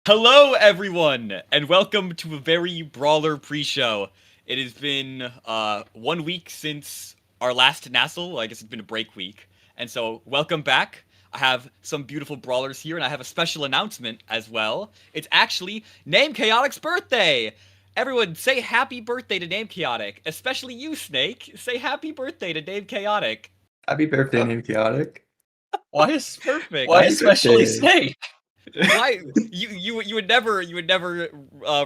Hello, everyone, and welcome to a very brawler pre-show. It has been 1 week since our last nasl. I guess it's been a break week, and so welcome back. I have some beautiful brawlers here, and I have a special announcement as well. It's actually Name Chaotic's birthday. Everyone, say happy birthday to Name Chaotic, especially you, Snake. Say happy birthday to Name Chaotic. Happy birthday, Name Chaotic. Why is Perfect. Why Happy especially birthday. Snake? Why you would never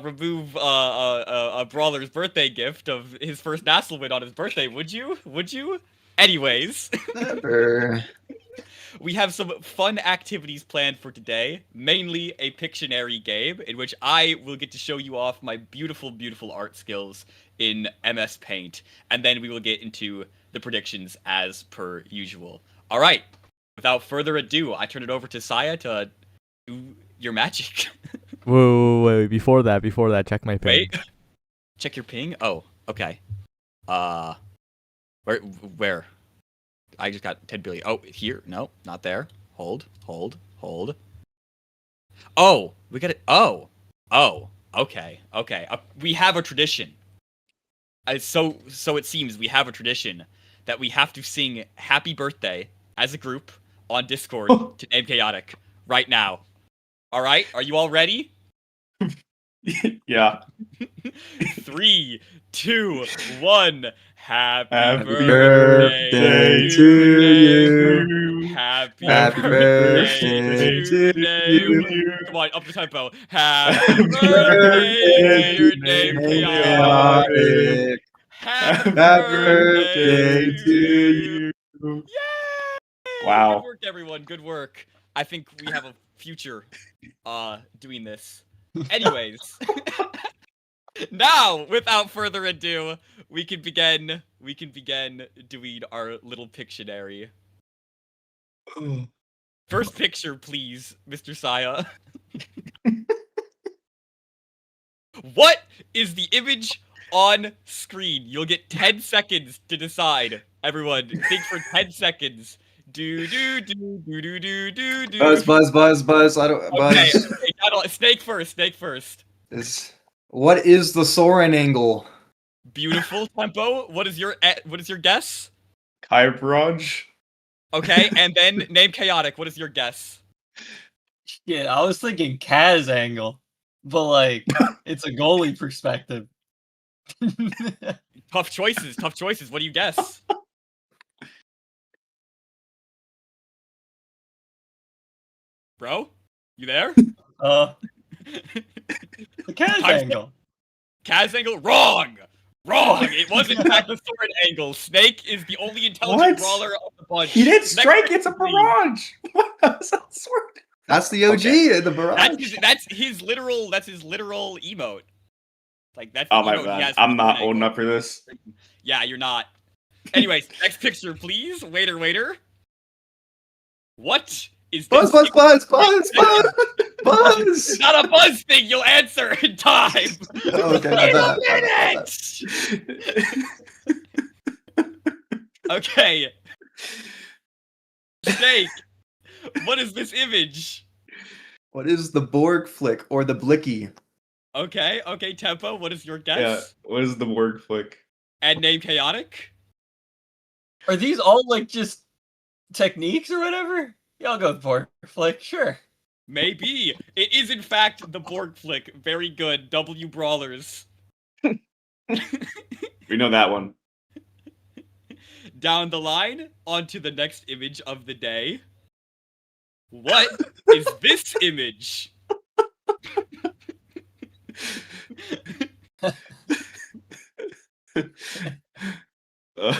remove a brawler's birthday gift of his first nasl win on his birthday, would you? Would you? Anyways, Never. we have some fun activities planned for today. Mainly a Pictionary game in which I will get to show you off my beautiful, beautiful art skills in MS Paint, and then we will get into the predictions as per usual. All right. Without further ado, I turn it over to Saya to do your magic. Wait. Before that, check my ping. Wait. Check your ping? Oh, okay. Where? I just got 10 billion. Oh, here? No, not there. Hold. Oh, we got it. Oh, okay. We have a tradition. So it seems we have a tradition that we have to sing Happy Birthday as a group on Discord to Name Chaotic right now. All right, are you all ready? Yeah. 3, 2, 1. Happy birthday to you. Happy Happy birthday birthday to to you. you. Come on, up the tempo. Happy birthday, dear Name Chaotic. Happy birthday to you. you. Yay! Wow. Good work, everyone. Good work. I think we have a future doing this. Anyways. Now, without further ado, we can begin doing our little Pictionary. First picture, please, Mr. Saya. What is the image on screen? You'll get 10 seconds to decide. Everyone, think for 10 seconds. Do. Buzz. I don't. Okay, Buzz. Snake first. What is the Soren angle? Beautiful tempo. What is your guess? Kai Barrage. Okay, and then Name Chaotic. What is your guess? Yeah, I was thinking Kaz angle, but like it's a goalie perspective. Tough choices. What do you guess? Bro, you there? The Kaz Time- angle. Kaz angle? Wrong. It was in fact the sword angle. Snake is the only intelligent What? brawler of the bunch. He didn't Next strike. It's a please. barrage. What? That's not sword. That's the OG, the barrage. That's his literal emote. Like that's. Oh the my emote he bad. has for I'm the not sword old angle. enough for this. Yeah, you're not. Anyways, next picture, please. Waiter. What is this? Buzz. It's not a buzz thing. You'll answer in time. Okay, Wait my a bad. minute. Okay. Snake, what is this image? What is the Borg flick or the Blicky? Okay, Tempo, what is your guess? Yeah. What is the word flick? And Name Chaotic? Are these all like just techniques or whatever? Yeah, I'll go with Borg flick. Sure. Maybe. It is in fact the Borg flick. Very good. W Brawlers. We know that one. Down the line, onto the next image of the day. What is this image? Do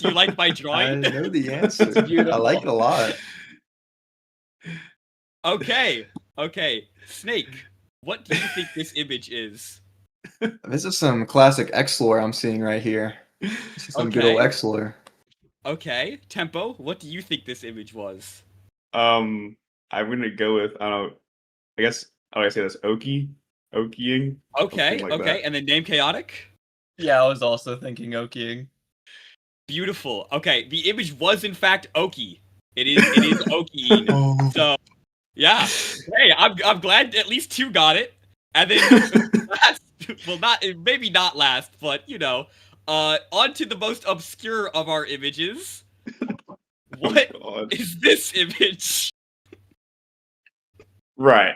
you like my I drawing? know the answer. beautiful. I like it a lot. Okay. Snake, what do you think this image is? This is some classic X-lore I'm seeing right here. This is some good old Okay. X-lore. Okay. Tempo, what do you think this image was? I'm gonna go with I don't know. I guess how do I say this? Okiing. Okay, Something like that. and then Name Chaotic? Yeah, I was also thinking Okiing. Beautiful. Okay, the image was in fact Oki. It is Okiing. Oh. So Yeah. Hey, I'm glad at least 2 got it. And then last, well, maybe not last, but on to the most obscure of our images. What God. is this image? Right.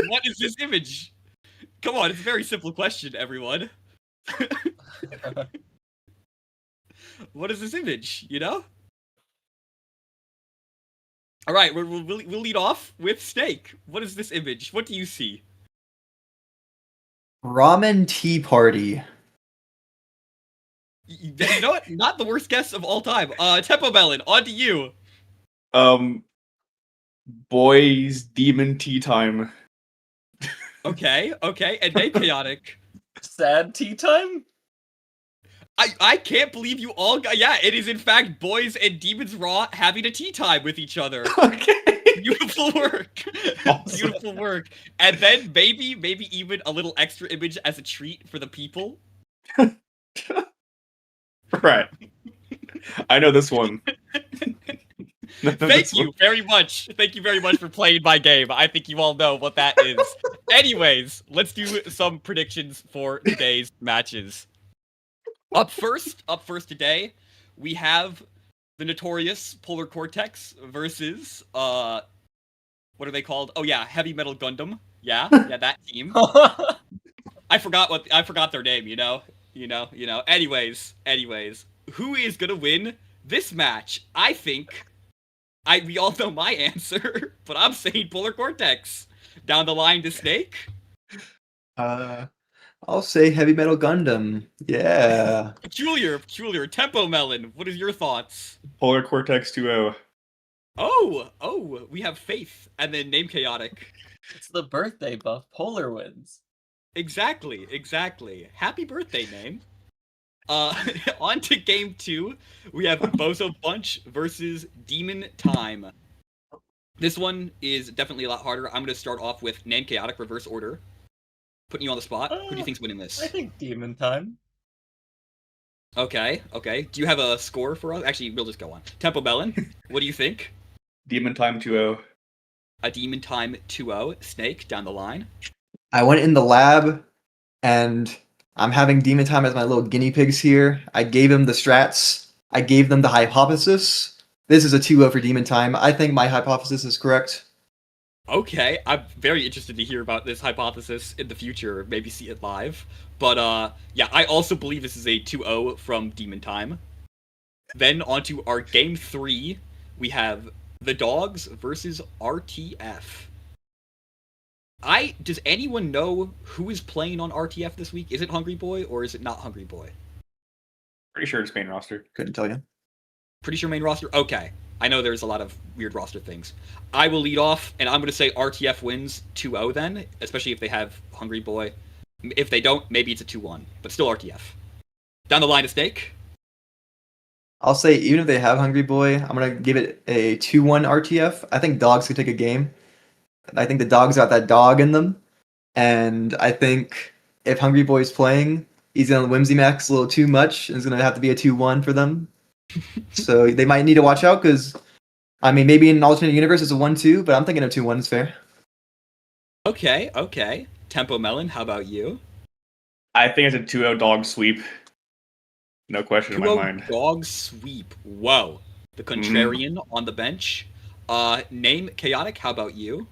What is this image? Come on, it's a very simple question, everyone. What is this image? All right, we'll lead off with Steak. What is this image? What do you see? Ramen tea party. You know what? Not the worst guess of all time. Tempo Melon, on to you. Boys demon tea time. Okay, and then Chaotic. Sad tea time? I can't believe you all got. Yeah, it is in fact Boys and Demons Raw having a tea time with each other. Okay. Beautiful work. Awesome. Beautiful work. And then maybe even a little extra image as a treat for the people. Right. I know this one. Thank you very much. Thank you very much for playing my game. I think you all know what that is. Anyways, let's do some predictions for today's matches. Up first today, we have the notorious Polar Cortex versus what are they called? Oh yeah, Heavy Metal Gundam. Yeah, that team. I forgot their name, Anyways, who is gonna win this match? I think we all know my answer, but I'm saying Polar Cortex. Down the line to Snake. I'll say Heavy Metal Gundam. Yeah. Peculiar. Tempo Melon, what are your thoughts? Polar Cortex 2.0. Oh, we have Faith, and then Name Chaotic. It's the birthday buff. Polar wins. Exactly. Happy birthday, Name. On to game 2, we have Bozo Bunch versus Demon Time. This one is definitely a lot harder. I'm going to start off with Name Chaotic reverse order. Putting you on the spot. Who do you think's winning this? I think Demon Time. Okay. Do you have a score for us? Actually, we'll just go on. Tempo Melon, what do you think? Demon Time 2.0. A Demon Time 2.0. Snake, down the line. I went in the lab, and I'm having Demon Time as my little guinea pigs here. I gave him the strats. I gave them the hypothesis. This is a 2-0 for Demon Time. I think my hypothesis is correct. Okay, I'm very interested to hear about this hypothesis in the future, maybe see it live. But yeah, I also believe this is a 2-0 from Demon Time. Then onto our game 3, we have the Dogs versus RTF. Does anyone know who is playing on RTF this week? Is it Hungry Boy or is it not Hungry Boy? Pretty sure it's main roster. Couldn't tell you. Pretty sure main roster? Okay. I know there's a lot of weird roster things. I will lead off, and I'm going to say RTF wins 2-0 then, especially if they have Hungry Boy. If they don't, maybe it's a 2-1, but still RTF. Down the line to Snake. I'll say even if they have Hungry Boy, I'm going to give it a 2-1 RTF. I think Dogs could take a game. I think the Dogs got that dog in them. And I think if Hungry Boy's playing, he's going to Whimsy Max a little too much. And it's going to have to be a 2-1 for them. So they might need to watch out because, I mean, maybe in an alternate universe it's a 1-2, but I'm thinking a 2-1 is fair. Okay. Tempo Melon, how about you? I think it's a 2-0 dog sweep. No question in my mind. Dog sweep. Whoa. The contrarian on the bench. Name Chaotic, how about you?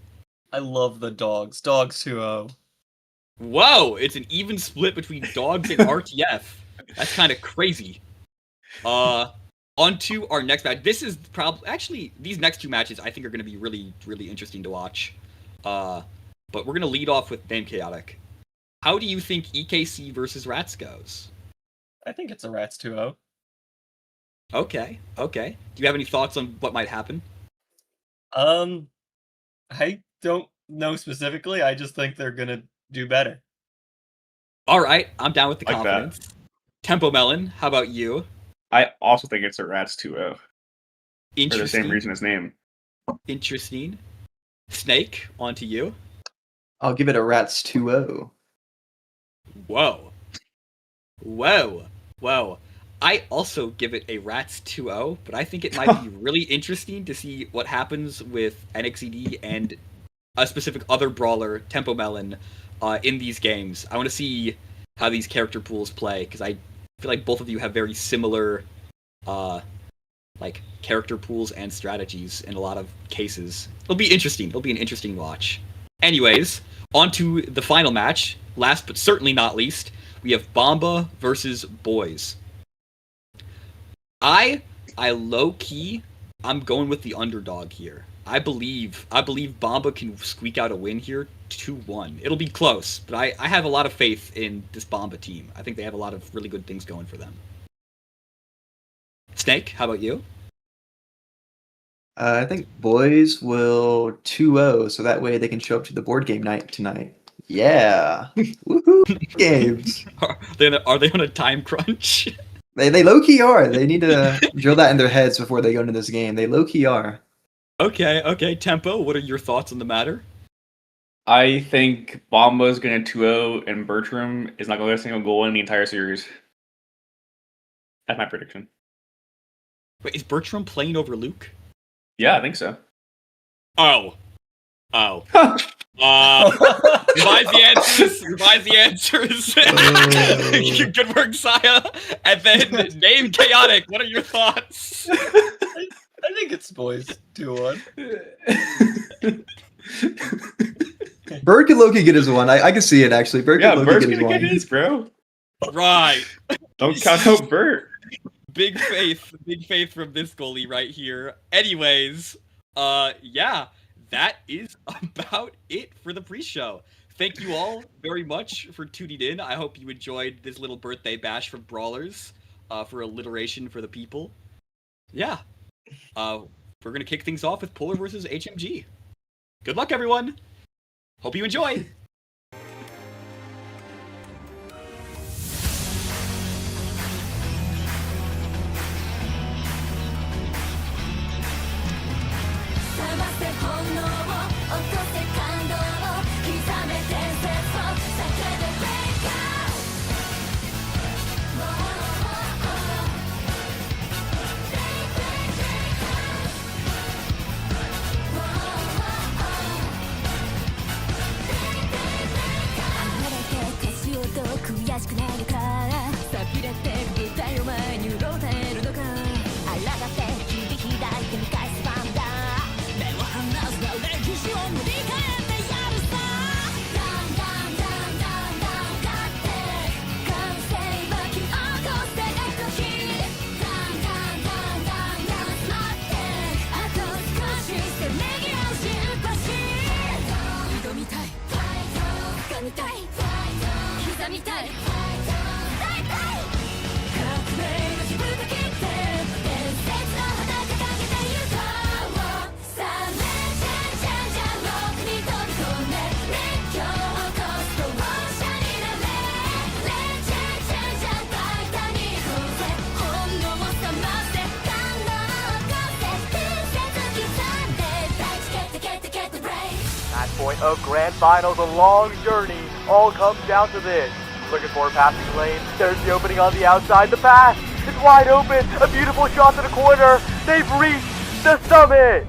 I love the Dogs. Dogs 2-0. Whoa, it's an even split between Dogs and RTF. That's kind of crazy. On to our next match. This is probably actually these next 2 matches I think are going to be really, really interesting to watch. But we're going to lead off with Name Chaotic. How do you think EKC versus Rats goes? I think it's a Rats 2-0. Okay. Do you have any thoughts on what might happen? I don't know specifically. I just think they're gonna do better. All right, I'm down with the Like confidence. that. Tempo Melon, how about you? I also think it's a Rats 2-0. For the Interesting. same reason as name. Interesting. Snake, on to you. I'll give it a Rats 2-0. Whoa. I also give it a Rats 2-0, but I think it might be really interesting to see what happens with NXED and a specific other brawler, Tempo Melon, in these games. I want to see how these character pools play, because I feel like both of you have very similar like character pools and strategies in a lot of cases. It'll be interesting. It'll be an interesting watch. Anyways, on to the final match. Last but certainly not least, we have Bomba versus Boys. I low key, I'm going with the underdog here. I believe Bomba can squeak out a win here, 2-1. It'll be close, but I have a lot of faith in this Bomba team. I think they have a lot of really good things going for them. Snake, how about you? I think boys will 2-0, so that way they can show up to the board game night tonight. Yeah. Woohoo! Games. Are they on a time crunch? They low-key are. They need to drill that in their heads before they go into this game. They low-key are. Okay. Tempo, what are your thoughts on the matter? I think Bomba's going to 2-0, and Bertram is not going to get a single goal in the entire series. That's my prediction. Wait, is Bertram playing over Luke? Yeah, I think so. Oh. Revise the answers. Good work, Saya. And then name Chaotic. What are your thoughts? I think it's boys 2-1. Bird can low-key get his one. I can see it, actually. Bird can low-key Bert's get his going to one. get his, bro. Right. Don't count out Bert. Big faith from this goalie right here. Anyways, yeah, that is about it for the pre-show. Thank you all very much for tuning in. I hope you enjoyed this little birthday bash from Brawlers for alliteration for the people. Yeah, we're gonna kick things off with Polar versus HMG. Good luck, everyone. Hope you enjoy. Match point of Grand Finals, a long journey, all comes down to this. Looking for a passing lane, there's the opening on the outside, the pass, it's wide open, a beautiful shot to the corner, they've reached the summit!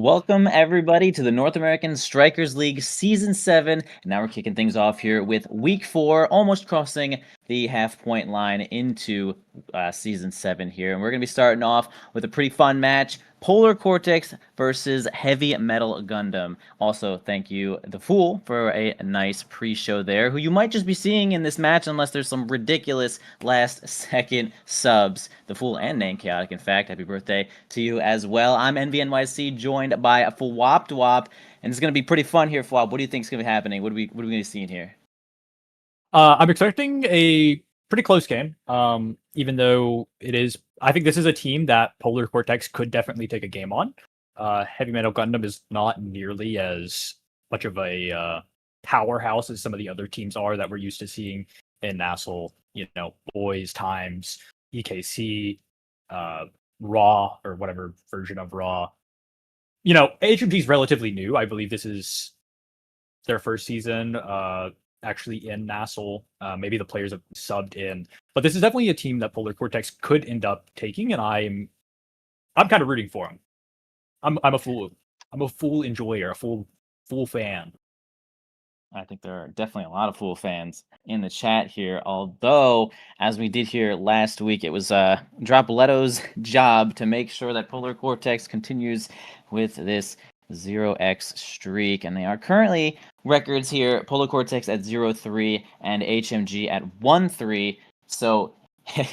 Welcome, everybody, to the North American Strikers League Season 7. And now we're kicking things off here with Week 4, almost crossing the half-point line into Season 7 here. And we're going to be starting off with a pretty fun match. Polar Cortex versus Heavy Metal Gundam. Also, thank you, The Fool, for a nice pre-show there, who you might just be seeing in this match unless there's some ridiculous last-second subs. The Fool and Name Chaotic, in fact. Happy birthday to you as well. I'm NVNYC, joined by Fawap Dwap, and it's going to be pretty fun here, Fawap. What do you think is going to be happening? What are we going to be seeing here? I'm expecting a pretty close game, even though it is... I think this is a team that Polar Cortex could definitely take a game on. Heavy Metal Gundam is not nearly as much of a powerhouse as some of the other teams are that we're used to seeing in nasl. You know, Boys times EKC, Raw, or whatever version of Raw. You know, HMG is relatively new. I believe this is their first season actually in nasl. Maybe the players have subbed in, but this is definitely a team that Polar Cortex could end up taking, and I'm kind of rooting for them. I'm a fool. I'm a full enjoyer, a full fan. I think there are definitely a lot of Fool fans in the chat here. Although, as we did here last week, it was Dropletto's job to make sure that Polar Cortex continues with this 0x streak, and they are currently records here: Polar Cortex at 0-3 and HMG at 1-3. So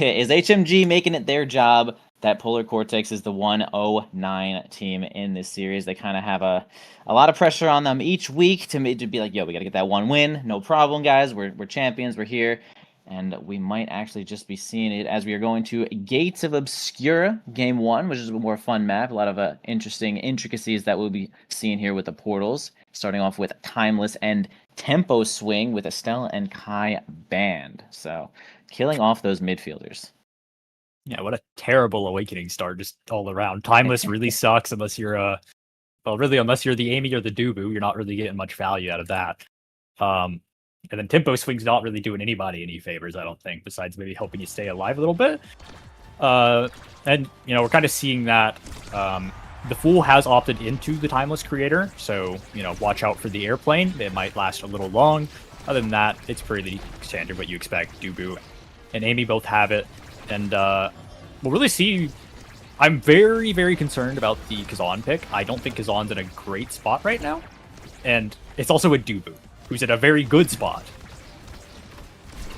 is HMG making it their job that Polar Cortex is the 1-0-9 team in this series? They kind of have a lot of pressure on them each week to be like, yo, we got to get that one win. No problem, guys. We're champions. We're here. And we might actually just be seeing it as we are going to Gates of Obscura, Game 1, which is a more fun map. A lot of interesting intricacies that we'll be seeing here with the portals. Starting off with Timeless and Tempo Swing with Estelle and Kai Band. So, killing off those midfielders. Yeah, what a terrible awakening start just all around. Timeless really sucks unless you're unless you're the Amy or the Dubu. You're not really getting much value out of that. And then Tempo Swing's not really doing anybody any favors, I don't think, besides maybe helping you stay alive a little bit. And, you know, we're kind of seeing that the Fool has opted into the Timeless Creator, so, you know, watch out for the airplane. It might last a little long. Other than that, it's pretty standard what you expect. Dubu and Amy both have it. And we'll really see... I'm very, very concerned about the Kazan pick. I don't think Kazan's in a great spot right now. And it's also a Dubu, who's in a very good spot.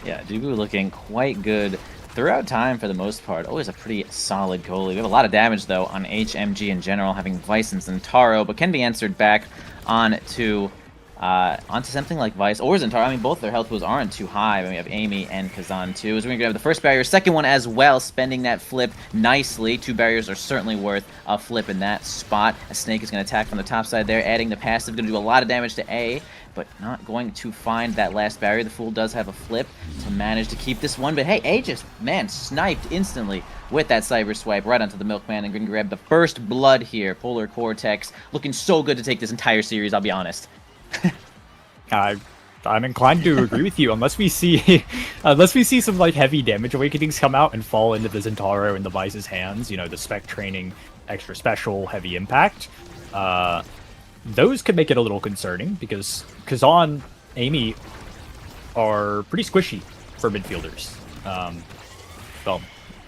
Yeah, Dubu looking quite good throughout time for the most part. Always a pretty solid goalie. We have a lot of damage, though, on HMG in general, having Vice and Zentaro, but can be answered back onto something like Vice or Zentaro. I mean, both their health pools aren't too high. We have Amy and Kazan, too. As we're going to grab the first barrier, second one as well, spending that flip nicely. Two barriers are certainly worth a flip in that spot. A Snake is going to attack from the top side there, adding the passive. Going to do a lot of damage to A, but not going to find that last barrier. The Fool does have a flip to manage to keep this one, but hey, A just, man, sniped instantly with that cyber swipe right onto the Milkman, and going to grab the first blood here. Polar Cortex looking so good to take this entire series, I'll be honest. I'm inclined to agree with you, unless we see some like heavy damage awakenings come out and fall into the Zentaro and the Vice's hands. You know, the spec training, extra special, heavy impact. Those could make it a little concerning because Kazan, Amy are pretty squishy for midfielders. Well,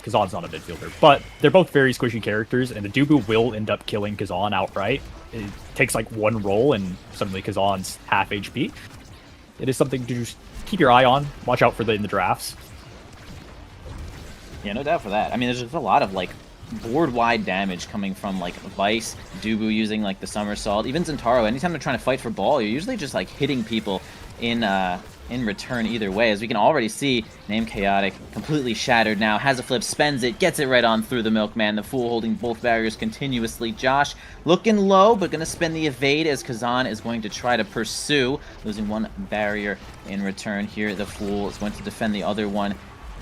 Kazan's not a midfielder, but they're both very squishy characters, and the Dubu will end up killing Kazan outright. It takes like one roll, and suddenly Kazan's half HP. It is something to just keep your eye on. Watch out for in the drafts. Yeah, no doubt for that. I mean, there's just a lot of like board-wide damage coming from like Vice, Dubu using like the somersault, even Zentaro. Anytime they're trying to fight for ball, you're usually just like hitting people in return either way. As we can already see, Name Chaotic completely shattered now, has a flip, spends it, gets it right on through the Milkman. The Fool holding both barriers continuously. Josh looking low, but going to spend the evade as Kazan is going to try to pursue, losing one barrier in return here. The Fool is going to defend the other one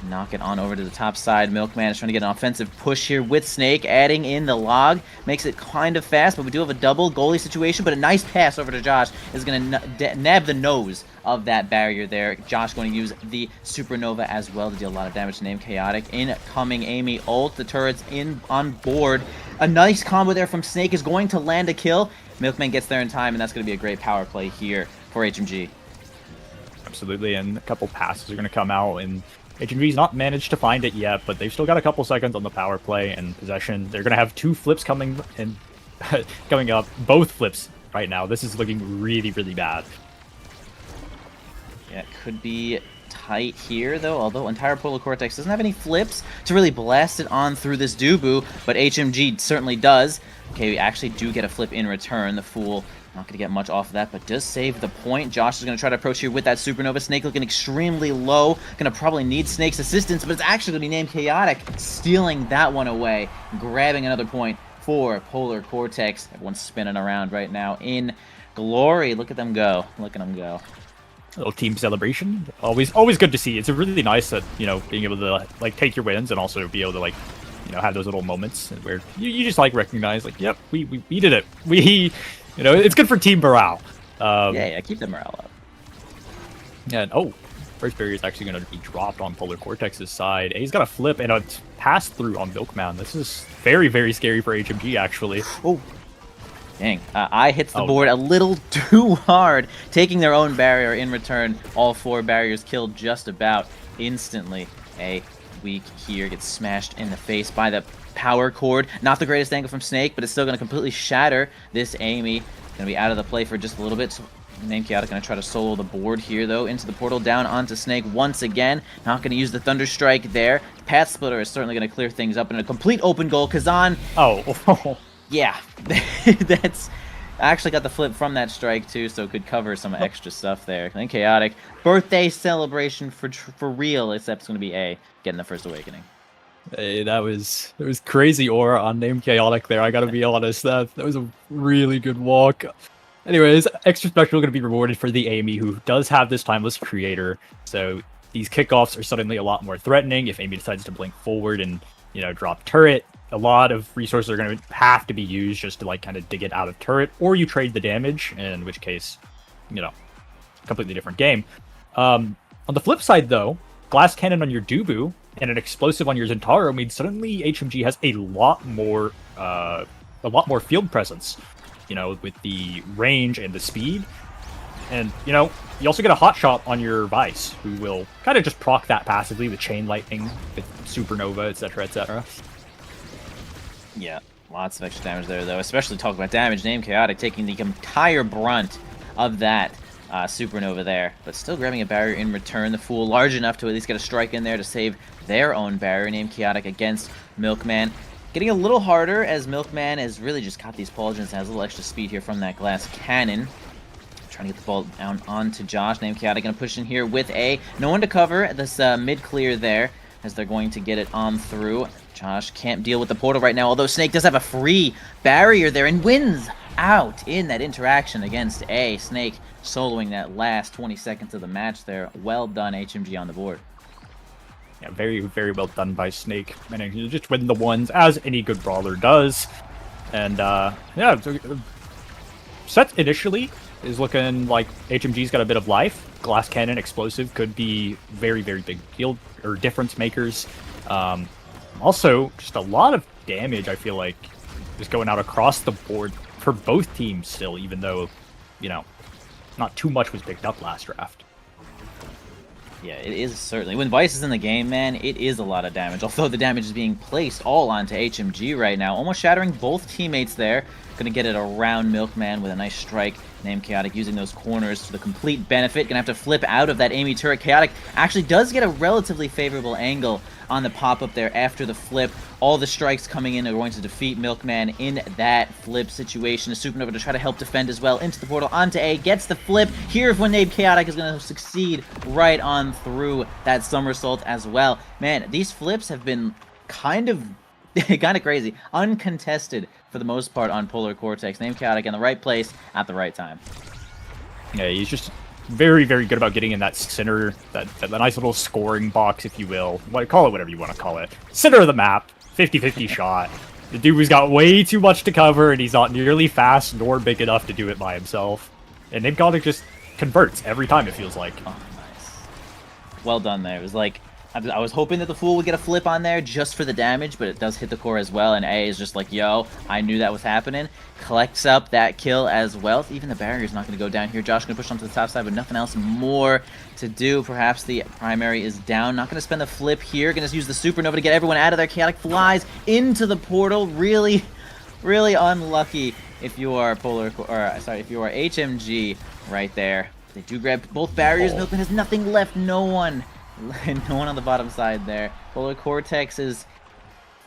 Knock it on over to the top side. Milkman is trying to get an offensive push here with Snake, adding in the log. Makes it kind of fast, but we do have a double goalie situation, but a nice pass over to Josh is going to nab the nose of that barrier there. Josh going to use the Supernova as well to deal a lot of damage to Name Chaotic. Incoming Amy ult. The turret's in on board. A nice combo there from Snake is going to land a kill. Milkman gets there in time, and that's going to be a great power play here for HMG. Absolutely, and a couple passes are going to come out, and HMG's not managed to find it yet, but they've still got a couple seconds on the power play and possession. They're going to have 2 flips coming in, coming up, both flips right now. This is looking really, really bad. Yeah, it could be tight here, though, although entire Polar Cortex doesn't have any flips to really blast it on through this Dubu, but HMG certainly does. Okay, we actually do get a flip in return. The Fool not going to get much off of that, but does save the point. Josh is going to try to approach here with that Supernova. Snake looking extremely low. Going to probably need Snake's assistance, but it's actually going to be Named Chaotic stealing that one away, grabbing another point for Polar Cortex. Everyone's spinning around right now in glory. Look at them go. Look at them go. A little team celebration. Always good to see. It's really nice that, you know, being able to, like, take your wins and also be able to, like, you know, have those little moments where you just, like, recognize, like, yep, we did it. You know, it's good for team morale. Yeah, keep the morale up. And, first barrier is actually going to be dropped on Polar Cortex's side. He's got a flip and a pass-through on Milkman. This is very, very scary for HMG, actually. Oh, dang. I hits the board a little too hard, taking their own barrier in return. All 4 barriers killed just about instantly. A weak here gets smashed in the face by the power cord. Not the greatest angle from Snake, but it's still going to completely shatter this Amy. Going to be out of the play for just a little bit. So Name Chaotic going to try to solo the board here, though, into the portal, down onto Snake once again. Not going to use the Thunder Strike there. Path Splitter is certainly going to clear things up in a complete open goal. Kazan. Yeah, that's... I actually got the flip from that strike, too, so it could cover some extra stuff there. Name Chaotic. Birthday celebration for real, except it's going to be A, getting the first awakening. Hey, there was crazy aura on Name Chaotic there, I gotta be honest. That was a really good walk. Anyways, extra special going to be rewarded for the Amy, who does have this Timeless Creator. So these kickoffs are suddenly a lot more threatening. If Amy decides to blink forward and, you know, drop turret, a lot of resources are going to have to be used just to, like, kind of dig it out of turret, or you trade the damage, in which case, you know, completely different game. On the flip side, though, Glass Cannon on your Dubu and an explosive on your Zentaro means suddenly HMG has a lot more field presence, you know, with the range and the speed. And, you know, you also get a hot shot on your Vice, who will kind of just proc that passively with Chain Lightning, with Supernova, etc., etc. Yeah, lots of extra damage there, though. Especially talk about damage. Name Chaotic taking the entire brunt of that Supernova there, but still grabbing a barrier in return. The Fool large enough to at least get a strike in there to save their own barrier. Name Chaotic against Milkman. Getting a little harder as Milkman has really just caught these Pauldrons and has a little extra speed here from that Glass Cannon. Trying to get the ball down onto Josh. Name Chaotic going to push in here with A. No one to cover this mid-clear there as they're going to get it on through. Josh can't deal with the portal right now, although Snake does have a free barrier there and wins out in that interaction against A. Snake soloing that last 20 seconds of the match there. Well done, HMG on the board. Yeah, very, very well done by Snake. Managing to just win the ones, as any good brawler does. And, yeah, set initially is looking like HMG's got a bit of life. Glass Cannon, Explosive could be very, very big deal or difference makers. Also, just a lot of damage, I feel like, is going out across the board for both teams still, even though, you know, not too much was picked up last draft. Yeah, it is certainly. When Vice is in the game, man, it is a lot of damage. Although the damage is being placed all onto HMG right now. Almost shattering both teammates there. Gonna get it around Milkman with a nice strike. Name Chaotic using those corners to the complete benefit. Gonna have to flip out of that Amy turret. Chaotic actually does get a relatively favorable angle on the pop-up there after the flip. All the strikes coming in are going to defeat Milkman in that flip situation. A Supernova to try to help defend as well. Into the portal, onto A, gets the flip. Here when Name Chaotic is going to succeed right on through that somersault as well. Man, these flips have been kind of crazy. Uncontested for the most part on Polar Cortex. Name Chaotic in the right place at the right time. Yeah, he's just very, very good about getting in that center, that nice little scoring box, if you will. Call it whatever you want to call it. Center of the map, 50-50 shot. The dude has got way too much to cover, and he's not nearly fast nor big enough to do it by himself. And Namechaotic just converts every time, it feels like. Oh, nice. Well done there. It was like, I was hoping that the Fool would get a flip on there just for the damage, but it does hit the core as well, and A is just like, yo, I knew that was happening. Collects up that kill as well. Even the barrier's not going to go down here. Josh going to push onto the top side, but nothing else more to do. Perhaps the primary is down. Not going to spend the flip here. Going to use the Supernova to get everyone out of there. Chaotic flies into the portal. Really, really unlucky if you are if you are HMG right there. They do grab both barriers. Milkman has nothing left. No one on the bottom side there. Polar Cortex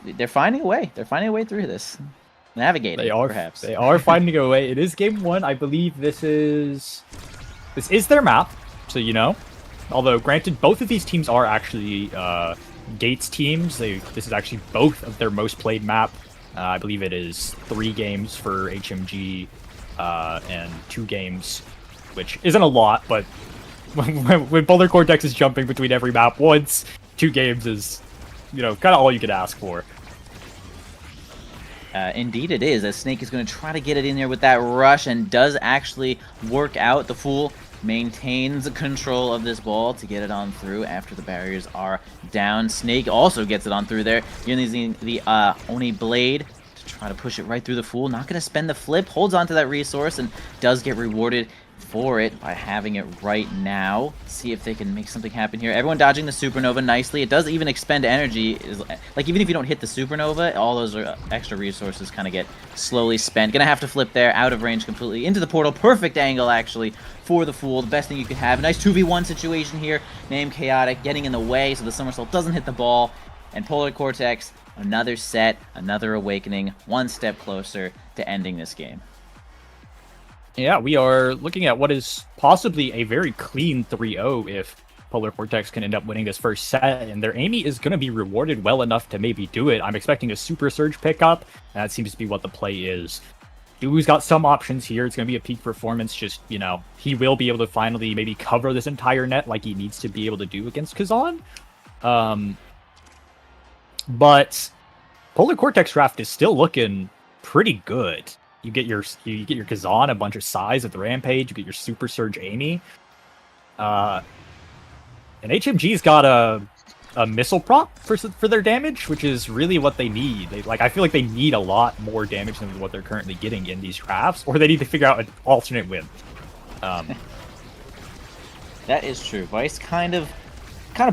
they're finding a way. They're finding a way through this. Navigating, perhaps. They are finding a way. It is game 1. I believe this is their map, so you know. Although, granted, both of these teams are actually Gates teams. This is actually both of their most played map. I believe it is 3 games for HMG and 2 games, which isn't a lot, but when Polar Cortex is jumping between every map once, 2 games is, kind of all you could ask for. Indeed it is, as Snake is going to try to get it in there with that rush and does actually work out. The Fool maintains control of this ball to get it on through after the barriers are down. Snake also gets it on through there. You're using the Oni Blade to try to push it right through the Fool. Not going to spend the flip, holds on to that resource and does get rewarded for it by having it right now. See if they can make something happen here. Everyone dodging the Supernova nicely. It does even expend energy. Like, even if you don't hit the Supernova, all those extra resources kind of get slowly spent. Gonna have to flip there, out of range completely, into the portal. Perfect angle, actually, for the Fool. The best thing you could have. Nice 2v1 situation here. Namechaotic getting in the way so the somersault doesn't hit the ball. And Polar Cortex, another set, another awakening, one step closer to ending this game. Yeah, we are looking at what is possibly a very clean 3-0 if Polar Cortex can end up winning this first set, and their Amy is going to be rewarded well enough to maybe do it. I'm expecting a Super Surge pickup, and that seems to be what the play is. Duu's got some options here. It's going to be a peak performance, just, he will be able to finally maybe cover this entire net like he needs to be able to do against Kazan. But Polar Cortex draft is still looking pretty good. You get your Kazan, a bunch of size at the Rampage. You get your Super Surge Amy. And HMG's got a missile prop for their damage, which is really what they need. I feel like they need a lot more damage than what they're currently getting in these drafts, or they need to figure out an alternate win. That is true. Vice kind of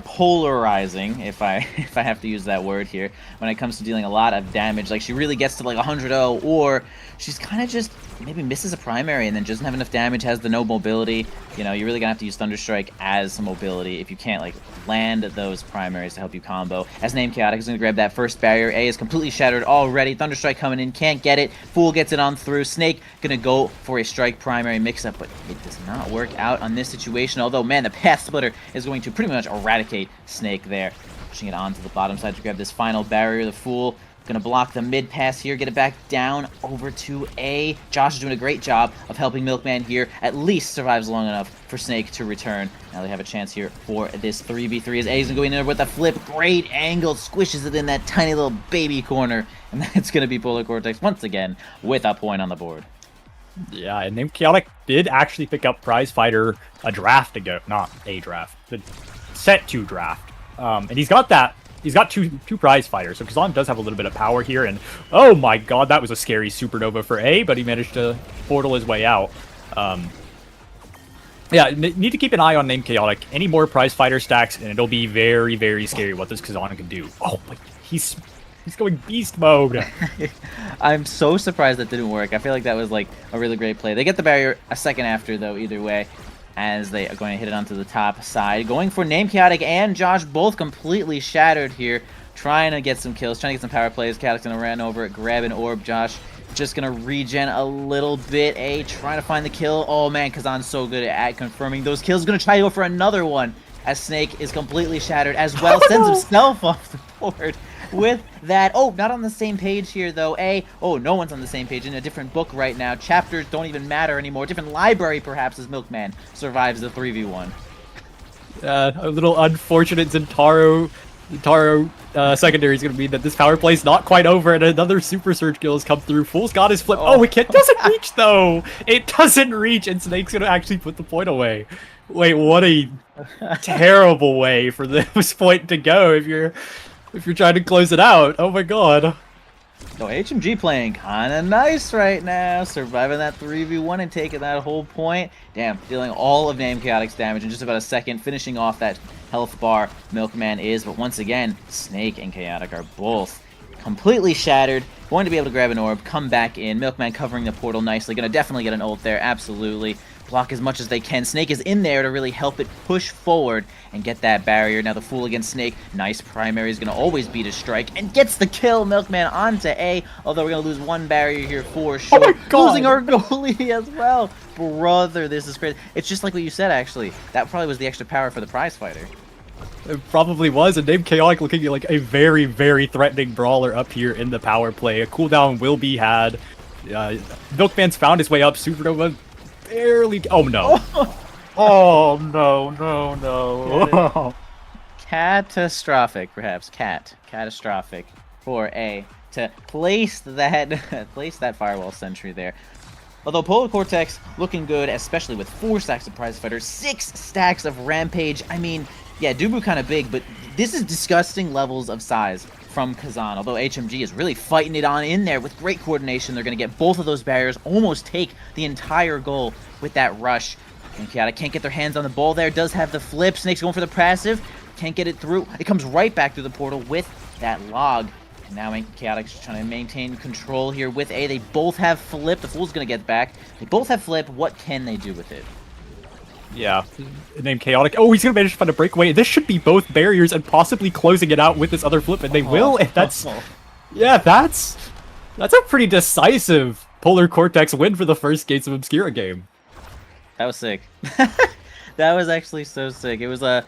polarizing, if I have to use that word here, when it comes to dealing a lot of damage. Like, she really gets to like 100-0, or she's kind of just maybe misses a primary and then doesn't have enough damage, has the no mobility. You're really gonna have to use Thunderstrike as some mobility if you can't like land those primaries to help you combo. As Namechaotic is gonna grab that first barrier. A is completely shattered already. Thunderstrike coming in, can't get it. Fool gets it on through. Snake gonna go for a strike primary mix-up, but it does not work out on this situation. Although, man, the Path Splitter is going to pretty much eradicate Snake there. Pushing it onto the bottom side to grab this final barrier. The Fool gonna block the mid pass here, get it back down over to A. Josh is doing a great job of helping Milkman here. At least survives long enough for Snake to return. Now they have a chance here for this 3v3 as A's gonna go in there with a flip. Great angle, squishes it in that tiny little baby corner. And that's gonna be Polar Cortex once again with a point on the board. Yeah, and Namechaotic did actually pick up Prize Fighter a draft ago. Not a draft, the set 2 draft. And he's got that. He's got two prize fighters, so Kazan does have a little bit of power here, and oh my god, that was a scary supernova for A, but he managed to portal his way out. Yeah, need to keep an eye on Namechaotic. Any more prize fighter stacks, and it'll be very, very scary what this Kazan can do. Oh, but he's going beast mode. I'm so surprised that didn't work. I feel like that was like a really great play. They get the barrier a second after, though, either way, as they are going to hit it onto the top side. Going for Namechaotic and Josh, both completely shattered here. Trying to get some kills, trying to get some power plays. Chaotic's going to run over it, grab an orb. Josh just going to regen a little bit. A trying to find the kill. Oh man, Kazan's so good at confirming those kills. Going to try to go for another one as Snake is completely shattered as well. Sends himself off the board with that. Oh, not on the same page here, though. Oh, no one's on the same page. In a different book right now. Chapters don't even matter anymore. Different library, perhaps, as Milkman survives the 3v1. A little unfortunate Zentaro secondary is going to be that this power play is not quite over, and another Super Surge kill has come through. Fool's got his flip. Oh, it doesn't reach, though. It doesn't reach, and Snake's going to actually put the point away. Wait, what a terrible way for this point to go if you're trying to close it out. Oh my god. So HMG playing kind of nice right now, surviving that 3v1 and taking that whole point. Damn, dealing all of Name Chaotic's damage in just about a second, finishing off that health bar Milkman is. But once again, Snake and Chaotic are both completely shattered. Going to be able to grab an orb, come back in. Milkman covering the portal nicely. Going to definitely get an ult there, absolutely. Block as much as they can. Snake is in there to really help it push forward and get that barrier. Now the Fool against Snake. Nice primary is going to always beat a strike and gets the kill. Milkman onto A, although we're going to lose one barrier here for sure. Oh my god! Losing our goalie as well. Brother, this is crazy. It's just like what you said, actually. That probably was the extra power for the prize fighter. It probably was, and Name Chaotic looking like a very, very threatening brawler up here in the power play. A cooldown will be had. Milkman's found his way up. Supernova barely. Oh no. Oh no. Catastrophic, perhaps. Catastrophic for A to place that firewall sentry there. Although Polar Cortex looking good, especially with 4 stacks of prize fighter, 6 stacks of rampage. I mean, yeah, Dubu kind of big, but this is disgusting levels of size from Kazan. Although HMG is really fighting it on in there with great coordination. They're going to get both of those barriers, almost take the entire goal with that rush. And Chaotic can't get their hands on the ball there. Does have the flip. Snake's going for the passive. Can't get it through. It comes right back through the portal with that log. And now Chaotic's trying to maintain control here with A. They both have flip. The Fool's going to get back. They both have flip. What can they do with it? Yeah, Name Chaotic. Oh, he's gonna manage to find a breakaway. This should be both barriers and possibly closing it out with this other flip, and they will. And that's a pretty decisive Polar Cortex win for the first Gates of Obscura game. That was sick. That was actually so sick. It was a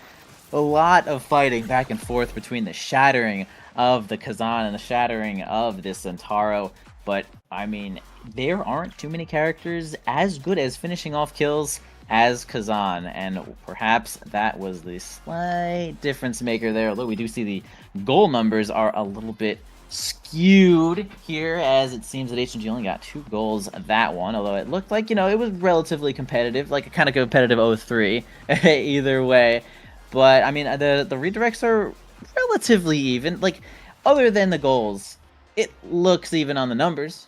lot of fighting back and forth between the shattering of the Kazan and the shattering of this Zentaro. But I mean, there aren't too many characters as good as finishing off kills as Kazan, and perhaps that was the slight difference maker there, although we do see the goal numbers are a little bit skewed here, as it seems that HMG only got 2 goals that one, although it looked like, it was relatively competitive, like a kind of competitive 0-3 either way. But I mean, the redirects are relatively even, like, other than the goals, it looks even on the numbers.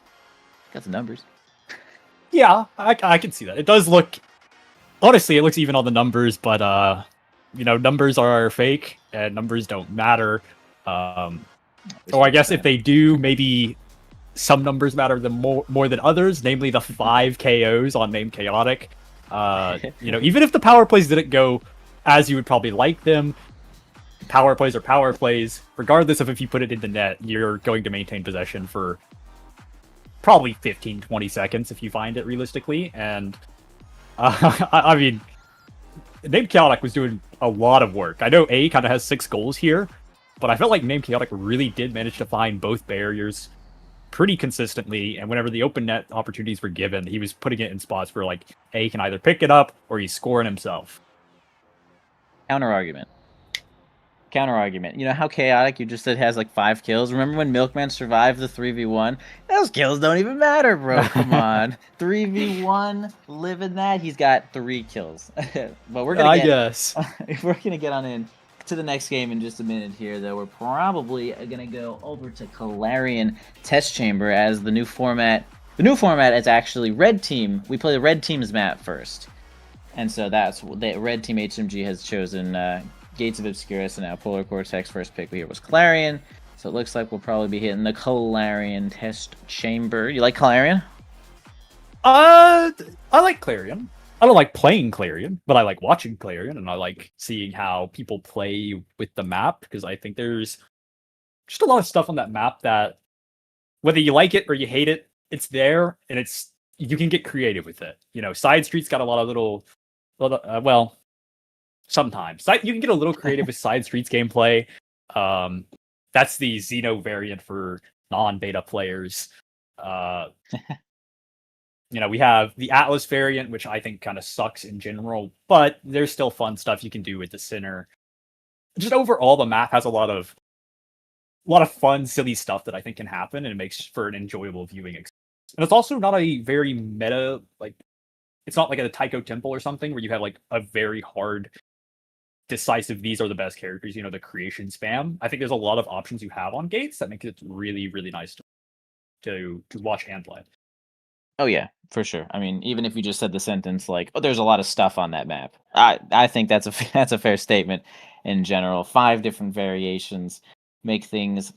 Got the numbers. Yeah, I can see that. It does look. Honestly, it looks even on the numbers, but numbers are fake and numbers don't matter. Or I guess if they do, maybe some numbers matter more than others, namely the 5 KOs on Name Chaotic. Even if the power plays didn't go as you would probably like them, power plays are power plays. Regardless of if you put it in the net, you're going to maintain possession for probably 15-20 seconds if you find it realistically, and I mean, Name Chaotic was doing a lot of work. I know A kind of has 6 goals here, but I felt like Name Chaotic really did manage to find both barriers pretty consistently, and whenever the open net opportunities were given, he was putting it in spots where, like, A can either pick it up or he's scoring himself. Counter-argument. You know how Chaotic, you just said, has like 5 kills? Remember when Milkman survived the 3v1? Those kills don't even matter, bro. Come on. 3v1, living that. He's got 3 kills. But we're gonna we're gonna get on in to the next game in just a minute here, though. We're probably gonna go over to Clarion Test Chamber as the new format. The new format is actually Red Team. We play the Red Team's map first. And so that's the Red Team HMG has chosen Gates of Obscura, so now Polar Cortex first pick here was Clarion. So it looks like we'll probably be hitting the Clarion Test Chamber. You like Clarion? I like Clarion. I don't like playing Clarion, but I like watching Clarion, and I like seeing how people play with the map, because I think there's just a lot of stuff on that map that, whether you like it or you hate it, it's there, and you can get creative with it. Side Street's got a lot of little sometimes you can get a little creative with Side Streets gameplay. that's the Xeno variant for non-beta players. We have the Atlas variant, which I think kind of sucks in general, but there's still fun stuff you can do with the Sinner. Just overall, the map has a lot of fun, silly stuff that I think can happen, and it makes for an enjoyable viewing experience. And it's also not a very meta, it's not like a Taiko Temple or something where you have a very hard, decisive, these are the best characters, the creation spam. I think there's a lot of options you have on Gates that make it really, really nice to watch and play. Oh yeah, for sure. I mean, even if you just said the sentence like, "Oh, there's a lot of stuff on that map," I think that's that's a fair statement. In general, 5 different variations make things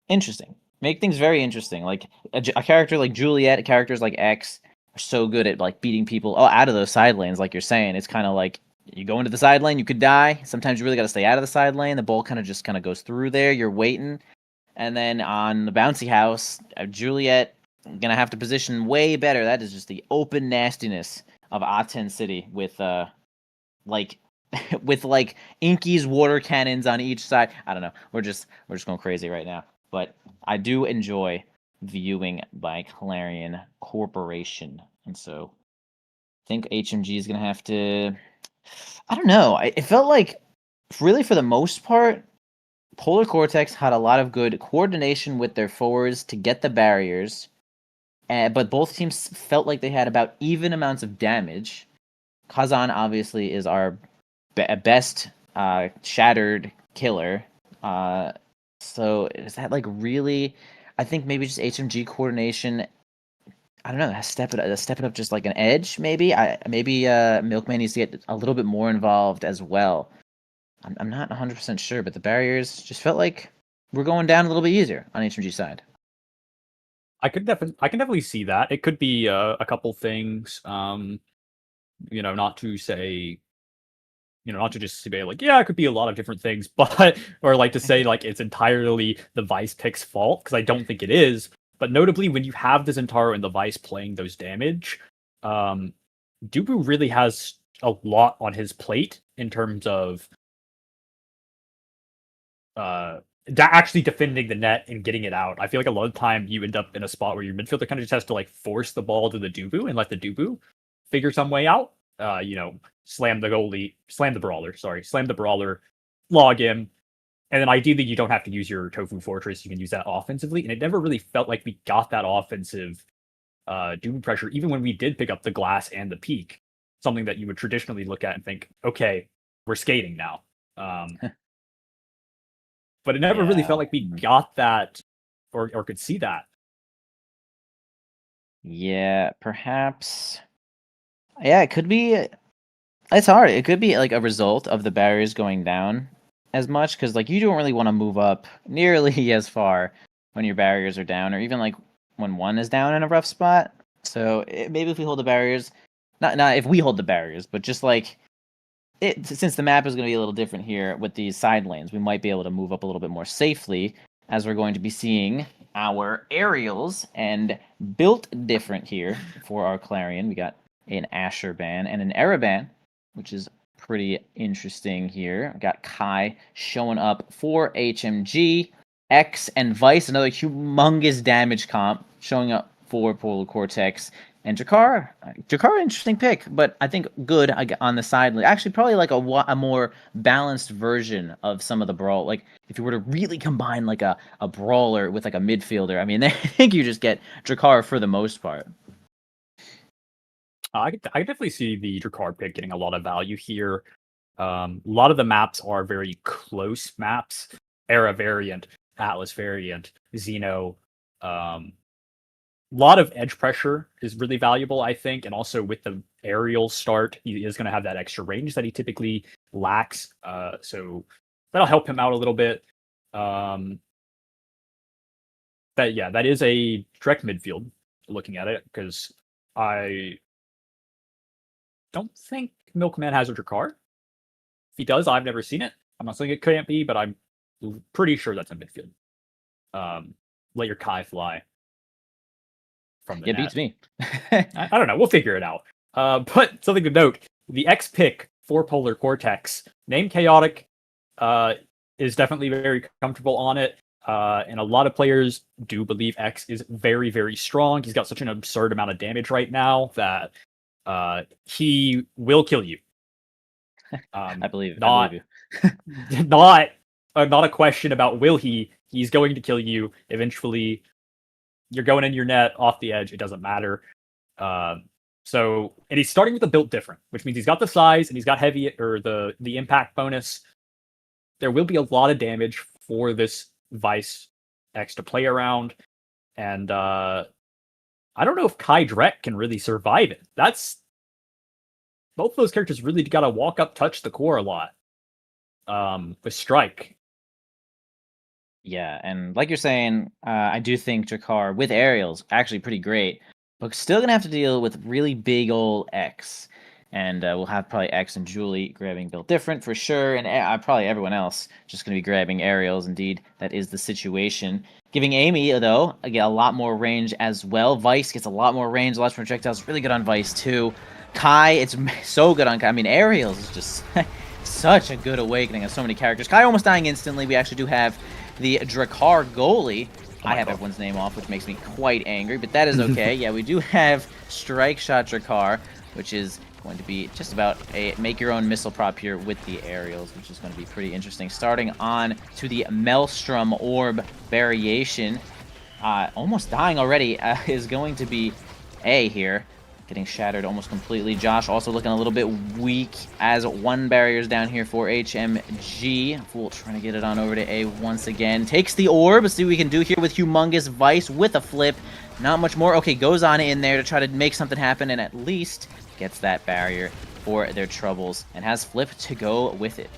interesting. Make things very interesting. Like a character like Juliet, characters like X are so good at beating people out of those side lanes. Like you're saying, it's kind of like you go into the side lane, you could die. Sometimes you really got to stay out of the side lane. The ball kind of goes through there. You're waiting, and then on the bouncy house, Juliet gonna have to position way better. That is just the open nastiness of Aten City with with Inky's water cannons on each side. I don't know. We're just going crazy right now. But I do enjoy viewing by Clarion Corporation, and so I think HMG is gonna have to. I don't know. It felt like, really, for the most part, Polar Cortex had a lot of good coordination with their forwards to get the barriers. But both teams felt like they had about even amounts of damage. Kazan obviously is our best shattered killer. So is that really? I think maybe just HMG coordination. I don't know. Step it up just like an edge. Maybe Milkman needs to get a little bit more involved as well. I'm not 100% sure, but the barriers just felt like we're going down a little bit easier on HMG side. I can definitely see that. It could be a couple things. Not to say, not to just say it could be a lot of different things, but or to say it's entirely the Vice pick's fault, because I don't think it is. But notably, when you have the Zentaro and the Vice playing those damage, Dubu really has a lot on his plate in terms of actually defending the net and getting it out. I feel like a lot of the time you end up in a spot where your midfielder kind of just has to force the ball to the Dubu and let the Dubu figure some way out. Slam the brawler, log in, and then ideally you don't have to use your Tofu Fortress. You can use that offensively, and it never really felt like we got that offensive Dubu pressure, even when we did pick up the glass and the peak, something that you would traditionally look at and think, okay, we're skating now. But it never really felt like we got that or could see that. Yeah, perhaps. Yeah, it could be. It's hard. It could be a result of the barriers going down as much, because you don't really want to move up nearly as far when your barriers are down, or even when one is down in a rough spot. So maybe if we hold the barriers, not if we hold the barriers, but just since the map is going to be a little different here with these side lanes, we might be able to move up a little bit more safely, as we're going to be seeing our aerials and built different here for our Clarion. We got an Asher ban and an Era ban, which is pretty interesting here. We got Kai showing up for HMG, X and Vice, another humongous damage comp showing up for Polar Cortex. And Jakar, interesting pick, but I think good on the side. Actually, probably a more balanced version of some of the brawl. If you were to really combine a brawler with a midfielder, I mean, I think you just get Jakar for the most part. I definitely see the Drakkar pick getting a lot of value here. A lot of the maps are very close maps. Era variant, Atlas variant, Xeno. A lot of edge pressure is really valuable, I think, and also with the aerial start, he is going to have that extra range that he typically lacks. So that'll help him out a little bit. That is a direct midfield, looking at it, because I don't think Milkman has a Drakkar. If he does, I've never seen it. I'm not saying it couldn't be, but I'm pretty sure that's a midfield. Let your Kai fly from the net. Beats me. I don't know. We'll figure it out. But something to note, the X pick for Polar Cortex, named Chaotic, is definitely very comfortable on it. And a lot of players do believe X is very, very strong. He's got such an absurd amount of damage right now that he will kill you. I believe Not, you. not a question about will he. He's going to kill you eventually. You're going in your net off the edge. It doesn't matter. So, and he's starting with a build different, which means he's got the size and he's got heavy or the impact bonus. There will be a lot of damage for this Vice X to play around, and I don't know if Kai Drek can really survive it. That's both those characters really got to walk up, touch the core a lot. With Strike. Yeah, and like you're saying, I do think Jakar with aerials actually pretty great, but still gonna have to deal with really big old X, and we'll have probably X and Julie grabbing build different for sure, and probably everyone else just gonna be grabbing aerials. Indeed, that is the situation. Giving Amy though again a lot more range as well. Vice gets a lot more range, lots of projectiles. Really good on Vice too. Kai, it's so good on Kai. I mean, aerials is just such a good awakening of so many characters. Kai almost dying instantly. We actually do have the Drakkar goalie. I have everyone's name off, which makes me quite angry, but that is okay. Yeah, we do have Strike Shot Drakkar, which is going to be just about a make-your-own missile prop here with the aerials, which is going to be pretty interesting. Starting on to the Maelstrom Orb variation. Almost dying already is going to be A here. Getting shattered almost completely. Josh also looking a little bit weak as one barrier's down here for HMG. Fool trying to get it on over to A once again. Takes the orb. Let's see what we can do here with Humongous Vice with a flip. Not much more. Okay, goes on in there to try to make something happen and at least gets that barrier for their troubles and has flip to go with it.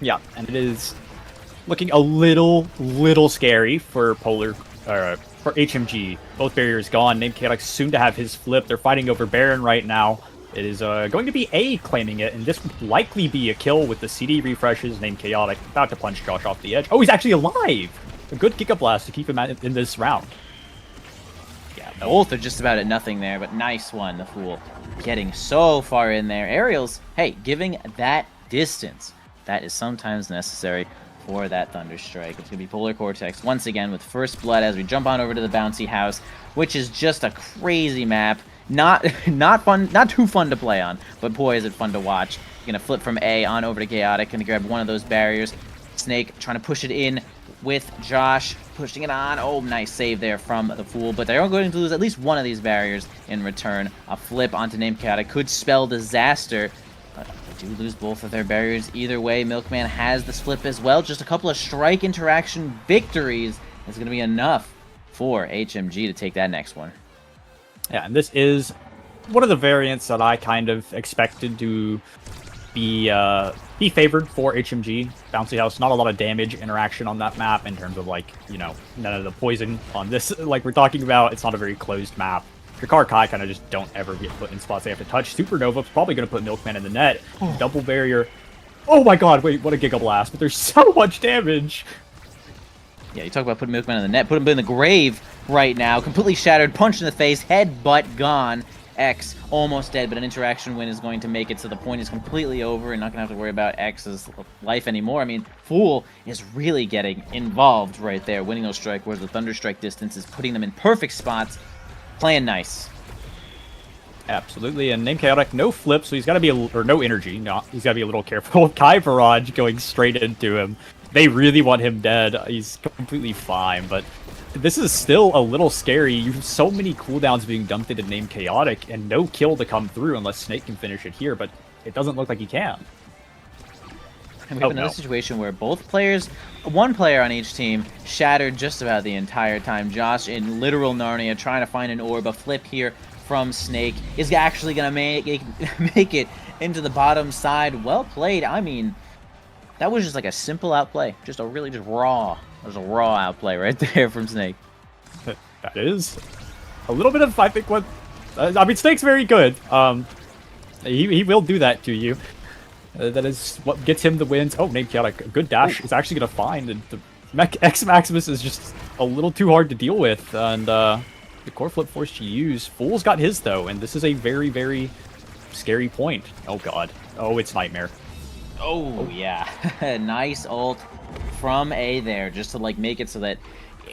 Yeah, and it is looking a little scary for Polar, for HMG. Both barriers gone. Named Chaotic soon to have his flip. They're fighting over Baron right now. It is going to be A claiming it, and this would likely be a kill with the CD refreshes. Named Chaotic about to punch Josh off the edge. Oh, he's actually alive! A good kick-up blast to keep him in this round. Yeah, both are just about at nothing there, but nice one, the Fool. Getting so far in there. Aerials, hey, giving that distance. That is sometimes necessary for that Thunder Strike. It's going to be Polar Cortex once again with First Blood as we jump on over to the Bouncy House, which is just a crazy map. Not fun, not too fun to play on, but boy is it fun to watch. Going to flip from A on over to Chaotic, going to grab one of those barriers. Snake trying to push it in with Josh, pushing it on. Oh, nice save there from the Fool, but they're going to lose at least one of these barriers in return. A flip onto Named Chaotic could spell disaster. They do lose both of their barriers. Either way, Milkman has the flip as well. Just a couple of strike interaction victories is going to be enough for HMG to take that next one. Yeah, and this is one of the variants that I kind of expected to be favored for HMG. Bouncy House, not a lot of damage interaction on that map in terms of, like, you know, none of the poison on this. Like we're talking about, it's not a very closed map. Drakkar Kai kind of just don't ever get put in spots they have to touch. Supernova's probably going to put Milkman in the net. Double barrier. Oh my god, wait, what a Giga Blast. But there's so much damage. Yeah, you talk about putting Milkman in the net. Put him in the grave right now. Completely shattered, punch in the face, headbutt gone. X almost dead, but an interaction win is going to make it so the point is completely over and not going to have to worry about X's life anymore. I mean, Fool is really getting involved right there, winning those strike wars. The Thunder Strike distance is putting them in perfect spots. Playing nice. Absolutely, and Named Chaotic, no flip, so he's got to be, or no energy, he's got to be a little careful with Kai Barrage going straight into him. They really want him dead. He's completely fine, but this is still a little scary. You have so many cooldowns being dumped into Named Chaotic, and no kill to come through unless Snake can finish it here, but it doesn't look like he can. And we have another situation where both players, one player on each team, shattered just about the entire time. Josh in literal Narnia trying to find an orb. A flip here from Snake is actually going to make it into the bottom side. Well played. I mean, that was just like a simple outplay. Just a really just raw. That was a raw outplay right there from Snake. That is a little bit of, I think, what... I mean, Snake's very good. He will do that to you. That is what gets him the wins. Oh, Named Chaotic, a good dash is actually going to find. And the X Maximus is just a little too hard to deal with. And the core flip forced to use. Fool's got his, though. And this is a very, very scary point. Oh, God. Oh, it's Nightmare. Oh, yeah. Nice ult from A there, just to like make it so that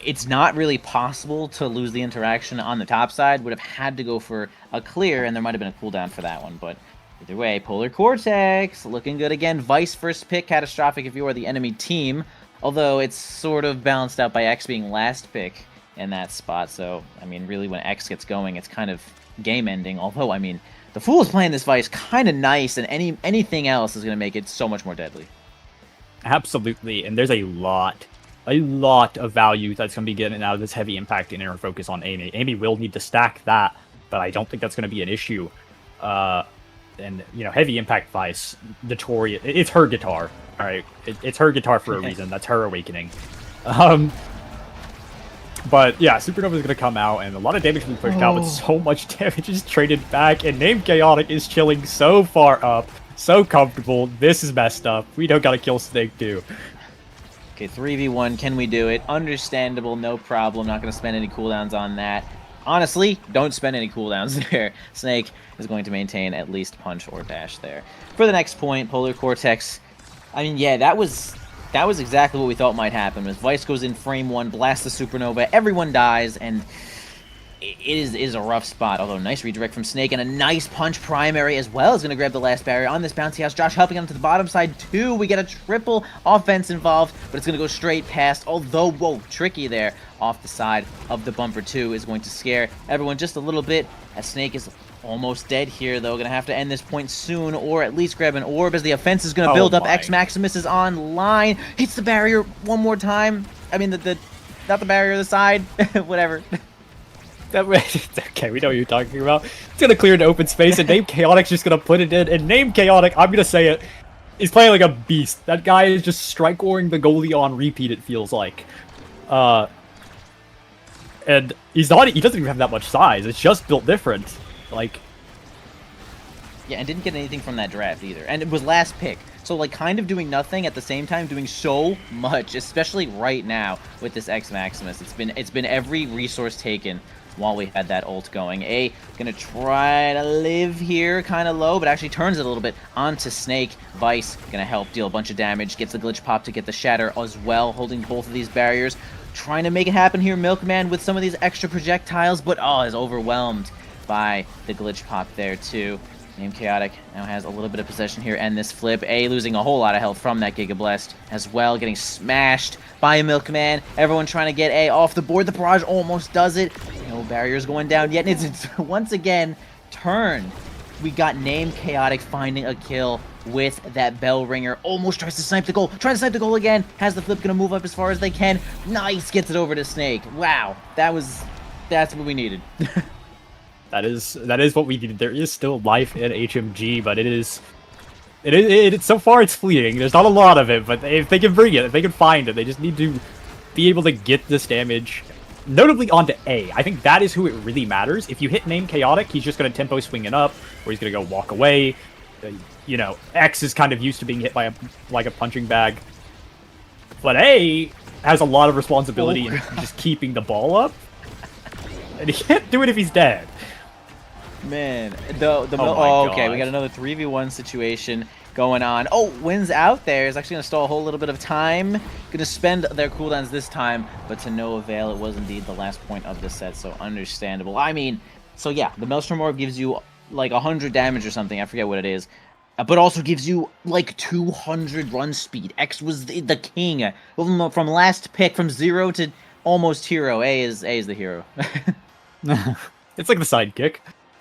it's not really possible to lose the interaction on the top side. Would have had to go for a clear, and there might have been a cooldown for that one, but either way, Polar Cortex looking good again. Vice first pick, catastrophic if you are the enemy team, although it's sort of balanced out by X being last pick in that spot. So, I mean, really when X gets going, it's kind of game ending, although, I mean, the Fool is playing this Vice kind of nice, and anything else is going to make it so much more deadly. Absolutely, and there's a lot of value that's going to be getting out of this heavy impact and inner focus on Amy. Amy will need to stack that, but I don't think that's going to be an issue. And, you know, heavy impact Vice, notorious. It's her guitar, all right? It's her guitar for a reason. That's her awakening. But, yeah, Supernova is going to come out, and a lot of damage will be pushed out, but so much damage is traded back, and Named Chaotic is chilling so far up, so comfortable. This is messed up. We don't got to kill Snake, too. Okay, 3v1, can we do it? Understandable, no problem. Not going to spend any cooldowns on that. Honestly, don't spend any cooldowns there. Snake is going to maintain at least punch or dash there. For the next point, Polar Cortex. I mean, yeah, that was exactly what we thought might happen. As Vice goes in frame 1, blasts the Supernova, everyone dies, and it is a rough spot. Although, nice redirect from Snake, and a nice punch primary as well is going to grab the last barrier on this bouncy house. Josh helping onto the bottom side, too. We get a triple offense involved, but it's going to go straight past. Although, whoa, tricky there off the side of the bumper, too, is going to scare everyone just a little bit, as Snake is almost dead here, though. Going to have to end this point soon, or at least grab an orb, as the offense is going to build up. X Maximus is online. Hits the barrier one more time. I mean, not the barrier, the side. Whatever. Okay, we know what you're talking about. It's gonna clear an open space, and Named Chaotic's just gonna put it in. And Named Chaotic, I'm gonna say it, he's playing like a beast. That guy is just strike-oring the goalie on repeat, it feels like. And he doesn't even have that much size. It's just built different. Like, yeah, and didn't get anything from that draft either. And it was last pick. So, like, kind of doing nothing at the same time doing so much, especially right now with this X Maximus. It's been every resource taken while we had that ult going. A gonna try to live here kind of low, but actually turns it a little bit onto Snake. Vice gonna help deal a bunch of damage, gets the glitch pop to get the shatter as well, holding both of these barriers. Trying to make it happen here, Milkman, with some of these extra projectiles, but is overwhelmed by the glitch pop there too. Named Chaotic now has a little bit of possession here, and this flip. A losing a whole lot of health from that Giga Blast as well, getting smashed by a Milkman. Everyone trying to get A off the board. The barrage almost does it. No barriers going down yet, and it's once again turned. We got Named Chaotic finding a kill with that bell ringer. Almost tries to snipe the goal. Trying to snipe the goal again. Has the flip, gonna move up as far as they can. Nice, gets it over to Snake. Wow, that's what we needed. that is what we needed. There is still life in HMG, but it's so far it's fleeting. There's not a lot of it, but if they can bring it, if they can find it, they just need to be able to get this damage, notably onto A. I think that is who it really matters. If you hit Named Chaotic, he's just going to tempo swing it up, or he's going to go walk away. You know, X is kind of used to being hit by a punching bag. But A has a lot of responsibility in just keeping the ball up. And he can't do it if he's dead. Man, okay, gosh. we got another 3v1 situation going on. Wins out there is actually going to stall a whole little bit of time. Going to spend their cooldowns this time, but to no avail. It was indeed the last point of the set, so understandable. I mean, so yeah, the Maelstrom Orb gives you like 100 damage or something. I forget what it is. But also gives you like 200 run speed. X was the king. From last pick, from 0 to almost hero. A is the hero. It's like the sidekick.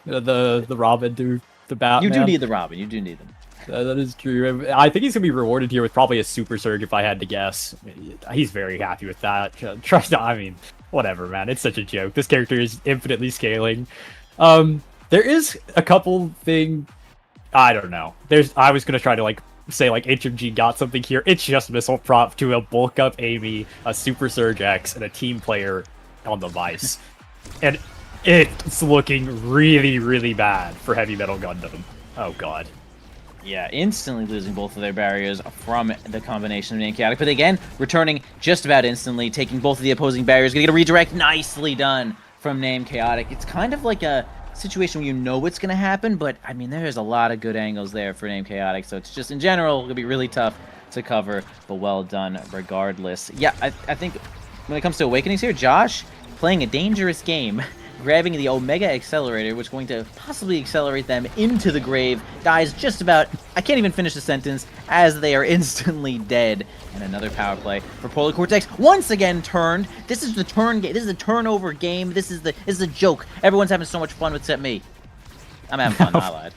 The Robin to the Batman. You do need the Robin. You do need them. That is true. I think he's going to be rewarded here with probably a Super Surge, if I had to guess. He's very happy with that. Trust, I mean, whatever, man. It's such a joke. This character is infinitely scaling. There is a couple thing. I don't know. I was going to try to say HMG got something here. It's just missile prop to a bulk up Amy, a Super Surge X, and a team player on the Vice. And it's looking really, really bad for Heavy Metal Gundam. Oh, God. Yeah, instantly losing both of their barriers from the combination of Named Chaotic. But again, returning just about instantly, taking both of the opposing barriers. Gonna get a redirect. Nicely done from Named Chaotic. It's kind of like a situation where you know what's going to happen, but I mean, there's a lot of good angles there for Named Chaotic, so it's just, in general, going to be really tough to cover, but well done regardless. Yeah, I think when it comes to Awakenings here, Josh playing a dangerous game, grabbing the Omega Accelerator, which is going to possibly accelerate them into the grave, dies just about, I can't even finish the sentence, as they are instantly dead. And another power play for Polar Cortex, once again turned. This is the turn game, this is a turnover game, this is a joke. Everyone's having so much fun except me. I'm having fun, I lied.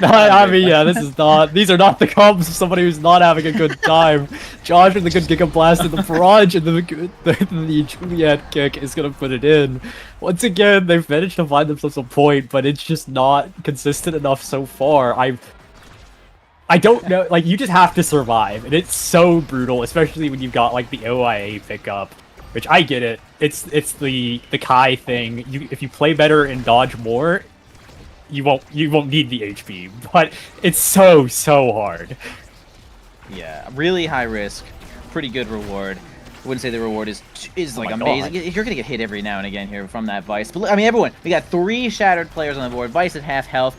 No, I mean, yeah, these are not the comps of somebody who's not having a good time. Josh with the good Giga Blast in the barrage, and the Juliet kick is gonna put it in. Once again, they've managed to find themselves a point, but it's just not consistent enough so far. I don't know, like, you just have to survive, and it's so brutal, especially when you've got, like, the OIA pickup, which I get it. It's the Kai thing. If you play better and dodge more, you won't need the HP, but it's so hard. Yeah, really high risk, pretty good reward. I wouldn't say the reward is like amazing. God. You're gonna get hit every now and again here from that Vice. But I mean, everyone, we got 3 shattered players on the board. Vice at half health.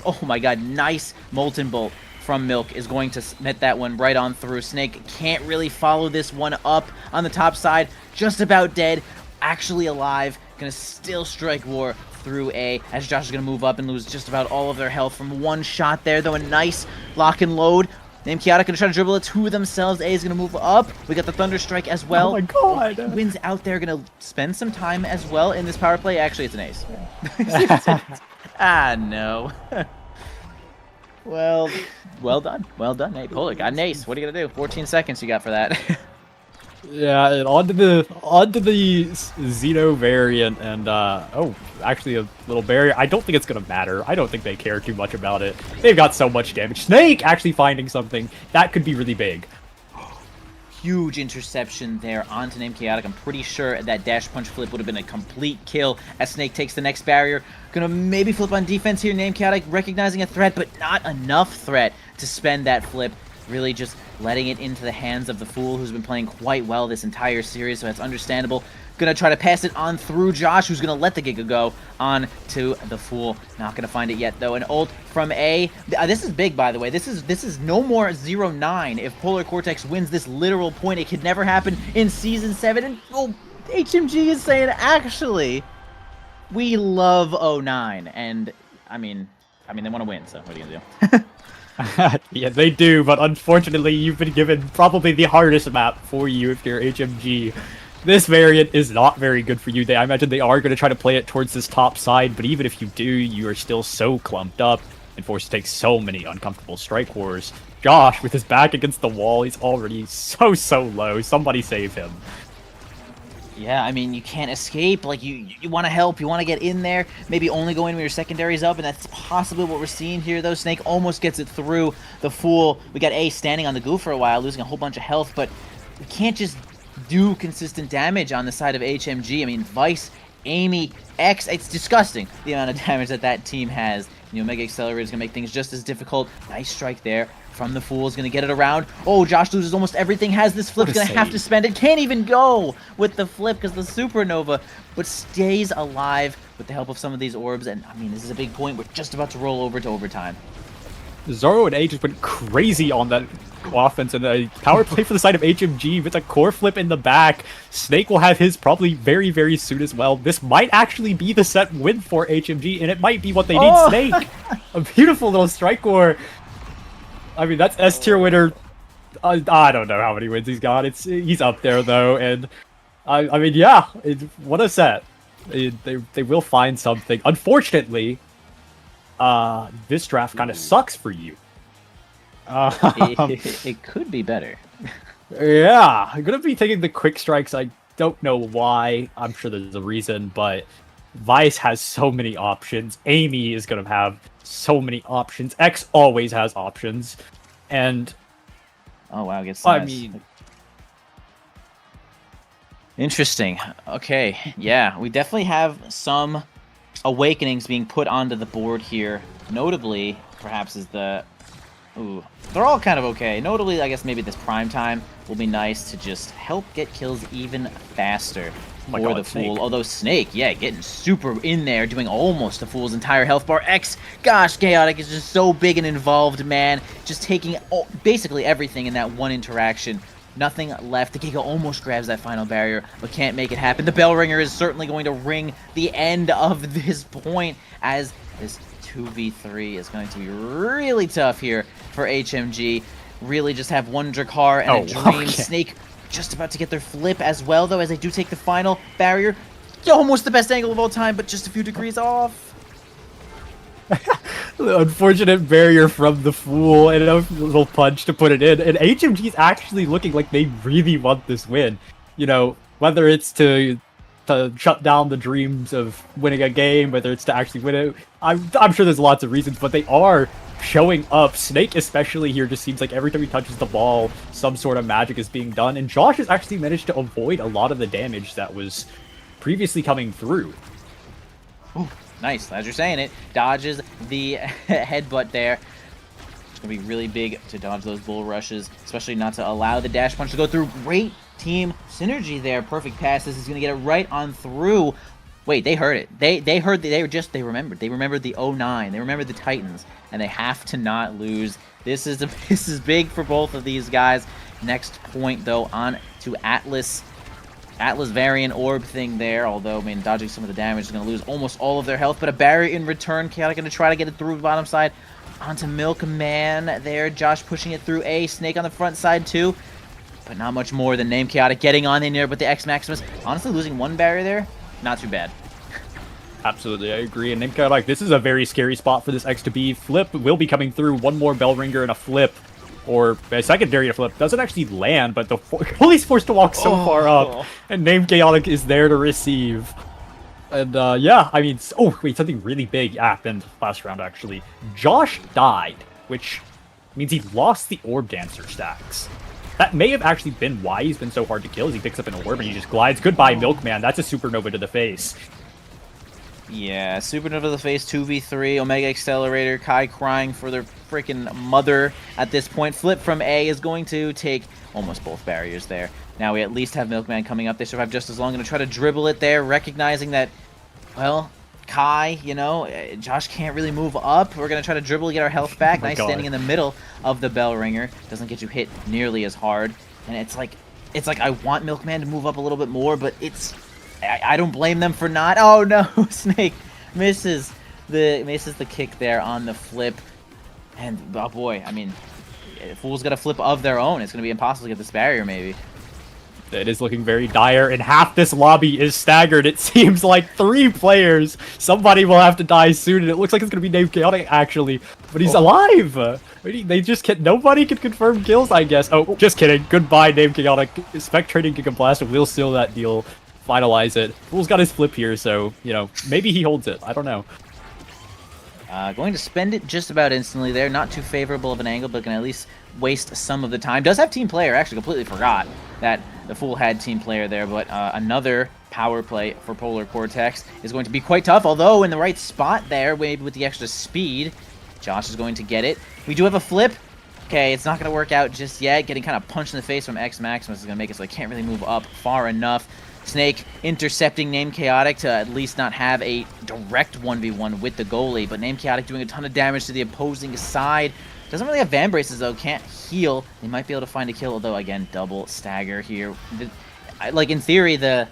Oh my god, nice Molten Bolt from Milk is going to met that one right on through. Snake can't really follow this one up on the top side. Just about dead, actually alive. Gonna still strike war through A, as Josh is going to move up and lose just about all of their health from one shot there, though a nice lock and load. Named Chaotic going to try to dribble it to themselves. A is going to move up. We got the Thunder Strike as well. Oh my god! Wins out there, going to spend some time as well in this power play. Actually, it's an ace. Ah, no. Well done. Well done. Hey, Polar got an ace. What are you going to do? 14 seconds you got for that. Yeah, and onto the Xeno variant, and oh, actually a little barrier. I don't think it's gonna matter. I don't think they care too much about it. They've got so much damage. Snake actually finding something that could be really big. Huge interception there onto Named Chaotic. I'm pretty sure that dash punch flip would have been a complete kill as Snake takes the next barrier. Gonna maybe flip on defense here. Named Chaotic recognizing a threat, but not enough threat to spend that flip. Really just letting it into the hands of the Fool, who's been playing quite well this entire series, so that's understandable. Gonna try to pass it on through Josh, who's gonna let the Giga go on to the Fool. Not gonna find it yet, though. An ult from A. This is big, by the way. This is no more 0-9. If Polar Cortex wins this literal point, it could never happen in Season 7. And oh, HMG is saying, actually, we love 09. And, I mean, they want to win, so what are you gonna do? Yeah, they do, but unfortunately, you've been given probably the hardest map for you if you're HMG. This variant is not very good for you. I imagine they are going to try to play it towards this top side, but even if you do, you are still so clumped up and forced to take so many uncomfortable strike wars. Josh, with his back against the wall, he's already so low. Somebody save him. Yeah, I mean, you can't escape. Like, you want to help, you want to get in there, maybe only go in when your secondary's up, and that's possibly what we're seeing here, though. Snake almost gets it through the Fool. We got A standing on the goo for a while, losing a whole bunch of health, but we can't just do consistent damage on the side of HMG. I mean, Vice, Amy, X, it's disgusting the amount of damage that team has. The Omega Accelerator is going to make things just as difficult. Nice strike there from the Fool. Is going to get it around. Oh, Josh loses almost everything. Has this flip. Going to have to spend it. Can't even go with the flip because the Supernova, but stays alive with the help of some of these orbs. And, I mean, this is a big point. We're just about to roll over to overtime. Zoro and A just went crazy on that offense, and a power play for the side of HMG with a core flip in the back. Snake will have his probably very soon as well. This might actually be the set win for HMG, and it might be what they need. Snake, a beautiful little strike war. I mean, that's S tier winner. I don't know how many wins he's got. He's up there though, and I mean, yeah, what a set. They will find something. Unfortunately, this draft kind of sucks for you. It could be better. Yeah, I'm gonna be taking the quick strikes. I don't know why. I'm sure there's a reason, but Vice has so many options. Amy is gonna have so many options. X always has options, and oh wow, gets I nice. mean, interesting. Okay, yeah, we definitely have some awakenings being put onto the board here. Notably, perhaps is the... Ooh, they're all kind of okay. Notably, I guess maybe this prime time will be nice to just help get kills even faster my for God, the Snake. Fool. Although Snake, yeah, getting super in there, doing almost a Fool's entire health bar. Gosh, Chaotic is just so big and involved, man. Just taking basically everything in that one interaction. Nothing left. The Giga almost grabs that final barrier, but can't make it happen. The bell ringer is certainly going to ring the end of this point, as this 2v3 is going to be really tough here for HMG. Really just have one Drakkar and a Dream. Okay. Snake just about to get their flip as well, though, as they do take the final barrier. Almost the best angle of all time, but just a few degrees off. The unfortunate barrier from the Fool and a little punch to put it in. And HMG's actually looking like they really want this win. You know, whether it's to shut down the dreams of winning a game, whether it's to actually win it. I'm sure there's lots of reasons, but they are showing up. Snake especially here just seems like every time he touches the ball, some sort of magic is being done. And Josh has actually managed to avoid a lot of the damage that was previously coming through. Ooh, nice, as you're saying it. Dodges the headbutt there. It's going to be really big to dodge those bull rushes, especially not to allow the dash punch to go through. Great team synergy there. Perfect pass. This is going to get it right on through. Wait, they heard it. They heard. They remembered. They remembered the 09. They remembered the Titans, and they have to not lose. This is big for both of these guys. Next point though, on to Atlas. Atlas variant orb thing there, although, I mean, dodging some of the damage is going to lose almost all of their health, but a barrier in return. Chaotic going to try to get it through the bottom side onto Milkman there. Josh pushing it through A. Snake on the front side too, but not much more than Name Chaotic getting on in there with the X Maximus. Honestly, losing one barrier there, not too bad. Absolutely, I agree. And Name Chaotic, this is a very scary spot for this X to be. Flip will be coming through. One more bell ringer and a flip, or a secondary to flip. Doesn't actually land, but the Holy's forced to walk so far up, and Name Chaotic is there to receive. And yeah, I mean, oh wait, something really big happened last round actually. Josh died, which means he lost the Orb Dancer stacks. That may have actually been why he's been so hard to kill, as he picks up an orb and he just glides. Goodbye, Milkman. That's a supernova to the face. Yeah, supernova to the face, 2v3, Omega Accelerator, Kai crying for their freaking mother at this point. Flip from A is going to take almost both barriers there. Now we at least have Milkman coming up. They survive just as long. Going to try to dribble it there, recognizing that, well, Kai, you know, Josh can't really move up. We're going to try to dribble to get our health back. Oh my Nice God. standing in the middle of the bell ringer. Doesn't get you hit nearly as hard. And it's like I want Milkman to move up a little bit more, but it's... I don't blame them for not. Oh no, Snake misses the kick there on the flip. And oh boy, I mean, Fool's got a flip of their own. It's going to be impossible to get this barrier maybe. It is looking very dire, and half this lobby is staggered. It seems like 3 players. Somebody will have to die soon, and it looks like it's going to be Name Chaotic, actually. But he's alive! They just can't... Nobody can confirm kills, I guess. Oh, just kidding. Goodbye, Name Chaotic. Spectrating Giga Blast will seal that deal. Finalize it. Fool's got his flip here, so, you know, maybe he holds it. I don't know. Going to spend it just about instantly there. Not too favorable of an angle, but can at least waste some of the time. Does have team player. Actually, completely forgot that the Fool had team player there, but another power play for Polar Cortex is going to be quite tough, although in the right spot there, maybe with the extra speed, Josh is going to get it. We do have a flip. Okay, it's not going to work out just yet. Getting kind of punched in the face from X Maximus is going to make it so I can't really move up far enough. Snake intercepting Name Chaotic to at least not have a direct 1v1 with the goalie, but Name Chaotic doing a ton of damage to the opposing side. Doesn't really have Van Braces though, can't heal. They might be able to find a kill, although again, double stagger here. Like in theory, the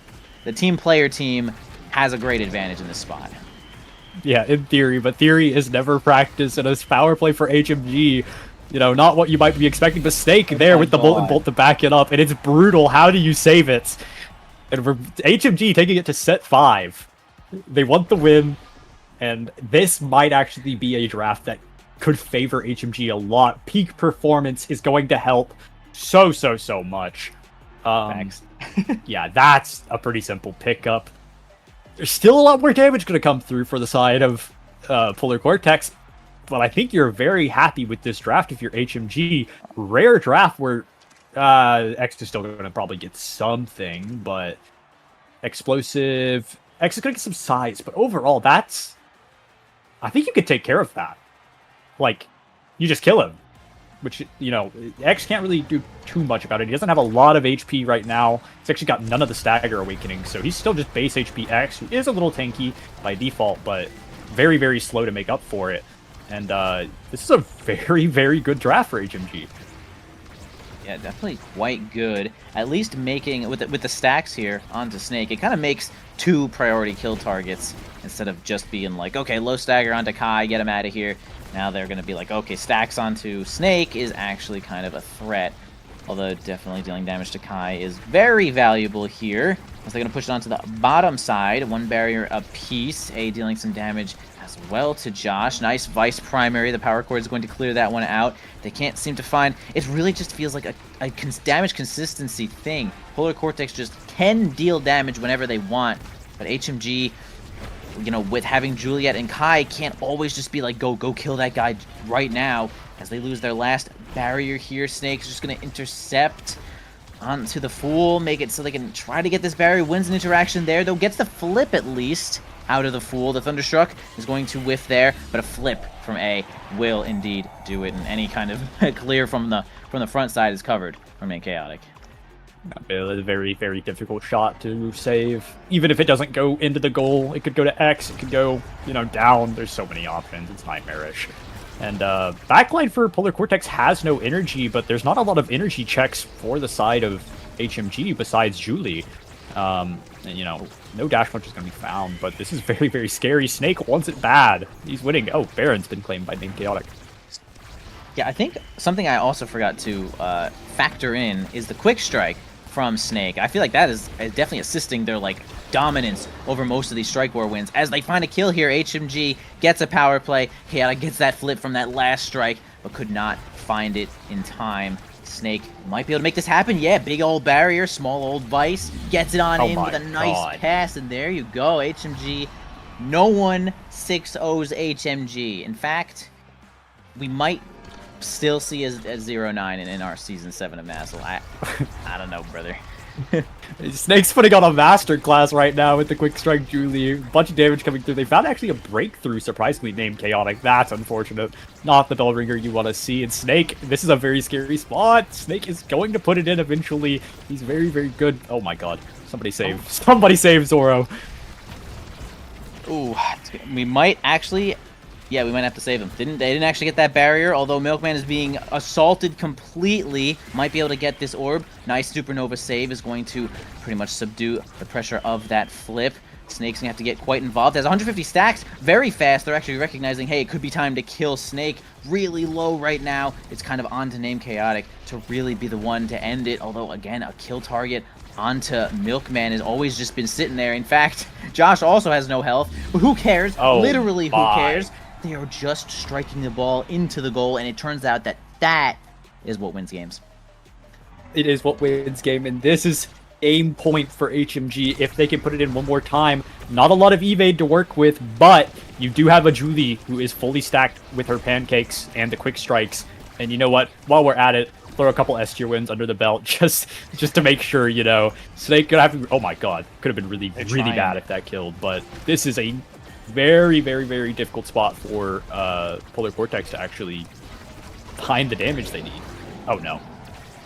team player team has a great advantage in this spot. Yeah, in theory, but theory is never practiced, and it's power play for HMG. You know, not what you might be expecting, but Snake there with the Molten Bolt to back it up, and it's brutal. How do you save it? And for HMG taking it to set 5. They want the win, and this might actually be a draft that could favor HMG a lot. Peak performance is going to help so much. Thanks. Yeah, that's a pretty simple pickup. There's still a lot more damage going to come through for the side of Polar Cortex, but I think you're very happy with this draft if you're HMG. Rare draft where X is still going to probably get something, but explosive. X is going to get some size, but overall, that's... I think you could take care of that. Like, you just kill him. which, you know, X can't really do too much about it. He doesn't have a lot of HP right now. He's actually got none of the Stagger Awakening, so he's still just base HP X, who is a little tanky by default, but very, very slow to make up for it. And this is a very, very good draft for HMG. Yeah, definitely quite good. At least making, with the stacks here onto Snake, it kind of makes 2 priority kill targets instead of just being like, okay, low stagger onto Kai, get him out of here. Now they're going to be like, okay, stacks onto Snake is actually kind of a threat. Although definitely dealing damage to Kai is very valuable here. As they're going to push it onto the bottom side. 1 barrier apiece. A dealing some damage as well to Josh. Nice Vice primary. The power cord is going to clear that one out. They can't seem to find... It really just feels like a damage consistency thing. Polar Cortex just can deal damage whenever they want. But HMG, you know, with having Juliet and Kai, can't always just be like, go kill that guy right now. As they lose their last barrier here, Snake's just going to intercept onto the Fool, make it so they can try to get this barrier. Wins an interaction there, though. Gets the flip at least out of the Fool. The Thunderstruck is going to whiff there, but a flip from A will indeed do it. And any kind of clear from the front side is covered from A Chaotic. A very, very difficult shot to save. Even if it doesn't go into the goal, it could go to X, it could go, you know, down. There's so many options. It's nightmarish. And backline for Polar Cortex has no energy, but there's not a lot of energy checks for the side of HMG besides Julie. And, you know, no dash punch is going to be found, but this is very, very scary. Snake wants it bad. He's winning. Oh, Baron's been claimed by Name Chaotic. Yeah, I think something I also forgot to factor in is the quick strike from Snake. I feel like that is definitely assisting their, like, dominance over most of these Strike War wins. As they find a kill here, HMG gets a power play. Chaotic gets that flip from that last strike, but could not find it in time. Snake might be able to make this happen. Yeah, big old barrier, small old Vice. Gets it on in with a nice pass, and there you go. HMG, no one 6-0s HMG. In fact, we might still see a 0-9 in our Season 7 of nasl. I don't know, brother. Snake's putting on a masterclass right now with the quick strike Julie. A bunch of damage coming through. They found actually a breakthrough, surprisingly named Chaotic. That's unfortunate. Not the bell ringer you want to see. And Snake, this is a very scary spot. Snake is going to put it in eventually. He's very, very good. Oh my god. Somebody save. Somebody save Zoro. Ooh, we might actually... Yeah, we might have to save him. They didn't actually get that barrier, although Milkman is being assaulted completely. Might be able to get this orb. Nice supernova save is going to pretty much subdue the pressure of that flip. Snake's gonna have to get quite involved. Has 150 stacks, very fast. They're actually recognizing, hey, it could be time to kill Snake. Really low right now. It's kind of on to Name Chaotic to really be the one to end it. Although, again, a kill target onto Milkman has always just been sitting there. In fact, Josh also has no health. But who cares? Literally, who cares? They are just striking the ball into the goal, and it turns out that that is what wins games. It is what wins game, and this is aim point for HMG if they can put it in one more time. Not a lot of evade to work with, but you do have a Julie who is fully stacked with her pancakes and the quick strikes. And you know what? While we're at it, throw a couple S tier wins under the belt just to make sure, you know. Snake could have... Oh my god. Could have been really bad if that killed, but this is a very, very, very difficult spot for Polar Cortex to actually find the damage they need. Oh no.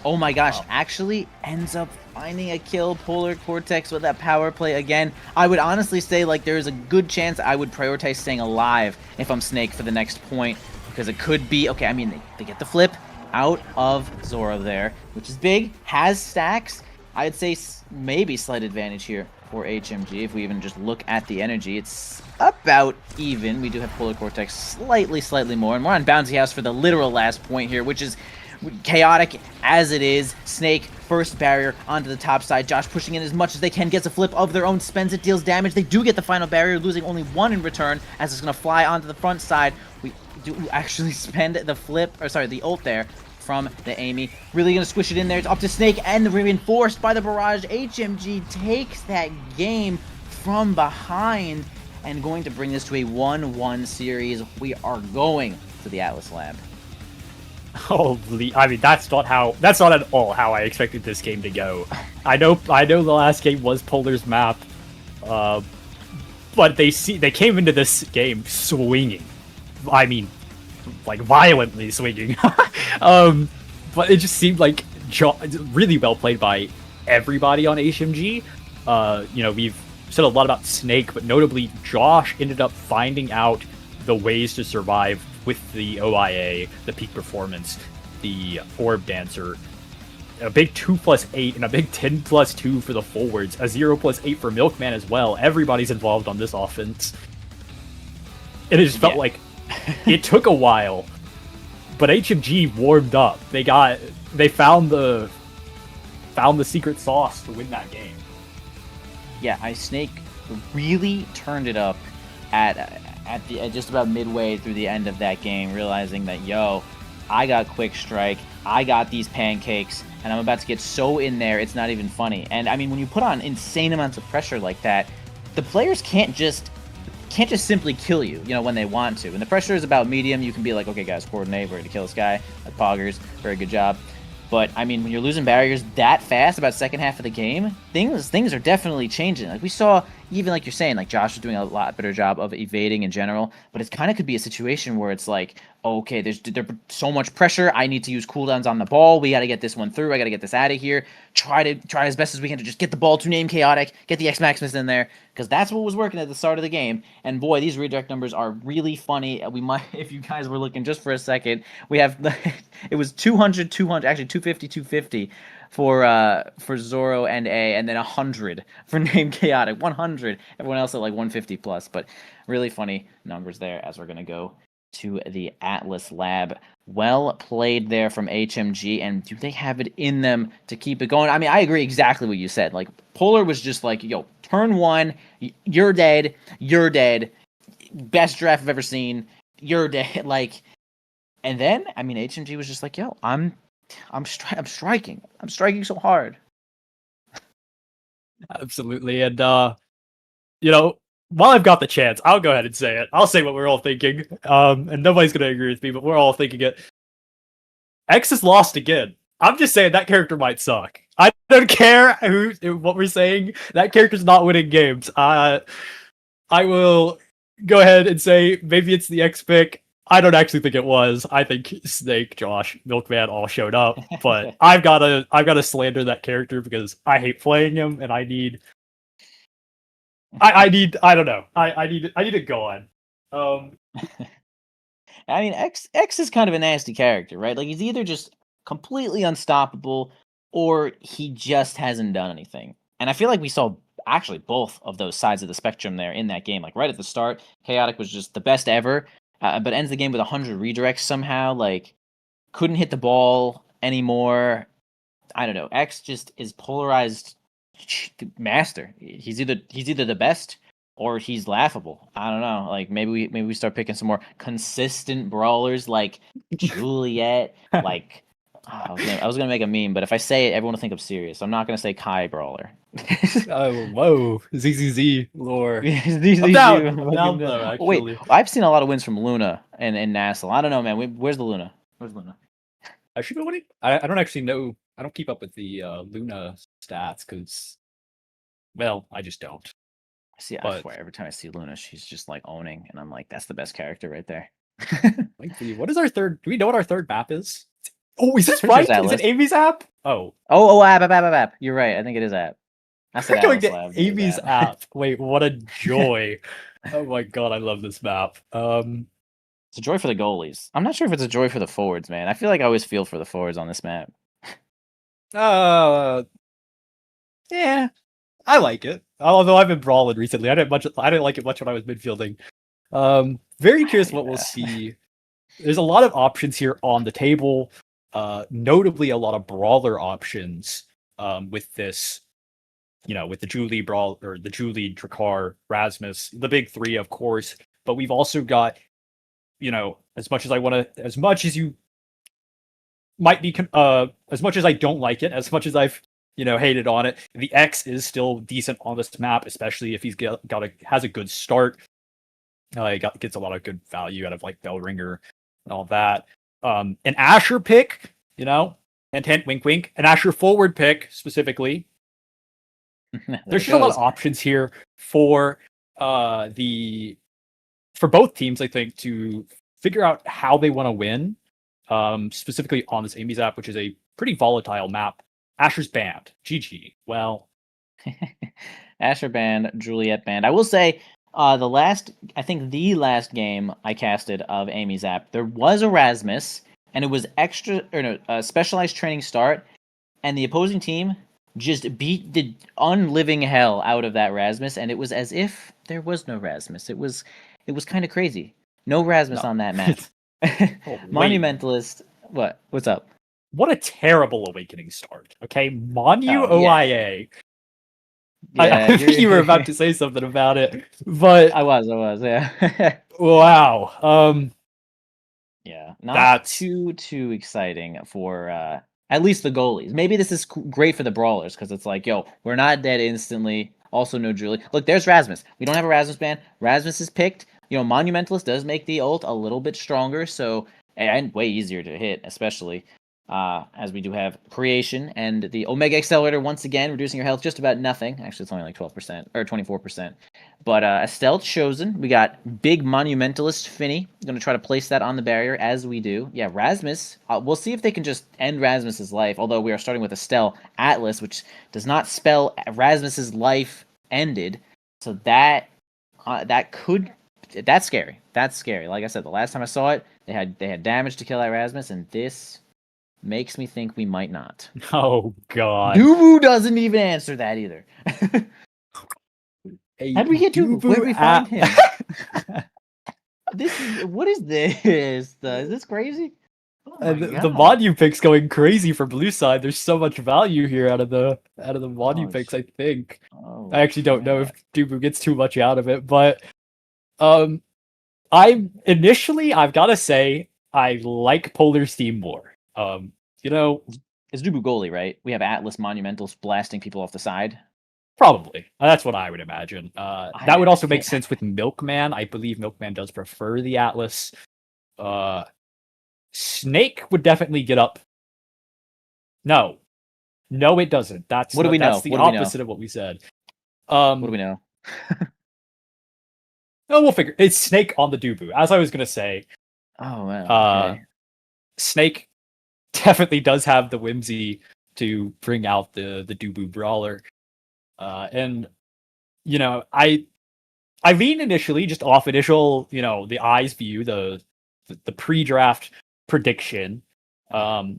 Oh my gosh, actually ends up finding a kill. Polar Cortex with that power play again. I would honestly say, like, there's a good chance I would prioritize staying alive if I'm Snake for the next point, because it could be... Okay, I mean, they get the flip out of Zoro there, which is big, has stacks. I'd say maybe slight advantage here for HMG. If we even just look at the energy, it's about even. We do have Polar Cortex slightly more, and we're on Bouncy House for the literal last point here, which is chaotic as it is. Snake, first barrier onto the top side. Josh pushing in as much as they can, gets a flip of their own, spends it, deals damage. They do get the final barrier, losing only one in return, as it's going to fly onto the front side. We do actually spend the flip, or sorry, the ult there from the Amy. Really going to squish it in there. It's up to Snake, and reinforced by the barrage. HMG takes that game from behind, and going to bring this to a 1-1 series. We are going to the Atlas Lab. Holy, I mean, that's not at all how I expected this game to go. I know the last game was Polar's map, but they came into this game swinging. I mean, like violently swinging. But it just seemed like really well played by everybody on HMG. We've said a lot about Snake, but notably Josh ended up finding out the ways to survive with the OIA, the peak performance, the orb dancer, a big 2+8 and a big 10+2 for the forwards, a 0+8 for Milkman as well. Everybody's involved on this offense. And it just felt like it took a while, but HMG warmed up. They found the secret sauce to win that game. Yeah, Snake really turned it up at just about midway through the end of that game, realizing that, I got quick strike, I got these pancakes, and I'm about to get so in there, it's not even funny. And I mean, when you put on insane amounts of pressure like that, the players can't just simply kill you, when they want to. When the pressure is about medium, you can be like, okay, guys, coordinate, we're going to kill this guy, like Poggers, very good job. But, I mean, when you're losing barriers that fast, about second half of the game, things are definitely changing. Like, we saw, even like you're saying, like, Josh was doing a lot better job of evading in general, but it kind of could be a situation where it's like, okay, there's so much pressure, I need to use cooldowns on the ball, we got to get this one through, I got to get this out of here, try as best as we can to just get the ball to name Chaotic, get the X-Maximus in there, because that's what was working at the start of the game. And boy, these redirect numbers are really funny. We might, if you guys were looking just for a second, we have, it was 200, actually 250, 250 for Zoro and A, and then 100 for name Chaotic, 100, everyone else at like 150 plus, but really funny numbers there as we're going to go to the Atlas Lab. Well played there from HMG, and do they have it in them to keep it going? I mean, I agree exactly what you said. Like, Polar was just like, turn one, you're dead, best draft I've ever seen, you're dead, like, and then, I mean, HMG was just like, I'm striking so hard. Absolutely, and while I've got the chance, I'll go ahead and say it. I'll say what we're all thinking, and nobody's gonna agree with me, but we're all thinking it. X is lost again. I'm just saying that character might suck. I don't care what we're saying. That character's not winning games. I will go ahead and say maybe it's the X pick. I don't actually think it was. I think Snake, Josh, Milkman all showed up, but I've gotta slander that character because I hate playing him, and I need to go on. I mean, X is kind of a nasty character, right? Like, he's either just completely unstoppable, or he just hasn't done anything. And I feel like we saw actually both of those sides of the spectrum there in that game. Like, right at the start, Chaotic was just the best ever, but ends the game with 100 redirects somehow. Like, couldn't hit the ball anymore. I don't know. X just is polarized master. He's either the best or he's laughable. I don't know. Like, maybe we start picking some more consistent brawlers like Juliet. Like, I was gonna make a meme, but if I say it, everyone will think I'm serious. I'm not gonna say Kai Brawler. Oh, whoa, ZZZ lore. I'm down though, actually. Wait, I've seen a lot of wins from Luna and nasl. I don't know, man. Where's the Luna? I should be winning. I don't actually know. I don't keep up with the Luna stats because, well, I just don't. I swear, every time I see Luna, she's just like owning, and I'm like, that's the best character right there. What is our third? Do we know what our third map is? Oh, is this Pretty right? sure it's Is it Amy's app? Oh, app. You're right. I think it is app. I said going Atlas to Lab. Amy's app. Wait, what a joy! Oh my god, I love this map. It's a joy for the goalies. I'm not sure if it's a joy for the forwards, man. I feel like I always feel for the forwards on this map. Yeah, I like it. Although I've been brawling recently, I didn't like it much when I was midfielding. Very curious what we'll see. There's a lot of options here on the table. Notably, a lot of brawler options. With this, with the Julie brawl or the Julie, Drakkar, Rasmus, the big three, of course. But we've also got, as much as you might be, as much as I don't like it, as much as I've hated on it, the X is still decent on this map, especially if he's has a good start. Gets a lot of good value out of like Bellringer and all that. An Asher pick, hint, hint, wink, wink. An Asher forward pick specifically. There's just a lot of options here for both teams, I think, to figure out how they want to win, specifically on this Amy's app, which is a pretty volatile map. Asher's banned. GG. Well, Asher banned, Juliet banned. I will say, I think the last game I casted of Amy's app, there was Erasmus, and it was specialized training start, and the opposing team just beat the unliving hell out of that Rasmus, and it was as if there was no Rasmus. It was kind of crazy. No Rasmus on that map. Monumentalist. What's up? What a terrible Awakening start. Okay, Monu Oh, yeah. OIA. Yeah, I think you were about to say something about it, but I was, yeah. wow. Yeah, not That's- too exciting for at least the goalies. Maybe this is great for the brawlers because it's like, yo, we're not dead instantly. Also, no Julie. Look, there's Rasmus. We don't have a Rasmus ban. Rasmus is picked. You know, Monumentalist does make the ult a little bit stronger, so and way easier to hit, especially as we do have Creation and the Omega Accelerator once again, reducing your health just about nothing. Actually, it's only like 12% or 24%. But Estelle chosen. We got big Monumentalist Finny. Going to try to place that on the barrier as we do. Yeah, Rasmus. We'll see if they can just end Rasmus's life. Although we are starting with Estelle Atlas, which does not spell Rasmus's life ended. So that's scary. That's scary. Like I said, the last time I saw it, they had damage to kill that Rasmus, and this makes me think we might not. Oh god. Dubu doesn't even answer that either. Hey, How'd we get to? Where did we find him? What is this? Is this crazy? Oh my the God. Monu picks going crazy for blue side. There's so much value here out of the Monu Oh, picks. I think. Oh, I actually don't know God. if Dubu gets too much out of it, but I've gotta say I like Polar's team more. You know, It's Dubu goalie, right? We have Atlas Monumentals blasting people off the side. probably. That's what I would imagine. That would also make can't- sense with Milkman. I believe Milkman does prefer the Atlas. Snake would definitely get up. No, it doesn't. That's What do we know? That's the What do we know? opposite of what we said. What do we know? Oh, we'll figure. It's Snake on the Dubu. As I was gonna say, Oh man. Okay. Snake definitely does have the whimsy to bring out the Dubu brawler. And you know, I lean initially just off initial, you know, the eyes view, the pre-draft prediction, or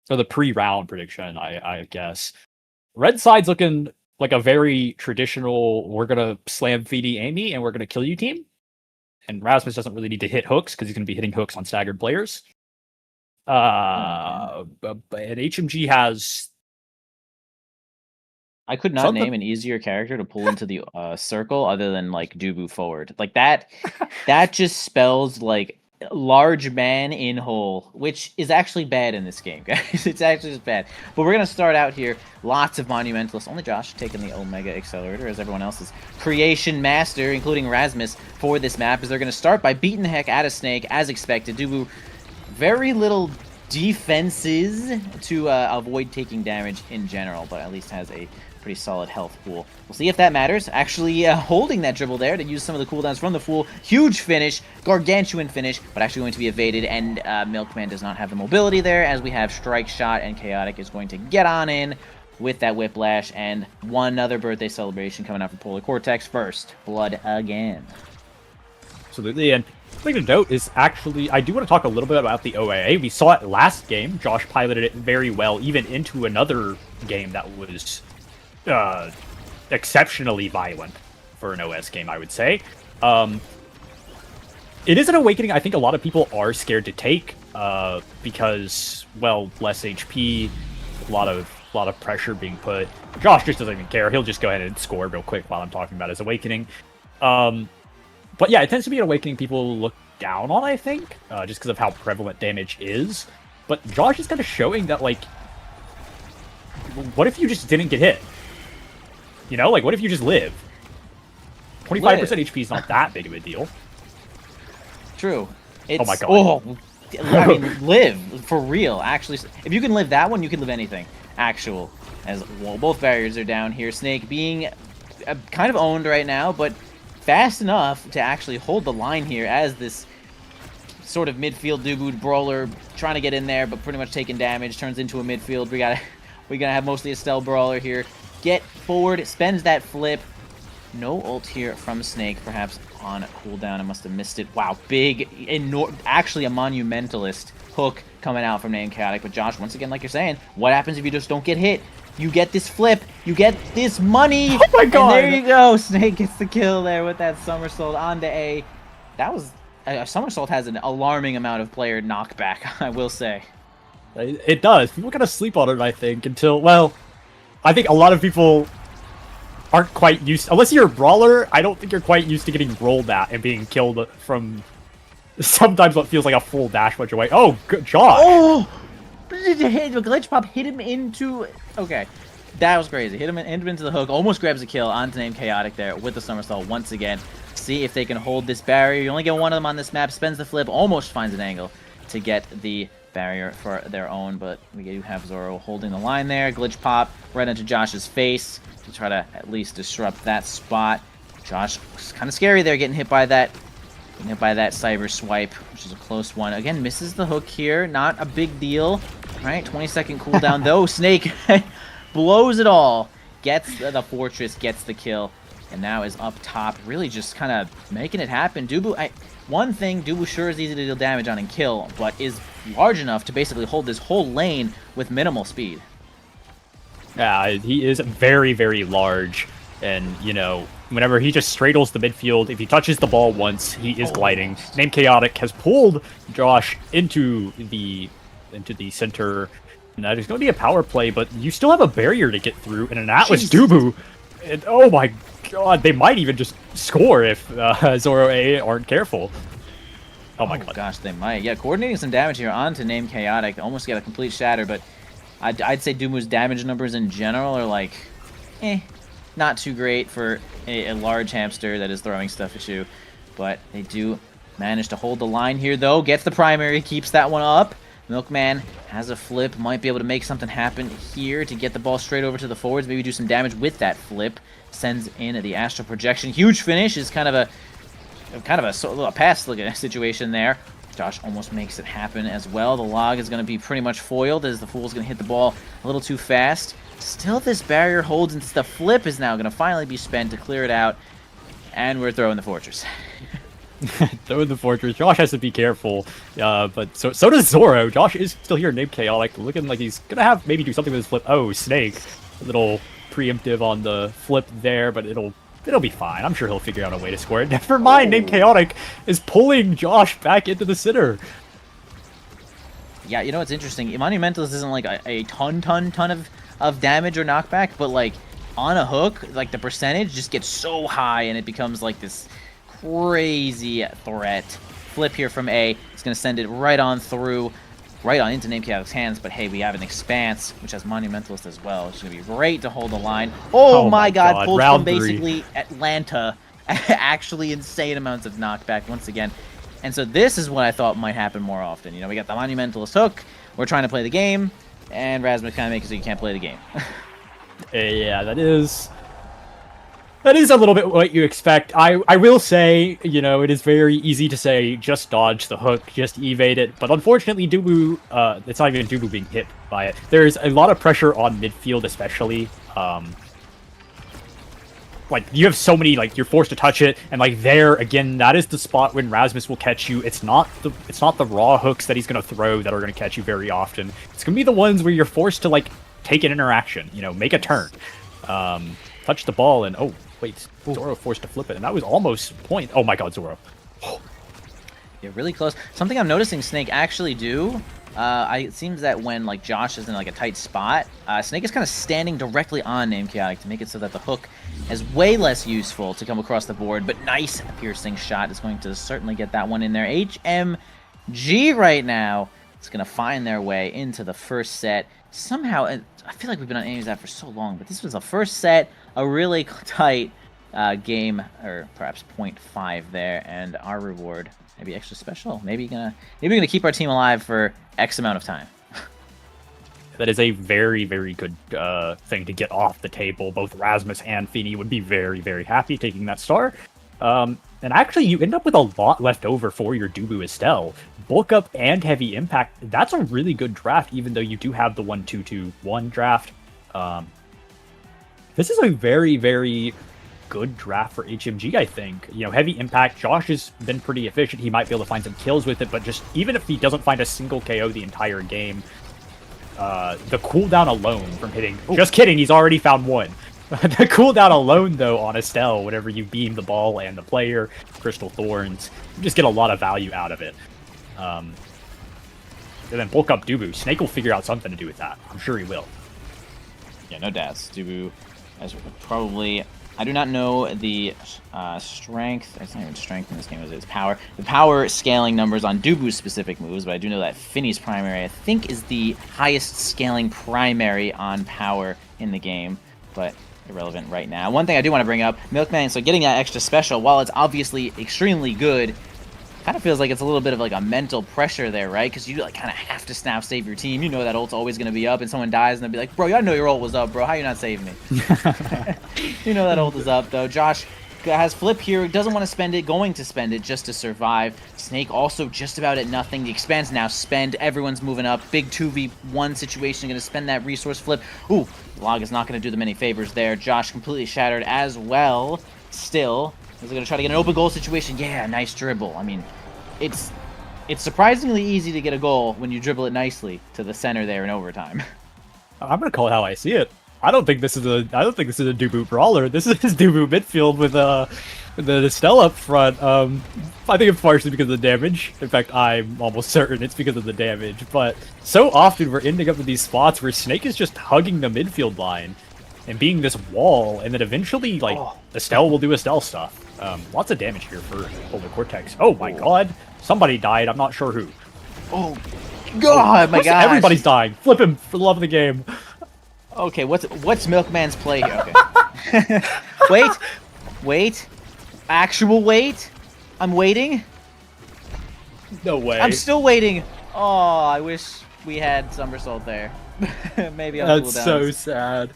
the pre-round prediction, I guess. Red side's looking like a very traditional, we're gonna slam VD Amy and we're gonna kill you team. And Rasmus doesn't really need to hit hooks because he's gonna be hitting hooks on staggered players. And HMG has I could not something- name an easier character to pull into the circle other than like Dubu forward. Like that just spells like large man in hole, which is actually bad in this game, guys. It's actually just bad. But we're gonna start out here. Lots of Monumentalists. Only Josh taking the Omega Accelerator, as everyone else is Creation Master, including Rasmus, for this map. As they're gonna start by beating the heck out of Snake, as expected. Dubu, very little defenses to avoid taking damage in general, but at least has a pretty solid health pool. We'll see if that matters. Actually holding that dribble there to use some of the cooldowns from the Fool. Huge finish, gargantuan finish, but actually going to be evaded, and Milkman does not have the mobility there, as we have Strike Shot, and Chaotic is going to get on in with that Whiplash, and one other birthday celebration coming out from Polar Cortex. First blood again. absolutely. And the thing to note is actually, I do want to talk a little bit about the OAA. We saw it last game. Josh piloted it very well, even into another game that was exceptionally violent for an OS game, I would say. It is an Awakening I think a lot of people are scared to take because, well, less HP, a lot of pressure being put. Josh just doesn't even care. He'll just go ahead and score real quick while I'm talking about his Awakening. But yeah, it tends to be an Awakening people look down on, I think, just because of how prevalent damage is. But Josh is kind of showing that, like, what if you just didn't get hit? You know, like, what if you just live? 25% HP is not that big of a deal. True. It's, Oh my God. Oh, I mean, live for real. Actually, if you can live that one, you can live anything. Actual, as well, both barriers are down here. Snake being kind of owned right now, but fast enough to actually hold the line here as this sort of midfield Dubu brawler trying to get in there, but pretty much taking damage, turns into a midfield. We're gonna have mostly a stealth brawler here. Get forward, spends that flip. No ult here from Snake, perhaps on cooldown. I must have missed it. Wow, big, actually a monumentalist hook coming out from Name Chaotic. But Josh, once again, like you're saying, what happens if you just don't get hit? You get this flip, you get this money. Oh my god! And there you go. Snake gets the kill there with that somersault onto A. That was a somersault has an alarming amount of player knockback, I will say. It does. People kind of sleep on it, I think, until, well, I think a lot of people aren't quite used, unless you're a brawler, I don't think you're quite used to getting rolled at and being killed from sometimes what feels like a full dash punch away. Oh, good job. Oh! The glitch pop hit him into... Okay. That was crazy. Hit him into the hook. Almost grabs a kill onto Name Chaotic there with the somersault once again. See if they can hold this barrier. You only get one of them on this map. Spends the flip. Almost finds an angle to get the barrier for their own. But we do have Zoro holding the line there. Glitch pop right into Josh's face to try to at least disrupt that spot. Josh is kind of scary there, getting hit by that cyber swipe, which is a close one. Again, misses the hook here. Not a big deal. All right, 20-second cooldown though. Snake blows it all. Gets the fortress, gets the kill, and now is up top, really just kind of making it happen. Dubu, one thing, Dubu sure is easy to deal damage on and kill, but is large enough to basically hold this whole lane with minimal speed. Yeah, he is very, very large, and, you know, whenever he just straddles the midfield, if he touches the ball once, he is gliding. Name Chaotic has pulled Josh into the center. Now there's going to be a power play, but you still have a barrier to get through, and an Atlas Dubu. And oh my god, they might even just score if Zoro A aren't careful. Oh my god. Gosh, they might. Yeah, coordinating some damage here onto Name Chaotic. Almost got a complete shatter, but I'd say Dubu's damage numbers in general are like, not too great for a large hamster that is throwing stuff at you. But they do manage to hold the line here, though. Gets the primary, keeps that one up. Milkman has a flip, might be able to make something happen here to get the ball straight over to the forwards, maybe do some damage with that flip. Sends in the astral projection. Huge finish is kind of a pass look at situation there. Josh almost makes it happen as well. The log is going to be pretty much foiled as the Fool's going to hit the ball a little too fast. Still, this barrier holds, and the flip is now going to finally be spent to clear it out, and we're throwing the fortress. Throwing the fortress. Josh has to be careful, but so does Zoro. Josh is still here, Name Chaotic, looking like he's gonna have maybe do something with his flip. Oh, Snake, a little preemptive on the flip there, but it'll be fine. I'm sure he'll figure out a way to score it. Never mind, Name Chaotic is pulling Josh back into the center. Yeah, you know what's interesting? Monumentalist isn't like a ton of damage or knockback, but like on a hook, like the percentage just gets so high, and it becomes like this crazy threat. Flip here from A. It's going to send it right on through, right on into Name Chaotic's hands. But hey, we have an Expanse, which has Monumentalist as well. It's going to be great to hold the line. Oh my god, pulled from basically Atlanta. Actually insane amounts of knockback once again. And so this is what I thought might happen more often. You know, we got the Monumentalist hook. We're trying to play the game. And Rasmus kind of makes it so you can't play the game. Yeah, that is a little bit what you expect. I will say, you know, it is very easy to say, just dodge the hook, just evade it. But unfortunately, Dubu, it's not even Dubu being hit by it. There's a lot of pressure on midfield, especially. Like, you have so many, like, you're forced to touch it, and, like, there, again, that is the spot when Rasmus will catch you. It's not the raw hooks that he's going to throw that are going to catch you very often. It's going to be the ones where you're forced to, like, take an interaction, you know, make a turn. Touch the ball, and, oh, wait, Zoro forced to flip it, and that was almost point. Oh my god, Zoro. Yeah, really close. Something I'm noticing Snake actually do, it seems that when like Josh is in like a tight spot, Snake is kind of standing directly on Name Chaotic to make it so that the hook is way less useful to come across the board, but nice piercing shot is going to certainly get that one in there. HMG right now is going to find their way into the first set. Somehow, I feel like we've been on enemies that for so long, but this was the first set, a really tight game, or perhaps 0.5 there, and our reward maybe extra special. Maybe gonna keep our team alive for X amount of time. That is a very, very good thing to get off the table. Both Rasmus and Feeny would be very, very happy taking that star. And actually, you end up with a lot left over for your Dubu Estelle. Bulk Up and Heavy Impact, that's a really good draft, even though you do have the 1-2-2-1 draft. This is a very, very good draft for HMG, I think. You know, Heavy Impact, Josh has been pretty efficient. He might be able to find some kills with it, but just even if he doesn't find a single KO the entire game, the cooldown alone from hitting... Just kidding, he's already found one. The cooldown alone, though, on Estelle, whenever you beam the ball and the player, Crystal Thorns, you just get a lot of value out of it. And then Bulk Up Dubu. Snake will figure out something to do with that. I'm sure he will. Yeah, no doubts. Dubu, as probably... I do not know the strength. It's not even strength in this game, is it? It's power. The power scaling numbers on Dubu's specific moves, but I do know that Finny's primary, I think, is the highest scaling primary on power in the game, but irrelevant right now. One thing I do want to bring up, Milkman, so getting that extra special, while it's obviously extremely good, kind of feels like it's a little bit of like a mental pressure there, right? Because you like kind of have to snap save your team. You know that ult's always going to be up, and someone dies, and they'll be like, bro, I know your ult was up, bro. How you not saving me? You know that ult is up, though. Josh has Flip here, doesn't want to spend it, going to spend it just to survive. Snake also just about at nothing. The Expanse now spend. Everyone's moving up. Big 2v1 situation. Going to spend that resource Flip. Ooh, Log is not going to do them any favors there. Josh completely shattered as well. Still, is going to try to get an open goal situation. Yeah, nice dribble. I mean, it's surprisingly easy to get a goal when you dribble it nicely to the center there in overtime. I'm going to call it how I see it. I don't think this is a Dubu brawler. This is Dubu midfield with the Estelle up front. I think it's partially because of the damage. In fact, I'm almost certain it's because of the damage. But so often we're ending up with these spots where Snake is just hugging the midfield line and being this wall, and then eventually, like, Estelle will do Estelle stuff. Lots of damage here for Polar Cortex. Oh my god, somebody died. I'm not sure who. Oh god, my god! Everybody's dying. Flip him for the love of the game. Okay, what's Milkman's play here? Okay. Wait. Actual wait. I'm waiting. No way. I'm still waiting. Oh, I wish we had Somersault there. Maybe I'll cool That's down. so sad.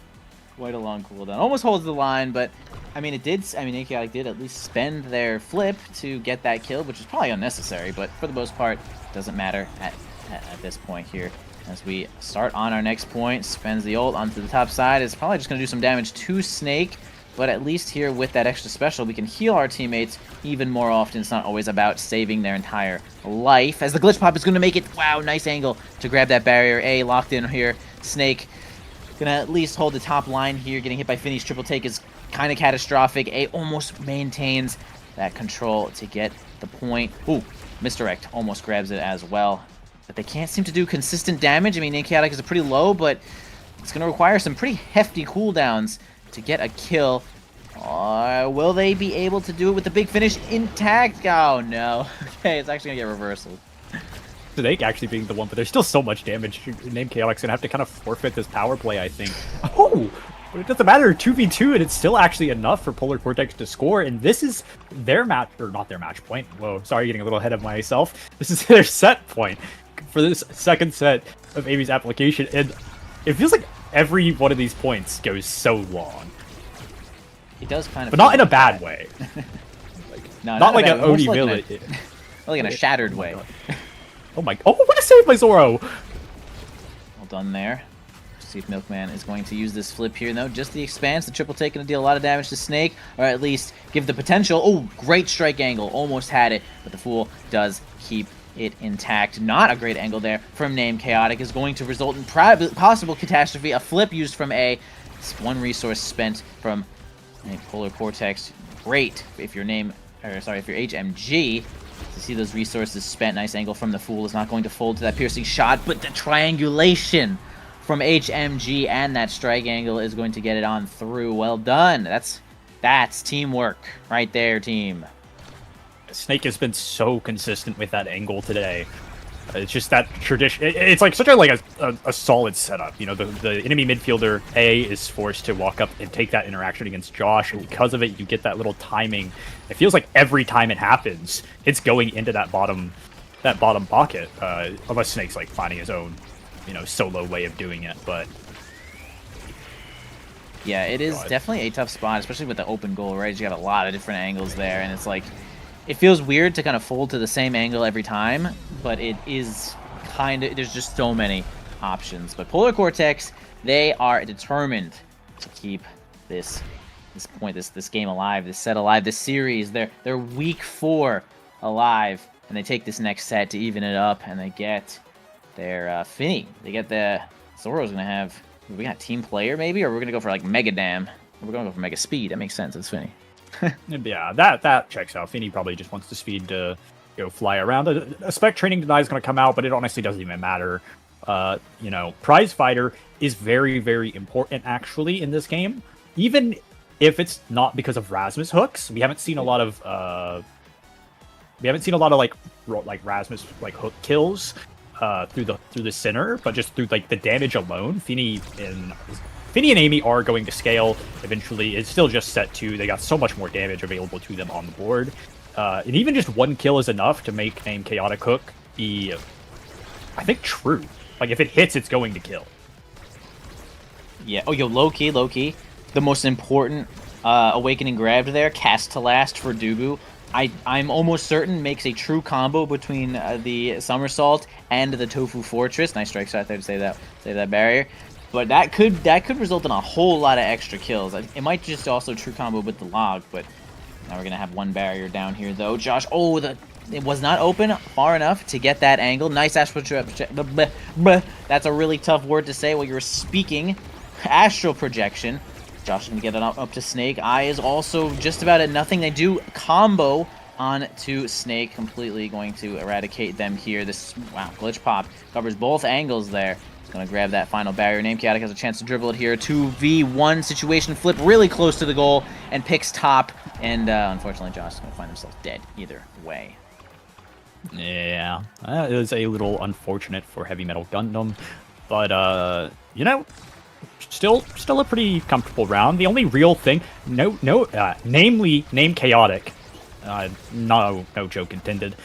Quite a long cooldown. Almost holds the line, but I mean, Chaotic did at least spend their flip to get that kill, which is probably unnecessary, but for the most part, doesn't matter at this point here. As we start on our next point, spends the ult onto the top side. It's probably just going to do some damage to Snake, but at least here with that extra special, we can heal our teammates even more often. It's not always about saving their entire life. As the Glitch Pop is going to make it, wow, nice angle to grab that barrier. A locked in here. Snake gonna at least hold the top line here. Getting hit by Finny's triple take is kind of catastrophic. A almost maintains that control to get the point. Ooh, misdirect almost grabs it as well. But they can't seem to do consistent damage. I mean, Chaotic is pretty low, but it's going to require some pretty hefty cooldowns to get a kill. Will they be able to do it with the big finish intact? Oh, no. Okay, it's actually going to get reversal. Snake actually being the one, but there's still so much damage. Named Chaotic's going to have to kind of forfeit this power play, I think. Oh! But it doesn't matter, 2v2, and it's still actually enough for Polar Cortex to score, and this is their match, or not their match point. Whoa, sorry, getting a little ahead of myself. This is their set point for this second set of Amy's application, and it feels like every one of these points goes so long. It does kind of, but not in a bad way. No, not like an Oni Oni Village. Like in a shattered way. Oh my! Oh, what a save by Zoro! Well done there. See if Milkman is going to use this flip here. No, just the Expanse. The triple take going to deal a lot of damage to Snake, or at least give the potential. Oh, great strike angle. Almost had it, but the Fool does keep it intact. Not a great angle there from Named Chaotic. Is going to result in possible catastrophe. A flip used from A. One resource spent from Polar Cortex. Great if your if you're HMG. To see those resources spent. Nice angle from the Fool. Is not going to fold to that piercing shot, but the triangulation from HMG and that strike angle is going to get it on through. Well done. That's teamwork right there, team. Snake has been so consistent with that angle today. It's just that tradition. It's like such a solid setup. You know, the enemy midfielder A is forced to walk up and take that interaction against Josh, and because of it, you get that little timing. It feels like every time it happens, it's going into that bottom pocket. Unless Snake's like finding his own, solo way of doing it. But Yeah, it is God. definitely a tough spot, especially with the open goal, right? You got a lot of different angles there, and it's like, it feels weird to kind of fold to the same angle every time, but it is kind of, there's just so many options. But Polar Cortex, they are determined to keep this game alive, this set alive, this series. They're week 4 alive, and they take this next set to even it up, and they get their Finny. They get the Zoro's gonna have. We got team player maybe, or we're gonna go for like Mega Dam. We're gonna go for Mega Speed. That makes sense. It's Finny. Yeah, that checks out. Finny probably just wants the speed to go fly around. A spec training deny is going to come out, but it honestly doesn't even matter. You know, prize fighter is very, very important actually in this game. Even if it's not because of Rasmus hooks, we haven't seen a lot of like Rasmus like hook kills through the center, but just through like the damage alone, Finny and Amy are going to scale eventually. It's still just set 2. They got so much more damage available to them on the board. And even just 1 kill is enough to make Name Chaotic Hook be, I think, true. Like, if it hits, it's going to kill. Yeah. Oh, yo, low key. The most important Awakening grab there, Cast to Last for Dubu. I'm almost certain makes a true combo between the Somersault and the Tofu Fortress. Nice strike shot there to save that barrier. But that could result in a whole lot of extra kills. It might just also true combo with the log, but now we're gonna have 1 barrier down here though. Josh, it was not open far enough to get that angle. Nice astral That's a really tough word to say while you're speaking. Astral projection. Josh is gonna get it up to Snake. Eye is also just about at nothing. They do combo on to Snake, completely going to eradicate them here. This glitch pop covers both angles there. Gonna grab that final barrier. Name Chaotic has a chance to dribble it here. 2v1 situation, flip really close to the goal and picks top. And unfortunately, Josh is gonna find himself dead either way. Yeah, that is a little unfortunate for Heavy Metal Gundam, but you know, still a pretty comfortable round. The only real thing, namely Name Chaotic, no joke intended.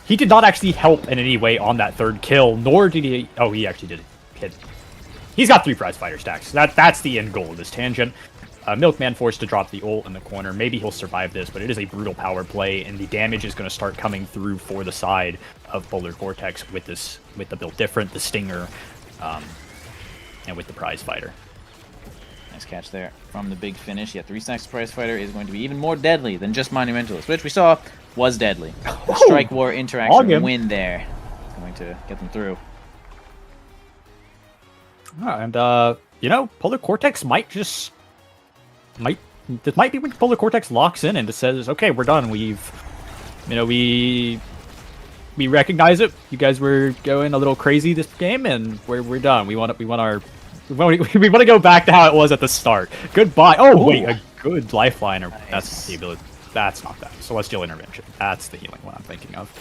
He did not actually help in any way on that 3rd kill, nor did he... Oh, he actually did hit. He's got 3 prize fighter stacks. That's the end goal of this tangent. Milkman forced to drop the ult in the corner. Maybe he'll survive this, but it is a brutal power play, and the damage is going to start coming through for the side of Polar Cortex with the build different, the Stinger, and with the prize fighter. Nice catch there from the big finish. Yeah, 3 stacks of prize fighter is going to be even more deadly than just Monumentalist, which we saw was deadly. The Strike War interaction win there. Going to get them through. And, you know, Polar Cortex this might be when Polar Cortex locks in and just says, okay, we're done. We recognize it. You guys were going a little crazy this game, and we're done. We want to go back to how it was at the start. Goodbye. Oh, wait, a good lifeliner. Nice. That's the ability. That's not that. Celestial Intervention. That's the healing one I'm thinking of.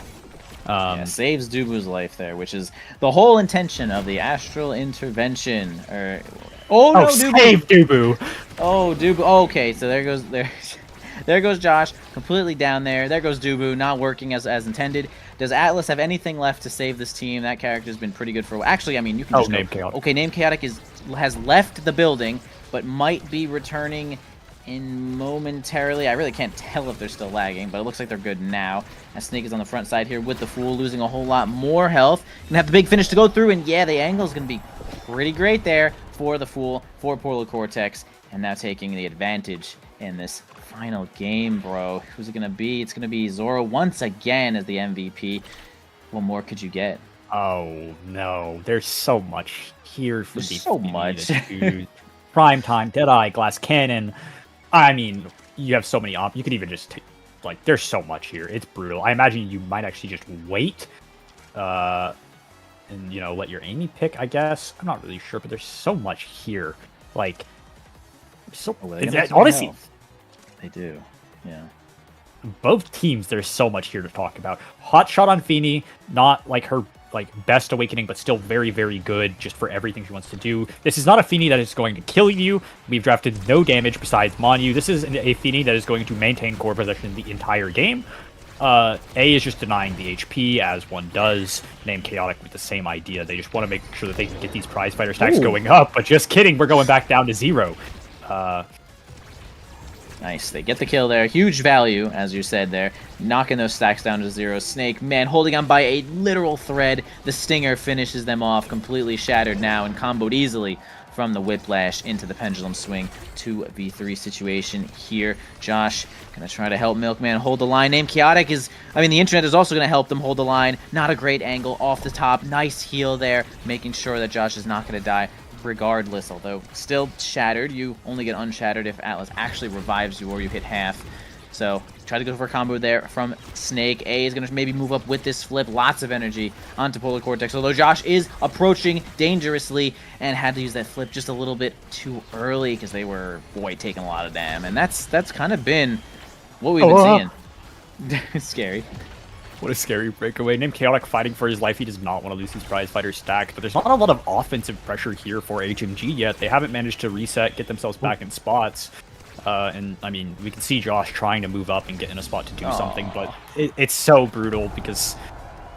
Yeah, saves Dubu's life there, which is the whole intention of the Astral Intervention. No, save Dubu. Oh, Dubu. Okay, so there goes Josh, completely down there. There goes Dubu, not working as intended. Does Atlas have anything left to save this team? That character's been pretty good for... Actually, I mean, you can just Name Chaotic. Okay, Name Chaotic has left the building, but might be returning in momentarily. I really can't tell if they're still lagging, but it looks like they're good now. As Snake is on the front side here with the Fool, losing a whole lot more health. Gonna have the big finish to go through, and yeah, the angle is gonna be pretty great there for the Fool, for Polar Cortex, and now taking the advantage in this final game, bro. Who's it gonna be? It's gonna be Zoro once again as the MVP. What more could you get? Oh no, there's so much here for There's so much. Prime Time, Deadeye, Glass Cannon. I mean, you have so many you could even just like, there's so much here. It's brutal. I imagine you might actually just wait, and you know, let your Amy pick. I guess I'm not really sure, but there's so much here. Like, so honestly, they do. Yeah. Both teams, there's so much here to talk about. Hot shot on Feeny, not like her best awakening, but still very, very good just for everything she wants to do. This is not a Feeny that is going to kill you. We've drafted no damage besides Monu. This is a Feeny that is going to maintain core possession the entire game. A is just denying the HP, as one does. Name Chaotic with the same idea. They just want to make sure that they can get these prize fighter stacks going up, but just kidding, we're going back down to 0. Nice. They get the kill there. Huge value, as you said there. Knocking those stacks down to 0. Snake, man, holding on by a literal thread. The Stinger finishes them off, completely shattered now and comboed easily from the Whiplash into the Pendulum Swing. 2v3 situation here. Josh gonna try to help Milkman hold the line. Name Chaotic is, the internet is also gonna help them hold the line. Not a great angle off the top. Nice heal there, making sure that Josh is not gonna die regardless, although still shattered. You only get unshattered if Atlas actually revives you or you hit half. So try to go for a combo there from Snake. A is going to maybe move up with this flip. Lots of energy onto Polar Cortex, although Josh is approaching dangerously and had to use that flip just a little bit too early because they were, taking a lot of damage. And that's kind of been what we've been seeing. It's scary. What a scary breakaway. Named Chaotic fighting for his life. He does not want to lose his prize fighter stack, but there's not a lot of offensive pressure here for HMG yet. They haven't managed to reset, get themselves back in spots. And we can see Josh trying to move up and get in a spot to do something, but it's so brutal because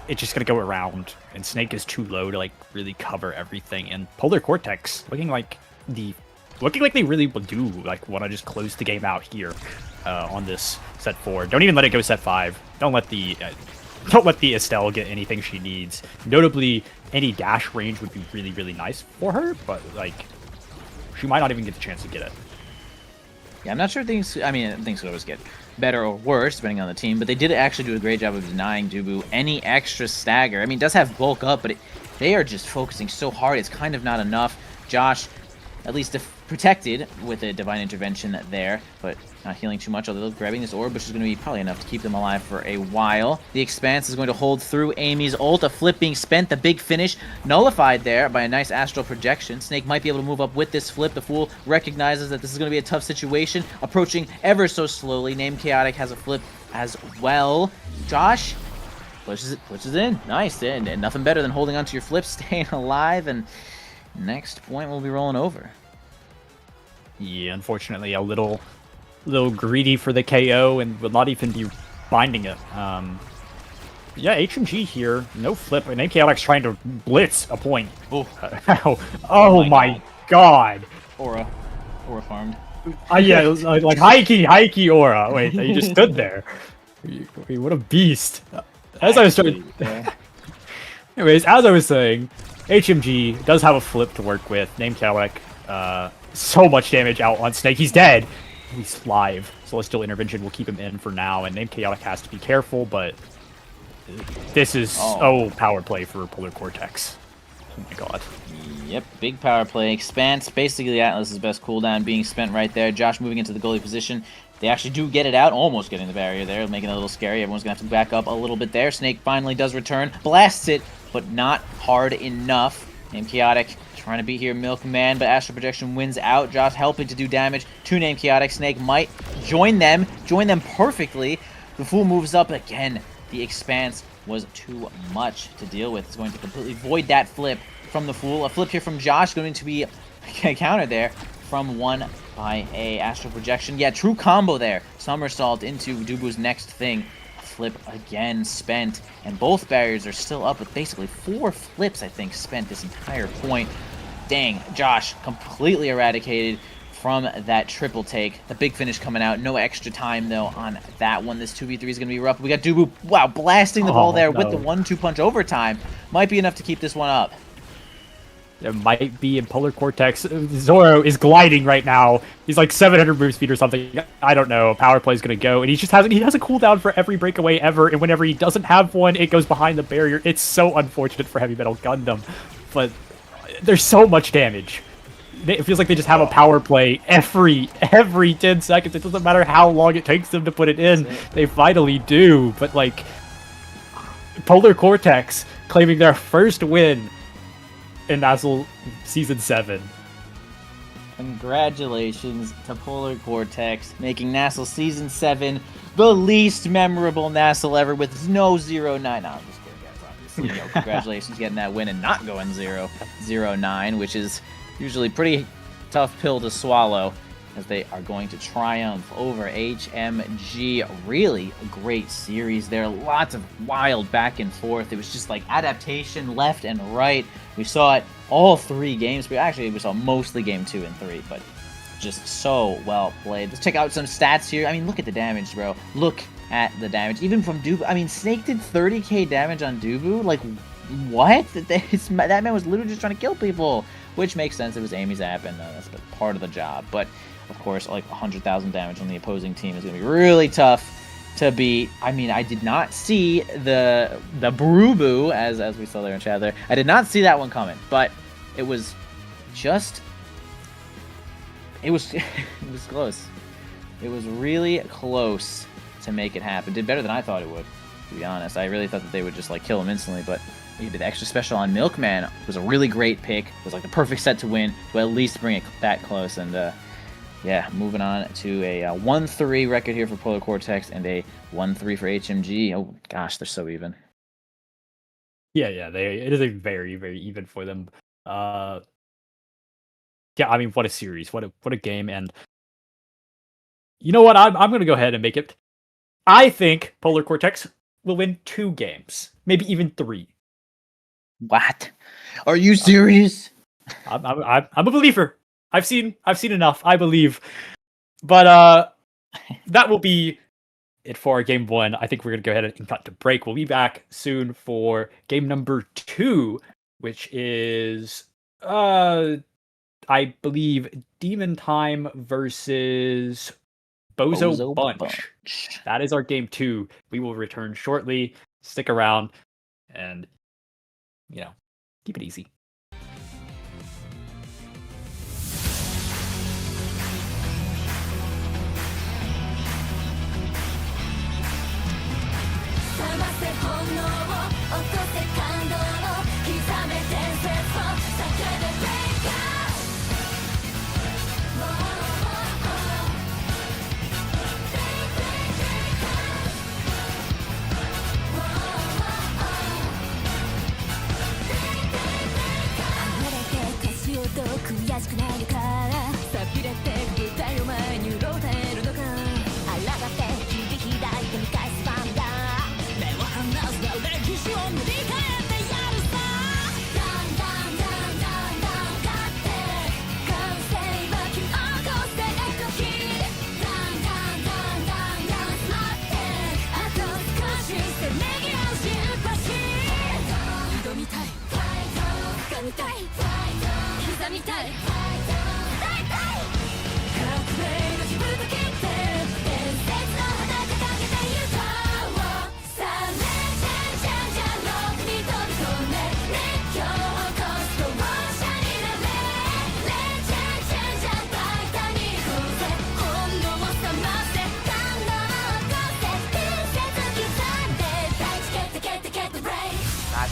it's just going to go around, and Snake is too low to really cover everything. And Polar Cortex looking like they really do want to just close the game out here on this set 4. Don't even let it go set 5. Don't let the Estelle get anything she needs. Notably, any dash range would be really, really nice for her, but she might not even get the chance to get it. Yeah, I'm not sure things could always get better or worse depending on the team, but they did actually do a great job of denying Dubu any extra stagger. It does have bulk up, but they are just focusing so hard, it's kind of not enough. Josh, at least protected with a Divine Intervention there, but not healing too much, although grabbing this orb, which is going to be probably enough to keep them alive for a while. The Expanse is going to hold through Amy's ult, a flip being spent, the big finish nullified there by a nice astral projection. Snake might be able to move up with this flip. The Fool recognizes that this is going to be a tough situation, approaching ever so slowly. Named Chaotic has a flip as well. Josh pushes it in. Nice, and nothing better than holding onto your flip, staying alive, and next point we'll be rolling over. Yeah, unfortunately, a little greedy for the KO and will not even be binding it. Yeah, HMG here, no flip. And Chaotic's trying to blitz a point. Oh my god. Aura farmed. Yeah, it was like high key aura. Wait, he just stood there. What a beast. As I was trying. Anyways, as I was saying, HMG does have a flip to work with. Named Chaotic. So much damage out on Snake. He's dead. He's live. Celestial Intervention will keep him in for now, and Named Chaotic has to be careful, but this is power play for Polar Cortex. Oh my god. Yep, big power play. Expanse, basically Atlas's best cooldown being spent right there. Josh moving into the goalie position. They actually do get it out, almost getting the barrier there, making it a little scary. Everyone's going to have to back up a little bit there. Snake finally does return, blasts it, but not hard enough. Named Chaotic trying to beat here Milkman, but Astral Projection wins out. Josh helping to do damage to Named Chaotic. Snake might join them perfectly. The Fool moves up again. The Expanse was too much to deal with. It's going to completely void that flip from the Fool. A flip here from Josh going to be a counter there from one by a Astral Projection. Yeah, true combo there. Somersault into Dubu's next thing. Flip again spent, and both barriers are still up with basically 4 flips, I think, spent this entire point. Dang, Josh completely eradicated from that triple take. The big finish coming out. No extra time, though, on that one. This 2v3 is going to be rough. We got Dubu, wow, blasting the ball there with the 1-2 punch overtime. Might be enough to keep this one up. It might be in Polar Cortex. Zoro is gliding right now. He's like 700 move speed or something. I don't know. Power play is going to go. And he has a cooldown for every breakaway ever. And whenever he doesn't have one, it goes behind the barrier. It's so unfortunate for Heavy Metal Gundam. But there's so much damage. It feels like they just have a power play every 10 seconds. It doesn't matter how long it takes them to put it in. They finally do. But like, Polar Cortex claiming their first win in nasl Season 7. Congratulations to Polar Cortex, making nasl Season 7 the least memorable nasl ever with no 0-9. No, I'm just kidding, guys. Obviously, congratulations getting that win and not going 0-9, which is usually pretty tough pill to swallow. as they are going to triumph over HMG. Really a great series there. Lots of wild back and forth. It was just like adaptation left and right. We saw it all 3 games. We saw mostly game 2 and 3, but just so well played. Let's check out some stats here. I mean, look at the damage, bro. Look at the damage. Even from Dubu. I mean, Snake did 30k damage on Dubu. Like, what? That man was literally just trying to kill people. Which makes sense. It was Amy's app, and that's part of the job. But, of course, like 100,000 damage on the opposing team is going to be really tough to beat. I mean, I did not see the Brubu, as we saw there in chat there. I did not see that one coming, but it was just... It was close. It was really close to make it happen. Did better than I thought it would, to be honest. I really thought that they would just like kill him instantly, but he did the extra special on Milkman. It was a really great pick. It was like the perfect set to win, to at least bring it that close. And yeah, moving on to a 1-3 record here for Polar Cortex and a 1-3 for HMG. Oh gosh, they're so even. Yeah, it is a very, very even for them. Yeah, I mean, what a series, what a game, and you know what? I'm going to go ahead and make it. I think Polar Cortex will win 2 games, maybe even 3. What? Are you serious? I'm a believer. I've seen enough. I believe, but that will be it for game 1. I think we're gonna go ahead and cut to break. We'll be back soon for game number 2, which is I believe Demon Time versus Bozo Bunch. That is our game 2. We will return shortly. Stick around and, you know, keep it easy.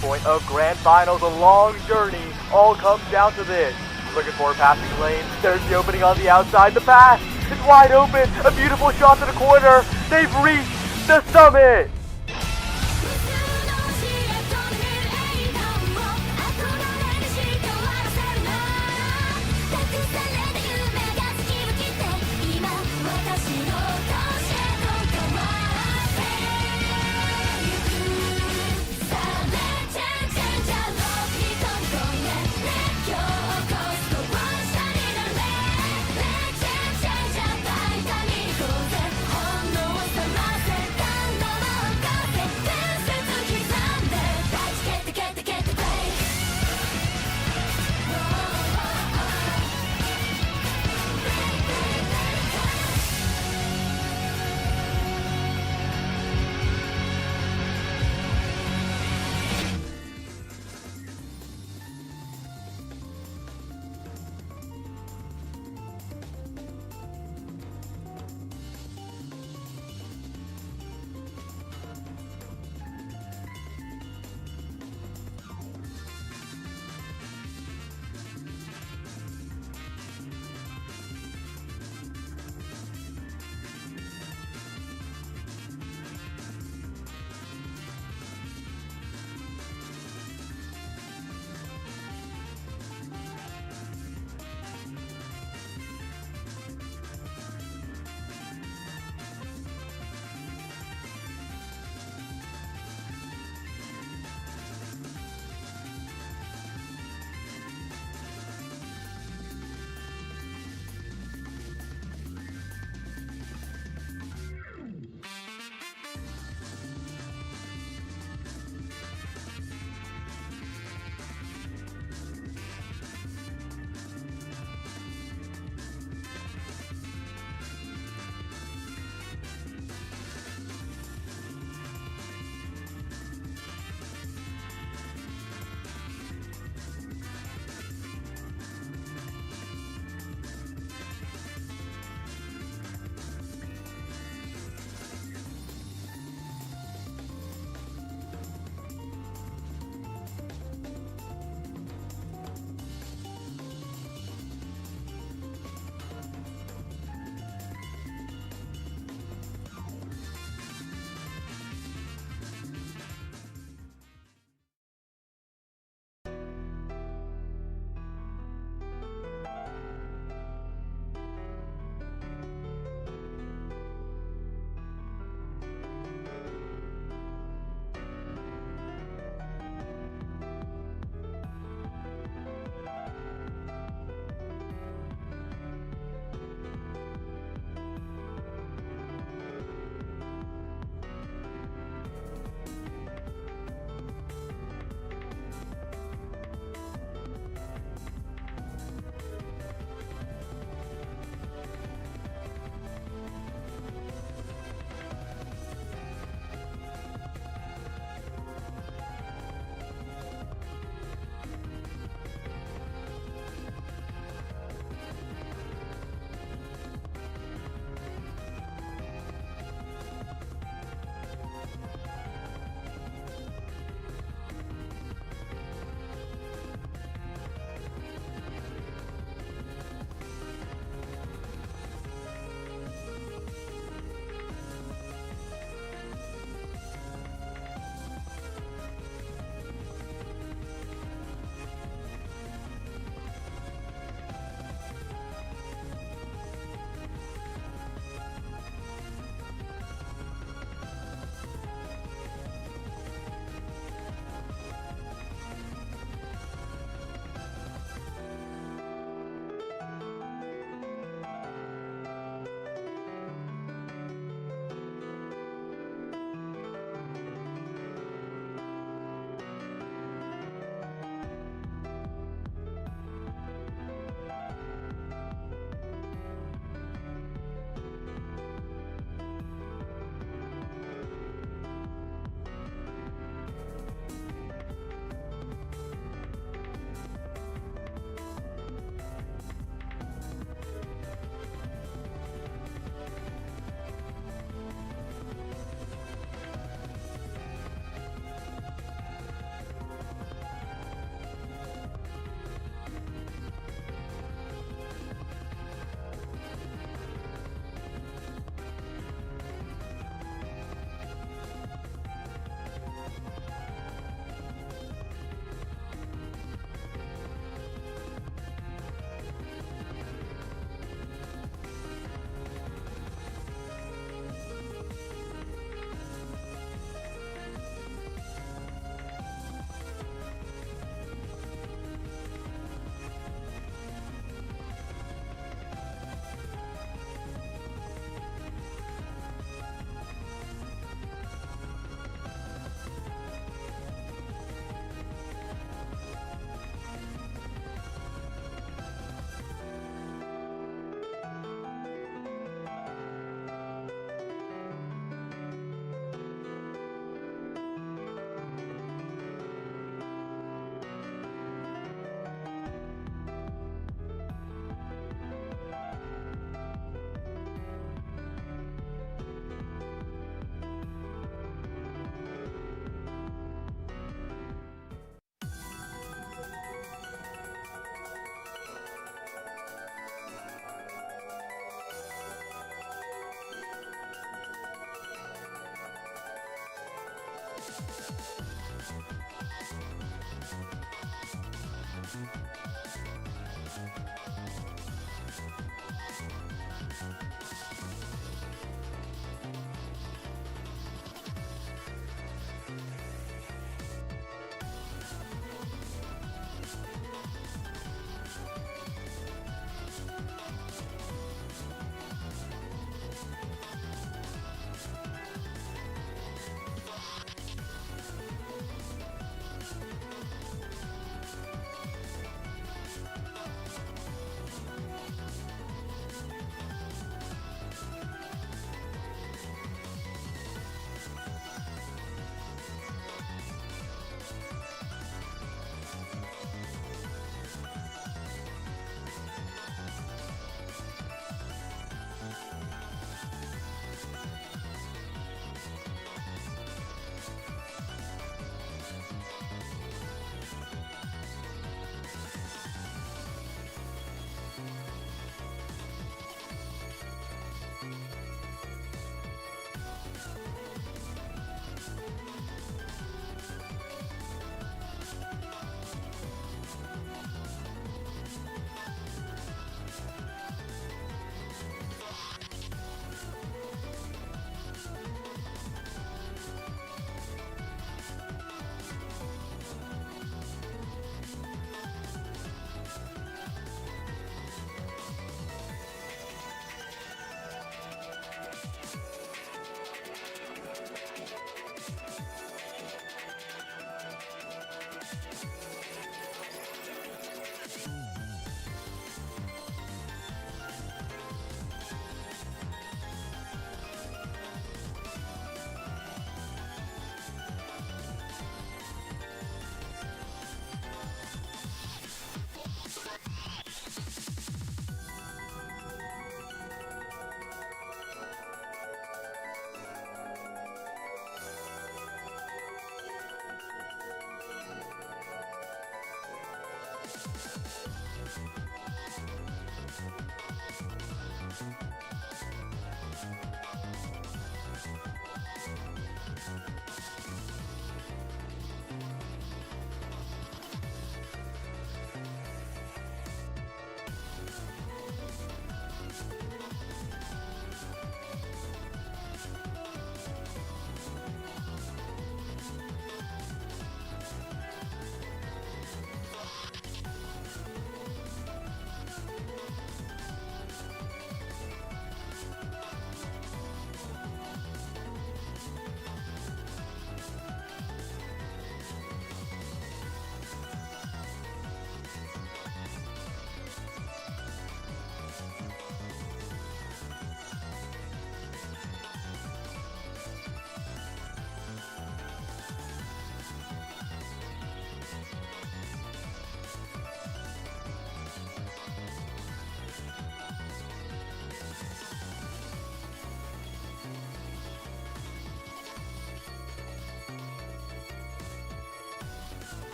Point of grand finals, a long journey, all comes down to this. Looking for a passing lane, there's the opening on the outside, the pass, it's wide open, a beautiful shot to the corner, they've reached the summit!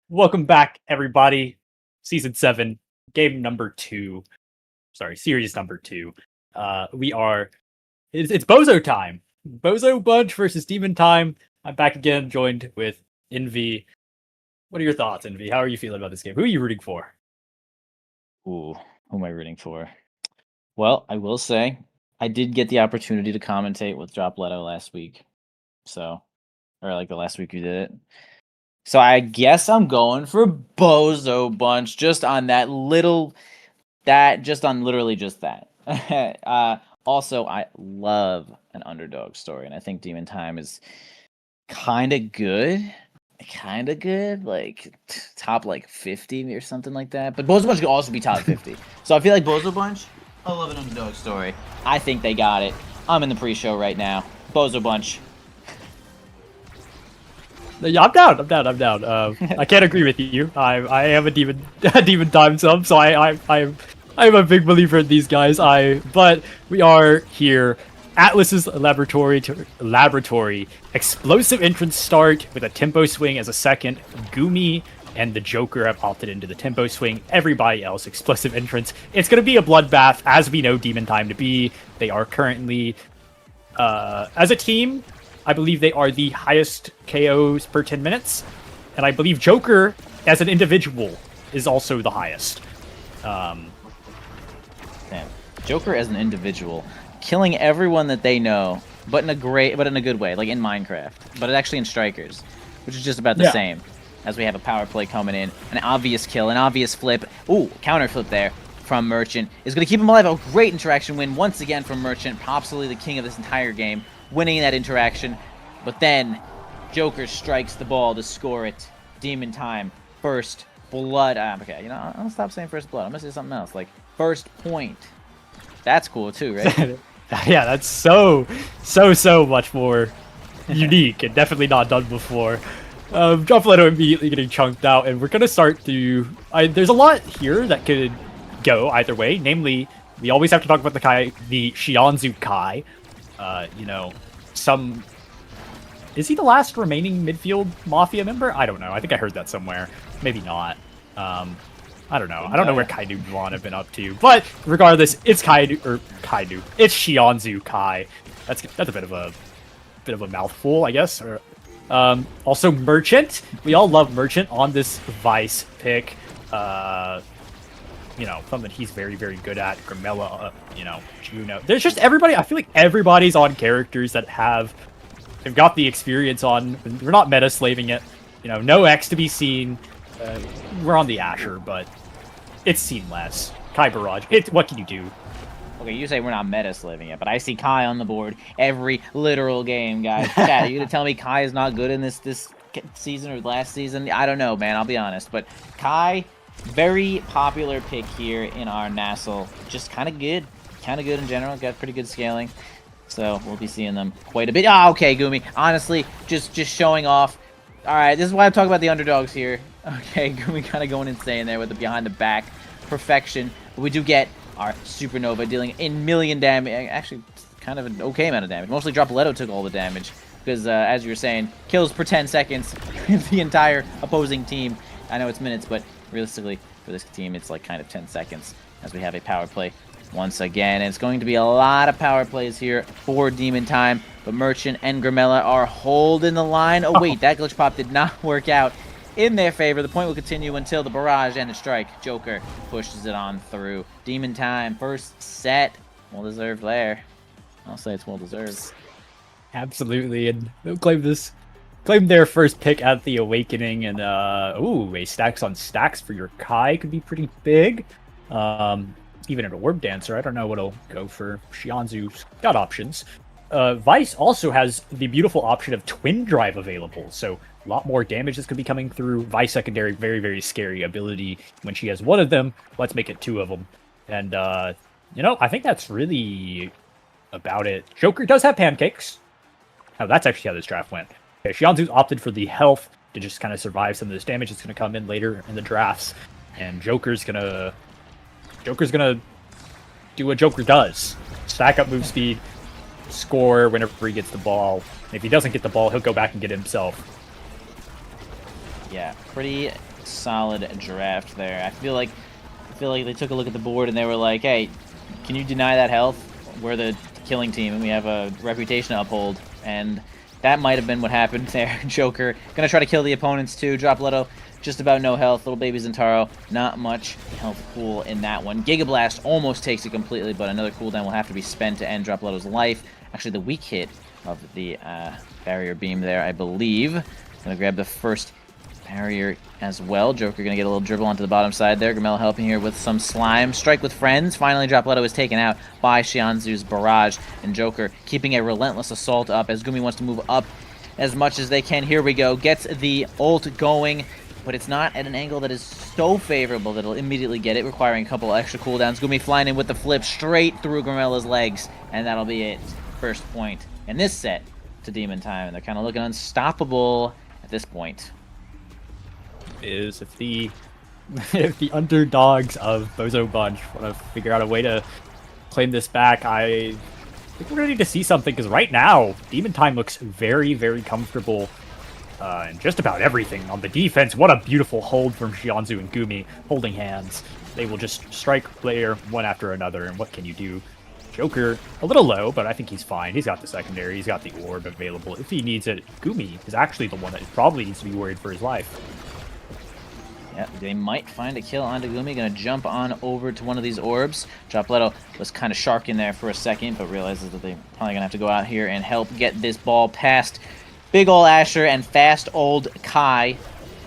Welcome back, everybody. Season 7, game number 2. Sorry, series number 2. It's Bozo time. Bozo Bunch versus Demon Time. I'm back again, joined with Envy. What are your thoughts, Envy? How are you feeling about this game? Who are you rooting for? Ooh, who am I rooting for? Well, I will say I did get the opportunity to commentate with Drop Leto last week. So, or like the last week you did it. So I guess I'm going for Bozo Bunch just on that little, just on literally just that. Also, I love an underdog story, and I think Demon Time is kind of good. Like top like 50 or something like that. But Bozo Bunch could also be top 50. So I feel like Bozo Bunch, I love an underdog story. I think they got it. I'm in the pre-show right now. Bozo Bunch. Yeah, I'm down. I can't agree with you. I am a demon time sub, so I'm a big believer in these guys. But we are here. Atlas's laboratory explosive entrance start with a tempo swing as a second. Gumi and the Joker have opted into the tempo swing. Everybody else explosive entrance. It's gonna be a bloodbath, as we know Demon Time to be. They are currently as a team, I believe they are the highest KOs per 10 minutes. And I believe Joker, as an individual, is also the highest. Damn. Joker as an individual, killing everyone that they know, but in a good way, like in Minecraft. But actually in Strikers, which is just about the same. As we have a power play coming in, an obvious kill, an obvious flip. Ooh, counter flip there from Merchant. Is going to keep him alive. A great interaction win once again from Merchant, possibly the king of this entire game. Winning that interaction, but then Joker strikes the ball to score it. Demon Time, first blood. Okay, you know, I'll stop saying first blood. I'm gonna say something else, like first point. That's cool too, right? Yeah, that's so much more unique and definitely not done before. Drop Leto immediately getting chunked out, and we're gonna start to. There's a lot here that could go either way. Namely, we always have to talk about the Shianzu Kai. You know, is he the last remaining midfield Mafia member? I don't know. I think I heard that somewhere. Maybe not. I don't know. I don't know where Kaidu Vaughn have been up to. But regardless, it's Kaidu. It's Shianzu Kai. That's a bit of a mouthful, I guess. Or, also Merchant. We all love Merchant on this Vice pick. You know, something he's very, very good at. Grimella, you know, Juno. There's just everybody. I feel like everybody's on characters that they've got the experience on. We're not meta slaving it. You know, no X to be seen. We're on the Asher, but it's seen less. Kai Barrage. What can you do? Okay, you say we're not meta slaving it, but I see Kai on the board every literal game, guys. Chat, are you gonna tell me Kai is not good in this season or last season? I don't know, man. I'll be honest, but Kai. Very popular pick here in our nasl. Just kind of good in general. Got pretty good scaling, so we'll be seeing them quite a bit. Oh, okay, Gumi. Honestly, just showing off. All right, this is why I'm talking about the underdogs here. Okay, Gumi kind of going insane there with the behind the back perfection. But we do get our Supernova dealing in million damage. Actually, kind of an okay amount of damage. Mostly Drop Leto took all the damage because, as you were saying, kills per 10 seconds the entire opposing team. I know it's minutes, but realistically, for this team, it's like kind of 10 seconds as we have a power play once again. And it's going to be a lot of power plays here for Demon Time, but Merchant and Grimella are holding the line. Oh, wait, that glitch pop did not work out in their favor. The point will continue until the barrage and the strike. Joker pushes it on through. Demon Time, first set. Well-deserved there. I'll say it's well-deserved. Absolutely, and they'll claim their first pick at the Awakening, and ooh, a stacks on stacks for your Kai could be pretty big. Even an Orb Dancer, I don't know what'll go for. Shianzu's got options. Vice also has the beautiful option of Twin Drive available, so a lot more damage that's going to be coming through. Vice secondary, very, very scary ability. When she has one of them, let's make it two of them. And, you know, I think that's really about it. Joker does have pancakes. Oh, that's actually how this draft went. Okay, Shianzu's opted for the health to just kind of survive some of this damage that's going to come in later in the drafts. And Joker's gonna do what Joker does. Stack up move speed, score whenever he gets the ball. And if he doesn't get the ball, he'll go back and get it himself. Yeah, pretty solid draft there. I feel like they took a look at the board and they were like, hey, can you deny that health? We're the killing team and we have a reputation to uphold. And that might have been what happened there. Joker gonna try to kill the opponents too. Dropletto just about no health. Little baby Zentaro, not much health pool in that one. Giga Blast almost takes it completely, but another cooldown will have to be spent to end Dropletto's life. Actually, the weak hit of the barrier beam there, I believe. Gonna grab the first barrier as well. Joker gonna get a little dribble onto the bottom side there. Grimella helping here with some slime. Strike with friends. Finally, Dropletto is taken out by Xianzu's barrage. And Joker keeping a relentless assault up as Gumi wants to move up as much as they can. Here we go. Gets the ult going, but it's not at an angle that is so favorable that it'll immediately get it, requiring a couple extra cooldowns. Gumi flying in with the flip straight through Grimella's legs, and that'll be it. First point in this set to Demon Time, and they're kind of looking unstoppable at this point. Is if the underdogs of Bozo Bunch want to figure out a way to claim this back, I think we're ready to see something, because right now Demon Time looks very, very comfortable in just about everything. On the defense, what a beautiful hold from Xianzu and Gumi, holding hands. They will just strike player one after another, and what can you do? Joker, a little low, but I think he's fine. He's got the secondary, he's got the orb available. If he needs it, Gumi is actually the one that probably needs to be worried for his life. Yeah, they might find a kill onto Gumi. Gonna jump on over to one of these orbs. Dropletto was kind of sharking there for a second, but realizes that they're probably gonna have to go out here and help get this ball past big ol' Asher and fast old Kai,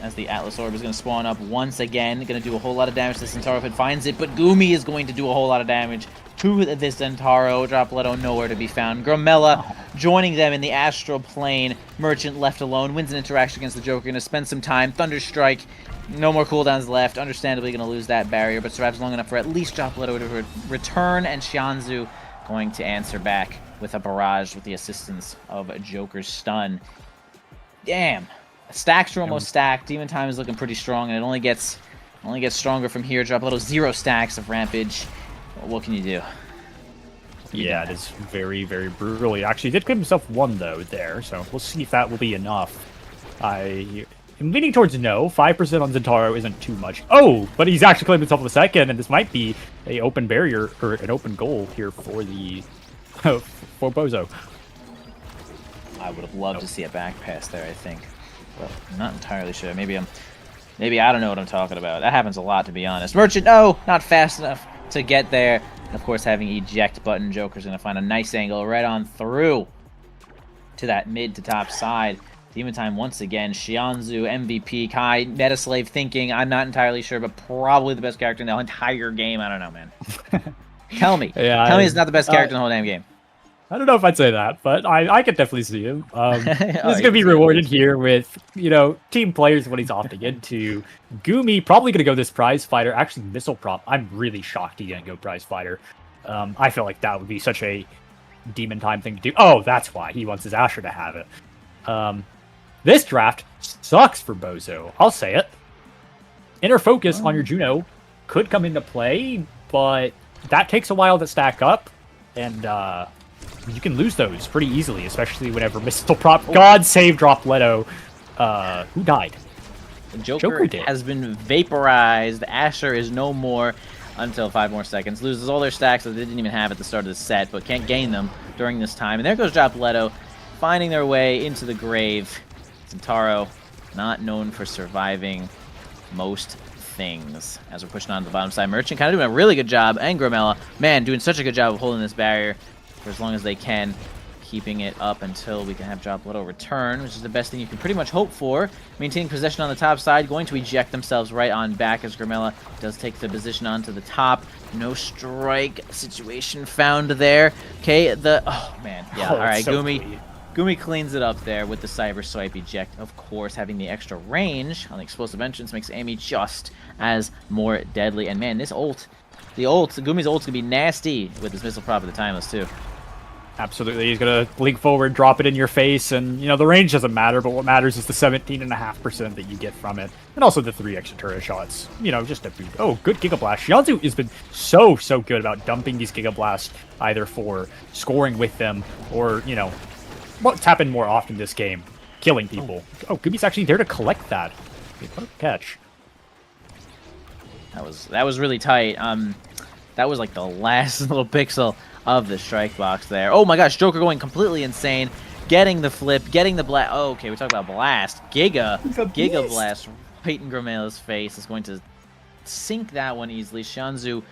as the Atlas Orb is gonna spawn up once again. Gonna do a whole lot of damage to Zentaro if it finds it, but Gumi is going to do a whole lot of damage to this Zentaro. Dropletto nowhere to be found. Grimella joining them in the astral plane. Merchant left alone, wins an interaction against the Joker. Gonna spend some time. Thunderstrike. No more cooldowns left. Understandably going to lose that barrier, but survives long enough for at least Dropletto to return, and Xianzu going to answer back with a barrage with the assistance of Joker's stun. Damn. Stacks are almost stacked. Demon Time is looking pretty strong, and it only gets stronger from here. Dropletto 0 stacks of Rampage. What can you do? Yeah, it is very, very brutal. He actually did claim himself 1, though, there, so we'll see if that will be enough. I'm leaning towards no. 5% on Zentaro isn't too much. Oh, but he's actually claimed himself a second, and this might be a open barrier, or an open goal here for the for Bozo. I would have loved to see a back pass there, I think. But I'm not entirely sure. Maybe I don't know what I'm talking about. That happens a lot, to be honest. Merchant, no! Not fast enough to get there. And of course, having eject button, Joker's going to find a nice angle right on through to that mid to top side. Demon Time once again. Xianzu, MVP, Kai, Metaslave thinking, I'm not entirely sure, but probably the best character in the entire game. I don't know, man. Tell me. Yeah, Tell me he's not the best character in the whole damn game. I don't know if I'd say that, but I could definitely see him. He's going to be yeah. rewarded here with, team players when he's opting into. Gumi probably going to go this prize fighter. Actually, Missile Prop, I'm really shocked he didn't go prize fighter. I feel like that would be such a Demon Time thing to do. Oh, that's why he wants his Asher to have it. This draft sucks for Bozo. I'll say it. Inner Focus on your Juno could come into play, but that takes a while to stack up, and you can lose those pretty easily, especially whenever Missile Prop. God save Dropletto. Who died? Joker did. Has been vaporized. Asher is no more until 5 more seconds. Loses all their stacks that they didn't even have at the start of the set, but can't gain them during this time. And there goes Dropletto, finding their way into the grave. Zentaro, not known for surviving most things. As we're pushing on to the bottom side, Merchant kind of doing a really good job, and Grimella, man, doing such a good job of holding this barrier for as long as they can, keeping it up until we can have Dropletto return, which is the best thing you can pretty much hope for. Maintaining possession on the top side, going to eject themselves right on back as Grimella does take the position onto the top. No strike situation found there. Okay, oh man, yeah, all right, so Gumi cleans it up there with the Cyber Swipe eject. Of course, having the extra range on the explosive entrance makes Amy just as more deadly. And man, this ult, Gumi's ult's gonna be nasty with this Missile Prop at the Timeless too. Absolutely, he's gonna blink forward, drop it in your face, and the range doesn't matter, but what matters is the 17.5% that you get from it, and also the 3 extra turret shots. Just a boot. Oh, good Giga Blast. Xianzu has been so good about dumping these Giga Blasts, either for scoring with them or what's happened more often this game, killing people. Oh, Gumi's actually there to collect that. What a catch. That was really tight. That was like the last little pixel of the strike box there. Oh my gosh, Joker going completely insane. Getting the flip, getting the blast. Oh, okay, we talked about blast. Giga blast right in Gramela's face is going to sink that one easily. Shanzu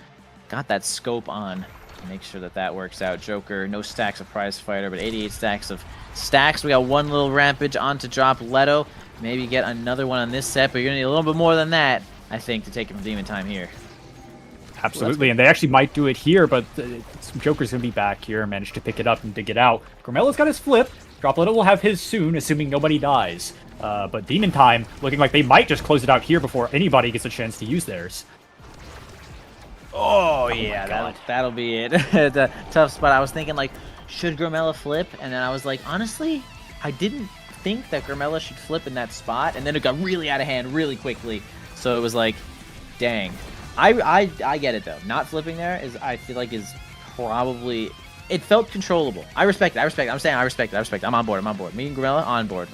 got that scope on to make sure that works out. Joker, no stacks of prize fighter, but 88 stacks of stacks. We got one little rampage onto drop Leto. Maybe get another one on this set, but you're gonna need a little bit more than that, I think, to take it from Demon Time here. Absolutely, and they actually might do it here, but Joker's going to be back here, manage to pick it up and dig it out. Gramela's got his flip. Dropletto will have his soon, assuming nobody dies. But Demon Time looking like they might just close it out here before anybody gets a chance to use theirs. Oh yeah, that'll be it. The tough spot. I was thinking, like, should Gramela flip? And then I was like, honestly, I didn't think that Gramela should flip in that spot. And then it got really out of hand really quickly. So it was like, dang. I get it though. Not flipping there I feel like is probably, it felt controllable. I respect it. I'm saying I respect it. I'm on board. Me and Gramela on board.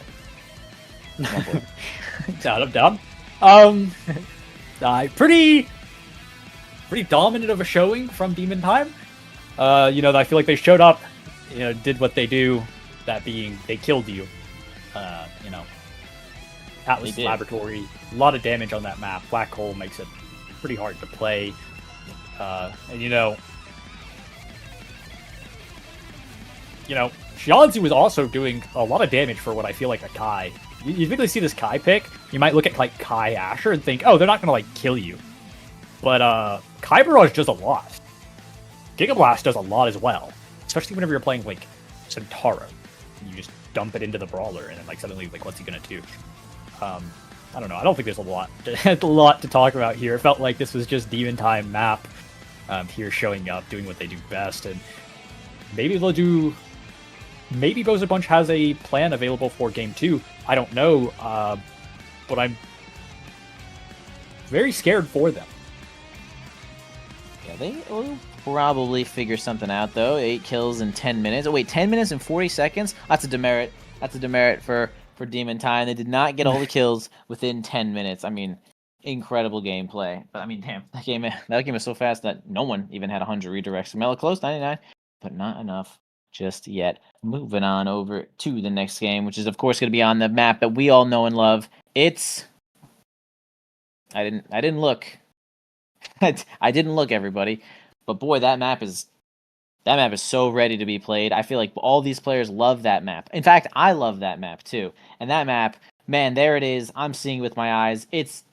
I'm on board. I'm down. Pretty dominant of a showing from Demon Time. I feel like they showed up, did what they do, that being they killed you. Atlas Laboratory, a lot of damage on that map. Black Hole makes it pretty hard to play. Shanzu was also doing a lot of damage for what I feel like a Kai. You typically see this Kai pick, you might look at like Kai Asher and think, oh, they're not gonna like kill you. But Kai Barrage does a lot. Giga Blast does a lot as well. Especially whenever you're playing like Centauro. You just dump it into the brawler and then like suddenly like what's he gonna do? I don't know. I don't think there's a lot to talk about here. It felt like this was just Demon Time map here showing up, doing what they do best, and maybe they'll do. Maybe Boza Bunch has a plan available for Game 2. I don't know, but I'm very scared for them. Yeah, they will probably figure something out though. 8 kills in 10 minutes. Oh wait, 10 minutes and 40 seconds? That's a demerit. That's a demerit for Demon Time. They did not get all the kills within 10 minutes. I mean, incredible gameplay. But I mean, damn, that game is so fast that no one even had 100 redirects. Melo close, 99, but not enough just yet. Moving on over to the next game, which is of course going to be on the map that we all know and love. It's I didn't look. I didn't look, everybody. But boy, that map is so ready to be played. I feel like all these players love that map. In fact, I love that map too. And that map, man, there it is. I'm seeing it with my eyes. It's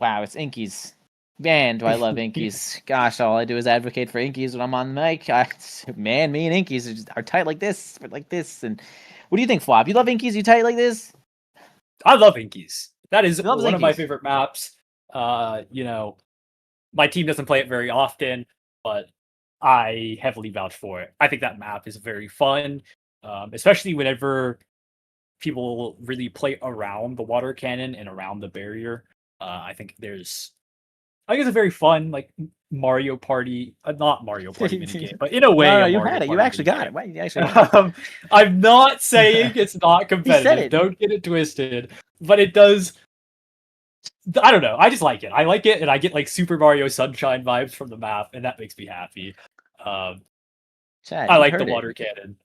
Inkies. Man, do I love Inkies. Gosh, all I do is advocate for Inkies when I'm on the mic. Me and Inkies are tight like this. And what do you think, Flop? You love Inkies? You tight like this? I love Inkies. That is one Inkies. Of my favorite maps. My team doesn't play it very often, but I heavily vouch for it. I think that map is very fun, especially whenever people really play around the water cannon and around the barrier. I think it's a very fun, like Mario Party, not Mario Party minigame, but in a way, no, you had it. You actually got it. Wait, you actually got it. I'm not saying it's not competitive. Don't get it twisted, but it does. I don't know. I just like it. I like it, and I get like Super Mario Sunshine vibes from the map, and that makes me happy. Chad, I like the water cannon.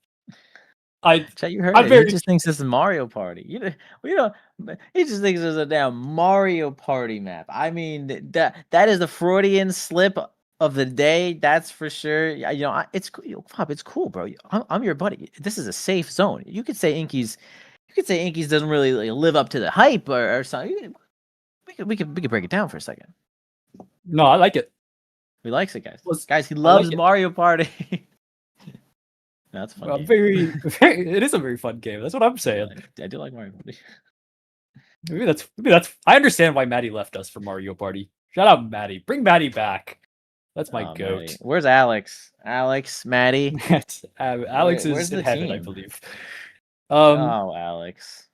Chad, you heard it. He just thinks this is Mario Party. He just thinks it's a damn Mario Party map. I mean, that is the Freudian slip of the day. That's for sure. It's Pop. It's cool, bro. I'm your buddy. This is a safe zone. You could say Inkies. Doesn't really live up to the hype or something. We could break it down for a second. No, I like it. He likes it, guys. Guys, he loves Mario Party. That's fun. Well, it is a very fun game. That's what I'm saying. I do like Mario Party. Maybe that's. I understand why Maddie left us for Mario Party. Shout out Maddie. Bring Maddie back. That's my goat. Maddie. Where's Alex? Maddie. Alex is in heaven, I believe. Alex.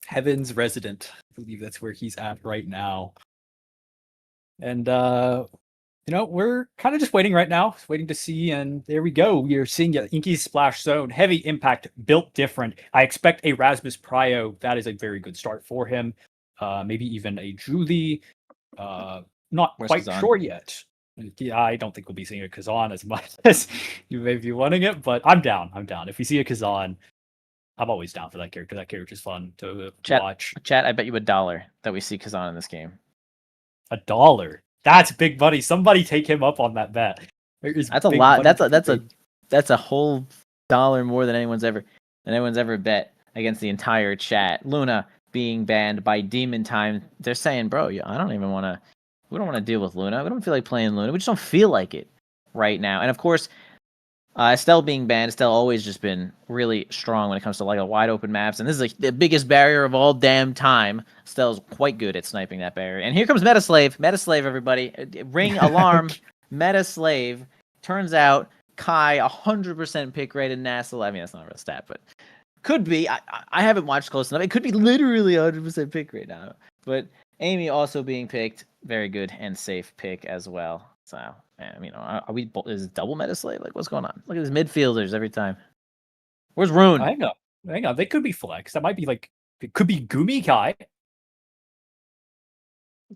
Heaven's resident. I believe that's where he's at right now. And we're kind of just waiting right now, waiting to see, and there we go. We are seeing Inky's Splash Zone, heavy impact, built different. I expect a Rasmus Prio. That is a very good start for him. Maybe even a Julie. Not Where's quite Kazan? sure yet. Yeah, I don't think we'll be seeing a Kazan as much as you may be wanting it, but I'm down. I'm down. If we see a Kazan, I'm always down for that character. That character's fun to watch. Chat, I bet you $1 that we see Kazan in this game. $1. That's big money. Somebody take him up on that bet. That's a lot. That's a whole dollar more than anyone's ever bet against the entire chat. Luna being banned by Demon Time. They're saying, bro, I don't even want to. We don't want to deal with Luna. We don't feel like playing Luna. We just don't feel like it right now. And of course, Estelle being banned. Estelle always just been really strong when it comes to like a wide open maps. And this is like the biggest barrier of all damn time. Estelle's quite good at sniping that barrier. And here comes Metaslave. Metaslave, everybody. Ring alarm. Metaslave. Turns out Kai 100% pick rate in nasl. I mean, that's not a real stat, but could be. I haven't watched close enough. It could be literally 100% pick rate now. But Amy also being picked. Very good and safe pick as well. So, I mean, are we? Is it double Metaslave? Like, what's going on? Look at these midfielders every time. Where's Rune? Hang on. They could be flex. That might be like it could be Gumi Kai.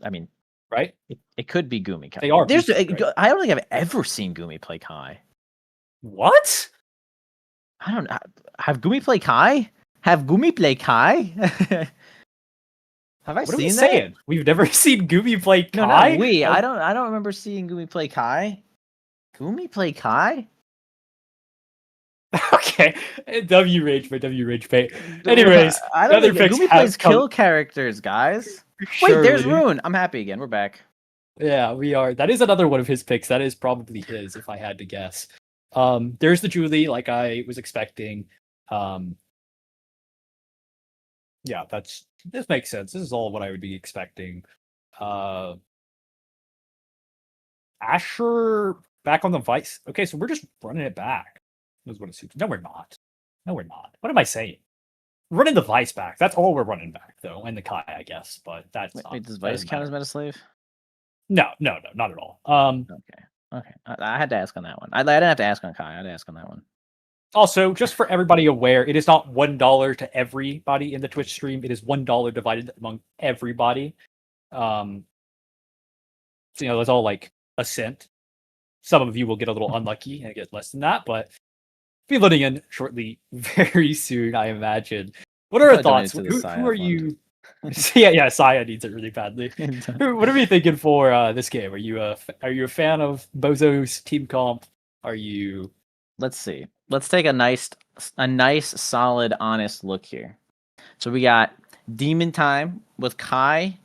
I mean, right? It could be Gumi Kai. They are. There's. Pieces, right? I don't think I've ever seen Gumi play Kai. What? I don't have Gumi play Kai. Have Gumi play Kai? Have I what seen are we that? saying? We've never seen Gumi play Kai. No, not we. I don't remember seeing Gumi play Kai. Gumi play Kai? Okay. W rage pay. Anyways, I don't other think picks Gumi have plays come- kill characters, guys. Surely. Wait, there's Rune. I'm happy again. We're back. Yeah, we are. That is another one of his picks. That is probably his, if I had to guess. There's the Julie, like I was expecting. Yeah, this makes sense. This is all what I would be expecting. Asher back on the Vice. Okay, so we're just running it back. That's what it suits. No, we're not. What am I saying? We're running the Vice back. That's all we're running back, though, and the Kai, I guess. But that's Wait, does Vice count as Metaslave? No, not at all. Okay. I had to ask on that one. I didn't have to ask on Kai. I had to ask on that one. Also, just for everybody aware, it is not $1 to everybody in the Twitch stream. It is $1 divided among everybody. So, that's all like a cent. Some of you will get a little unlucky and get less than that, but be loading in shortly, very soon, I imagine. What are our thoughts? Who are you? yeah, Saya needs it really badly. What are we thinking for this game? Are you a fan of Bozo's team comp? Are you? Let's see. Let's take a nice, solid, honest look here. So we got Demon Time with Kai,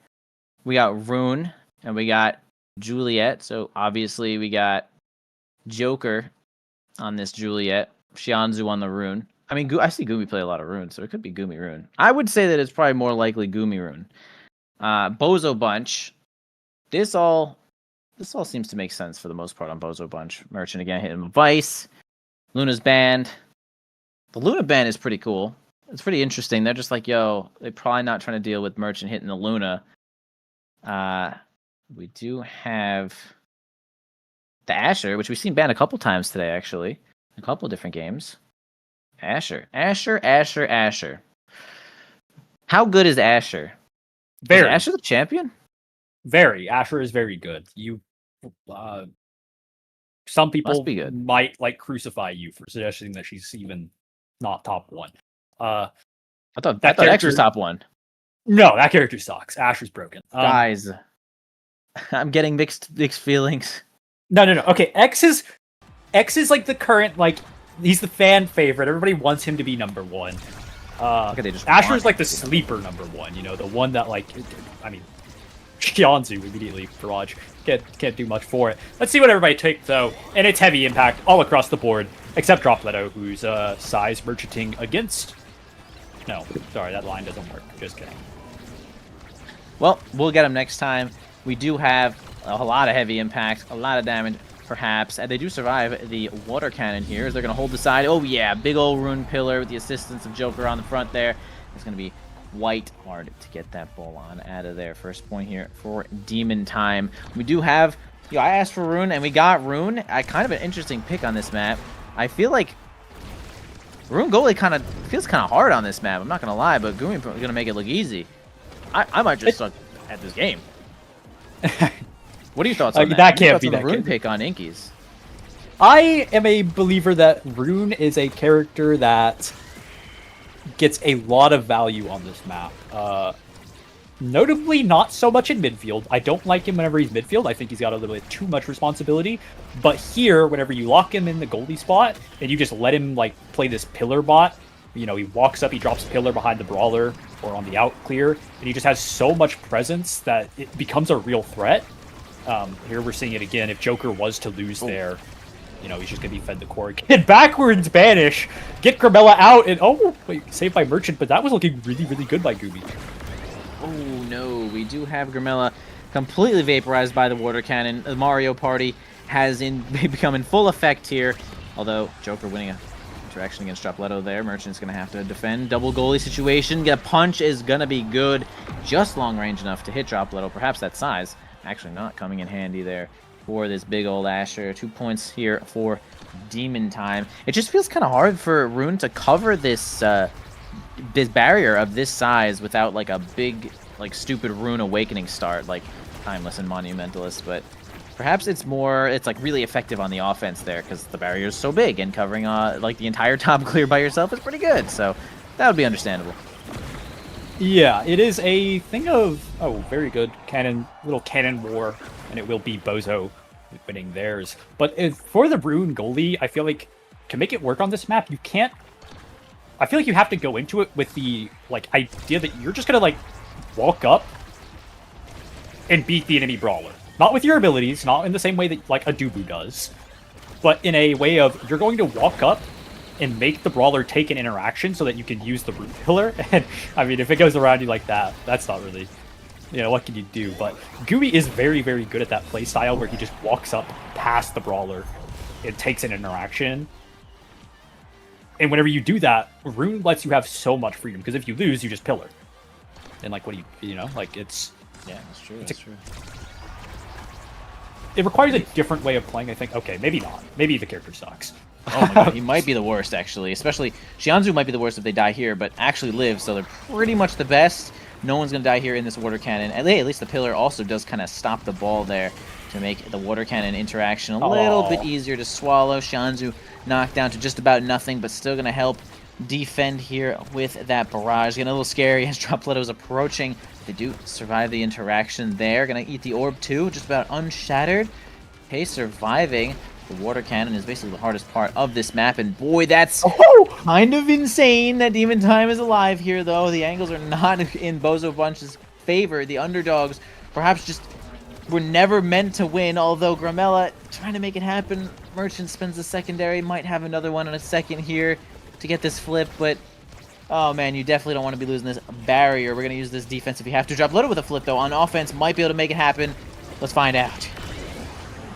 we got Rune, and we got Juliet. So obviously we got Joker on this Juliet, Xianzu on the Rune. I mean, I see Gumi play a lot of Rune, so it could be Gumi Rune. I would say that it's probably more likely Gumi Rune. Bozo Bunch. This all seems to make sense for the most part on Bozo Bunch. Merchant again hitting with Vice. Luna's band. The Luna band is pretty cool. It's pretty interesting. They're just like, yo, they're probably not trying to deal with Merchant hitting the Luna. We do have the Asher, which we've seen banned a couple times today, actually. A couple different games. Asher. How good is Asher? Very. Is Asher the champion? Very. Asher is very good. Some people might like crucify you for suggesting that she's even not top one. I thought Asher's top one. No, that character sucks. Asher's broken. Guys, I'm getting mixed feelings. No. Okay, X is like the current, like, he's the fan favorite. Everybody wants him to be number one. Asher's like the sleeper number one. The one that, like, I mean, Xianzu immediately barrage. Can't do much for it. Let's see what everybody takes, though. And it's heavy impact all across the board, except Dropletto, who's size merchanting against. No, sorry, that line doesn't work. Just kidding. Well, we'll get him next time. We do have a lot of heavy impact, a lot of damage, perhaps. And they do survive the water cannon here, as they're going to hold the side. Oh, yeah, big old rune pillar with the assistance of Joker on the front there. It's going to be quite hard to get that ball on out of there. First point here for Demon Time. We do have, I asked for Rune and we got Rune. Kind of an interesting pick on this map. I feel like Rune goalie feels kind of hard on this map. I'm not going to lie, but Gumi going to make it look easy. I might just suck at this game. What are your thoughts on that? That What are your can't thoughts be on the that Rune good. pick on Inkies. I am a believer that Rune is a character that gets a lot of value on this map. Notably, not so much in midfield. I don't like him whenever he's midfield. I think he's got a little bit too much responsibility. But here, whenever you lock him in the goalie spot and you just let him like play this pillar bot, you know, he walks up, he drops pillar behind the brawler or on the out clear, and he just has so much presence that it becomes a real threat. Here we're seeing it again. If Joker was to lose there, you know, he's just gonna be fed the core. Get backwards, banish, get Gramella out, and oh wait, saved by Merchant, but that was looking really, really good by Gooby. Oh no, we do have Gramella completely vaporized by the water cannon. The Mario Party has become in full effect here. Although Joker winning a interaction against Dropletto there. Merchant's gonna have to defend. Double goalie situation. Get a punch is gonna be good. Just long range enough to hit Dropletto. Perhaps that size actually not coming in handy there for this big old Asher. 2 points here for Demon Time. It just feels kind of hard for Rune to cover this this barrier of this size without like a big, like stupid Rune Awakening start like Timeless and Monumentalist, but perhaps it's like really effective on the offense there because the barrier is so big and covering like the entire top clear by yourself is pretty good, so that would be understandable. Yeah, it is a thing of, oh, very good little cannon war, and it will be Bozo winning theirs. But for the Rune goalie, I feel like to make it work on this map, I feel like you have to go into it with the like idea that you're just gonna like walk up and beat the enemy brawler. Not with your abilities, not in the same way that like a Dubu does, but in a way of you're going to walk up and make the brawler take an interaction so that you can use the root pillar. And I mean, if it goes around you like that, that's not really, you know, what can you do? But Gooey is very, very good at that play style where he just walks up past the brawler and takes an interaction. And whenever you do that, Rune lets you have so much freedom, because if you lose, you just pillar. And like, what do you know, like it's... Yeah, that's true, that's true. It requires a different way of playing, I think. Okay, maybe not. Maybe the character sucks. Oh my god, he might be the worst, actually. Especially, Xianzhu might be the worst if they die here, but actually live, so they're pretty much the best. No one's going to die here in this water cannon. At least the pillar also does kind of stop the ball there to make the water cannon interaction a little bit easier to swallow. Xianzhu knocked down to just about nothing, but still going to help defend here with that barrage. Getting a little scary as Dropletto's approaching. They do survive the interaction there. Going to eat the orb too, just about unshattered. Okay, surviving. The water cannon is basically the hardest part of this map, and boy, that's kind of insane that Demon Time is alive here, though. The angles are not in Bozo Bunch's favor. The underdogs perhaps just were never meant to win, although Gramella trying to make it happen. Merchant spends the secondary, might have another one in a second here to get this flip, but oh man, you definitely don't want to be losing this barrier. We're going to use this defense if you have to. Dropletto with a flip, though. On offense, might be able to make it happen. Let's find out.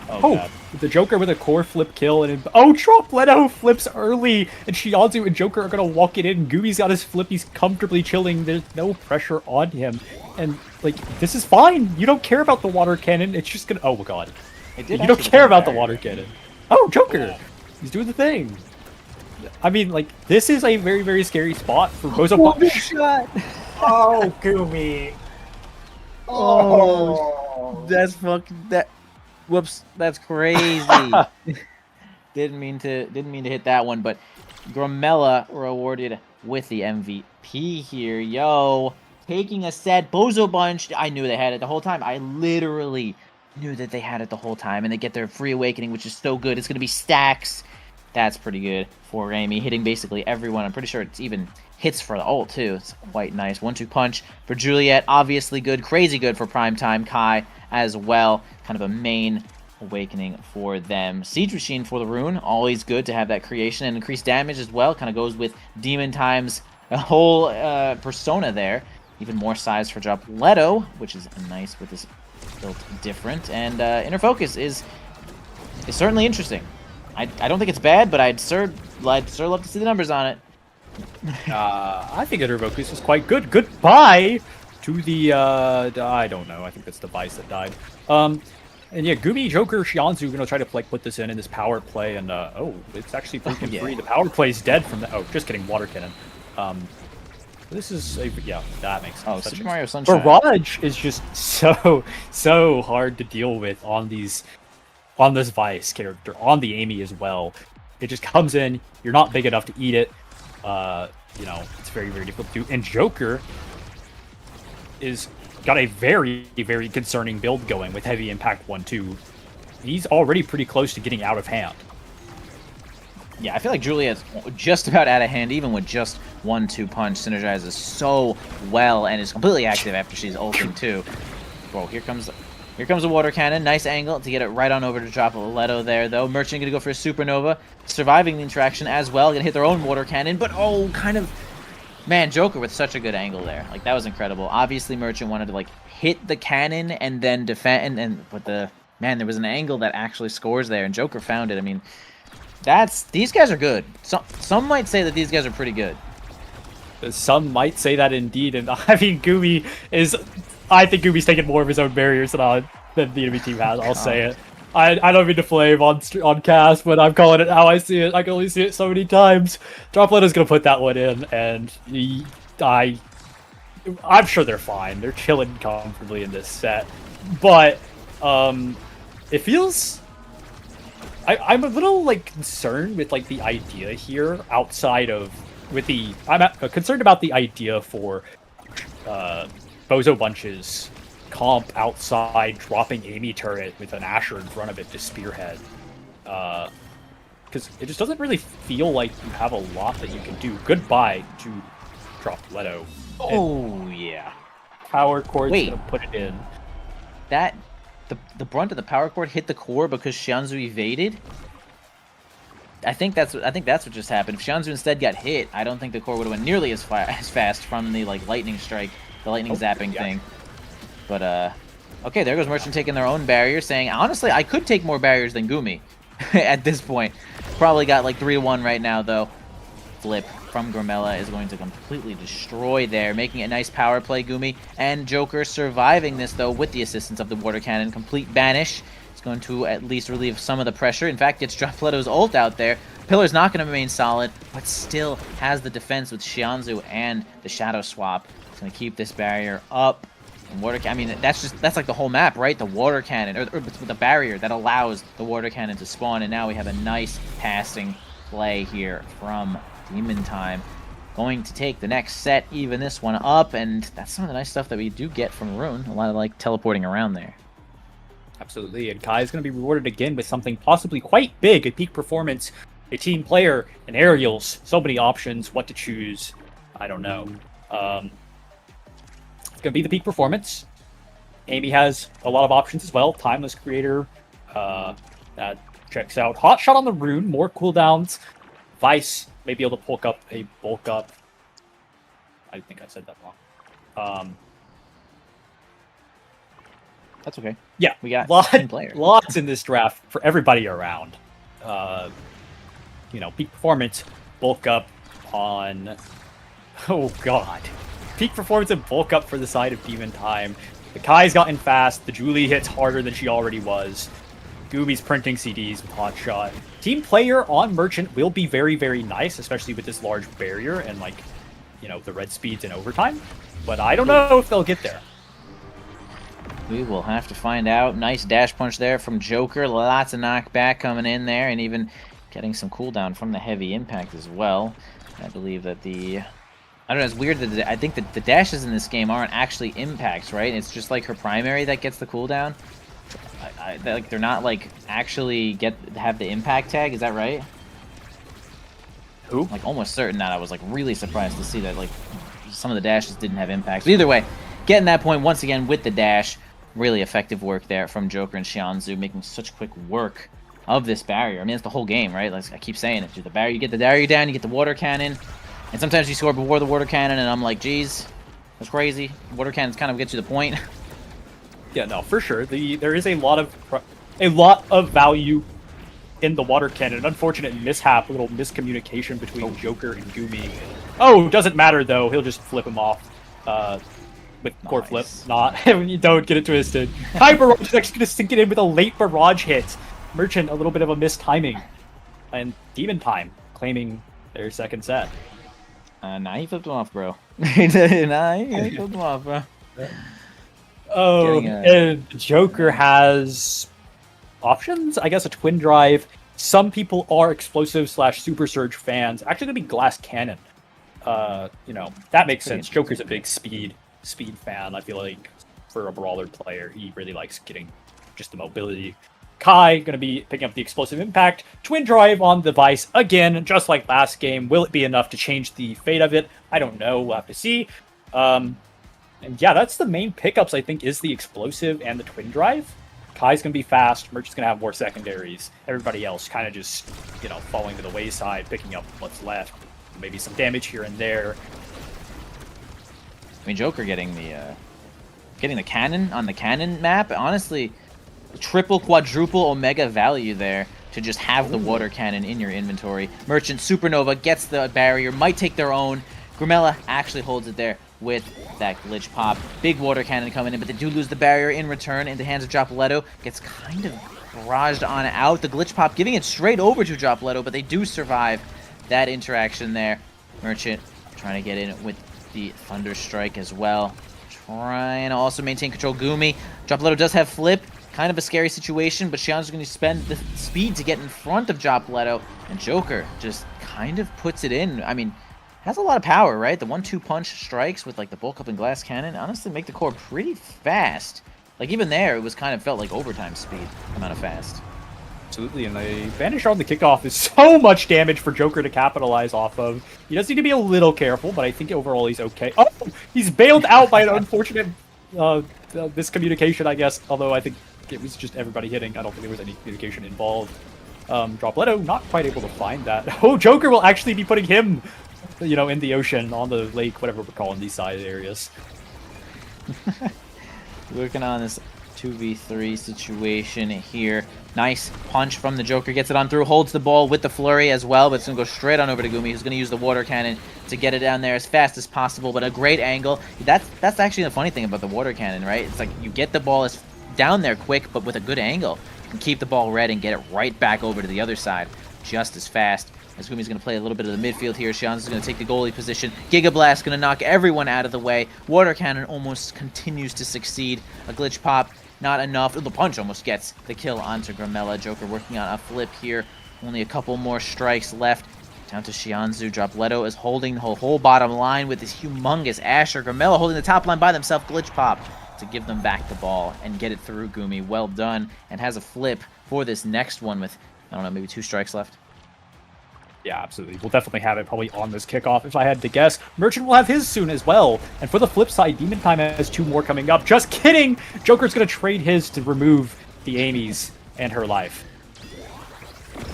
Oh, God. The Joker with a core flip kill, and Dropletto flips early, and Xianzhu and Joker are gonna walk it in. Gooey's got his flip, he's comfortably chilling, there's no pressure on him, and like, this is fine. You don't care about the water cannon, it's just gonna, oh my god. You don't care about the water cannon. Oh, Joker! He's doing the thing. I mean, like, this is a very, very scary spot for Bozo Bunch. Shot! Oh, Gooey. Oh, that's fucking, whoops, that's crazy. didn't mean to hit that one, but Gramella rewarded with the MVP here. Yo, taking a set. Bozo Bunch, I knew they had it the whole time. I literally knew that they had it the whole time, and they get their free awakening, which is so good. It's going to be stacks. That's pretty good for Amy, hitting basically everyone. I'm pretty sure it's even hits for the ult, too. It's quite nice. 1-2 punch for Juliet. Obviously good. Crazy good for Primetime Kai as well. Kind of a main awakening for them. Siege Machine for the Rune. Always good to have that creation and increased damage as well. Kind of goes with Demon Time's whole persona there. Even more size for Dropletto, which is nice with this built different. And Inner Focus is certainly interesting. I don't think it's bad, but I'd sure love to see the numbers on it. I think Inner Focus is quite good. Goodbye to the, I don't know. I think that's the Vice that died. And yeah, Gooby, Joker, Xianzhu gonna try to like put this in this power play, and oh, it's actually freaking free. The power play is dead from the. Oh, just kidding, water cannon. This is yeah, that makes Oh, such Super sense. Mario Sunshine. Barrage is just so hard to deal with on this Vice character, on the Amy as well. It just comes in, you're not big enough to eat it. You know, it's very, very difficult to do. And Joker is got a very, very concerning build going with Heavy Impact 1-2. He's already pretty close to getting out of hand. Yeah, I feel like Juliet's just about out of hand, even with just 1-2 punch. Synergizes so well and is completely active after she's ulting too. Whoa, here comes a water cannon. Nice angle to get it right on over to drop a Leto there, though. Merchant gonna go for a supernova, surviving the interaction as well. Gonna hit their own water cannon, but oh, kind of. Man, Joker with such a good angle there. Like, that was incredible. Obviously, Merchant wanted to, like, hit the cannon and then defend, but man, there was an angle that actually scores there, and Joker found it. I mean, these guys are good. Some might say that these guys are pretty good. Some might say that indeed, and I mean, I think Gumi's taking more of his own barriers than the enemy team has. I'll say it. I don't mean to flame on cast, but I'm calling it how I see it. I can only see it so many times. Dropleto's gonna put that one in, and I'm sure they're fine. They're chilling comfortably in this set, but it feels. I'm a little like concerned with like the idea here outside of I'm concerned about the idea for Bozo Bunch's comp outside dropping Amy turret with an Asher in front of it to spearhead. Because it just doesn't really feel like you have a lot that you can do. Goodbye to drop Leto. Oh, yeah. Power Chord's gonna put it in. The brunt of the power chord hit the core because Xianzhu evaded. I think that's what just happened. If Xianzhu instead got hit, I don't think the core would have went nearly as fast from the like lightning strike, the lightning zapping thing. But okay, there goes Merchant taking their own barrier, saying honestly I could take more barriers than Gumi at this point. Probably got like 3-1 right now though. Flip from Grimella is going to completely destroy there, making a nice power play, Gumi. And Joker surviving this, though, with the assistance of the water cannon. Complete banish. It's going to at least relieve some of the pressure. In fact, gets Dropleto's ult out there. Pillar's not going to remain solid, but still has the defense with Xianzhu and the Shadow Swap. It's going to keep this barrier up. And I mean, that's like the whole map, right? The water cannon, or the barrier that allows the water cannon to spawn. And now we have a nice passing play here from Demon Time. Going to take the next set, even this one up, and that's some of the nice stuff that we do get from Rune. A lot of like teleporting around there. Absolutely, and Kai is going to be rewarded again with something possibly quite big, a peak performance, a team player, and aerials. So many options, what to choose. I don't know. It's going to be the peak performance. Amy has a lot of options as well. Timeless Creator, that checks out. Hot Shot on the Rune, more cooldowns. Vice may be able to bulk up. I think I said that wrong. That's okay. Yeah, we got lots in this draft for everybody around. You know, peak performance, bulk up on. Oh god, peak performance and bulk up for the side of Demon Time. The Kai's gotten fast. The Julie hits harder than she already was. Gumi's printing CDs with Hot Shot. Team player on Merchant will be very, very nice, especially with this large barrier and, like, you know, the red speeds in overtime. But I don't know if they'll get there. We will have to find out. Nice dash punch there from Joker. Lots of knockback coming in there, and even getting some cooldown from the heavy impact as well. I believe that I don't know, it's weird that I think that the dashes in this game aren't actually impacts, right? It's just like her primary that gets the cooldown. Like they're not like actually have the impact tag, is that right? Who? Like almost certain that. I was like really surprised to see that like some of the dashes didn't have impacts. But either way, getting that point once again with the dash, really effective work there from Joker and Xianzhu, making such quick work of this barrier. I mean, it's the whole game, right? Like I keep saying it, do the barrier, you get the barrier down, you get the water cannon, and sometimes you score before the water cannon, and I'm like, geez, that's crazy. Water cannons kind of get you the point. Yeah, no, for sure. There is a lot of value in the water cannon. An unfortunate mishap, a little miscommunication between Joker and Gumi. Oh, doesn't matter though. He'll just flip him off with core flip. Not you don't get it twisted. Kai Barrage is actually gonna sink it in with a late barrage hit. Merchant a little bit of a missed timing, and Demon Time claiming their second set. Nah, he flipped him off, bro. Nah, he flipped him off, bro. Oh, Getting and Joker has options. I guess a twin drive. Some people are explosive / super surge fans. Actually, gonna be glass cannon. That makes sense. Joker's a big speed fan. I feel like for a brawler player, he really likes getting just the mobility. Kai gonna be picking up the explosive impact. Twin drive on the Vice again, just like last game. Will it be enough to change the fate of it? I don't know. We'll have to see. And yeah, that's the main pickups, I think, is the explosive and the twin drive. Kai's going to be fast. Merchant's going to have more secondaries. Everybody else kind of just, falling to the wayside, picking up what's left. Maybe some damage here and there. I mean, Joker getting the cannon on the cannon map. Honestly, triple, quadruple Omega value there to just have the water cannon in your inventory. Merchant Supernova gets the barrier, might take their own. Grimella actually holds it there with that glitch pop. Big water cannon coming in, but they do lose the barrier in return in the hands of Dropletto. Gets kind of barraged on out. The glitch pop giving it straight over to Dropletto, but they do survive that interaction there. Merchant trying to get in with the Thunder Strike as well. Trying to also maintain control. Gumi. Dropletto does have flip. Kind of a scary situation, but Shian's going to spend the speed to get in front of Dropletto. And Joker just kind of puts it in. I mean, has a lot of power, right? The 1-2 punch strikes with like the bulk up and glass cannon honestly make the core pretty fast. Like even there, it was kind of felt like overtime speed amount of fast. Absolutely, and the Vanish on the kickoff is so much damage for Joker to capitalize off of. He does need to be a little careful, but I think overall he's okay. Oh, he's bailed out by an unfortunate miscommunication, I guess. Although I think it was just everybody hitting. I don't think there was any communication involved. Dropletto not quite able to find that. Oh, Joker will actually be putting him in the ocean, on the lake, whatever we're calling these side areas. Working on this 2v3 situation here. Nice punch from the Joker. Gets it on through. Holds the ball with the flurry as well, but it's going to go straight on over to Gumi, who's going to use the water cannon to get it down there as fast as possible, but a great angle. That's actually the funny thing about the water cannon, right? It's like you get the ball down there quick, but with a good angle. You can keep the ball red and get it right back over to the other side just as fast. As Gumi's going to play a little bit of the midfield here. Shian's going to take the goalie position. Giga Blast going to knock everyone out of the way. Water Cannon almost continues to succeed. A glitch pop, not enough. The punch almost gets the kill onto Grimella. Joker working on a flip here. Only a couple more strikes left. Down to Shianzu. Dropletto is holding the whole bottom line with this humongous Asher. Grimella holding the top line by themselves. Glitch pop to give them back the ball and get it through Gumi. Well done. And has a flip for this next one with, I don't know, maybe 2 strikes left. Yeah, absolutely. We'll definitely have it probably on this kickoff, if I had to guess. Merchant will have his soon as well. And for the flip side, Demon Time has 2 more coming up. Just kidding! Joker's going to trade his to remove the Amy's and her life.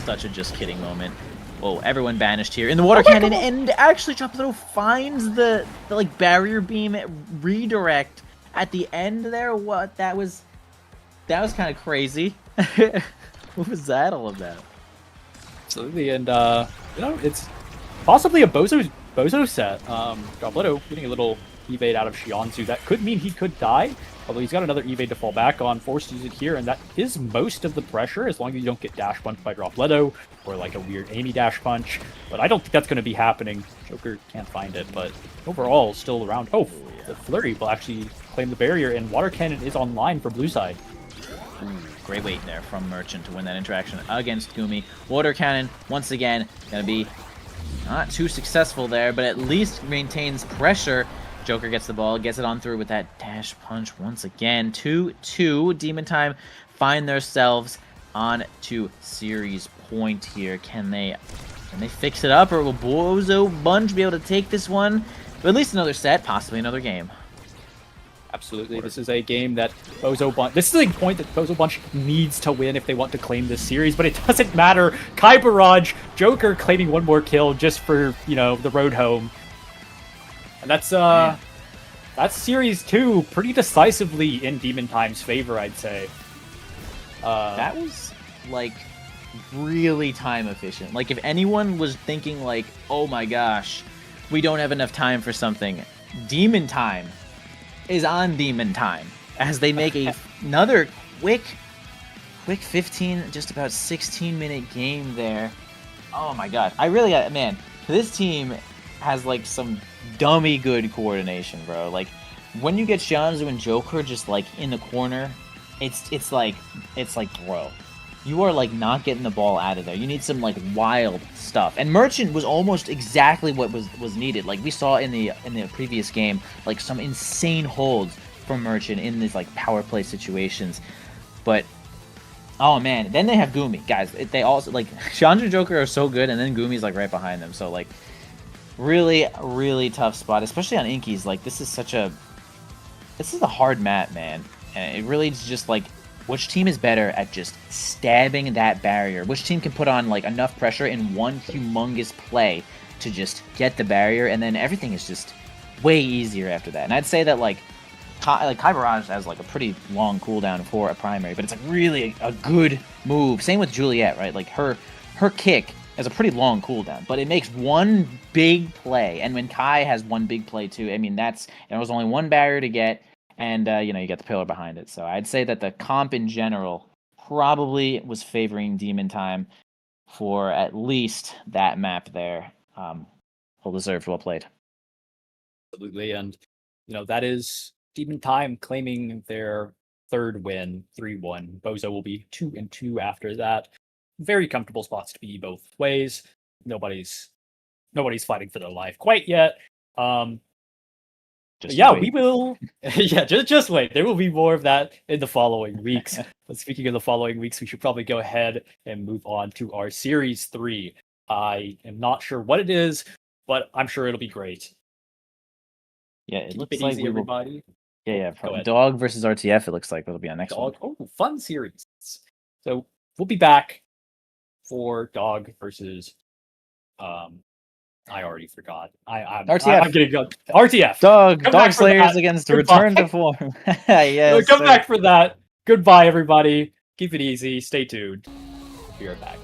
Such a just kidding moment. Whoa, everyone banished here in the water cannon, and actually Dropletto finds the like barrier beam redirect at the end there. What? That was kind of crazy. What was that all about? Absolutely, and it's possibly a Bozo set. Dropletto getting a little evade out of Shianzu. That could mean he could die, although he's got another evade to fall back on, forced to use it here, and that is most of the pressure, as long as you don't get dash punched by Dropletto, or like a weird Amy dash punch, but I don't think that's going to be happening. Joker can't find it, but overall, still around. Oh, the Flurry will actually claim the barrier, and Water Cannon is online for blue side. Ooh, great weight there from Merchant to win that interaction against Gumi. Water Cannon, once again, going to be not too successful there, but at least maintains pressure. Joker gets the ball, gets it on through with that dash punch once again. 2-2. Demon Time find themselves on to series point here. Can they fix it up, or will Bozo Bunch be able to take this one? But at least another set, possibly another game. Absolutely, this is a game that Bozo Bunch... This is a point that Bozo Bunch needs to win if they want to claim this series, but it doesn't matter. Kai Barrage, Joker claiming 1 more kill just for, the road home. And that's series 2 pretty decisively in Demon Time's favor, I'd say. That was, like, really time efficient. Like, if anyone was thinking, like, oh my gosh, we don't have enough time for something, Demon Time is on Demon Time as they make another quick 15, just about 16-minute game there. Oh my god. I really got, man, this team has like some dummy good coordination, bro. Like when you get Shanzu and Joker just like in the corner, it's like bro, you are like not getting the ball out of there. You need some like wild stuff. And Merchant was almost exactly what was needed. Like we saw in the previous game, like some insane holds from Merchant in these like power play situations. But oh man, then they have Gumi, guys. They also like Shanzu and Joker are so good, and then Gumi's like right behind them. So like really tough spot, especially on Inkies. Like this is a hard map, man. And it really is just like which team is better at just stabbing that barrier? Which team can put on like enough pressure in one humongous play to just get the barrier, and then everything is just way easier after that. And I'd say that like Kai Barrage has like a pretty long cooldown for a primary, but it's like really a good move. Same with Juliet, right? Like her kick has a pretty long cooldown, but it makes one big play. And when Kai has one big play too, I mean there was only one barrier to get, and you get the pillar behind it. So I'd say that the comp in general probably was favoring Demon Time for at least that map there. Well deserved, well played. Absolutely, and that is Demon Time claiming their third win, 3-1. Bozo will be 2-2 after that. Very comfortable spots to be both ways. Nobody's fighting for their life quite yet. We will. Yeah, just wait. There will be more of that in the following weeks. But speaking of the following weeks, we should probably go ahead and move on to our Series 3. I am not sure what it is, but I'm sure it'll be great. Yeah, it Keep looks it like easy, everybody. Yeah, probably Dog versus RTF. It looks like it'll be on next one. Oh, fun series. So we'll be back for Dog versus. I already forgot. RTF. I'm getting good. RTF. Dog Slayers against Return to Form. Yes. Come back for that. Goodbye, everybody. Keep it easy. Stay tuned. We are back.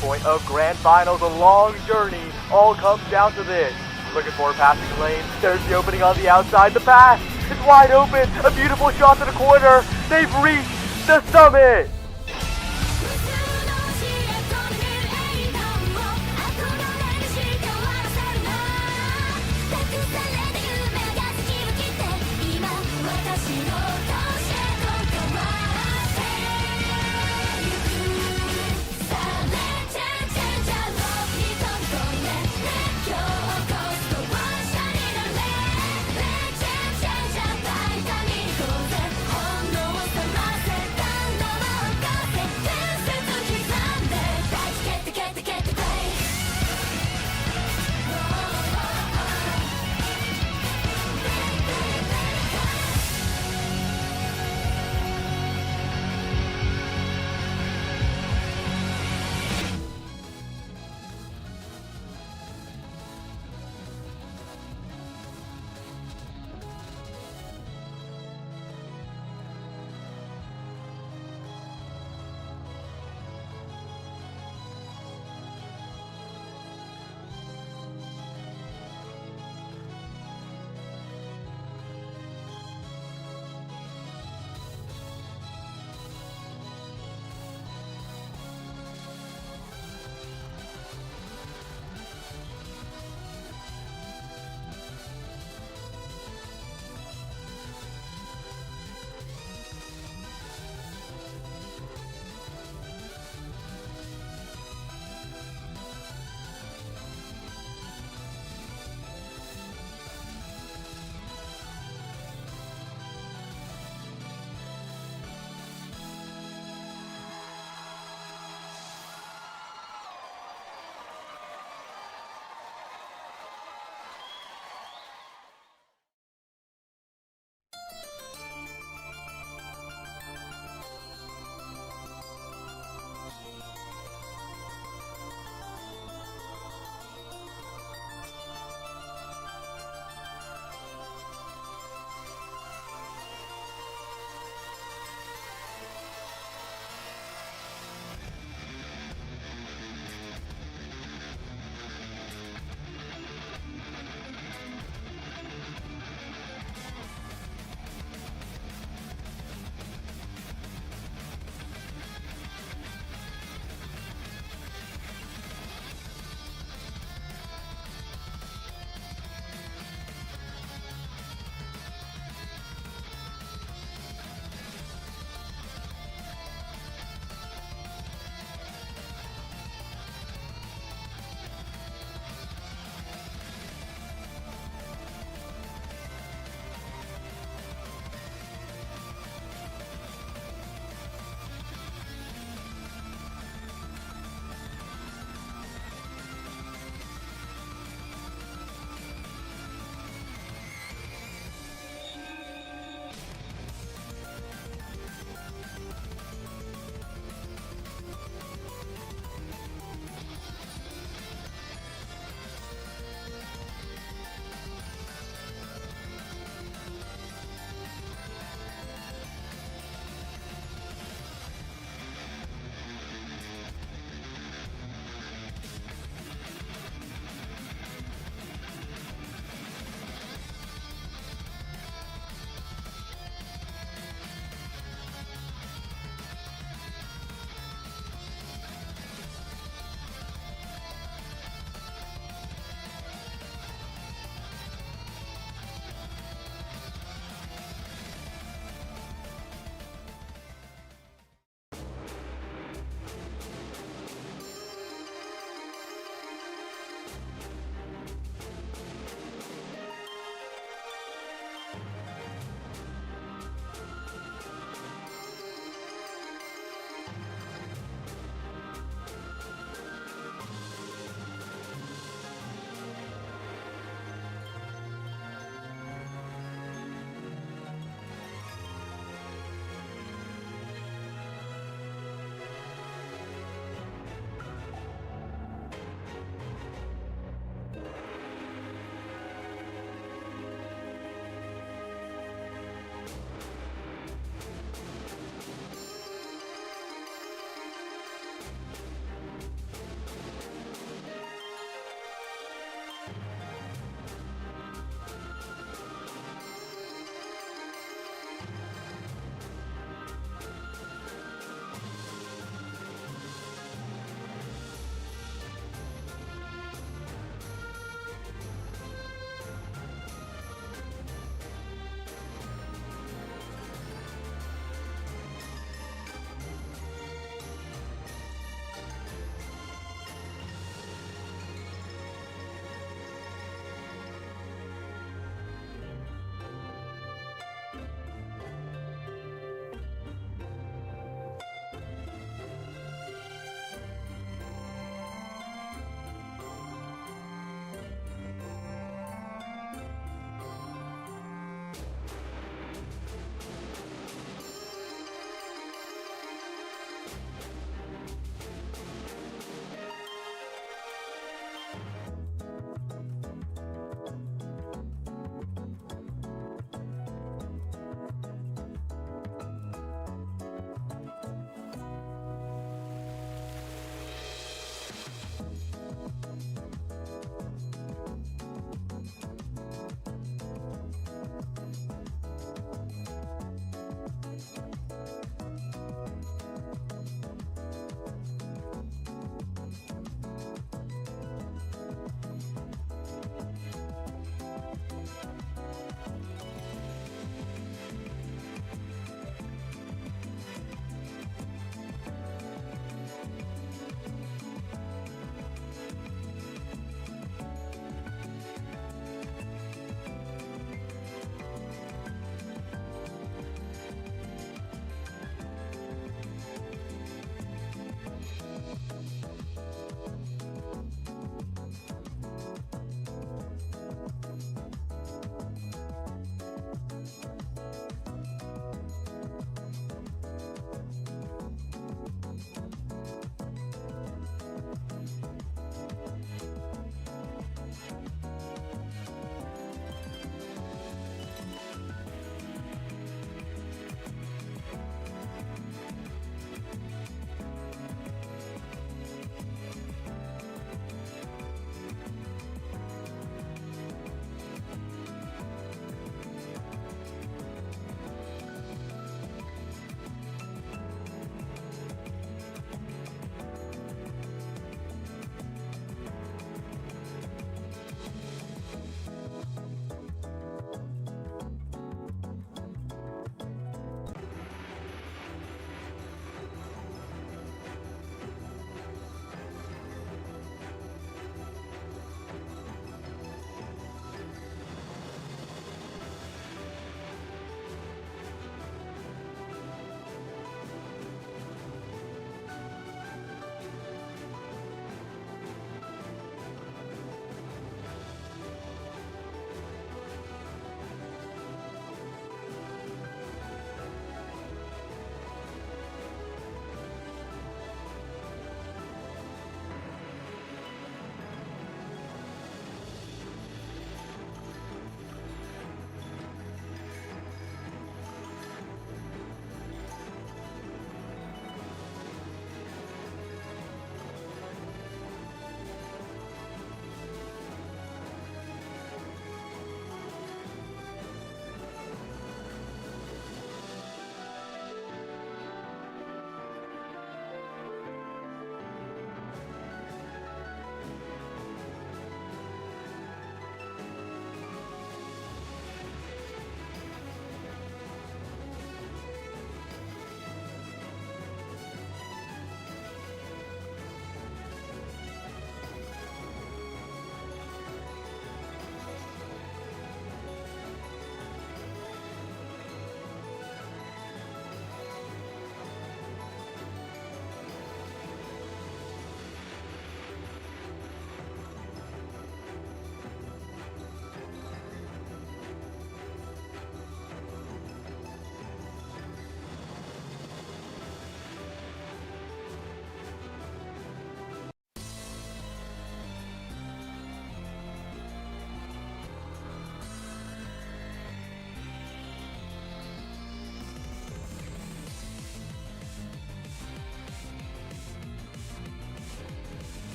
Point of Grand Finals, a long journey, all comes down to this. Looking for a passing lane, there's the opening on the outside, the pass, it's wide open, a beautiful shot to the corner, they've reached the summit!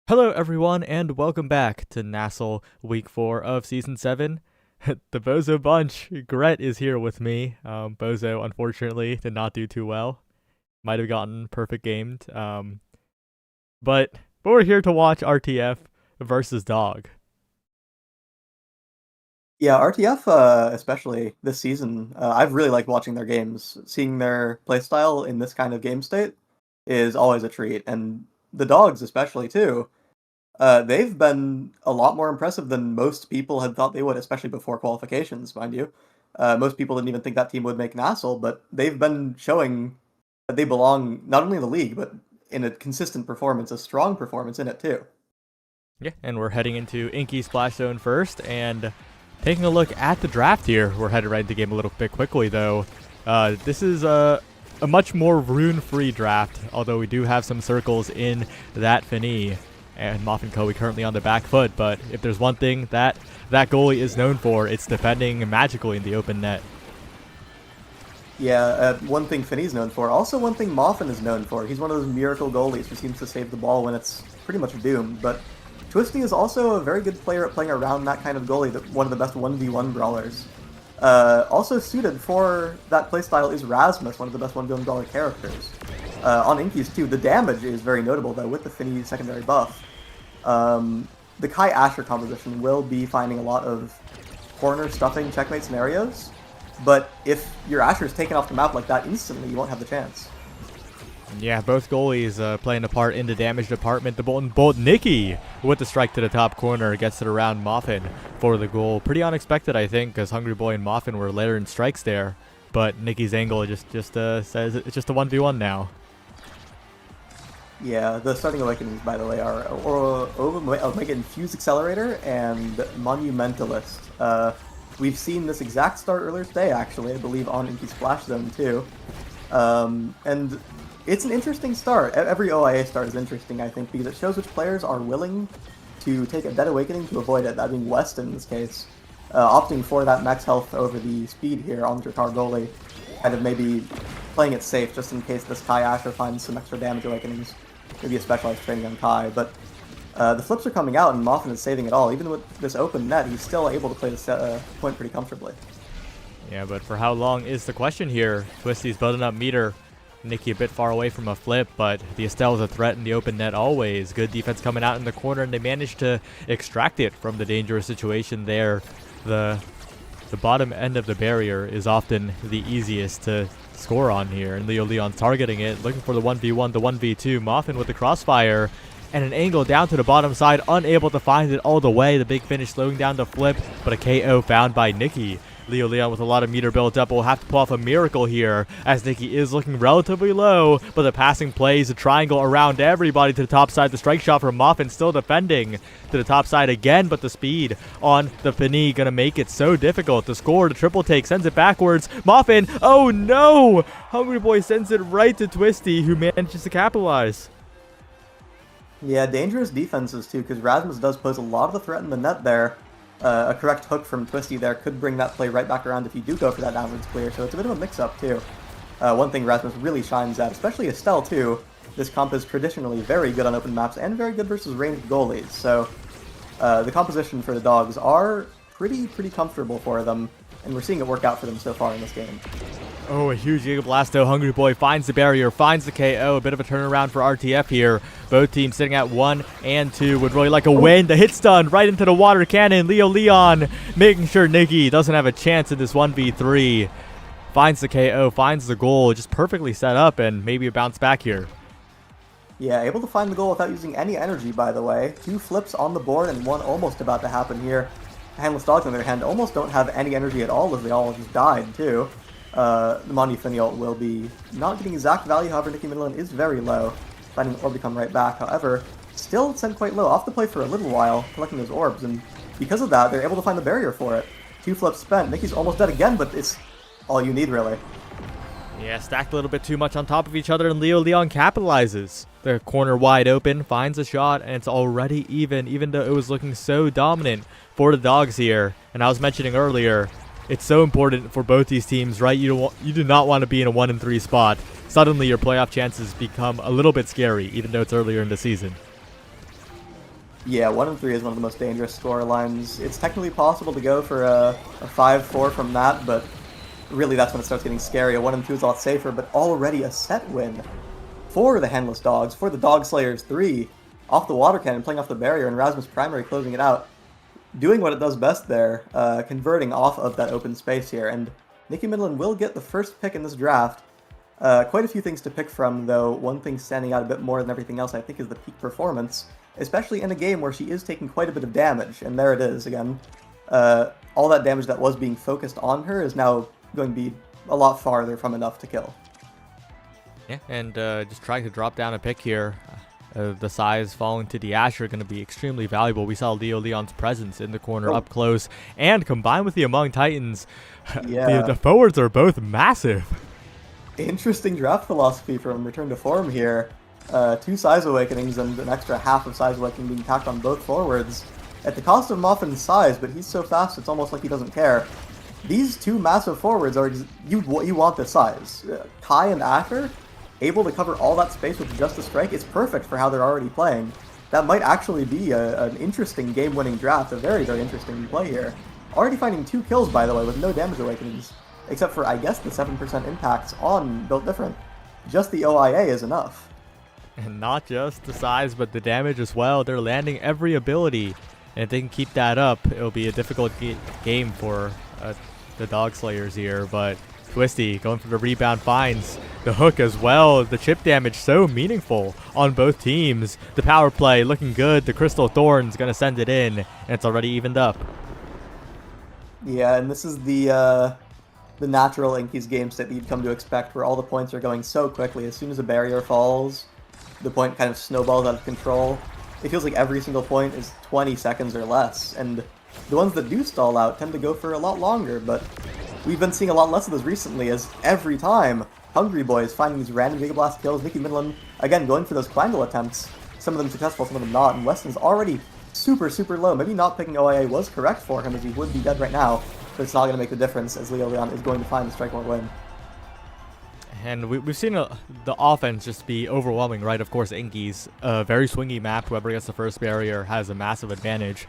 Hello, everyone, and welcome back to nasl Week 4 of Season 7. The Bozo Bunch. Gret is here with me. Bozo, unfortunately, did not do too well. Might have gotten perfect gamed. But we're here to watch RTF versus Dog. Yeah, RTF, especially this season, I've really liked watching their games. Seeing their playstyle in this kind of game state is always a treat, and the Dogs especially too. They've been a lot more impressive than most people had thought they would, especially before qualifications, mind you. Most people didn't even think that team would make nasl, but they've been showing that they belong not only in the league, but in a consistent performance, a strong performance in it too. Yeah, and we're heading into Inky Splash Zone first, and taking a look at the draft here. We're headed right into the game a little bit quickly, though. This is a much more rune-free draft, although we do have some circles in that Fini. And Moff & Co. currently on the back foot, but if there's one thing that goalie is known for, it's defending magically in the open net. Yeah, one thing Finney's known for. Also one thing Moffin is known for. He's one of those miracle goalies who seems to save the ball when it's pretty much doomed. But Twisty is also a very good player at playing around that kind of goalie, one of the best 1v1 brawlers. Also suited for that playstyle is Rasmus, one of the best 1v1 brawler characters. On Inky's too, the damage is very notable though with the Finney secondary buff. The Kai Asher composition will be finding a lot of corner stuffing checkmate scenarios, but if your Asher's taken off the map like that instantly, you won't have the chance. Yeah, both goalies playing a part in the damage department. The Bolt Nikki with the strike to the top corner gets it around Moffin for the goal. Pretty unexpected, I think, because Hungry Boy and Moffin were layering strikes there, but Nikki's angle just says it's just a 1v1 now. Yeah, the starting awakenings, by the way, are Omega Infuse Accelerator and Monumentalist. We've seen this exact start earlier today, actually, I believe, on Inky Splash Zone, too. And it's an interesting start. Every OIA start is interesting, I think, because it shows which players are willing to take a Dead Awakening to avoid it, that being Weston in this case. Opting for that max health over the speed here on the Drakkar goalie, kind of maybe playing it safe just in case this Kai Asher finds some extra damage awakenings. Maybe a specialized training on Kai, but the flips are coming out and Moffin is saving it all. Even with this open net, he's still able to play this point pretty comfortably. Yeah, but for how long is the question here? Twisty's building up meter. Nikki a bit far away from a flip, but the Estelle is a threat in the open net always. Good defense coming out in the corner, and they managed to extract it from the dangerous situation there. The bottom end of the barrier is often the easiest to score on here, and Leo Leon's targeting it, looking for the 1v1, the 1v2. Moffin with the crossfire, and an angle down to the bottom side, unable to find it all the way. The big finish slowing down the flip, but a KO found by Nikki. Leo Leon with a lot of meter built up will have to pull off a miracle here, as Nikki is looking relatively low, but the passing plays a triangle around everybody to the top side. The strike shot from Moffin still defending to the top side again, but the speed on the Fini gonna make it so difficult to score. The triple take sends it backwards. Moffin, oh no! Hungry Boy sends it right to Twisty, who manages to capitalize. Yeah, dangerous defenses too, because Rasmus does pose a lot of the threat in the net there. A correct hook from Twisty there could bring that play right back around if you do go for that downwards clear, so it's a bit of a mix-up too. One thing Rasmus really shines at, especially Estelle too, this comp is traditionally very good on open maps and very good versus ranged goalies, so the composition for the Dogs are pretty comfortable for them, and we're seeing it work out for them so far in this game. Oh, a huge Giga Blasto. Hungry Boy finds the barrier, finds the KO. A bit of a turnaround for RTF here. Both teams sitting at 1 and 2. Would really like a win. The hit stun right into the water cannon. Leo Leon making sure Nikki doesn't have a chance in this 1v3. Finds the KO, finds the goal. Just perfectly set up, and maybe a bounce back here. Yeah, able to find the goal without using any energy, by the way. 2 flips on the board and one almost about to happen here. Handless Dogs, on their hand, almost don't have any energy at all, as they all just died, too. The Monty Finial will be not getting exact value, however, Nikki Midland is very low, finding Orbicom right back. However, still sent quite low, off the play for a little while, collecting those orbs, and because of that, they're able to find the barrier for it. 2 flips spent. Nicky's almost dead again, but it's all you need, really. Yeah, stacked a little bit too much on top of each other, and Leo Leon capitalizes. The corner wide open, finds a shot, and it's already even though it was looking so dominant for the Dogs here. And I was mentioning earlier, it's so important for both these teams, right? You do not want to be in a 1-3 spot. Suddenly, your playoff chances become a little bit scary, even though it's earlier in the season. Yeah, 1-3 is one of the most dangerous score lines. It's technically possible to go for a 5-4 from that, but really that's when it starts getting scary. A 1-2 is a lot safer, but already a set win for the Handless Dogs, for the Dog Slayers 3, off the water cannon, playing off the barrier, and Rasmus Primary closing it out. Doing what it does best there, converting off of that open space here, and Nicky Midland will get the first pick in this draft. Quite a few things to pick from, though. One thing standing out a bit more than everything else, I think, is the peak performance, especially in a game where she is taking quite a bit of damage, and there it is again. All that damage that was being focused on her is now going to be a lot farther from enough to kill. Yeah, and just trying to drop down a pick here. The size falling to the Asher going to be extremely valuable. We saw Leo Leon's presence in the corner up close, and combined with the Among Titans, the forwards are both massive. Interesting draft philosophy from Return to Form here. 2 Size Awakenings and an extra half of Size Awakening being tacked on both forwards at the cost of Moffin's size, but he's so fast it's almost like he doesn't care. These 2 massive forwards are you want this size. Kai and Asher, able to cover all that space with just a strike. It's perfect for how they're already playing. That might actually be an interesting game-winning draft, a very, very interesting play here. Already finding 2 kills, by the way, with no damage awakenings, except for, I guess, the 7% impacts on Built Different. Just the OIA is enough. And not just the size, but the damage as well. They're landing every ability, and if they can keep that up, it'll be a difficult game for the Dog Slayers here, but Twisty going for the rebound, finds the hook as well. The chip damage so meaningful on both teams. The power play looking good. The Crystal Thorn's going to send it in, and it's already evened up. Yeah, and this is the natural Inky's game state that you'd come to expect, where all the points are going so quickly. As soon as a barrier falls, the point kind of snowballs out of control. It feels like every single point is 20 seconds or less, and the ones that do stall out tend to go for a lot longer, but we've been seeing a lot less of those recently, as every time Hungry Boy is finding these random Giga Blast kills. Nicky Midland, again, going for those Quangle attempts, some of them successful, some of them not, and Weston's already super, super low. Maybe not picking OIA was correct for him, as he would be dead right now, but it's not going to make the difference, as Leo Leon is going to find the strike one win. And we've seen the offense just be overwhelming, right? Of course, Inky's a very swingy map. Whoever gets the first barrier has a massive advantage.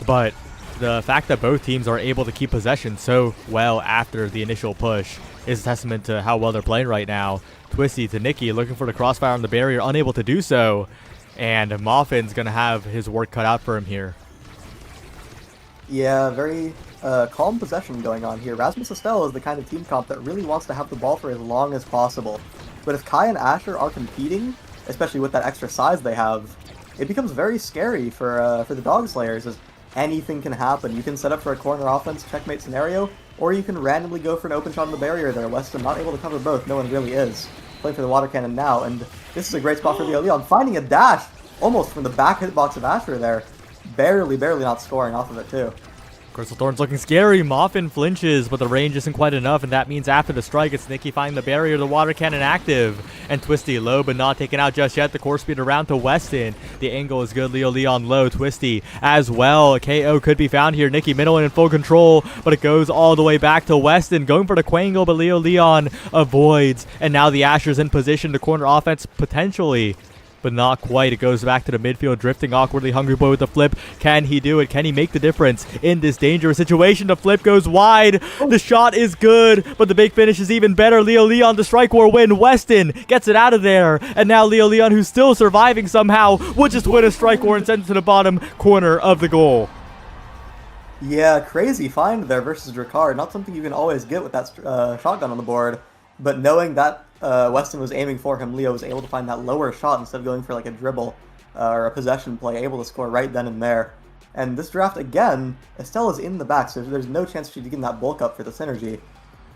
But the fact that both teams are able to keep possession so well after the initial push is a testament to how well they're playing right now. Twisty to Nicky, looking for the crossfire on the barrier, unable to do so. And Moffin's going to have his work cut out for him here. Yeah, very calm possession going on here. Rasmus Estelle is the kind of team comp that really wants to have the ball for as long as possible. But if Kai and Asher are competing, especially with that extra size they have, it becomes very scary for the Dog Slayers, as anything can happen. You can set up for a corner offense checkmate scenario, or you can randomly go for an open shot on the barrier there. Weston not able to cover both. No one really is. Playing for the water cannon now, and this is a great spot for Leo Leon, finding a dash almost from the back hitbox of Asher there. Barely not scoring off of it too. Crystal Thorn's looking scary. Moffin flinches, but the range isn't quite enough, and that means after the strike, it's Nicky finding the barrier, the water cannon active. And Twisty low, but not taken out just yet. The core speed around to Weston. The angle is good. Leo Leon low. Twisty as well. A KO could be found here. Nicky Midland in full control, but it goes all the way back to Weston. Going for the Quangle, but Leo Leon avoids. And now the Asher's in position to corner offense potentially, but not quite. It goes back to the midfield, drifting awkwardly. Hungry Boy with the flip. Can he do it? Can he make the difference in this dangerous situation? The flip goes wide. The shot is good, but the big finish is even better. Leo Leon, the strike war win. Weston gets it out of there. And now Leo Leon, who's still surviving somehow, would just win a strike war and send it to the bottom corner of the goal. Yeah, crazy find there versus Drakkar. Not something you can always get with that shotgun on the board, but knowing that Weston was aiming for him, Leo was able to find that lower shot instead of going for like a dribble or a possession play, able to score right then and there. And this draft, again, Estelle is in the back, so there's no chance she's getting that bulk up for the synergy.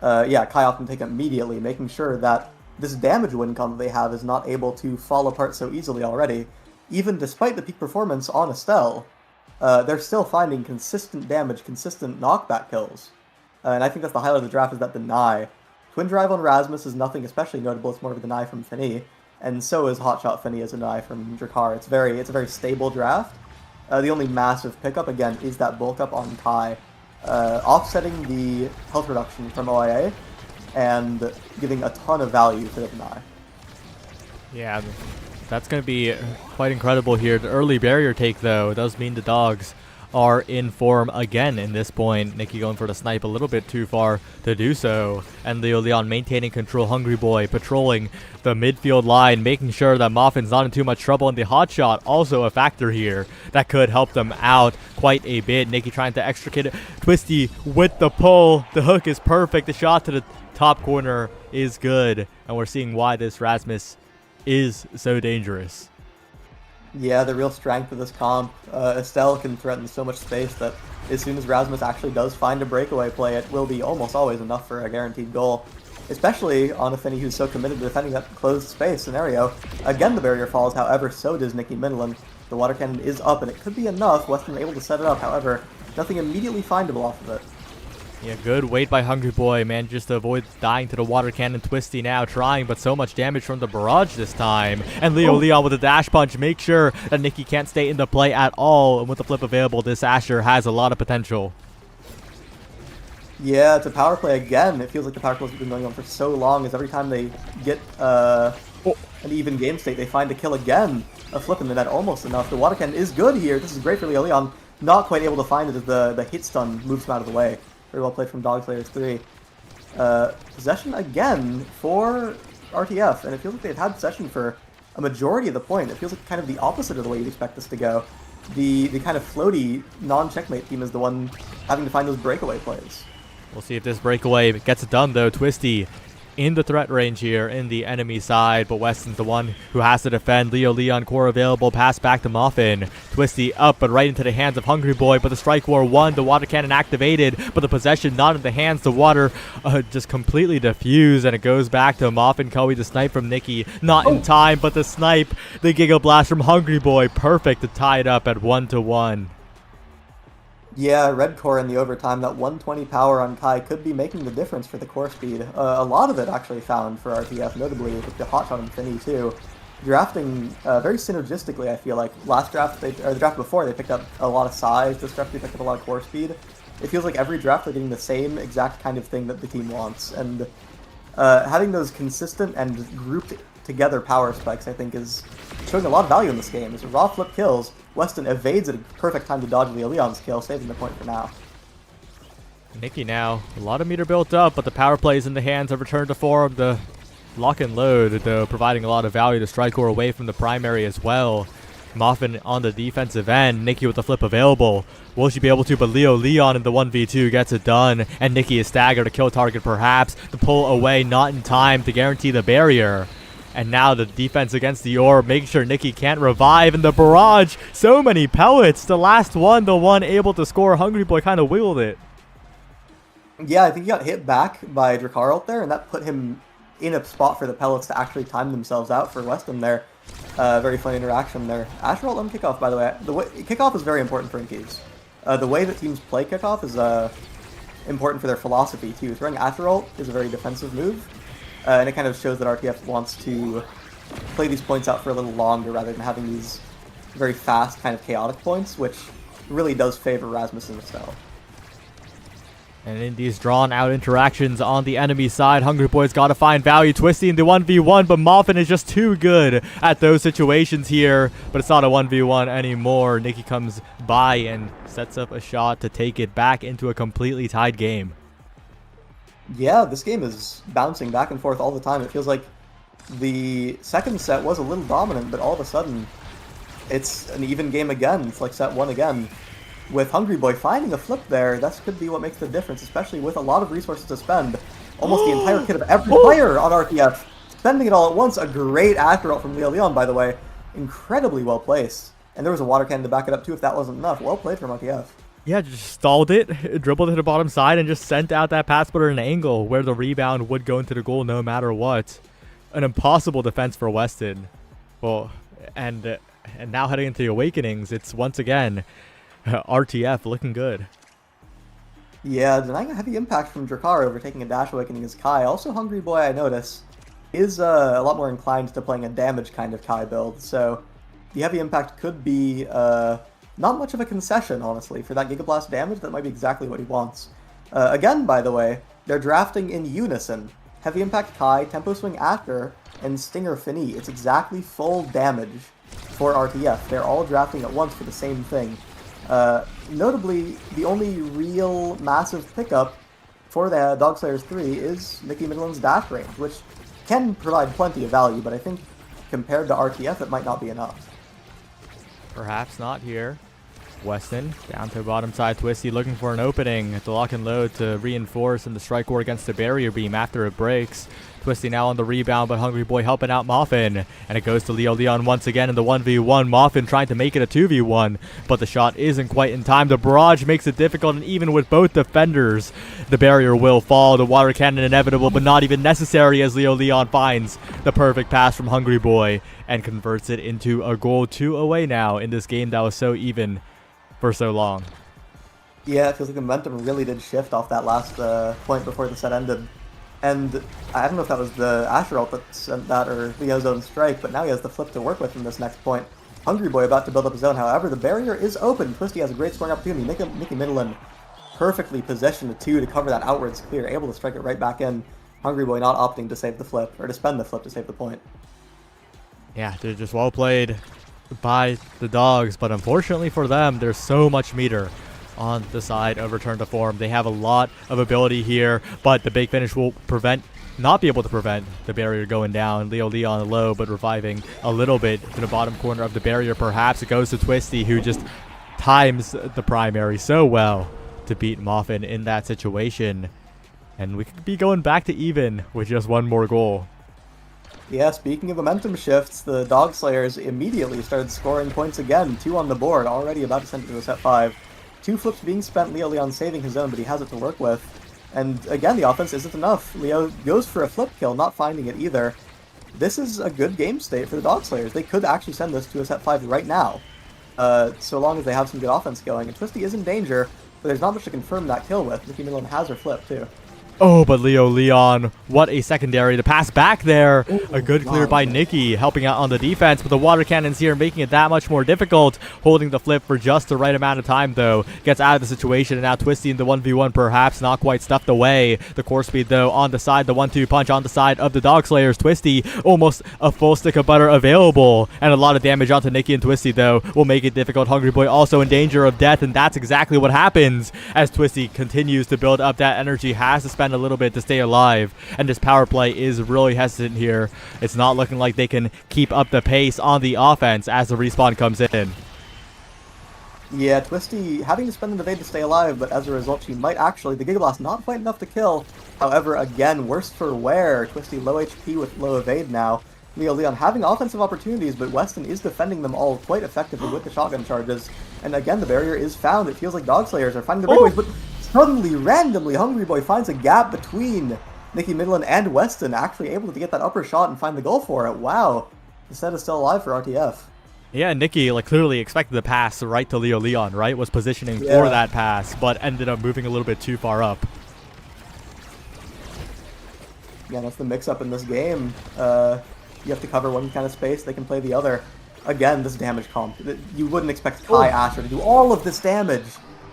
Yeah, Kai often take immediately, making sure that this damage win combo they have is not able to fall apart so easily already. even despite the peak performance on Estelle, they're still finding consistent damage, consistent knockback kills. And I think that's the highlight of the draft, is that deny. Twin Drive on Rasmus is nothing especially notable. It's more of a deny from Finny, and so is Hotshot Finny as a deny from Drakkar. It's a very stable draft. The only massive pickup, again, is that bulk up on Kai, offsetting the health reduction from OIA, and giving a ton of value to the deny. Yeah, that's going to be quite incredible here. The early barrier take, though, does mean the dogs are in form again in this point. Nikki going for the snipe a little bit too far to do so. And Leo Leon maintaining control. Hungry Boy patrolling the midfield line, making sure that Moffin's not in too much trouble. And the hot shot also a factor here that could help them out quite a bit. Nikki trying to extricate it. Twisty with the pull. The hook is perfect. The shot to the top corner is good. And we're seeing why this Rasmus is so dangerous. Yeah, the real strength of this comp. Estelle can threaten so much space that as soon as Rasmus actually does find a breakaway play, it will be almost always enough for a guaranteed goal. Especially on a Finny who's so committed to defending that closed space scenario. Again, the barrier falls, however, so does Nikki Midland. The water cannon is up, and it could be enough. Weston able to set it up, however, nothing immediately findable off of it. Yeah, good wait by Hungry Boy, man, just to avoid dying to the water cannon. Twisty now trying, but so much damage from the barrage this time. And Leo Leon with a dash punch, make sure that Nikki can't stay in the play at all. And with the flip available, this Asher has a lot of potential. Yeah, it's a power play again. It feels like the power plays have been going on for so long, as every time they get an even game state, they find a kill again. A flip in the net, almost enough. The water cannon is good here. This is great for Leo Leon. Not quite able to find it as the hit stun moves him out of the way. Very well played from Dogslayers 3. Possession again for RTF, and it feels like they've had possession for a majority of the point. It feels like kind of the opposite of the way you'd expect this to go. The kind of floaty, non-checkmate team is the one having to find those breakaway plays. We'll see if this breakaway gets it done, though. Twisty in the threat range here in the enemy side, but Weston's the one who has to defend. Leo Leon core available, pass back to Muffin. Twisty up, but right into the hands of Hungry Boy, but the strike war won. The water cannon activated, but the possession not in the hands. The water just completely diffused, and it goes back to Muffin. Koei, the snipe from Nikki, not in time, but the snipe, the Giga Blast from Hungry Boy, perfect to tie it up at 1-1. Yeah, red core in the overtime, that 120 power on Kai could be making the difference for the core speed. A lot of it actually found for RTF, notably with the hotshot and Finny too. Drafting very synergistically, I feel like. Last draft, or the draft before, they picked up a lot of size. This draft, they picked up a lot of core speed. It feels like every draft they're getting the same exact kind of thing that the team wants. And having those consistent and grouped together power spikes, I think, is showing a lot of value in this game. As raw flip kills, Weston evades at a perfect time to dodge Leo Leon's kill, saving the point for now. Nikki now, a lot of meter built up, but the power play is in the hands of Return to Form. The lock and load, though, providing a lot of value to Strikecore away from the primary as well. Muffin on the defensive end. Nikki with the flip available. Will she be able to? But Leo Leon in the 1v2 gets it done. And Nikki is staggered. A kill target perhaps. The pull away not in time to guarantee the barrier. And now the defense against the orb, making sure Nikki can't revive. And the barrage, so many pellets. The last one, the one able to score. Hungry Boy kind of wiggled it. Yeah, I think he got hit back by Drakkar out there, and that put him in a spot for the pellets to actually time themselves out for Weston there. Very funny interaction there. Asher ult on kickoff, by the way. Kickoff is very important for Inkies. The way that teams play kickoff is important for their philosophy, too. Throwing Asher ult is a very defensive move. And it kind of shows that RTF wants to play these points out for a little longer rather than having these very fast, kind of chaotic points, which really does favor Rasmussen's style. And in these drawn-out interactions on the enemy side, Hungry Boy's got to find value. Twisty in the 1v1, but Muffin is just too good at those situations here. But it's not a 1v1 anymore. Nikki comes by and sets up a shot to take it back into a completely tied game. Yeah, this game is bouncing back and forth all the time. It feels like the second set was a little dominant, but all of a sudden, it's an even game again. It's like set one again. With Hungry Boy finding a flip there, that could be what makes the difference, especially with a lot of resources to spend. Almost the entire kit of every player on RTF, spending it all at once. A great Asher ult from Leo Leon, by the way. Incredibly well placed. And there was a water cannon to back it up, too, if that wasn't enough. Well played from RTF. Yeah, just stalled it, dribbled to the bottom side, and just sent out that pass at an angle where the rebound would go into the goal no matter what. An impossible defense for Weston. Well, and And now heading into the Awakenings, it's once again RTF looking good. Yeah, denying a heavy impact from Drakkar overtaking a Dash Awakening is Kai. Also, Hungry Boy, I notice, is a lot more inclined to playing a damage kind of Kai build, so the heavy impact could be not much of a concession, honestly. For that Giga Blast damage, that might be exactly what he wants. Again, by the way, they're drafting in unison. Heavy Impact Kai, Tempo Swing Actor, and Stinger Fini. It's exactly full damage for RTF. They're all drafting at once for the same thing. Notably, the only real massive pickup for the Dogslayers 3 is Nikki Midland's dash range, which can provide plenty of value, but I think compared to RTF, it might not be enough. Perhaps not here. Weston down to bottom side. Twisty looking for an opening to lock and load to reinforce in the strike war against the barrier beam after it breaks. Twisty now on the rebound, but Hungry Boy helping out Moffin. And it goes to Leo Leon once again in the 1v1. Moffin trying to make it a 2v1, but the shot isn't quite in time. The barrage makes it difficult, and even with both defenders, the barrier will fall. The water cannon inevitable, but not even necessary as Leo Leon finds the perfect pass from Hungry Boy and converts it into a goal. 2 away now in this game that was so even for so long. Yeah, it feels like the momentum really did shift off that last point before the set ended. And I don't know if that was the Asher ult that sent that or Leo's own strike, but now he has the flip to work with in this next point. Hungry Boy about to build up his own. However, the barrier is open. Twisty has a great scoring opportunity. Nikki Midland perfectly positioned to cover that outwards clear, able to strike it right back in. Hungry Boy not opting to save the flip, or to spend the flip to save the point. Yeah, they're just well played by the Dogs, but unfortunately for them, there's so much meter on the side of Return to Form. They have a lot of ability here, but the big finish will not be able to prevent the barrier going down. Leo Leon low, but reviving a little bit to the bottom corner of the barrier. Perhaps it goes to Twisty, who just times the primary so well to beat Moffin in that situation. And we could be going back to even with just one more goal. Yeah, speaking of momentum shifts, the Dogslayers immediately started scoring points again. 2 on the board, already about to send it to a set 5. 2 flips being spent, Leo Leon saving his own, but he has it to work with. And again, the offense isn't enough. Leo goes for a flip kill, not finding it either. This is a good game state for the Dogslayers. They could actually send this to a set 5 right now, so long as they have some good offense going. And Twisty is in danger, but there's not much to confirm that kill with. Nikki Midland has her flip, too. Oh, but Leo Leon, what a secondary. The pass back there. Ooh, a good clear wow. by Nikki, helping out on the defense, but the water cannons here making it that much more difficult. Holding the flip for just the right amount of time, though. Gets out of the situation, and now Twisty in the 1v1, perhaps not quite stuffed away. The core speed, though, on the side. The 1-2 punch on the side of the Dogslayers. Twisty, almost a full stick of butter available. And a lot of damage onto Nikki and Twisty, though, will make it difficult. Hungry Boy also in danger of death, and that's exactly what happens as Twisty continues to build up that energy. Has to spend a little bit to stay alive, and this power play is really hesitant here. It's not looking like they can keep up the pace on the offense as the respawn comes in. Yeah, Twisty having to spend an evade to stay alive, but as a result, she might actually. The Giga Blast not quite enough to kill. However, again, worse for wear. Twisty low HP with low evade now. Leo Leon having offensive opportunities, but Weston is defending them all quite effectively with the shotgun charges. And again, the barrier is found. It feels like Dogslayers are finding the breakaways, but suddenly, randomly, Hungry Boy finds a gap between Nikki Midland and Weston, actually able to get that upper shot and find the goal for it. Wow. The set is still alive for RTF. Yeah, Nikki clearly expected the pass right to Leo Leon, right? Was positioning for that pass, but ended up moving a little bit too far up. Yeah, that's the mix-up in this game. You have to cover one kind of space, they can play the other. Again, this damage comp. You wouldn't expect Kai Asher to do all of this damage,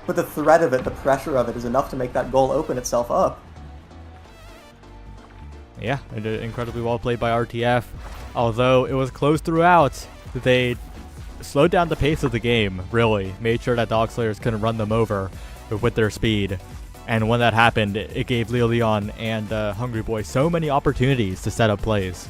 but the threat of it, the pressure of it, is enough to make that goal open itself up. Yeah, incredibly well played by RTF. Although it was close throughout, they slowed down the pace of the game, really. Made sure that Dogslayers couldn't run them over with their speed. And when that happened, it gave Leo Leon and Hungry Boy so many opportunities to set up plays.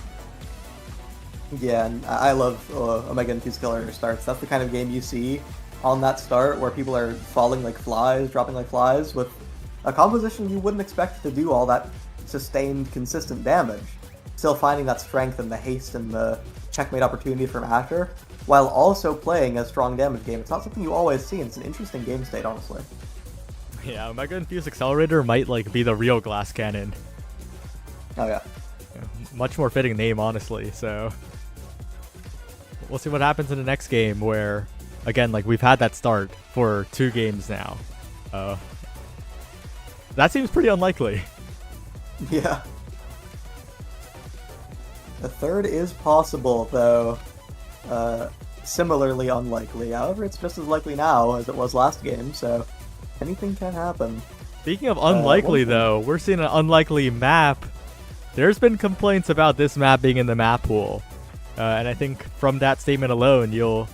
Yeah, and I love Omega and Fuse Killer starts. That's the kind of game you see on that start where people are falling like flies, dropping like flies, with a composition you wouldn't expect to do all that sustained, consistent damage. Still finding that strength and the haste and the checkmate opportunity from Asher, while also playing a strong damage game. It's not something you always see, and it's an interesting game state, honestly. Yeah, Omega Infused Accelerator might be the real glass cannon. Oh yeah. Much more fitting name, honestly, so we'll see what happens in the next game where, again, like we've had that start for 2 games now. That seems pretty unlikely. Yeah. A third is possible, though. Similarly unlikely. However, it's just as likely now as it was last game, so anything can happen. Speaking of unlikely, though, we're seeing an unlikely map. There's been complaints about this map being in the map pool. And I think from that statement alone, you'll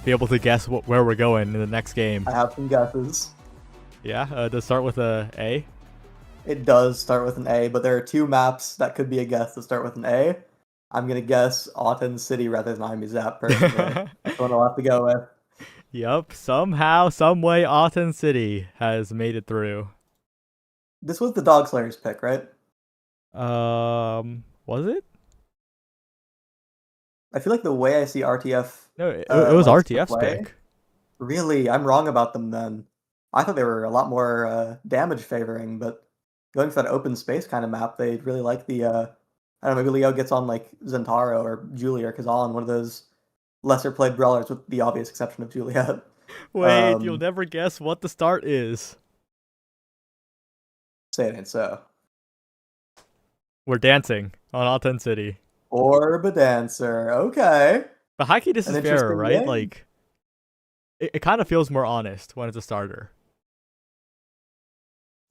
be able to guess where we're going in the next game. I have some guesses. Yeah, does it start with a A? It does start with an A, but there are 2 maps that could be a guess that start with an A. I'm going to guess Auten City rather than I'm Zap, personally. That's what I'll have to go with. Yup, somehow, someway, Auten City has made it through. This was the Dog Slayer's pick, right? Was it? I feel like the way I see RTF... No, it was likes to RTF's play- pick. Really? I'm wrong about them then. I thought they were a lot more damage favoring, but going for that open space kind of map, they really like the... I don't know, maybe Leo gets on like Zentaro or Julie or Kazan, one of those lesser played brawlers with the obvious exception of Juliet. Wait, you'll never guess what the start is. Say it ain't so. We're dancing on Auten City. Orb a dancer. Okay. But high key, this An is fair, interesting right? game. Like, it kind of feels more honest when it's a starter.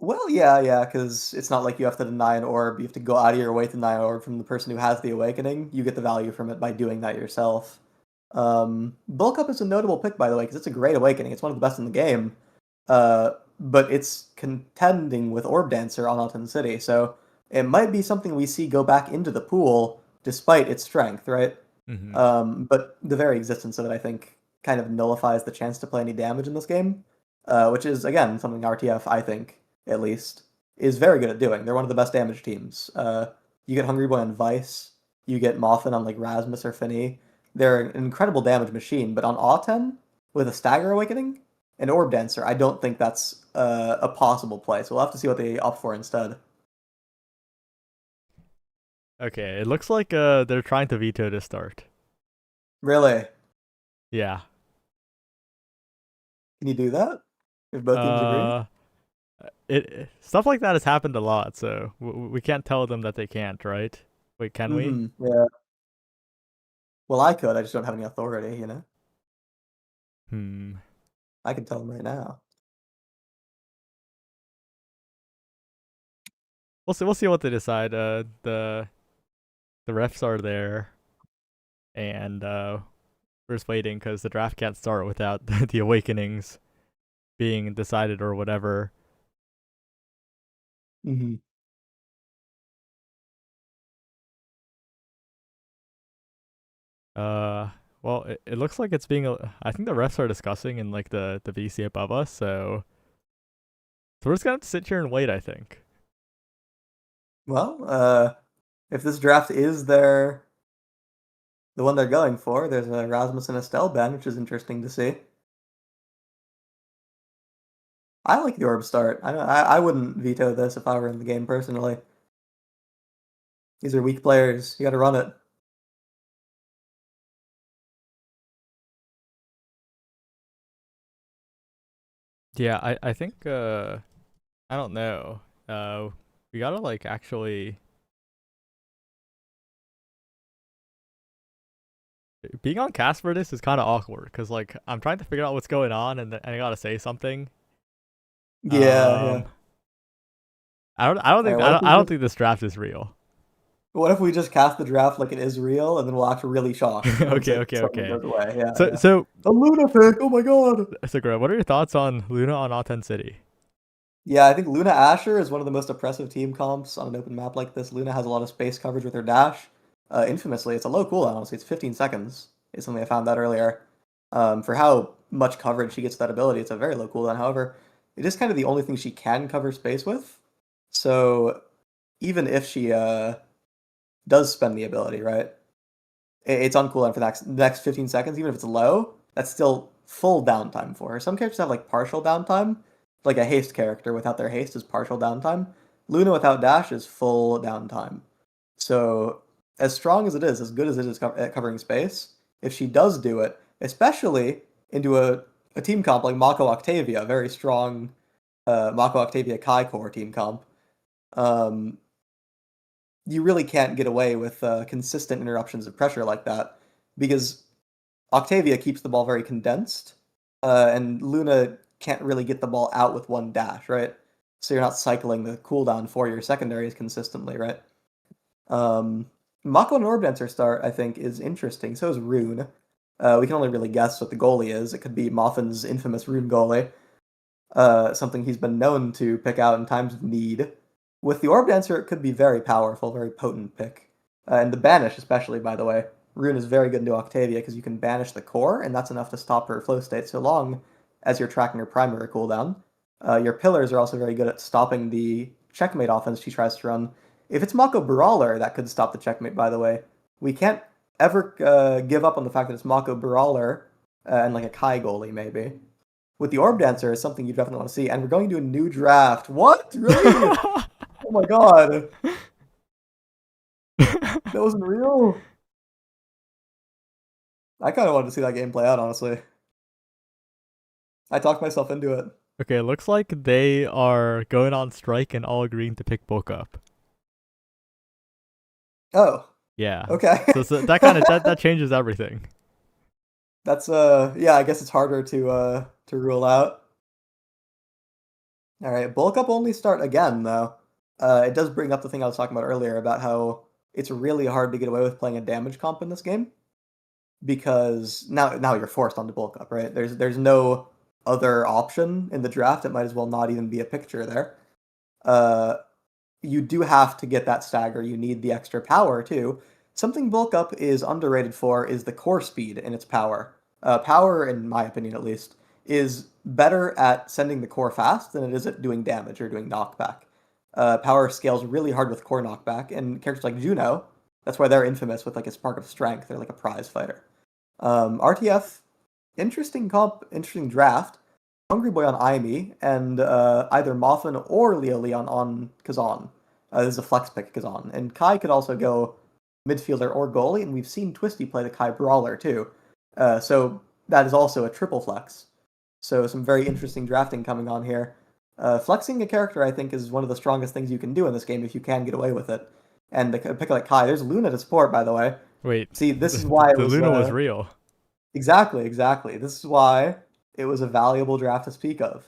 Well, yeah, because it's not like you have to deny an orb. You have to go out of your way to deny an orb from the person who has the awakening. You get the value from it by doing that yourself. Bulk Up is a notable pick, by the way, because it's a great awakening. It's one of the best in the game. But it's contending with Orb Dancer on Auten City, so it might be something we see go back into the pool despite its strength, right? Mm-hmm. But the very existence of it, I think, kind of nullifies the chance to play any damage in this game, which is, again, something RTF, I think, at least, is very good at doing. They're one of the best damage teams. You get Hungry Boy on Vice, you get Moffin on like Rasmus or Finny. They're an incredible damage machine, but on Auten, with a Stagger Awakening, an Orb Dancer, I don't think that's a possible play, so we'll have to see what they opt for instead. Okay, it looks like they're trying to veto this start. Really? Yeah. Can you do that? If both teams agree? Stuff like that has happened a lot, so we can't tell them that they can't, right? Wait, can we? Yeah. Well, I could. I just don't have any authority, you know? I can tell them right now. We'll see what they decide. The refs are there, and we're just waiting because the draft can't start without the awakenings being decided or whatever. Mm-hmm. Well, it looks like it's being. I think the refs are discussing in like the VC above us, so we're just gonna have to sit here and wait, I think. Well, if this draft is the one they're going for, there's a Rasmus and Estelle ban, which is interesting to see. I like the orb start. I wouldn't veto this if I were in the game personally. These are weak players. You got to run it. Yeah, I think I don't know. We gotta like actually being on cast for this is kind of awkward because like I'm trying to figure out what's going on and I gotta say something. Yeah. I don't think this draft is real. What if we just cast the draft like it is real, and then we'll act really shocked? Okay. Goes away. Yeah, So a Luna pick. Oh my god. So Greg, what are your thoughts on Luna on Auten City? Yeah, I think Luna Asher is one of the most oppressive team comps on an open map like this. Luna has a lot of space coverage with her dash. Infamously, it's a low cooldown. Honestly, it's 15 seconds. It's something I found out earlier. For how much coverage she gets that ability, it's a very low cooldown. However, it is kind of the only thing she can cover space with. So even if she does spend the ability, right? It's on cooldown for the next 15 seconds. Even if it's low, that's still full downtime for her. Some characters have like partial downtime. Like a haste character without their haste is partial downtime. Luna without dash is full downtime. So as strong as it is, as good as it is at covering space, if she does do it, especially into a team comp like Mako Octavia, very strong Mako Octavia Kai core team comp. You really can't get away with consistent interruptions of pressure like that because Octavia keeps the ball very condensed, and Luna can't really get the ball out with one dash, right? So you're not cycling the cooldown for your secondaries consistently, right? Mako and Orb Dancer start, I think, is interesting. So is Rune. We can only really guess what the goalie is. It could be Moffin's infamous Rune goalie, something he's been known to pick out in times of need. With the Orb Dancer, it could be very powerful, very potent pick. And the Banish, especially, by the way. Rune is very good into Octavia because you can banish the core, and that's enough to stop her flow state so long as you're tracking her primary cooldown. Your pillars are also very good at stopping the checkmate offense she tries to run. If it's Mako Brawler, that could stop the checkmate, by the way. We can't ever give up on the fact that it's Mako Brawler and like a Kai goalie, maybe. With the Orb Dancer is something you definitely want to see, and we're going to a new draft. What? Really? Oh my god. That wasn't real. I kind of wanted to see that game play out, honestly. I talked myself into it. Okay, it looks like they are going on strike and all agreeing to pick Bulk up. Oh. Yeah. Okay. So that kind of that changes everything. That's yeah, I guess it's harder to rule out. All right, bulk up only start again though. It does bring up the thing I was talking about earlier about how it's really hard to get away with playing a damage comp in this game because now you're forced onto bulk up, right? There's no other option in the draft. It might as well not even be a picture there. You do have to get that stagger. You need the extra power too. Something bulk up is underrated for is the core speed in its power. Power, in my opinion at least, is better at sending the core fast than it is at doing damage or doing knockback. Power scales really hard with core knockback, and characters like Juno, that's why they're infamous with like a spark of strength. They're like a prize fighter. RTF, interesting comp, interesting draft. Hungry Boy on Aimi, and either Moffin or Leo Leon on Kazan. This is a flex pick, Kazan. And Kai could also go midfielder or goalie, and we've seen Twisty play the Kai Brawler too. So that is also a triple flex. So some very interesting drafting coming on here. Flexing a character, I think, is one of the strongest things you can do in this game if you can get away with it. And the pick like Kai, there's Luna to support, by the way. Wait. See, this is why the Luna was real. Exactly. This is why it was a valuable draft to speak of.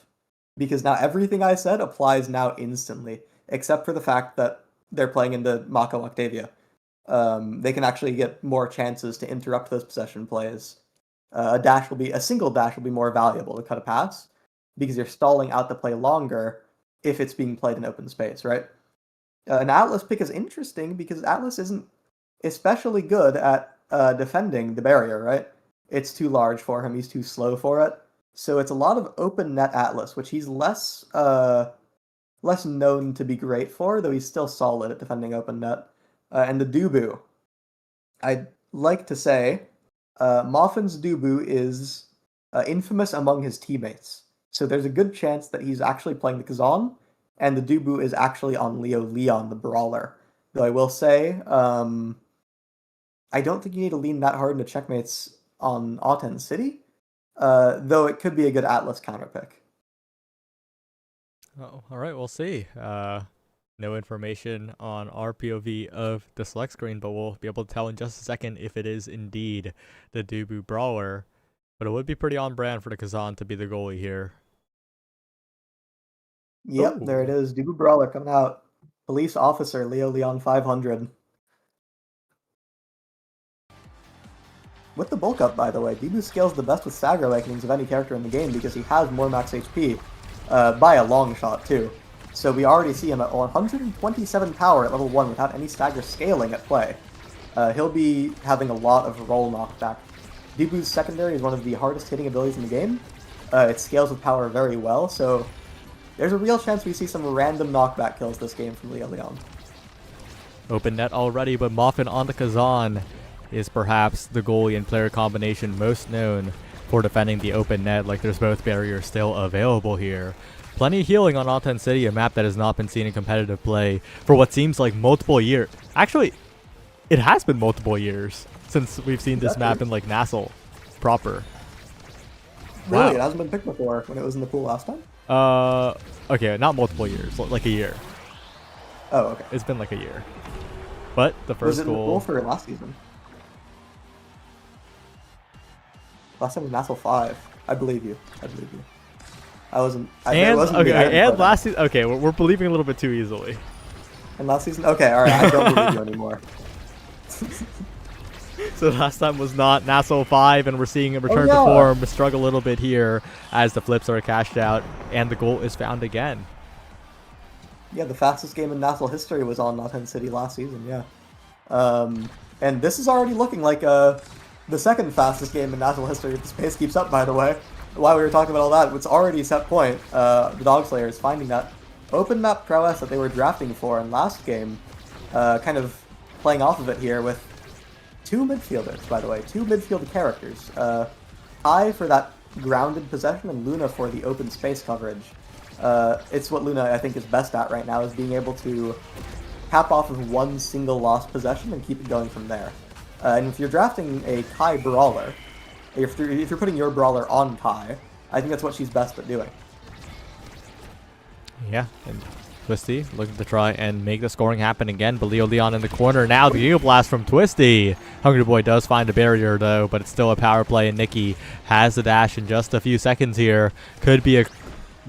Because now everything I said applies now instantly, except for the fact that they're playing into Mako Octavia. They can actually get more chances to interrupt those possession plays. A single dash will be more valuable to cut a pass because you're stalling out the play longer if it's being played in open space, right? An Atlas pick is interesting because Atlas isn't especially good at defending the barrier, right? It's too large for him. He's too slow for it. So it's a lot of open net Atlas, which he's less known to be great for, though he's still solid at defending open net. And the Dubu, I'd like to say, Moffin's Dubu is infamous among his teammates. So there's a good chance that he's actually playing the Kazan, and the Dubu is actually on Leo Leon, the Brawler. Though I will say, I don't think you need to lean that hard into checkmates on Auten City, though it could be a good Atlas counter pick. Oh, all right, we'll see. No information on our POV of the select screen, but we'll be able to tell in just a second if it is indeed the Dubu Brawler. But it would be pretty on brand for the Kazan to be the goalie here. Yep, Ooh. There it is. Dubu Brawler coming out. Police Officer Leo Leon 500. With the bulk up, by the way, Dubu scales the best with Stagger Awakenings of any character in the game because he has more max HP, by a long shot too. So we already see him at 127 power at level 1 without any stagger scaling at play. He'll be having a lot of roll knockback. Dubu's secondary is one of the hardest hitting abilities in the game. It scales with power very well, so there's a real chance we see some random knockback kills this game from Leo Leon. Open net already, but Moffin on the Kazan is perhaps the goalie and player combination most known for defending the open net. Like, there's both barriers still available here. Plenty of healing on Auten City, a map that has not been seen in competitive play for what seems like multiple years. Actually, it has been multiple years. since we've seen this map in like nasl proper. Really, Wow. it hasn't been picked before when it was in the pool last time. Okay, not multiple years, like a year. Oh, okay. It's been like a year. But the Was first it in the pool goal. for last season? Last time was nasl 5. I believe you. I believe you. I wasn't. It And wasn't me. I okay, didn't and put it. last season. Okay, we're believing a little bit too easily. And last season. Okay, all right. I don't believe you anymore. So last time was not nasl 5, and we're seeing a return to yeah. form struggle a little bit here as the flips are cashed out and the goal is found again. Yeah, the fastest game in nasl history was on Not 10 City last season. Yeah. And this is already looking like the second fastest game in nasl history if the pace keeps up. By the way, while we were talking about all that, it's already set point. The Dog Slayers finding that open map prowess that they were drafting for in last game, kind of playing off of it here with two midfielders, by the way, two midfield characters. I for that grounded possession and Luna for the open space coverage. It's what Luna, I think, is best at right now, is being able to cap off of one single lost possession and keep it going from there. And if you're drafting a Kai brawler, if you're putting your brawler on Kai, I think that's what she's best at doing. Yeah, and Twisty looking to try and make the scoring happen again, but Leo Leon in the corner now. The Eagle Blast from Twisty. Hungry Boy does find a barrier though, but it's still a power play, and Nikki has the dash in just a few seconds here. Could be a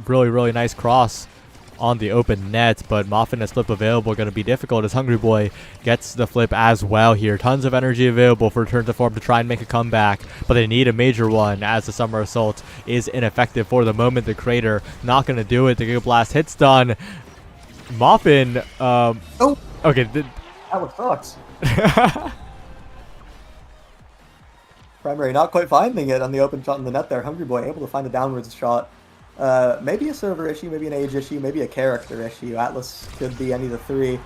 really, really nice cross on the open net, but Moffin has flip available, going to be difficult as Hungry Boy gets the flip as well here. Tons of energy available for return to form to try and make a comeback, but they need a major one as the Summer Assault is ineffective for the moment. The Crater not going to do it. The Giga Blast hits done. Moffin, Oh, okay. that one sucks. Primary not quite finding it on the open shot in the net there. Hungry Boy able to find a downwards shot. Maybe a server issue, maybe an age issue, maybe a character issue. Atlas could be any of the three.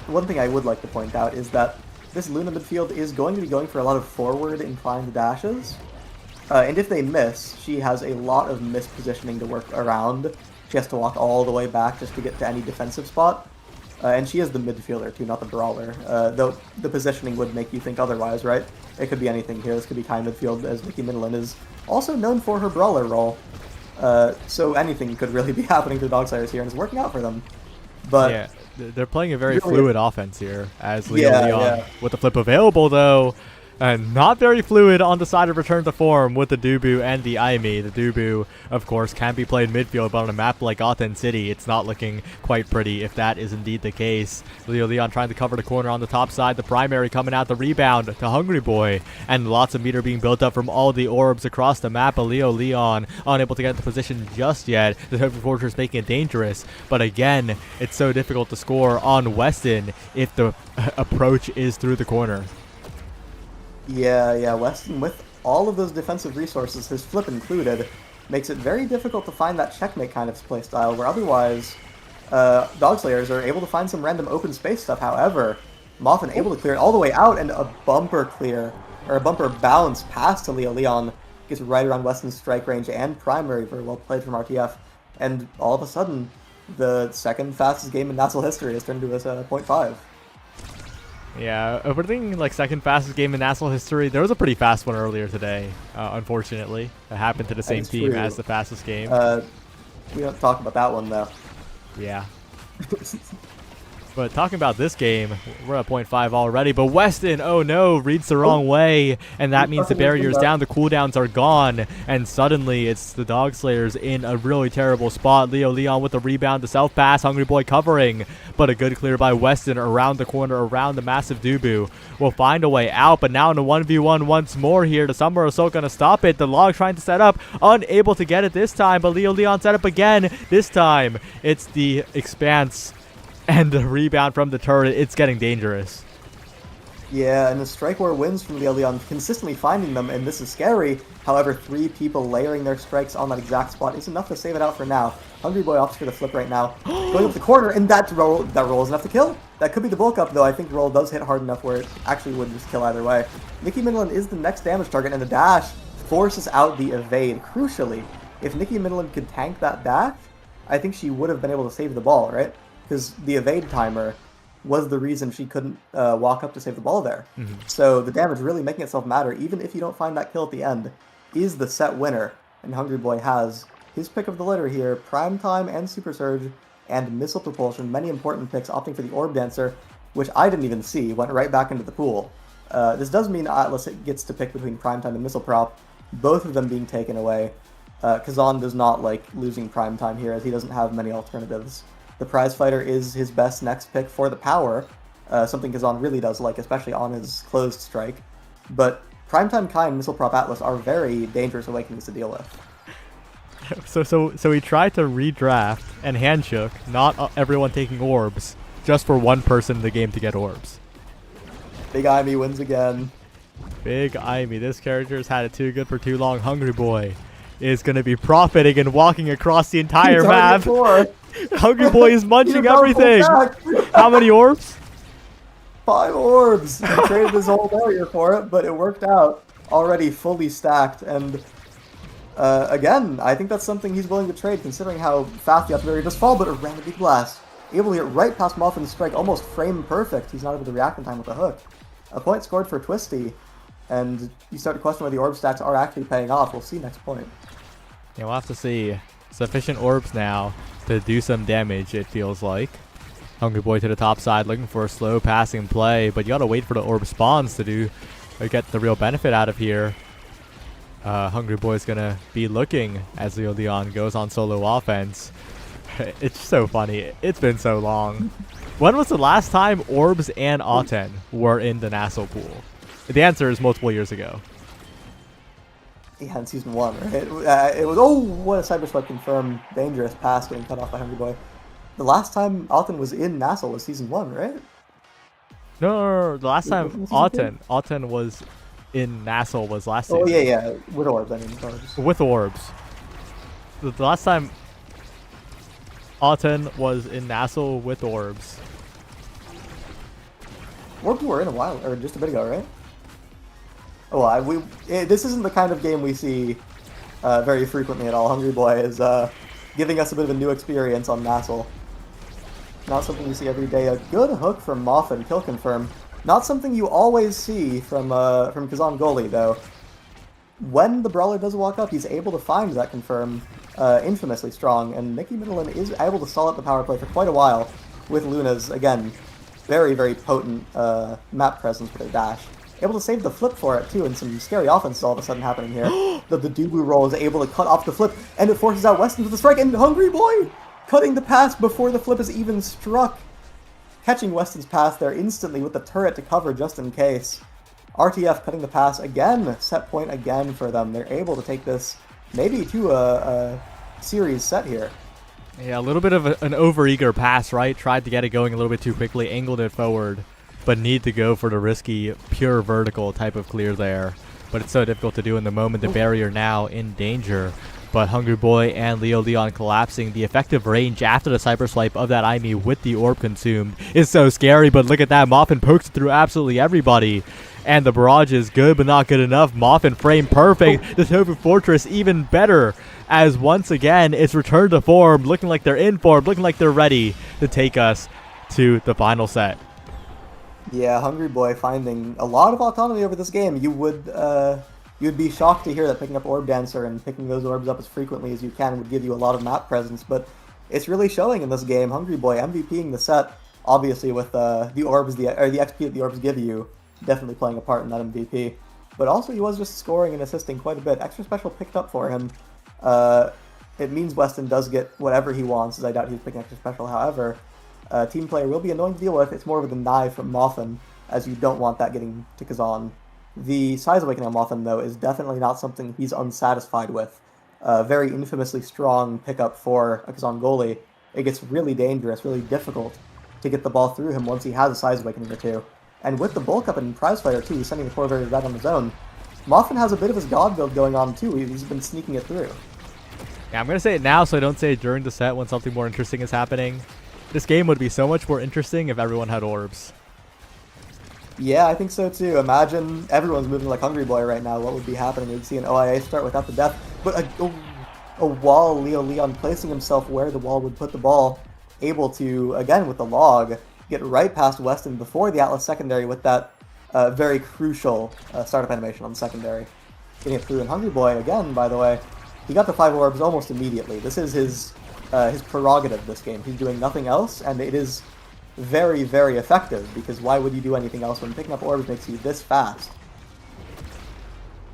One thing I would like to point out is that this Luna midfield is going to be going for a lot of forward inclined dashes. And if they miss, she has a lot of mispositioning to work around. She has to walk all the way back just to get to any defensive spot. And she is the midfielder too, not the brawler. Though the positioning would make you think otherwise, right? It could be anything here. This could be Kai midfield, as Nikki Midland is also known for her brawler role. So anything could really be happening to the Dog Slayers here, and it's working out for them. But Yeah, they're playing a very really- fluid offense here as Leo Yeah, Leon yeah. with the flip available though. And not very fluid on the side of return to form with the Dubu and the Aimi. The Dubu, of course, can be played midfield, but on a map like Gotham City, it's not looking quite pretty if that is indeed the case. Leo Leon trying to cover the corner on the top side. The primary coming out the rebound to Hungry Boy. And lots of meter being built up from all the orbs across the map. But Leo Leon unable to get into position just yet. The Hope Fortress making it dangerous. But again, it's so difficult to score on Weston if the approach is through the corner. yeah, Weston, with all of those defensive resources, his flip included, makes it very difficult to find that checkmate kind of playstyle, where otherwise Dog Slayers are able to find some random open space stuff. However, Moffin able to clear it all the way out, and a bumper clear, or a bumper bounce pass to Leo Leon gets right around Weston's strike range and primary. Very well played from RTF. And all of a sudden, the second fastest game in nasl history has turned into a 0.5. Yeah, if we're thinking like second fastest game in nasl history, there was a pretty fast one earlier today, unfortunately. It happened to the same That's team true. as the fastest game. We don't talk about that one, though. Yeah. But talking about this game, we're at 0.5 already. But Weston, oh no, reads the wrong way. And that means the barrier's down, the cooldowns are gone. And suddenly it's the Dog Slayers in a really terrible spot. Leo Leon with the rebound, the self pass, Hungry Boy covering. But a good clear by Weston around the corner, around the massive Dubu. Will find a way out, but now in a 1v1 once more here. The Summer Assault gonna stop it. The Log trying to set up, unable to get it this time. But Leo Leon set up again. This time, it's the Expanse. And the rebound from the turret, it's getting dangerous. Yeah, and the Strike War wins from Leo Leon, consistently finding them, and this is scary. However, 3 people layering their strikes on that exact spot is enough to save it out for now. Hungry Boy opts for the flip right now, going up the corner, and that roll is enough to kill. That could be the bulk up, though. I think the roll does hit hard enough where it actually would just kill either way. Nikki Midland is the next damage target, and the dash forces out the evade. Crucially, if Nikki Midland could tank that dash, I think she would have been able to save the ball, right? Because the evade timer was the reason she couldn't walk up to save the ball there. Mhm. So the damage really making itself matter, even if you don't find that kill at the end, is the set winner. And Hungry Boy has his pick of the litter here, Prime Time and Super Surge and Missile Propulsion, many important picks, opting for the Orb Dancer, which I didn't even see, went right back into the pool. This does mean Atlas gets to pick between Prime Time and Missile Prop, both of them being taken away. Kazan does not like losing Prime Time here, as he doesn't have many alternatives. The Prize Fighter is his best next pick for the power, something Kazan really does like, especially on his closed strike. But Primetime Kai and Missile Prop Atlas are very dangerous awakenings to deal with. So he tried to redraft and handshook, not everyone taking orbs, just for one person in the game to get orbs. Big Amy wins again. Big Amy, this character's had it too good for too long. Hungry Boy is going to be profiting and walking across the entire map. Hungry Boy is munching everything. How many orbs? 5 orbs. He traded his whole barrier for it, but it worked out. Already fully stacked, and again, I think that's something he's willing to trade, considering how fast the Optic Barrier does fall, but a random big blast. Able to get right past Muffin's strike, almost frame perfect. He's not able to react in time with a hook. A point scored for Twisty, and you start to question whether the orb stacks are actually paying off. We'll see next point. Yeah, we'll have to see. Sufficient orbs now to do some damage, it feels like. Hungry Boy to the top side, looking for a slow passing play, but you gotta wait for the orb spawns to get the real benefit out of here. Hungry Boy's gonna be looking as Leo Leon goes on solo offense. It's so funny. It's been so long. When was the last time Orbs and Aten were in the nasl pool? The answer is multiple years ago. Yeah, in Season 1, right? It was, oh, what a Cyber Swipe confirmed dangerous pass getting cut off by Hungry Boy. The last time Aten was in nasl was Season 1, right? No. The last time Aten was in nasl was last season. Oh, yeah. With orbs, I mean. Orbs. With orbs. The last time Aten was in nasl with orbs. Orbs were in a while, or just a bit ago, right? Oh, well, this isn't the kind of game we see very frequently at all. Hungry Boy is giving us a bit of a new experience on nasl. Not something you see every day. A good hook from Moffin, kill confirm. Not something you always see from Kazan Goalie, though. When the Brawler does walk up, he's able to find that confirm infamously strong, and Nikki Middleton is able to stall out the power play for quite a while with Luna's, again, very, very potent map presence with her dash. Able to save the flip for it, too, and some scary offense all of a sudden happening here. The Dubu roll is able to cut off the flip, and it forces out Weston with the strike, and Hungry Boy cutting the pass before the flip is even struck. Catching Weston's pass there instantly with the turret to cover just in case. RTF cutting the pass again, set point again for them. They're able to take this maybe to a series set here. Yeah, a little bit of an overeager pass, right? Tried to get it going a little bit too quickly, angled it forward, but need to go for the risky, pure vertical type of clear there. But it's so difficult to do in the moment. The barrier now in danger. But Hungry Boy and Leo Leon collapsing. The effective range after the cyber swipe of that Aimi with the orb consumed is so scary. But look at that. Moffin pokes through absolutely everybody. And the barrage is good, but not good enough. Moffin frame perfect. The Tofu Fortress even better. As once again, it's returned to form. Looking like they're in form. Looking like they're ready to take us to the final set. Yeah, Hungry Boy finding a lot of autonomy over this game. You'd be shocked to hear that picking up Orb Dancer and picking those orbs up as frequently as you can would give you a lot of map presence, but it's really showing in this game. Hungry Boy MVPing the set, obviously with the orbs, the XP that the orbs give you, definitely playing a part in that MVP. But also he was just scoring and assisting quite a bit. Extra special picked up for him. It means Weston does get whatever he wants, as I doubt he's picking extra special. However, team player will be annoying to deal with. It's more of a deny from Moffin, as you don't want that getting to Kazan. The Size Awakening on Moffin, though, is definitely not something he's unsatisfied with. Very infamously strong pickup for a Kazan goalie. It gets really dangerous, really difficult to get the ball through him once he has a Size Awakening or two. And with the bulk up in Prize Fighter, too, he's sending the core very red on his own. Moffin has a bit of his God build going on, too. He's been sneaking it through. Yeah, I'm going to say it now so I don't say it during the set when something more interesting is happening. This game would be so much more interesting if everyone had orbs. Yeah, I think so too. Imagine everyone's moving like Hungry Boy right now. What would be happening? We'd see an OIA start without the death. But a wall, Leo Leon placing himself where the wall would put the ball. Able to, again with the log, get right past Weston before the Atlas secondary with that very crucial startup animation on the secondary. Getting it through, and Hungry Boy, again, by the way, he got the 5 orbs almost immediately. This is his prerogative this game. He's doing nothing else, and it is very, very effective, because why would you do anything else when picking up orbs makes you this fast?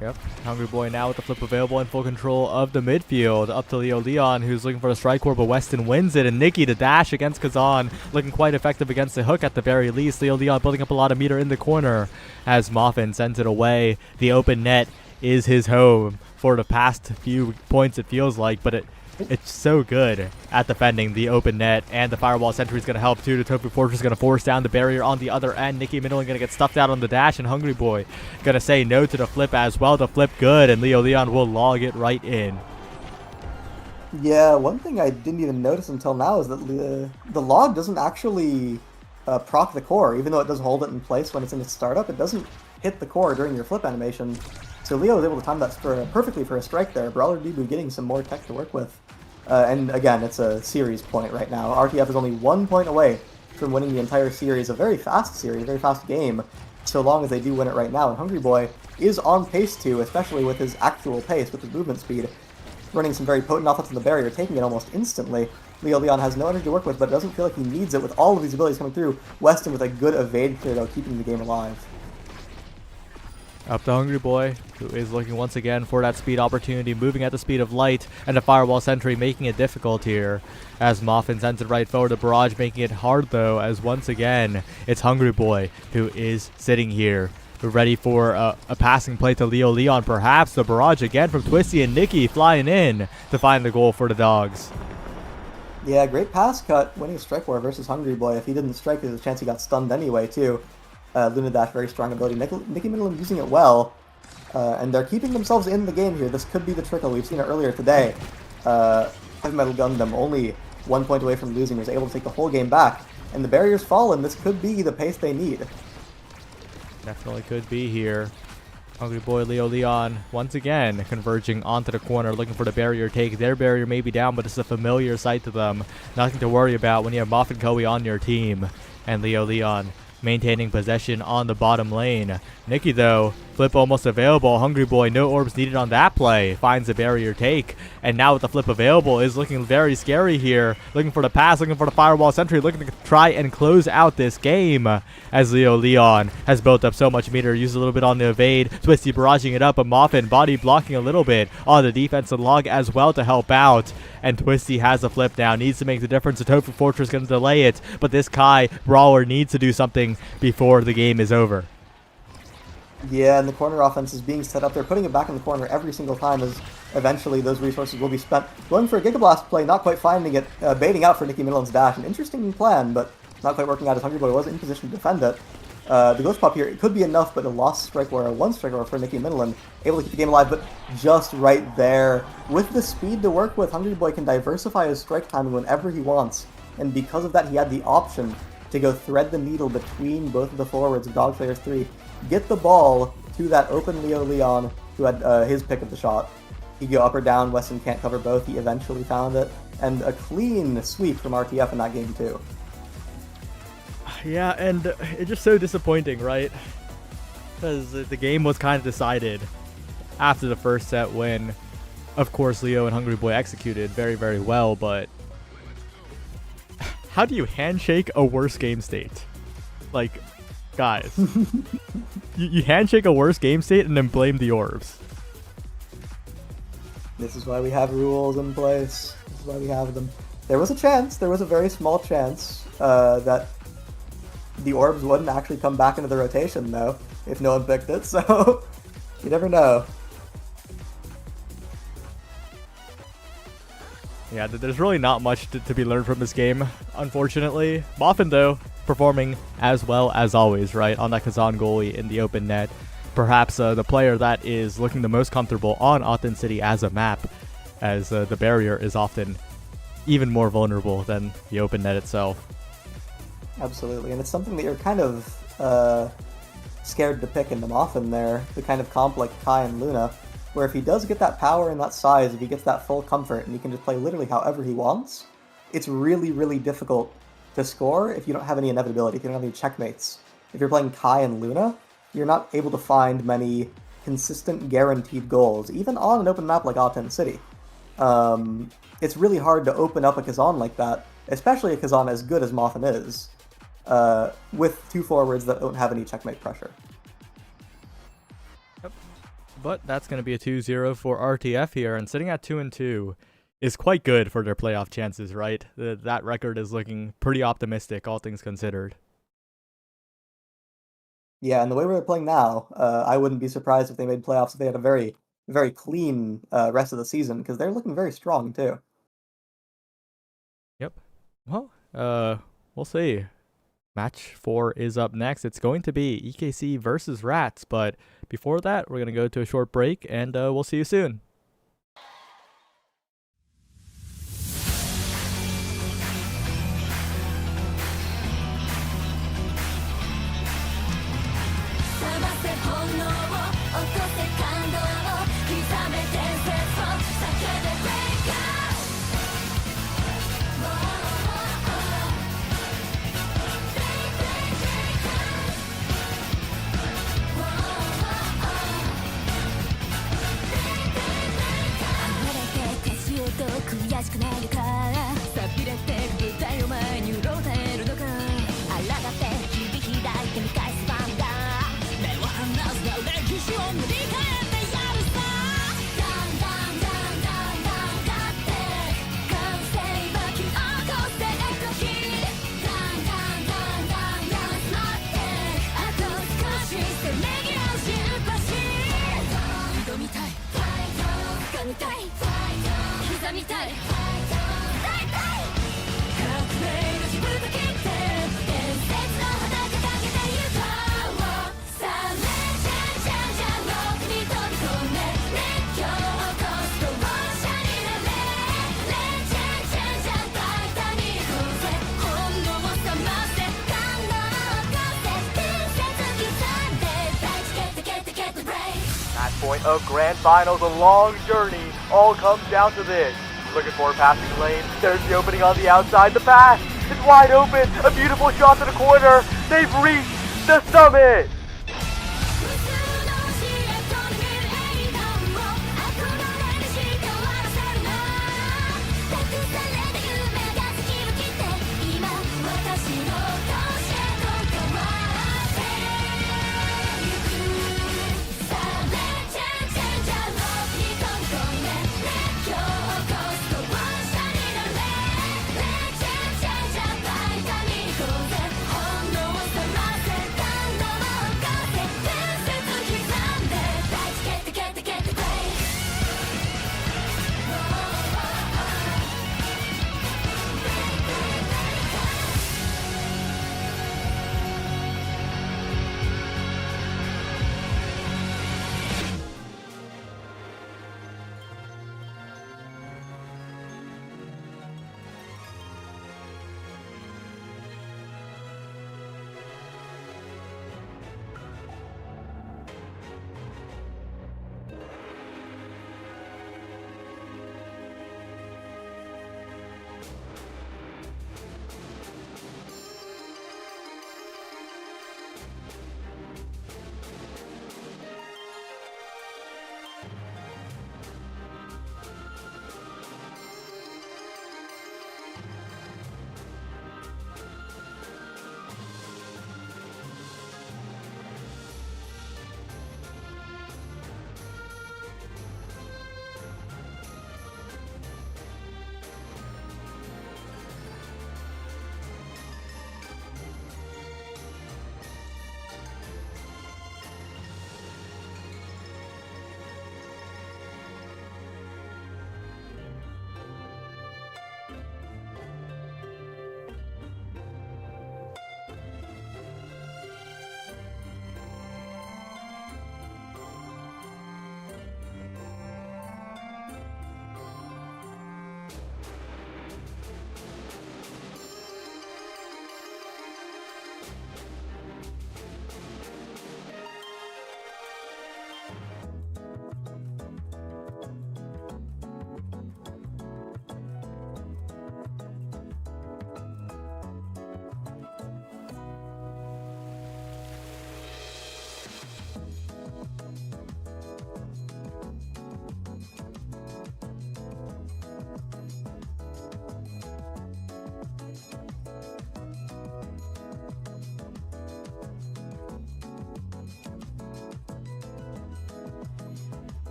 Yep, Hungry Boy now with the flip available in full control of the midfield. Up to Leo Leon, who's looking for the strike orb, but Weston wins it. And Nikki, the dash against Kazan, looking quite effective against the hook at the very least. Leo Leon building up a lot of meter in the corner as Moffin sends it away. The open net is his home for the past few points, it feels like, but it's so good at defending the open net, and the Firewall Sentry is going to help too. The Tofu Fortress is going to force down the barrier on the other end. Nikki Middling going to get stuffed out on the dash, and Hungry Boy going to say no to the flip as well. The flip good, and Leo Leon will log it right in. Yeah, one thing I didn't even notice until now is that the log doesn't actually proc the core, even though it does hold it in place when it's in its startup. It doesn't hit the core during your flip animation. So Leo was able to time that perfectly for a strike there. Brawler Debu getting some more tech to work with. And again, it's a series point right now. RTF is only 1 point away from winning the entire series. A very fast series, a very fast game, so long as they do win it right now. And Hungry Boy is on pace to, especially with his actual pace, with his movement speed, running some very potent offense in the barrier, taking it almost instantly. Leo Leon has no energy to work with, but doesn't feel like he needs it with all of these abilities coming through. Weston with a good evade clear, though, keeping the game alive. Up to Hungry Boy, who is looking once again for that speed opportunity, moving at the speed of light, and the Firewall Sentry making it difficult here. As Moffin sends it right forward, the Barrage making it hard though, as once again, it's Hungry Boy who is sitting here, ready for a passing play to Leo Leon. Perhaps the Barrage again from Twisty, and Nikki flying in to find the goal for the Dogs. Yeah, great pass cut, winning strike war versus Hungry Boy. If he didn't strike, there's a chance he got stunned anyway, too. Luna Dash, very strong ability. Nikki Middleton using it well, and they're keeping themselves in the game here. This could be the trickle. We've seen it earlier today. Heavy Metal Gundam, only 1 point away from losing, was able to take the whole game back. And the barrier's fallen. This could be the pace they need. Definitely could be here. Hungry Boy, Leo Leon, once again converging onto the corner, looking for the barrier take. Their barrier may be down, but it's a familiar sight to them. Nothing to worry about when you have Moff and Koei on your team. And Leo Leon maintaining possession on the bottom lane. Nikki, though, flip almost available. Hungry Boy, no orbs needed on that play. Finds a barrier take. And now with the flip available, is looking very scary here. Looking for the pass, looking for the Firewall Sentry, looking to try and close out this game. As Leo Leon has built up so much meter, used a little bit on the evade. Twisty barraging it up, but Moffin body blocking a little bit on the defensive log as well to help out. And Twisty has a flip now, needs to make the difference. The Tofu Fortress going to delay it, but this Kai Brawler needs to do something before the game is over. Yeah, and the corner offense is being set up. They're putting it back in the corner every single time, as eventually those resources will be spent. Going for a Giga Blast play, not quite finding it, baiting out for Nikki Middleton's dash. An interesting plan, but not quite working out as Hungry Boy was in position to defend it. The Ghost Pop here, it could be enough, but a lost strike war, a one strike war for Nikki Middleton, able to keep the game alive, but just right there. With the speed to work with, Hungry Boy can diversify his strike timing whenever he wants, and because of that, he had the option to go thread the needle between both of the forwards of Dog Slayers 3, get the ball to that open Leo Leon, who had his pick of the shot. He go up or down, Weston can't cover both, he eventually found it, and a clean sweep from RTF in that game too. Yeah, and it's just so disappointing, right? Because the game was kind of decided after the first set when, of course, Leo and Hungry Boy executed very, very well, but how do you handshake a worse game state? Like, guys, you handshake a worse game state and then blame the orbs. This is why we have rules in place. This is why we have them. There was a chance, there was a very small chance that the orbs wouldn't actually come back into the rotation, though, if no one picked it, so you never know. Yeah, there's really not much to be learned from this game, unfortunately. Moffin, though, performing as well as always, right, on that Kazan goalie in the open net. Perhaps the player that is looking the most comfortable on Autumn City as a map, as the barrier is often even more vulnerable than the open net itself. Absolutely, and it's something that you're kind of scared to pick in the Moffin there, the kind of comp like Kai and Luna, where if he does get that power and that size, if he gets that full comfort and he can just play literally however he wants, it's really, really difficult to score if you don't have any inevitability, if you don't have any checkmates. If you're playing Kai and Luna, you're not able to find many consistent guaranteed goals, even on an open map like Aten City. It's really hard to open up a Kazan like that, especially a Kazan as good as Mothin is, with two forwards that don't have any checkmate pressure. But that's going to be a 2-0 for RTF here, and sitting at 2-2 is quite good for their playoff chances, right? That record is looking pretty optimistic, all things considered. Yeah, and the way we're playing now, I wouldn't be surprised if they made playoffs if they had a very, very clean rest of the season, because they're looking very strong too. Yep. Well, we'll see. Match 4 is up next. It's going to be EKC versus Rats, but before that, we're going to go to a short break, and we'll see you soon. Point of grand finals, a long journey, all comes down to this. Looking for a passing lane, there's the opening on the outside, the pass, it's wide open, a beautiful shot to the corner, they've reached the summit!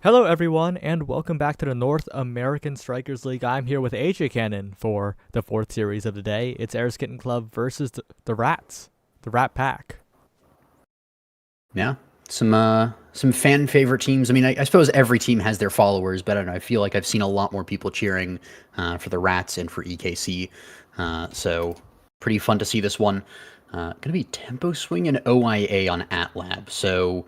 Hello everyone, and welcome back to the North American Strikers League. I'm here with AJ Cannon for the 4th series of the day. It's Air Kitten Club versus the Rats, the Rat Pack. Yeah, some fan favorite teams. I mean, I suppose every team has their followers, but I don't know. I feel like I've seen a lot more people cheering for the Rats and for EKC. So pretty fun to see this one. Gonna be Tempo Swing and OIA on AtLab. So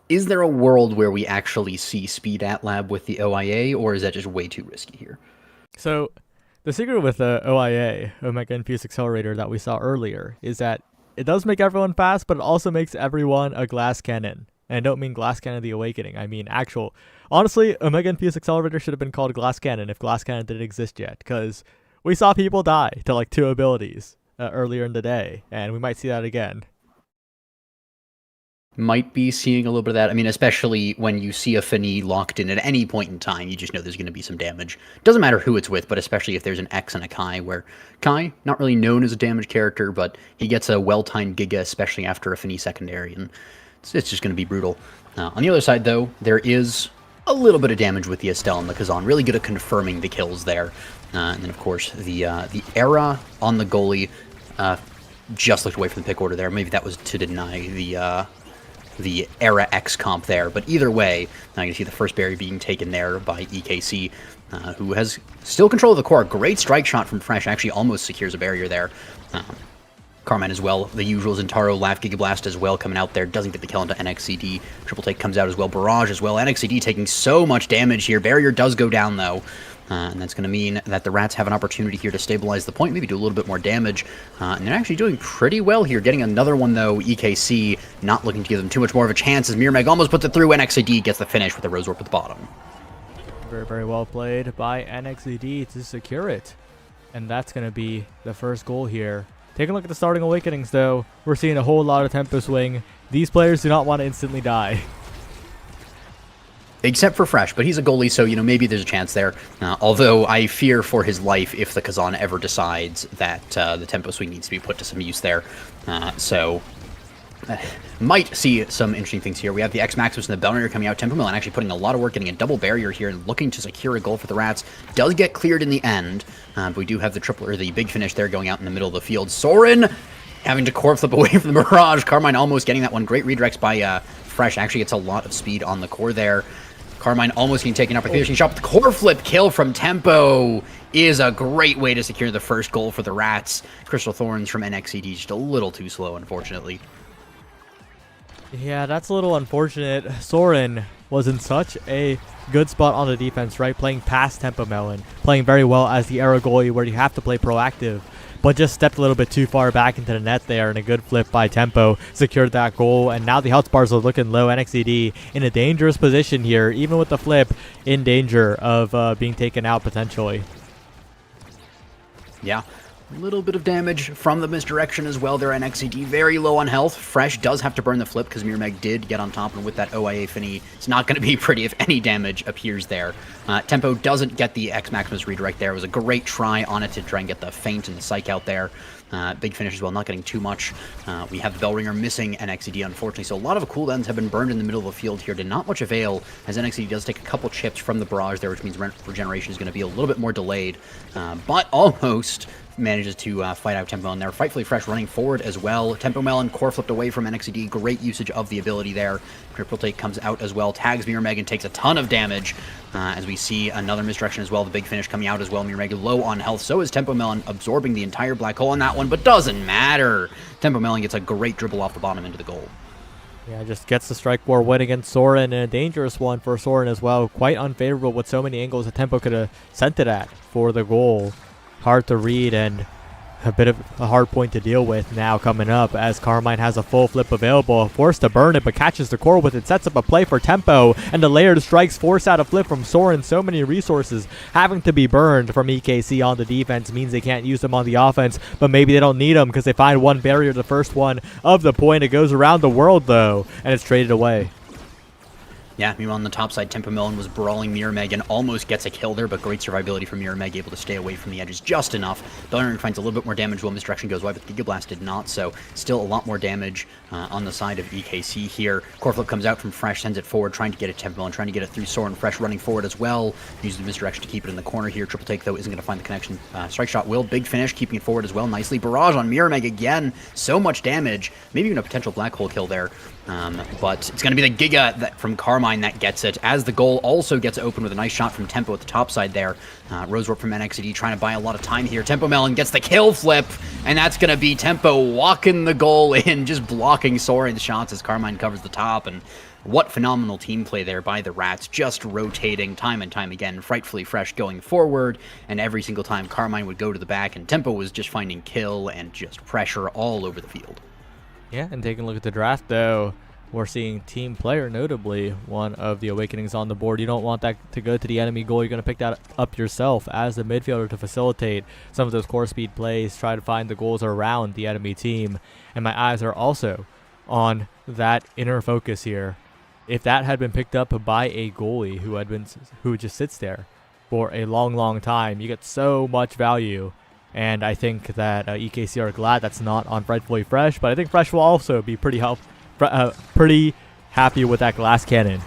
is there a world where we actually see Speed AtLab with the OIA, or is that just way too risky here? So the secret with the OIA, Omega Infused Accelerator, that we saw earlier is that it does make everyone fast, but it also makes everyone a glass cannon. And I don't mean glass cannon of the Awakening. I mean actual. Honestly, Omega Infused Accelerator should have been called glass cannon if glass cannon didn't exist yet, because we saw people die to like 2 abilities earlier in the day, and we might see that again. Might be seeing a little bit of that. I mean, especially when you see a Fini locked in at any point in time, you just know there's going to be some damage. Doesn't matter who it's with, but especially if there's an X and a Kai, where Kai, not really known as a damage character, but he gets a well-timed Giga, especially after a Fini secondary, and it's just going to be brutal. On the other side, though, there is a little bit of damage with the Estelle and the Kazan. Really good at confirming the kills there. And then, of course, the Era on the goalie just looked away from the pick order there. Maybe that was to deny the Era X comp there, but either way, now you can see the first barrier being taken there by EKC, who has still control of the core. Great strike shot from Fresh, actually almost secures a barrier there. Carmine as well, the usual Zentaro, Laugh, Giga Blast as well coming out there, doesn't get the kill into NXCD. Triple Take comes out as well, Barrage as well. NXCD taking so much damage here. Barrier does go down though. And that's going to mean that the Rats have an opportunity here to stabilize the point, maybe do a little bit more damage. And they're actually doing pretty well here. Getting another one, though. EKC not looking to give them too much more of a chance as Mirmeg almost puts it through. NXCD gets the finish with a Rose Warp at the bottom. Very, very well played by NXCD to secure it. And that's going to be the first goal here. Taking a look at the starting Awakenings, though. We're seeing a whole lot of Tempo Swing. These players do not want to instantly die. Except for Fresh, but he's a goalie, so, you know, maybe there's a chance there. Although I fear for his life if the Kazan ever decides that the Tempo Swing needs to be put to some use there. Might see some interesting things here. We have the X Maximus and the Bellringer coming out. Tempo Milan actually putting a lot of work, getting a double barrier here and looking to secure a goal for the Rats. Does get cleared in the end, but we do have the triple or the big finish there going out in the middle of the field. Soren having to core flip away from the Mirage. Carmine almost getting that one. Great redirects by Fresh. Actually gets a lot of speed on the core there. Carmine almost getting taken up by the finishing shot. The core flip kill from Tempo is a great way to secure the first goal for the Rats. Crystal Thorns from NXCD just a little too slow, unfortunately. Yeah, that's a little unfortunate. Soren was in such a good spot on the defense, right? Playing past Tempo Melon, playing very well as the Era goalie where you have to play proactive, but just stepped a little bit too far back into the net there, and a good flip by Tempo secured that goal. And now the health bars are looking low. NXCD in a dangerous position here, even with the flip, in danger of being taken out potentially. Yeah. A little bit of damage from the misdirection as well there. NXCD very low on health. Fresh does have to burn the flip because Mirmeg did get on top, and with that OIA Fini, it's not going to be pretty if any damage appears there. Tempo doesn't get the X Maximus redirect there. It was a great try on it to try and get the feint and the psych out there. Big finish as well, not getting too much. We have the Bellringer missing NXCD, unfortunately, so a lot of cooldowns have been burned in the middle of the field here to not much avail, as NXCD does take a couple chips from the barrage there, which means regeneration is going to be a little bit more delayed, but almost manages to fight out Tempo Melon there. Frightfully Fresh running forward as well. Tempo Melon core flipped away from NXCD. Great usage of the ability there. Triple Take comes out as well. Tags Mirror Meg and takes a ton of damage as we see another misdirection as well. The big finish coming out as well. Mirror Meg low on health. So is Tempo Melon absorbing the entire black hole on that one, but doesn't matter. Tempo Melon gets a great dribble off the bottom into the goal. Yeah, just gets the strike war win against Soren, and a dangerous one for Soren as well. Quite unfavorable with so many angles that Tempo could have sent it at for the goal. Hard to read and a bit of a hard point to deal with now coming up as Carmine has a full flip available. Forced to burn it, but catches the core with it. Sets up a play for Tempo, and the layered strikes force out a flip from Soren. So many resources having to be burned from EKC on the defense means they can't use them on the offense, but maybe they don't need them because they find one barrier, the first one of the point. It goes around the world, though, and it's traded away. Yeah, meanwhile on the top side, Tempo Melon was brawling Mirror Meg and almost gets a kill there, but great survivability from Mirror Meg, able to stay away from the edges just enough. Bellringer finds a little bit more damage while Misdirection goes wide, but Giga Blast did not, so still a lot more damage on the side of EKC here. Core Flip comes out from Fresh, sends it forward, trying to get it Tempo Melon, trying to get it through Soren. Fresh running forward as well, uses the Misdirection to keep it in the corner here. Triple Take, though, isn't going to find the connection. Strike Shot will, big finish, keeping it forward as well nicely. Barrage on Mirror Meg again, so much damage, maybe even a potential Black Hole kill there. But it's going to be the Giga from Carmine that gets it, as the goal also gets open with a nice shot from Tempo at the top side there. Rose Warp from NXCD trying to buy a lot of time here. Tempo Melon gets the kill flip, and that's going to be Tempo walking the goal in, just blocking Soren's shots as Carmine covers the top. And what phenomenal team play there by the Rats, just rotating time and time again. Frightfully Fresh going forward, and every single time Carmine would go to the back, and Tempo was just finding kill and just pressure all over the field. Yeah, and taking a look at the draft, though, we're seeing team player, notably one of the Awakenings on the board. You don't want that to go to the enemy goal. You're going to pick that up yourself as the midfielder to facilitate some of those core speed plays, try to find the goals around the enemy team. And my eyes are also on that inner focus here. If that had been picked up by a goalie who just sits there for a long, long time, you get so much value. And I think that EKC are glad that's not on Frightfully Fresh, but I think Fresh will also be pretty happy with that glass cannon.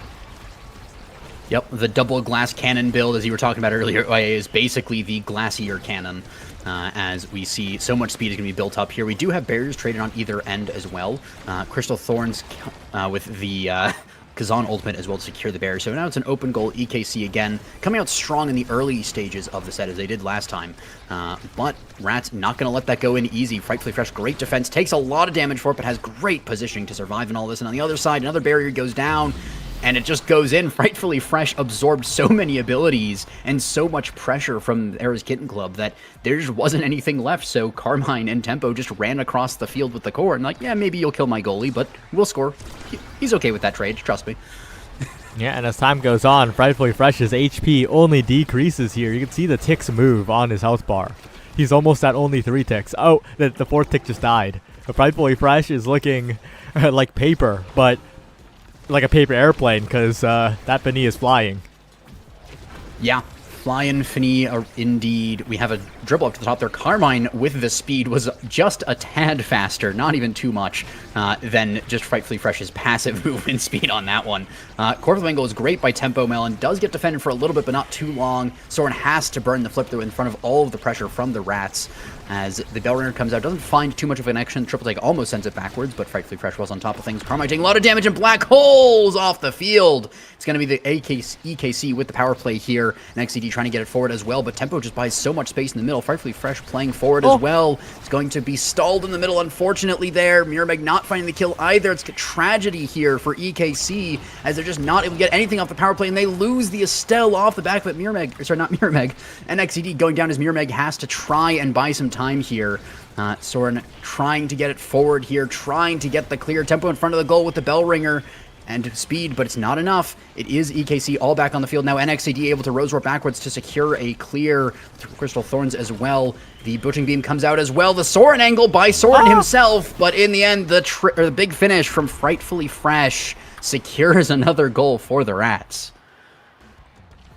Yep, the double glass cannon build, as you were talking about earlier, is basically the glacier cannon. As we see so much speed is going to be built up here. We do have barriers traded on either end as well. Crystal Thorns with the Kazan ultimate as well to secure the barrier. So now it's an open goal. EKC again coming out strong in the early stages of the set as they did last time. But Rats not going to let that go in easy. Frightfully Fresh, great defense. Takes a lot of damage for it, but has great positioning to survive in all this. And on the other side, another barrier goes down. And it just goes in. Frightfully Fresh absorbed so many abilities and so much pressure from Era's Kitten Club that there just wasn't anything left. So Carmine and Tempo just ran across the field with the core and like, yeah, maybe you'll kill my goalie, but we'll score. He's okay with that trade, trust me. Yeah, and as time goes on, Frightfully Fresh's HP only decreases here. You can see the ticks move on his health bar. He's almost at only 3 ticks. Oh, the 4th tick just died. But Frightfully Fresh is looking like paper, but like a paper airplane, because that Fini is flying. Yeah, flying Fini indeed. We have a dribble up to the top there. Carmine with the speed was just a tad faster, not even too much, than just Frightfully Fresh's passive movement speed on that one. Core flip angle is great by Tempo Melon. Does get defended for a little bit, but not too long. Soren has to burn the flip through in front of all of the pressure from the Rats. As the Bellringer comes out, doesn't find too much of an connection. Triple Take almost sends it backwards, but Frightfully Fresh was on top of things. Carmine taking a lot of damage and black holes off the field. It's going to be the EKC with the power play here. And XCD trying to get it forward as well, but Tempo just buys so much space in the middle. Frightfully Fresh playing forward as well. It's going to be stalled in the middle, unfortunately, there. Mirror Meg not finding the kill either. It's a tragedy here for EKC, as they're just not able to get anything off the power play, and they lose the Estelle off the back of it. Mirror Meg, sorry, not Mirror Meg. And XCD going down as Mirror Meg has to try and buy some time here. Soren trying to get it forward here, trying to get the clear. Tempo in front of the goal with the Bellringer and speed, but it's not enough. It is EKC all back on the field now. NXCD able to Rose Warp backwards to secure a clear through Crystal Thorns as well. The Butching Beam comes out as well. The Soren angle by Soren himself, but in the end, the big finish from Frightfully Fresh secures another goal for the Rats.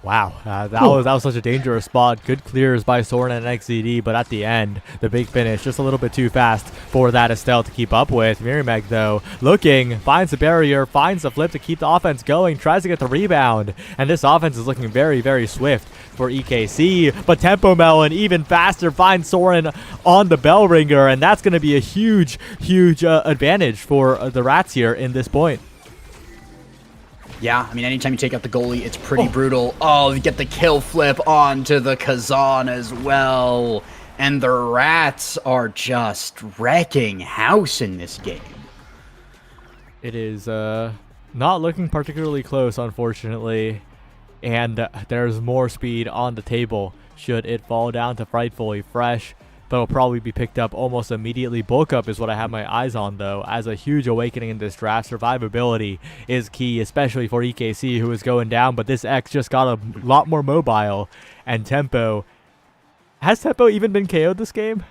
Wow, that was such a dangerous spot. Good clears by Soren and XZD, but at the end, the big finish just a little bit too fast for that Estelle to keep up with. Mirameg, though, looking, finds the barrier, finds the flip to keep the offense going, tries to get the rebound, and this offense is looking very, very swift for EKC, but Tempo Melon even faster finds Soren on the bell ringer, and that's going to be a huge, huge advantage for the Rats here in this point. Yeah, I mean, anytime you take out the goalie, it's pretty brutal. Oh, you get the kill flip onto the Kazan as well. And the Rats are just wrecking house in this game. It is not looking particularly close, unfortunately. And there's more speed on the table should it fall down to Frightfully Fresh. But it'll probably be picked up almost immediately. Bulk up is what I have my eyes on, though, as a huge awakening in this draft. Survivability is key, especially for EKC, who is going down. But this X just got a lot more mobile. And Tempo. Has Tempo even been KO'd this game?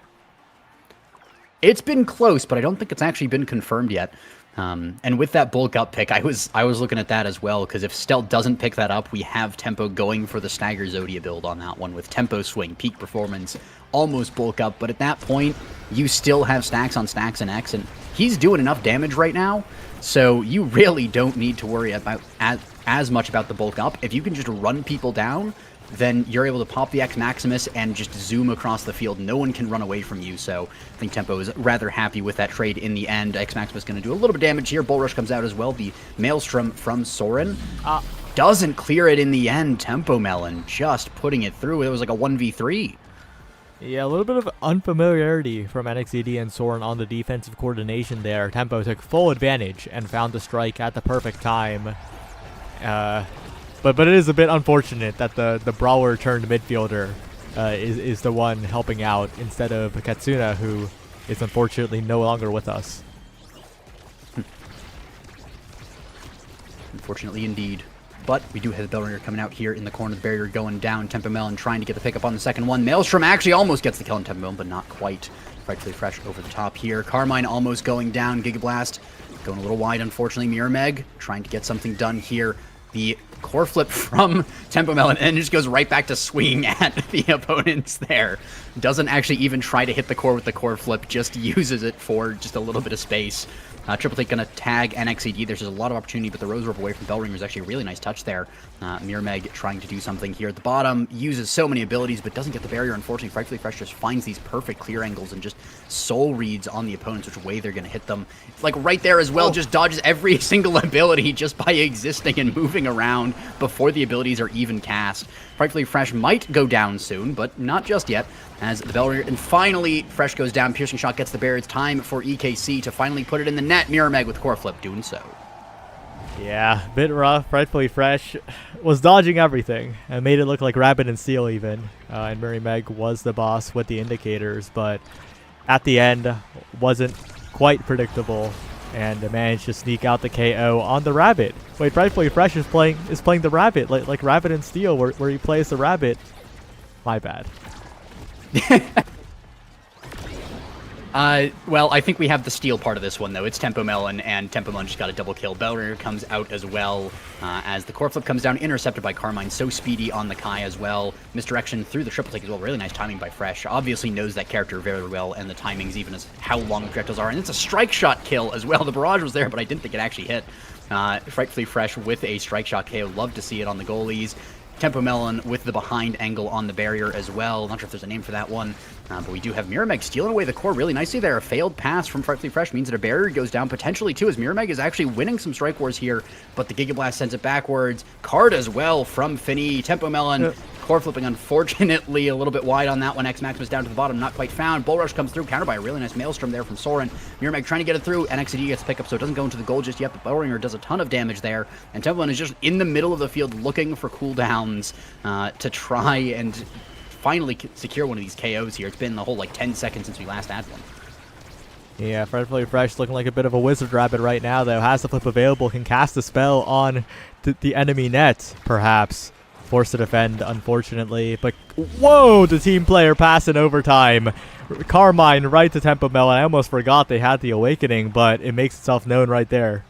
It's been close, but I don't think it's actually been confirmed yet. And with that bulk up pick, I was looking at that as well, because if Stealth doesn't pick that up, we have Tempo going for the Stagger Zodia build on that one with Tempo Swing, Peak Performance, almost bulk up. But at that point, you still have stacks on stacks and X, and he's doing enough damage right now, so you really don't need to worry about as much about the bulk up. If you can just run people down, then you're able to pop the X Maximus and just zoom across the field. No one can run away from you, so I think Tempo is rather happy with that trade in the end. X Maximus going to do a little bit of damage here. Bull Rush comes out as well. The Maelstrom from Soren doesn't clear it in the end. Tempo Melon just putting it through. It was like a 1v3. Yeah, a little bit of unfamiliarity from NXED and Soren on the defensive coordination there. Tempo took full advantage and found the strike at the perfect time. But it is a bit unfortunate that the brawler turned midfielder is the one helping out instead of Katsuna, who is unfortunately no longer with us. Unfortunately indeed. But we do have the bell ringer coming out here in the corner of the barrier going down. Tempo Melon trying to get the pickup on the second one. Maelstrom actually almost gets the kill on Tempo Melon, but not quite. Frightfully Fresh over the top here. Carmine almost going down. Gigablast going a little wide, unfortunately. Mirameg trying to get something done here. The core flip from Tempo Melon and just goes right back to swinging at the opponents there. Doesn't actually even try to hit the core with the core flip, just uses it for just a little bit of space. Triple Take going to tag NXED. There's just a lot of opportunity, but the Rose Rope away from Bellringer is actually a really nice touch there. Mirameg trying to do something here at the bottom. Uses so many abilities, but doesn't get the barrier. Unfortunately, Frightfully Fresh just finds these perfect clear angles and just soul reads on the opponents, which way they're going to hit them. Like right there as well, just dodges every single ability just by existing and moving around before the abilities are even cast. Frightfully Fresh might go down soon, but not just yet, as the bell ringer, and finally Fresh goes down. Piercing shot gets the barrier. It's time for EKC to finally put it in the net. Mirameg with core flip doing so. Yeah, bit rough. Frightfully Fresh was dodging everything and made it look like Rabbit and Steel even. And Mirameg was the boss with the indicators, but at the end wasn't quite predictable and managed to sneak out the KO on the Rabbit. Wait, Frightfully Fresh is playing the Rabbit like Rabbit and Steel, where he plays the Rabbit. My bad. Well, I think we have the steal part of this one, though. It's Tempo Melon, and Tempo Melon just got a double kill. Bellringer comes out as well, as the core flip comes down, intercepted by Carmine. So speedy on the Kai as well. Misdirection through the triple take as well. Really nice timing by Fresh. Obviously knows that character very well, and the timings even as how long the projectiles are. And it's a strike shot kill as well. The barrage was there, but I didn't think it actually hit. Frightfully Fresh with a strike shot KO. Love to see it on the goalies. Tempo Melon with the behind angle on the barrier as well. Not sure if there's a name for that one, but we do have Mirameg stealing away the core really nicely there. A failed pass from Frightfully Fresh means that a barrier goes down potentially too, as Mirameg is actually winning some strike wars here, but the Giga Blast sends it backwards. Card as well from Finny. Tempo Melon core flipping, unfortunately, a little bit wide on that one. X Maximus down to the bottom, not quite found. Bull Rush comes through, countered by a really nice Maelstrom there from Soren. Mirameg trying to get it through, and XD gets pick up, so it doesn't go into the goal just yet, but Bellringer does a ton of damage there, and Tempo Melon is just in the middle of the field looking for cooldowns to try and finally secure one of these KOs here. It's been the whole, 10 seconds since we last had one. Yeah, Frightfully Fresh looking like a bit of a wizard rabbit right now, though. Has the flip available, can cast a spell on the enemy net, perhaps. Forced to defend, unfortunately. But, whoa, the team player pass in overtime. Carmine right to Tempo Melon. I almost forgot they had the awakening, but it makes itself known right there.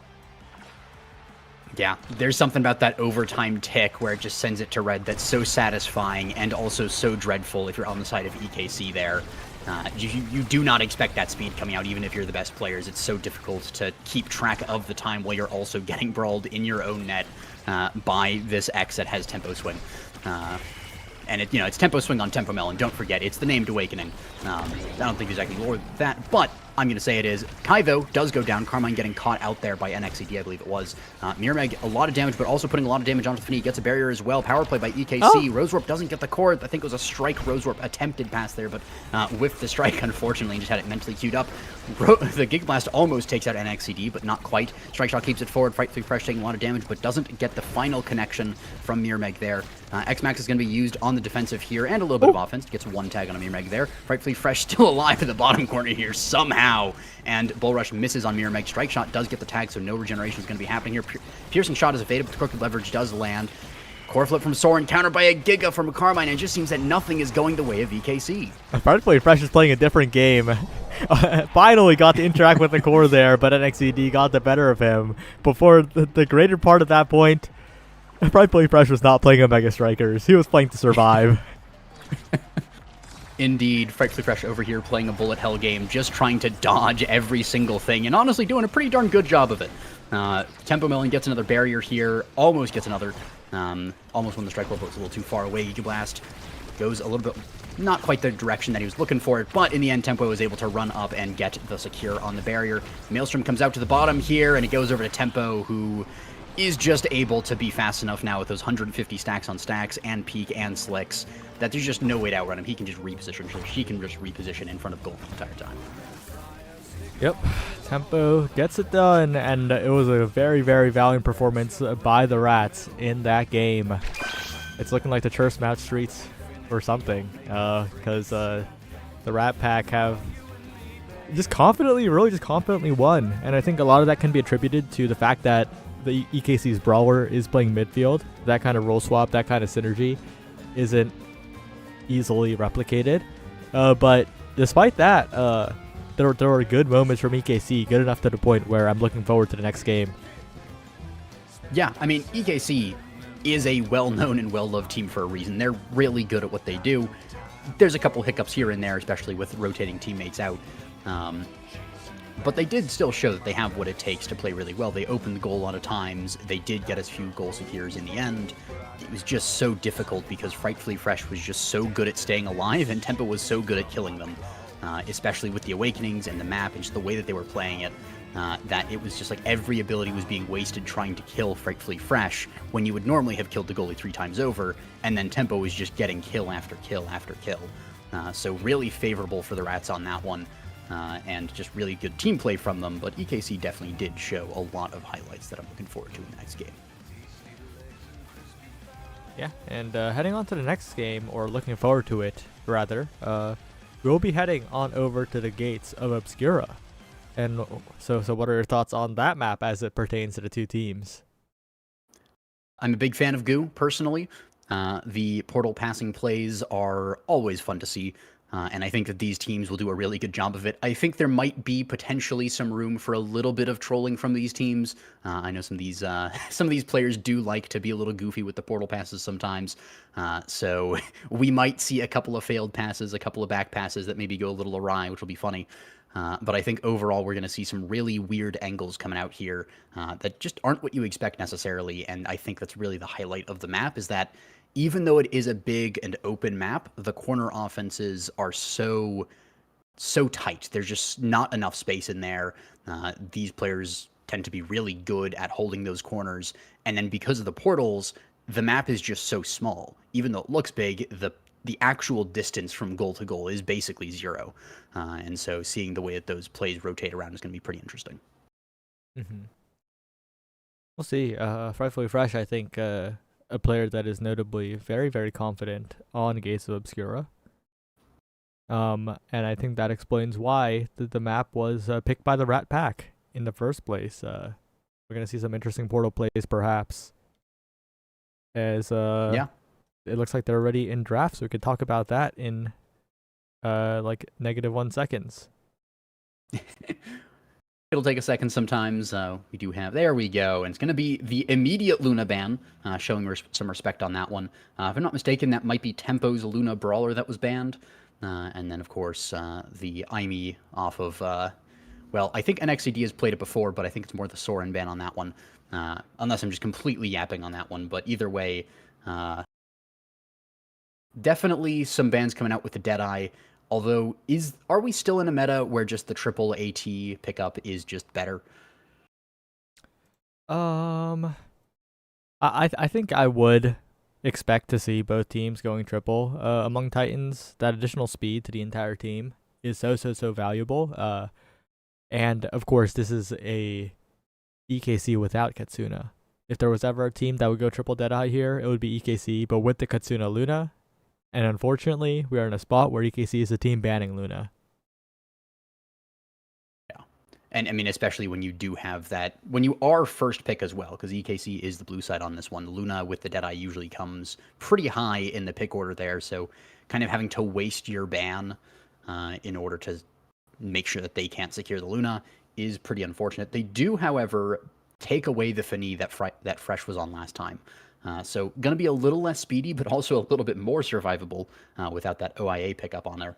Yeah, there's something about that overtime tick where it just sends it to red that's so satisfying and also so dreadful if you're on the side of EKC there. You do not expect that speed coming out, even if you're the best players. It's so difficult to keep track of the time while you're also getting brawled in your own net by this X that has tempo swing. And it's tempo swing on Tempo Melon. Don't forget, it's the named Awakening. I don't think there's actually more than that, but I'm going to say it is. Kaivo does go down. Carmine getting caught out there by NXED, I believe it was. Mirmeg, a lot of damage, but also putting a lot of damage onto Finny. Gets a barrier as well. Power play by EKC. Oh. Rosewarp doesn't get the core. I think it was a strike Rosewarp attempted pass there, but whiffed the strike, unfortunately, and just had it mentally queued up. The Gig Blast almost takes out NXED, but not quite. Strike Shot keeps it forward. Frightfully Fresh taking a lot of damage, but doesn't get the final connection from Mirmeg there. X-Max is going to be used on the defensive here, and a little bit of offense. Gets one tag on a Mirmeg there. Frightfully Fresh still alive in the bottom corner here somehow. And Bull Rush misses on Mirmeg. Strike Shot does get the tag, so no regeneration is going to be happening here. Piercing Shot is evaded, but the Crooked Leverage does land. Core Flip from Soren, countered by a Giga from Carmine, and it just seems that nothing is going the way of VKC. Frightfully Fresh is playing a different game. Finally got to interact with the core there, but NXED got the better of him. Before the greater part of that point, Frightfully Fresh was not playing a Mega Strikers. He was playing to survive. Indeed, Frightfully Fresh over here playing a bullet hell game, just trying to dodge every single thing, and honestly doing a pretty darn good job of it. Tempo Melon gets another barrier here, almost gets another, almost won the strike roll, but it's a little too far away. Giga Blast goes a little bit, not quite the direction that he was looking for it, but in the end, Tempo was able to run up and get the secure on the barrier. Maelstrom comes out to the bottom here, and it goes over to Tempo, who is just able to be fast enough now with those 150 stacks on stacks and peak and slicks that there's just no way to outrun him. He can just reposition, so she can just reposition in front of goal the entire time. Yep, Tempo gets it done, and it was a very, very valiant performance by the Rats in that game. It's looking like the Church Mount Streets or something, because the Rat Pack have just confidently won, and I think a lot of that can be attributed to the fact that the EKC's brawler is playing midfield. That kind of role swap, that kind of synergy isn't easily replicated. But despite that, there were good moments from EKC, good enough to the point where I'm looking forward to the next game. Yeah, I mean, EKC is a well-known and well-loved team for a reason. They're really good at what they do. There's a couple hiccups here and there, especially with rotating teammates out. But they did still show that they have what it takes to play really well. They opened the goal a lot of times. They did get us a few goal secures in the end. It was just so difficult because Frightfully Fresh was just so good at staying alive, and Tempo was so good at killing them, especially with the Awakenings and the map and just the way that they were playing it, that it was just like every ability was being wasted trying to kill Frightfully Fresh when you would normally have killed the goalie 3 times over, and then Tempo was just getting kill after kill after kill. So really favorable for the Rats on that one. And just really good team play from them, but EKC definitely did show a lot of highlights that I'm looking forward to in the next game. Yeah, and heading on to the next game, or looking forward to it, rather, we'll be heading on over to the gates of Obscura. And so what are your thoughts on that map as it pertains to the two teams? I'm a big fan of Goo, personally. The portal passing plays are always fun to see. And I think that these teams will do a really good job of it. I think there might be potentially some room for a little bit of trolling from these teams. I know some of these players do like to be a little goofy with the portal passes sometimes. So we might see a couple of failed passes, a couple of back passes that maybe go a little awry, which will be funny. But I think overall we're going to see some really weird angles coming out here that just aren't what you expect necessarily. And I think that's really the highlight of the map, is that even though it is a big and open map, the corner offenses are so tight. There's just not enough space in there. These players tend to be really good at holding those corners. And then because of the portals, the map is just so small. Even though it looks big, the actual distance from goal to goal is basically 0. And so seeing the way that those plays rotate around is going to be pretty interesting. Mm-hmm. We'll see. Frightfully Fresh, I think, a player that is notably very, very confident on Gates of Obscura. And I think that explains why the map was picked by the Rat Pack in the first place. We're going to see some interesting portal plays, perhaps. As yeah, it looks like they're already in draft, so we could talk about that in like -1 seconds. It'll take a second sometimes. We do have, there we go. And it's going to be the immediate Luna ban, showing some respect on that one. If I'm not mistaken, that might be Tempo's Luna Brawler that was banned. And then, of course, the Aimee off of, well, I think NXCD has played it before, but I think it's more the Soren ban on that one. Unless I'm just completely yapping on that one. But either way, definitely some bans coming out with the Deadeye. Although, are we still in a meta where just the triple AT pickup is just better? I think I would expect to see both teams going triple among Titans. That additional speed to the entire team is so valuable. And of course, this is a EKC without Katsuna. If there was ever a team that would go triple Deadeye here, it would be EKC, but with the Katsuna Luna. And unfortunately, we are in a spot where EKC is the team banning Luna. Yeah. And I mean, especially when you do have that, when you are first pick as well, because EKC is the blue side on this one. Luna with the Deadeye usually comes pretty high in the pick order there, so kind of having to waste your ban in order to make sure that they can't secure the Luna is pretty unfortunate. They do, however, take away the Fini that Fresh was on last time. So going to be a little less speedy, but also a little bit more survivable without that OIA pickup on there.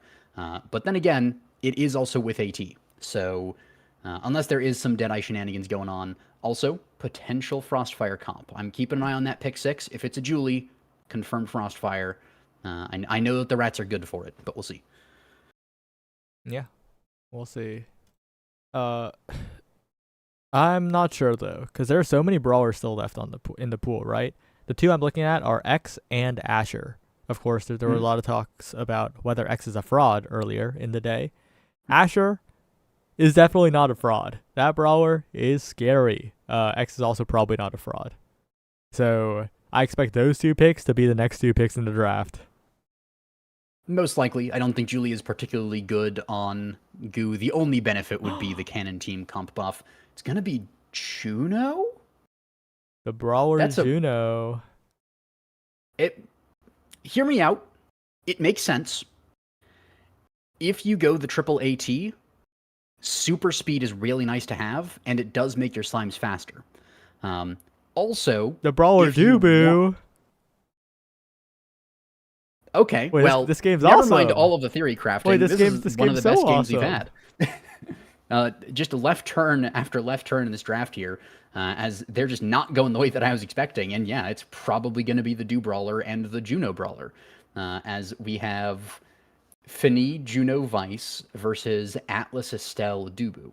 But then again, it is also with AT. So unless there is some Deadeye shenanigans going on, also potential Frostfire comp. I'm keeping an eye on that pick 6. If it's a Julie, confirmed Frostfire. I know that the rats are good for it, but we'll see. Yeah, we'll see. I'm not sure though, because there are so many brawlers still left on in the pool, right? The two I'm looking at are X and Asher. Of course, there were a lot of talks about whether X is a fraud earlier in the day. Asher is definitely not a fraud. That brawler is scary. X is also probably not a fraud. So I expect those 2 picks to be the next 2 picks in the draft. Most likely. I don't think Julie is particularly good on Goo. The only benefit would be the Cannon Team comp buff. It's going to be Juno? The brawler Juno. Hear me out. It makes sense. If you go the triple AT, super speed is really nice to have, and it does make your slimes faster. Also, the brawler Dubu. Okay, wait, well, this game's never awesome. Mind all of the theory crafting. Wait, this is one of the best games awesome. we've had. Just a left turn after left turn in this draft here, as they're just not going the way that I was expecting. And yeah, it's probably going to be the Do Brawler and the Juno Brawler, as we have Fini, Juno, Vice versus Atlas, Estelle, Dubu.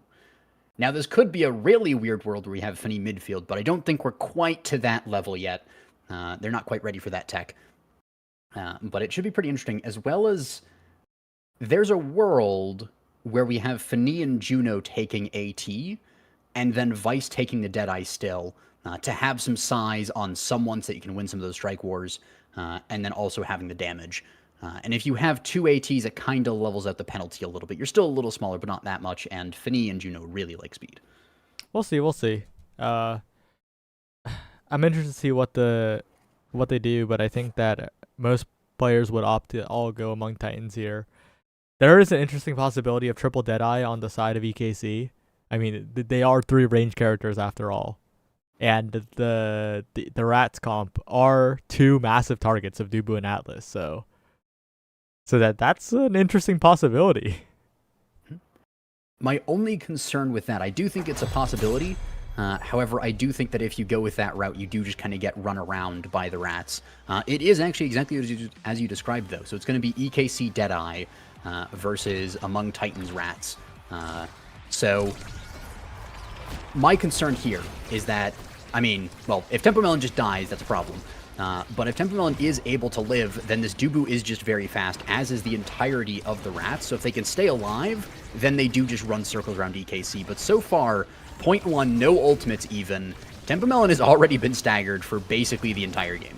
Now, this could be a really weird world where we have Fini midfield, but I don't think we're quite to that level yet. They're not quite ready for that tech. But it should be pretty interesting, as well as there's a world where we have Fini and Juno taking AT, and then Vice taking the Deadeye still, to have some size on someone so that you can win some of those strike wars, and then also having the damage. And if you have 2 ATs, it kind of levels out the penalty a little bit. You're still a little smaller, but not that much, and Fini and Juno really like speed. We'll see. I'm interested to see what they do, but I think that most players would opt to all go among Titans here. There is an interesting possibility of triple Deadeye on the side of EKC. I mean, they are 3 range characters after all. And the Rats comp are 2 massive targets of Dubu and Atlas, so that's an interesting possibility. My only concern with that, I do think it's a possibility. However, I do think that if you go with that route, you do just kind of get run around by the Rats. It is actually exactly as you described, though. So it's going to be EKC Deadeye versus Among Titans Rats. So my concern here is that, I mean, well, if Tempo Melon just dies, that's a problem. But if Tempo Melon is able to live, then this Dubu is just very fast, as is the entirety of the Rats. So if they can stay alive, then they do just run circles around EKC. But so far, 0.1, no ultimates even. Tempo Melon has already been staggered for basically the entire game.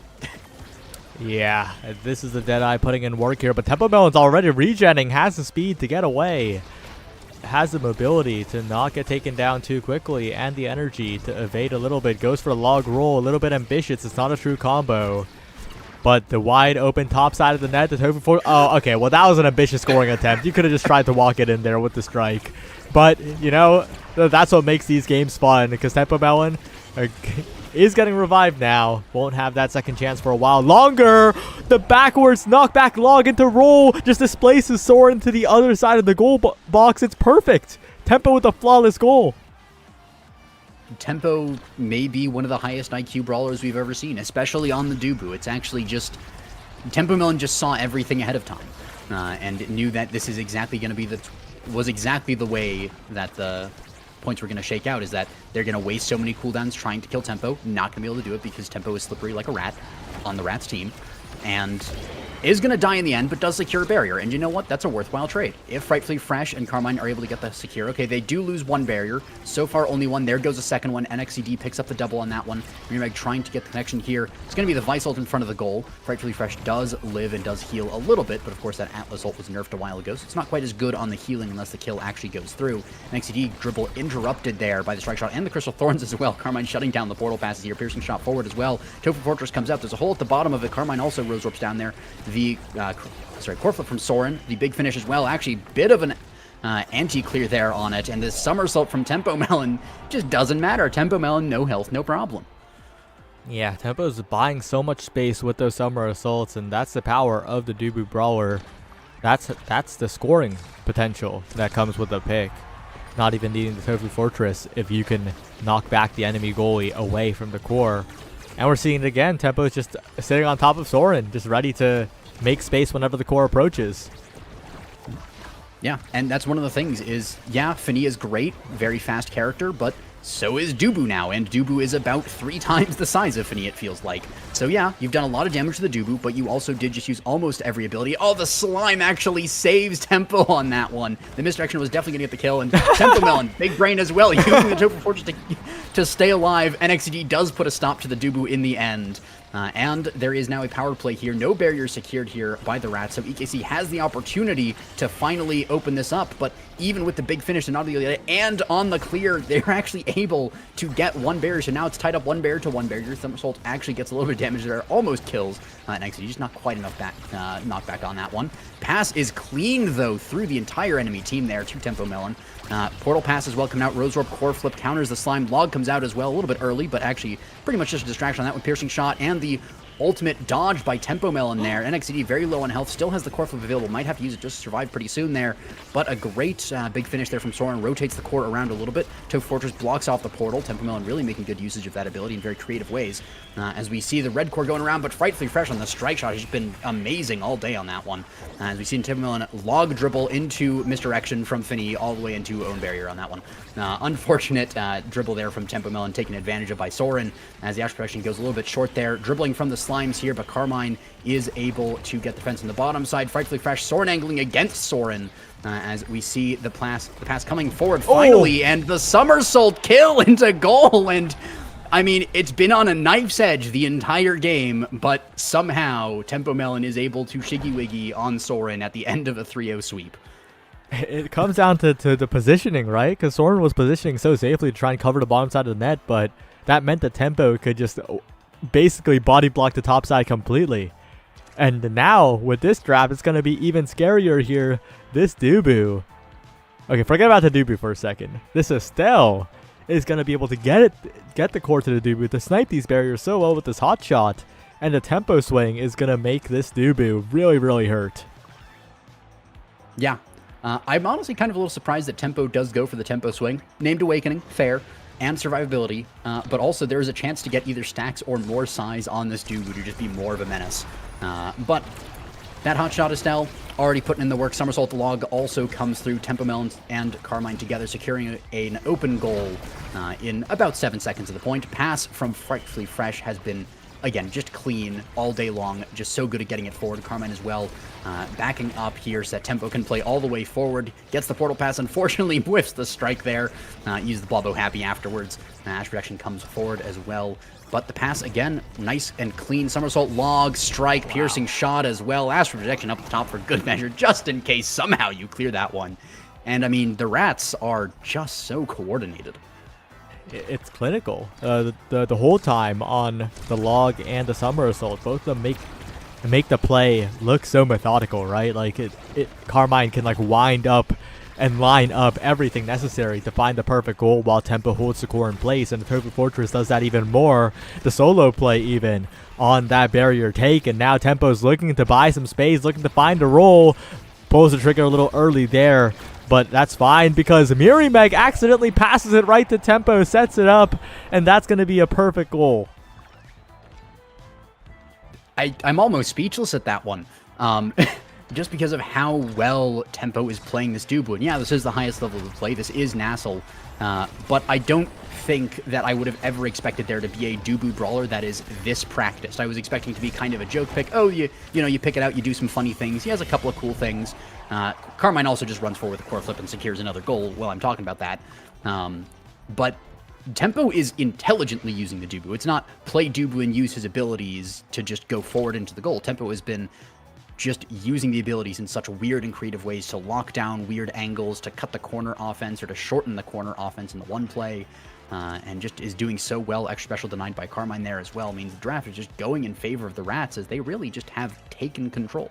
Yeah, this is the Deadeye putting in work here, but Tempo Melon's already regenning, has the speed to get away. Has the mobility to not get taken down too quickly, and the energy to evade a little bit. Goes for a log roll, a little bit ambitious. It's not a true combo. But the wide open top side of the net, the Tofu Fortress. Oh, okay. Well, that was an ambitious scoring attempt. You could have just tried to walk it in there with the strike. But, you know, that's what makes these games fun, because Tempo Melon is getting revived now. Won't have that second chance for a while longer. The backwards knockback log into roll just displaces Soren to the other side of the goal box. It's perfect. Tempo with a flawless goal. Tempo may be one of the highest IQ brawlers we've ever seen, especially on the Dubu. It's actually just... Tempo Melon just saw everything ahead of time and knew that this is exactly going to be was exactly the way that the points were going to shake out, is that they're going to waste so many cooldowns trying to kill Tempo. Not going to be able to do it because Tempo is slippery like a rat on the Rats team. And is going to die in the end, but does secure a barrier. And you know what? That's a worthwhile trade. If Frightfully Fresh and Carmine are able to get the secure, okay, they do lose one barrier. So far, only one. There goes a second one. NXCD picks up the double on that one. Remeg trying to get the connection here. It's going to be the Vice ult in front of the goal. Frightfully Fresh does live and does heal a little bit, but of course that Atlas ult was nerfed a while ago, so it's not quite as good on the healing unless the kill actually goes through. NXCD dribble interrupted there by the strike shot and the Crystal Thorns as well. Carmine shutting down the portal passes here. Piercing shot forward as well. Tofu Fortress comes out. There's a hole at the bottom of it. Carmine also Rose Warps down there. The core flip from Soren, the big finish as well. Actually, bit of an anti-clear there on it, and this somersault from Tempo Melon just doesn't matter. Tempo Melon, no health, no problem. Yeah, Tempo's buying so much space with those summer assaults, and that's the power of the Dubu Brawler. That's the scoring potential that comes with the pick. Not even needing the Tofu Fortress if you can knock back the enemy goalie away from the core. And we're seeing it again. Tempo's just sitting on top of Soren, just ready to make space whenever the core approaches. Yeah, and that's one of the things is, yeah, Fini is great, very fast character, but so is Dubu now, and Dubu is about 3 times the size of Fini, it feels like. So yeah, you've done a lot of damage to the Dubu, but you also did just use almost every ability. Oh, the slime actually saves Tempo on that one. The misdirection was definitely going to get the kill, and Tempo Melon, big brain as well, using the Tofu Fortress to stay alive. NXD does put a stop to the Dubu in the end. And there is now a power play here. No barrier secured here by the Rats, so EKC has the opportunity to finally open this up, but even with the big finish and on the clear, they're actually able to get one barrier, so now it's tied up 1 barrier to 1 barrier. Somersault actually gets a little bit of damage there, almost kills NXD, just not quite enough knockback on that one. Pass is clean, though, through the entire enemy team there to Tempo Melon. Portal pass as well coming out. Rose Orb core flip counters the slime. Log comes out as well a little bit early, but actually pretty much just a distraction on that one. Piercing shot and the ultimate dodge by Tempo Melon there. NXD very low on health, still has the core flip available. Might have to use it just to survive pretty soon there, but a great big finish there from Soren. Rotates the core around a little bit. Tofu Fortress blocks off the portal. Tempo Melon really making good usage of that ability in very creative ways. As we see the red core going around, but Frightfully Fresh on the strike shot. He's been amazing all day on that one. As we see Tempo Melon log dribble into misdirection from Fini all the way into own barrier on that one. Unfortunate dribble there from Tempo Melon taken advantage of by Soren as the Ash Protection goes a little bit short there. Dribbling from the slimes here, but Carmine is able to get the fence on the bottom side. Frightfully Fresh, Soren angling against Soren as we see the pass coming forward finally, and the somersault kill into goal. And I mean, it's been on a knife's edge the entire game, but somehow Tempo Melon is able to shiggy wiggy on Soren at the end of a 3-0 sweep. It comes down to the positioning, right? Because Soren was positioning so safely to try and cover the bottom side of the net, but that meant that Tempo could just basically body block the top side completely. And now, with this draft, it's going to be even scarier here. This Dubu. Okay, forget about the Dubu for a second. This Estelle is going to be able to get the core to the Dubu to snipe these barriers so well with this hot shot. And the tempo swing is going to make this Dubu really, really hurt. Yeah. I'm honestly kind of a little surprised that Tempo does go for the tempo swing. Named Awakening, fair, and survivability, but also there is a chance to get either stacks or more size on this Dubu to just be more of a menace. But that hot shot Estelle already putting in the work. Somersault the log also comes through. Tempo Melon and Carmine together securing an open goal in about 7 seconds of the point. Pass from Frightfully Fresh has been, again, just clean all day long. Just so good at getting it forward. Carmine as well backing up here so that Tempo can play all the way forward. Gets the portal pass. Unfortunately, whiffs the strike there. Uses the Blobbo happy afterwards. Ash Protection comes forward as well. But the pass, again, nice and clean. Somersault, log, strike, piercing shot as well. Ash Protection up the top for good measure, just in case somehow you clear that one. And, I mean, the Rats are just so coordinated. It's clinical. The whole time on the log and the summer assault, both of them make make the play look so methodical, right? Like Carmine can like wind up and line up everything necessary to find the perfect goal while Tempo holds the core in place, and the Tofu Fortress does that even more. The solo play even on that barrier take, and now Tempo's looking to buy some space, looking to find a roll, pulls the trigger a little early there, but that's fine because Meg accidentally passes it right to Tempo, sets it up, and that's going to be a perfect goal. I'm almost speechless at that one. Just because of how well Tempo is playing this Dubu. And yeah, this is the highest level of play. This is nasl. But I don't think that I would have ever expected there to be a Dubu brawler that is this practiced. I was expecting it to be kind of a joke pick. Oh, you know, you pick it out, you do some funny things. He has a couple of cool things. Carmine also just runs forward with a core flip and secures another goal while I'm talking about that. But Tempo is intelligently using the Dubu. It's not play Dubu and use his abilities to just go forward into the goal. Tempo has been just using the abilities in such weird and creative ways to lock down weird angles, to cut the corner offense, or to shorten the corner offense in the one play, and just is doing so well. Extra special denied by Carmine there as well means the draft is just going in favor of the Rats, as they really just have taken control.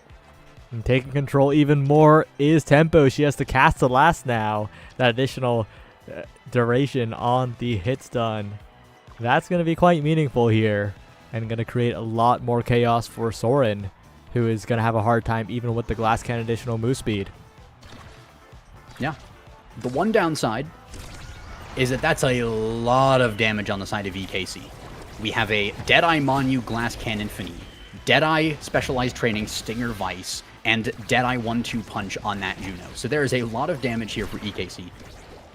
And taking control even more is Tempo. She has to cast the last now. That additional duration on the hit stun. That's going to be quite meaningful here, and going to create a lot more chaos for Soren, who is going to have a hard time even with the glass cannon additional move speed. Yeah. The one downside is that that's a lot of damage on the side of EKC. We have a Deadeye Monu glass cannon Fini, Deadeye specialized training Stinger Vice, and Deadeye 1-2 punch on that Juno. So there is a lot of damage here for EKC.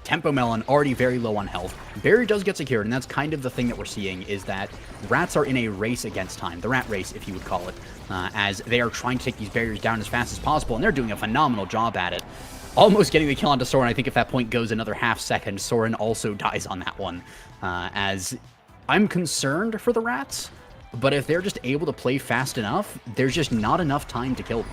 Tempo Melon already very low on health. Barrier does get secured, and that's kind of the thing that we're seeing, is that Rats are in a race against time. The Rat race, if you would call it, as they are trying to take these barriers down as fast as possible, and they're doing a phenomenal job at it. Almost getting the kill onto Soren. I think if that point goes another half second, Soren also dies on that one. As I'm concerned for the Rats, but if they're just able to play fast enough, there's just not enough time to kill them.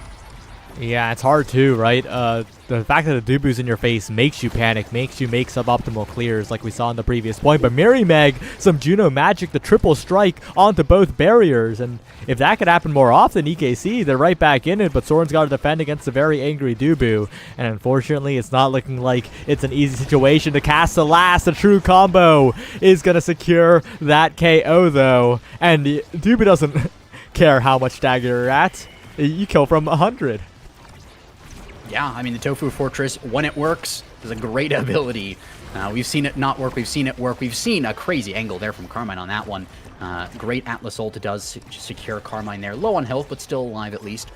Yeah, it's hard too, right? The fact that the Dubu's in your face makes you panic, makes you make suboptimal clears like we saw in the previous point. But Meg, some Juno magic, the triple strike onto both barriers. And if that could happen more often, EKC, they're right back in it. But Soren's got to defend against a very angry Dubu. And unfortunately, it's not looking like it's an easy situation to cast the last. The true combo is going to secure that KO though. And Dubu doesn't care how much stagger you're at. You kill from 100. Yeah, I mean, the Tofu Fortress, when it works, is a great ability. We've seen it not work. We've seen it work. We've seen a crazy angle there from Carmine on that one. Great Atlas ult. It does secure Carmine there. Low on health, but still alive at least.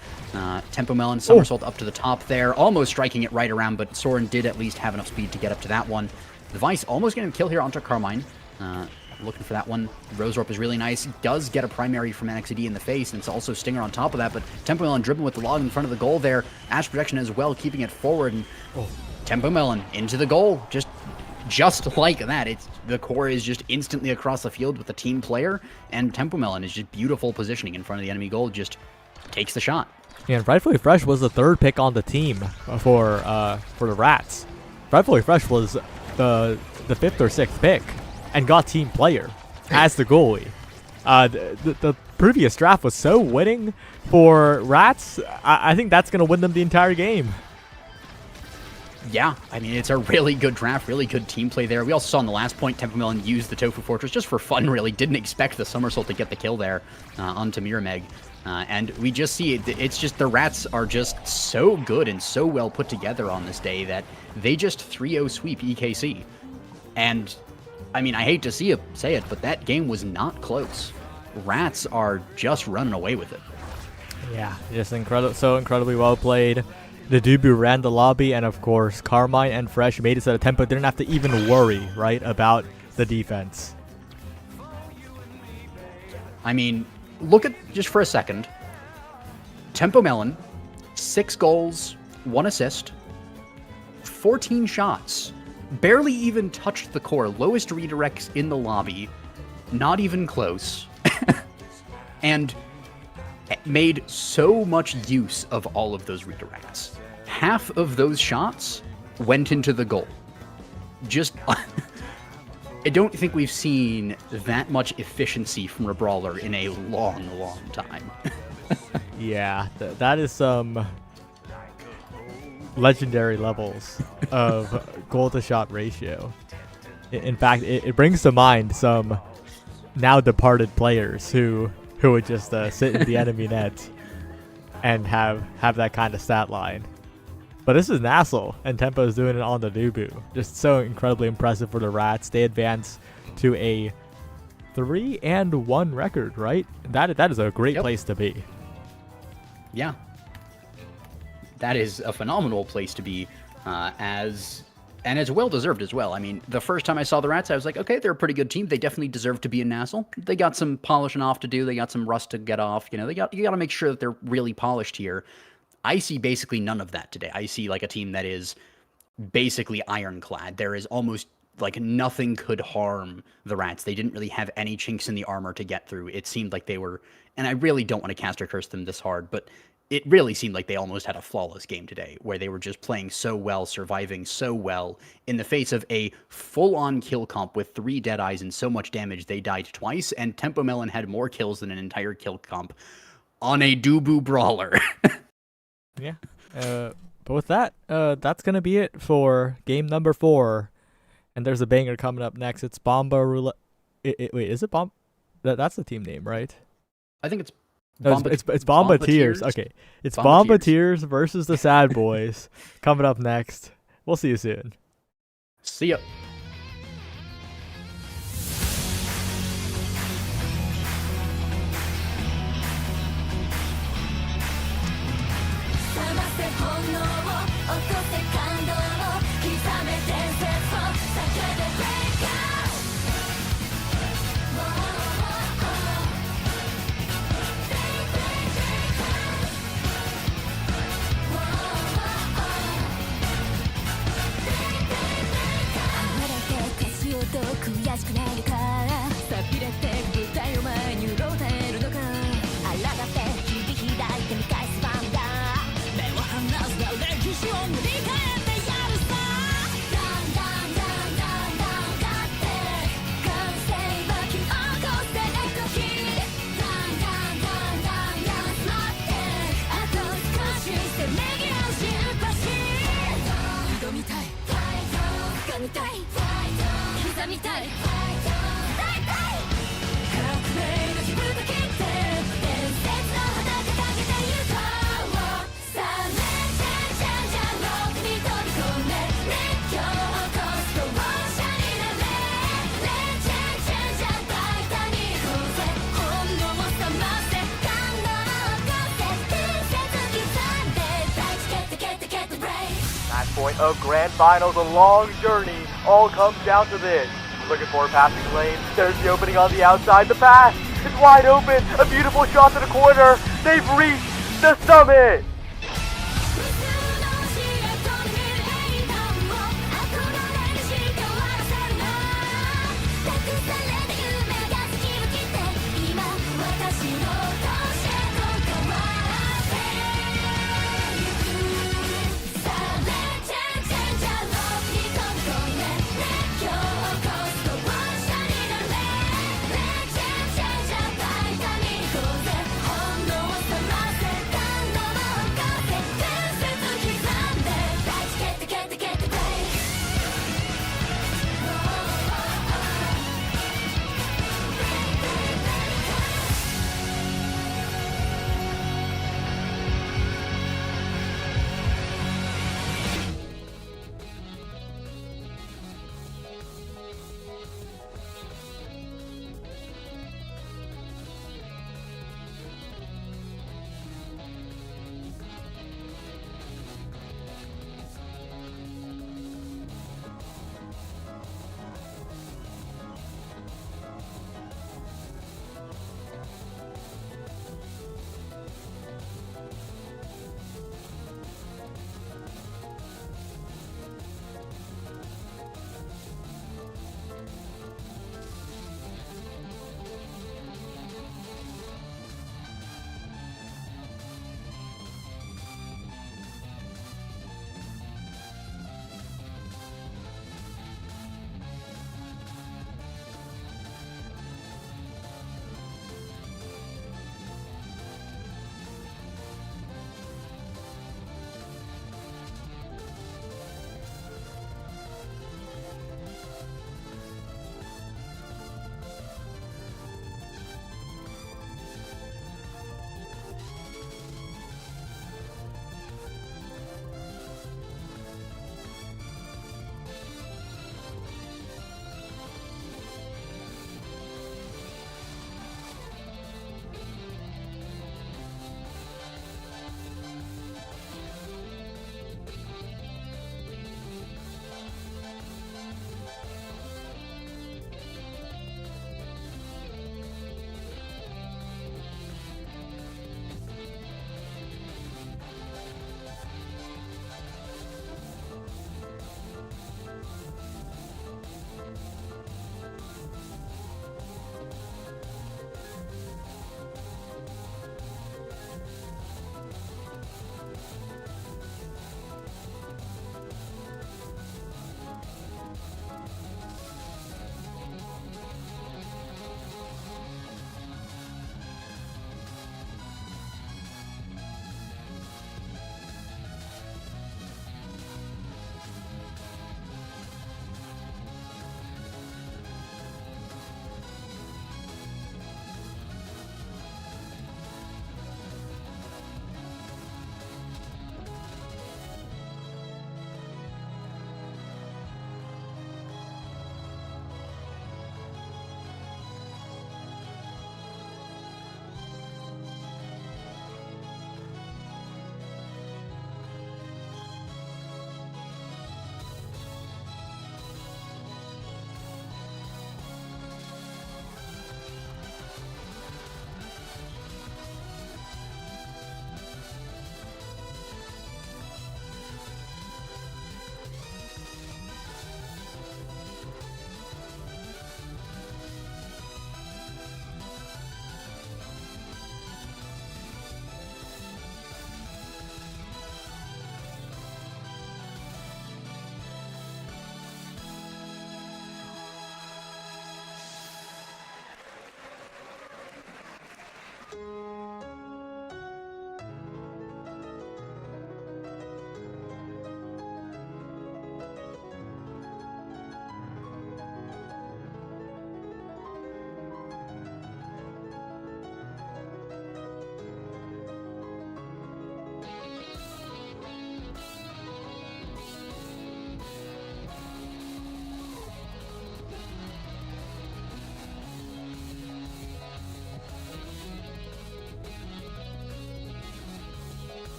Tempo Melon, somersault up to the top there. Almost striking it right around, but Soren did at least have enough speed to get up to that one. The Vice almost getting a kill here onto Carmine. Looking for that one. Rose Rope is really nice. Does get a primary from NXD in the face, and it's also Stinger on top of that, but Tempo Melon dribbling with the log in front of the goal there. Ash projection as well, keeping it forward, and Tempo Melon into the goal. Just like that. The core is just instantly across the field with the team player, and Tempo Melon is just beautiful positioning in front of the enemy goal, just takes the shot. Yeah, and Rightfully Fresh was the third pick on the team for the Rats. Rightfully Fresh was the fifth or sixth pick, and got team player as the goalie. The previous draft was so winning for Rats. I think that's going to win them the entire game. Yeah, I mean, it's a really good draft, really good team play there. We also saw in the last point, Tempo Melon used the Tofu Fortress just for fun, really. Didn't expect the somersault to get the kill there onto Meg. And we just see it's just the Rats are just so good and so well put together on this day that they just 3-0 sweep EKC. And I mean, I hate to say it, but that game was not close. Rats are just running away with it. Yeah, just so incredibly well played. The Dubu ran the lobby, and of course, Carmine and Fresh made it so that Tempo didn't have to even worry, right, about the defense. I mean, look at, just for a second, Tempo Melon, 6 goals, 1 assist, 14 shots. Barely even touched the core. Lowest redirects in the lobby. Not even close. And made so much use of all of those redirects. Half of those shots went into the goal. Just... I don't think we've seen that much efficiency from a brawler in a long, long time. Yeah, that is some legendary levels of goal to shot ratio. In fact, it brings to mind some now departed players who would just sit in the enemy net and have that kind of stat line. But this is nasl, and Tempo is doing it on the Dubu. Just so incredibly impressive for the Rats. They advance to a 3-1 record, right? That is a great place to be. Yeah. That is a phenomenal place to be, and it's well-deserved as well. I mean, the first time I saw the Rats, I was like, okay, they're a pretty good team. They definitely deserve to be in nasl. They got some polishing off to do. They got some rust to get off. You know, you got to make sure that they're really polished here. I see basically none of that today. I see like a team that is basically ironclad. There is almost like nothing could harm the Rats. They didn't really have any chinks in the armor to get through. It seemed like they were, and I really don't want to cast or curse them this hard, but it really seemed like they almost had a flawless game today, where they were just playing so well, surviving so well, in the face of a full-on kill comp with 3 Deadeyes and so much damage they died twice, and Tempo Melon had more kills than an entire kill comp on a Dubu brawler. Yeah. But with that, that's going to be it for game number 4. And there's a banger coming up next. It's Bomba Roulette. Wait, is it Bomb? That's the team name, right? I think it's it's Bombardiers. Okay. It's Bombardiers versus the Sad Boys coming up next. We'll see you soon. See ya. Point of grand finals, a long journey, all comes down to this. Looking for a passing lane, there's the opening on the outside, the pass, it's wide open, a beautiful shot to the corner, they've reached the summit!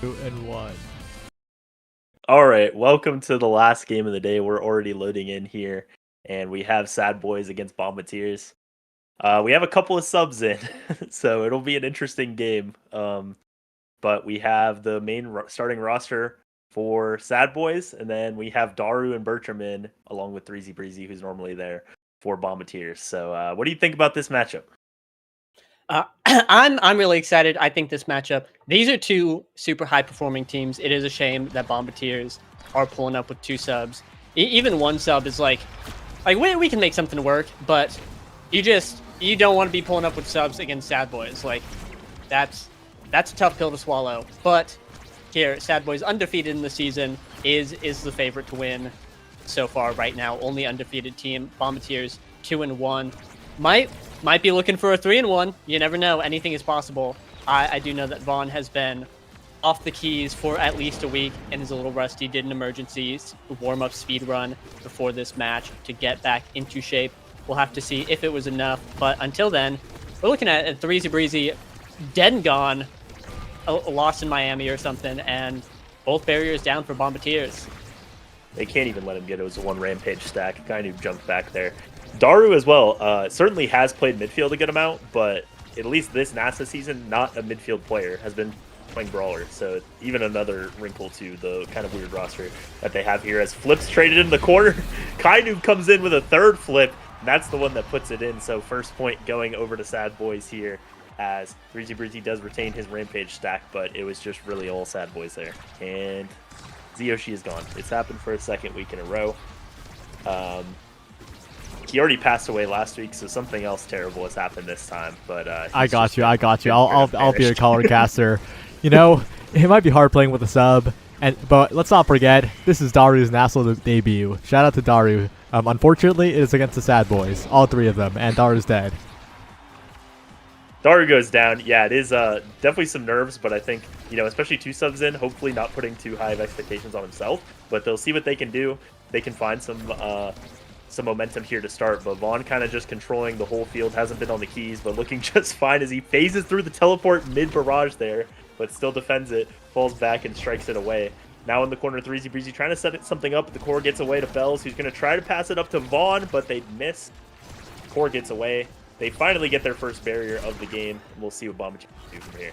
2-1. All right, welcome to the last game of the day. We're already loading in here, and we have Sad Boys against Bombardiers. We have a couple of subs in, so it'll be an interesting game. But we have the main starting roster for Sad Boys, and then we have Daru and Bertram in, along with 3Z Breezy, who's normally there for Bombardiers. So, what do you think about this matchup? I'm really excited. I think this matchup. These are two super high performing teams. It is a shame that Bombardiers are pulling up with two subs. Even one sub is like we can make something work, but you don't want to be pulling up with subs against Sad Boys. Like that's a tough pill to swallow. But here, Sad Boys undefeated in the season is the favorite to win so far right now. Only undefeated team. Bombardiers 2-1. Might be looking for a 3-1. You never know. Anything is possible. I do know that Vaughn has been off the keys for at least a week and is a little rusty. Did an emergency warm-up speed run before this match to get back into shape. We'll have to see if it was enough. But until then, we're looking at a 3Z Breezy dead and gone, lost in Miami or something, and both barriers down for Bombardiers. They can't even let him get it. It was a one rampage stack. Guy who jumped back there. Daru as well certainly has played midfield a good amount, but at least this NASA season, not a midfield player, has been playing brawler. So even another wrinkle to the kind of weird roster that they have here. As Flips traded in the corner, Kainu comes in with a third flip, and that's the one that puts it in. So first point going over to Sad Boys here, as Breezy Breezy does retain his rampage stack, but it was just really all Sad Boys there. And Zyoshi is gone. It's happened for a second week in a row. He already passed away last week, so something else terrible has happened this time. But I got you. I'll be your color caster. You know, it might be hard playing with a sub, but let's not forget this is Daru's nasl debut. Shout out to Daru. Unfortunately, it is against the Sad Boys, all three of them, and Daru's dead. Daru goes down. Yeah, it is definitely some nerves, but I think, especially two subs in, hopefully not putting too high of expectations on himself. But they'll see what they can do. They can find some momentum here to start, but Vaughn kind of just controlling the whole field, hasn't been on the keys, but looking just fine as he phases through the teleport mid-barrage there, but still defends it, falls back and strikes it away. Now in the corner, 3Z Breezy trying to set something up. The core gets away to Bells, who's going to try to pass it up to Vaughn, but they miss. Core gets away. They finally get their first barrier of the game, and we'll see what Bomba can do from here.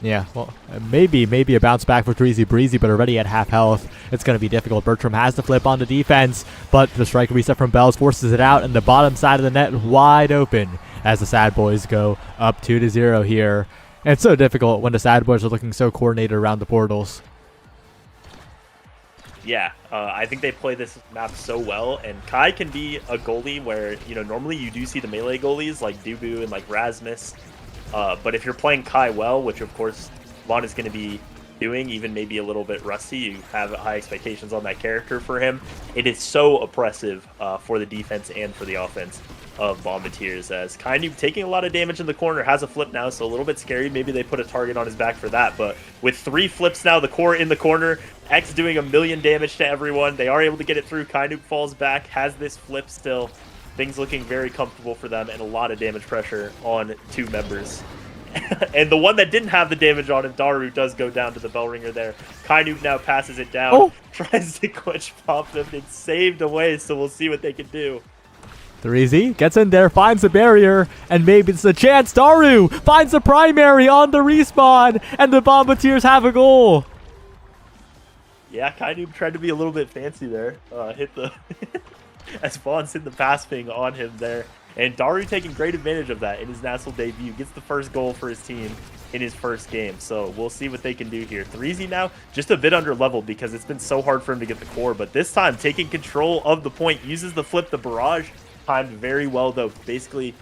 Yeah, well, maybe a bounce back for 3Z Breezy, but already at half health. It's going to be difficult. Bertram has to flip on the defense, but the strike reset from Bells forces it out, and the bottom side of the net wide open as the Sad Boys go up 2-0 here. And it's so difficult when the Sad Boys are looking so coordinated around the portals. Yeah, I think they play this map so well, and Kai can be a goalie where, normally you do see the melee goalies like Dubu and like Rasmus. But if you're playing Kai well, which of course Vaughn is going to be doing, even maybe a little bit rusty, you have high expectations on that character for him. It is so oppressive for the defense and for the offense of Bombardiers, as Kainu taking a lot of damage in the corner, has a flip now, so a little bit scary. Maybe they put a target on his back for that, but with 3 flips now, the core in the corner, X doing 1,000,000 damage to everyone. They are able to get it through. Kainu falls back, has this flip still. Things looking very comfortable for them, and a lot of damage pressure on 2 members. And the one that didn't have the damage on him, Daru, does go down to the bell ringer there. Kainu now passes it down, tries to clutch pop them. It's saved away, so we'll see what they can do. 3Z gets in there, finds the barrier, and maybe it's a chance. Daru finds the primary on the respawn, and the Bombardiers have a goal. Yeah, Kainu tried to be a little bit fancy there. Hit the... as Vaughn's hit the pass ping on him there. And Daru taking great advantage of that in his nasl debut. Gets the first goal for his team in his first game. So we'll see what they can do here. 3Z now just a bit under leveled because it's been so hard for him to get the core. But this time taking control of the point. Uses the flip, the barrage. Timed very well though. Basically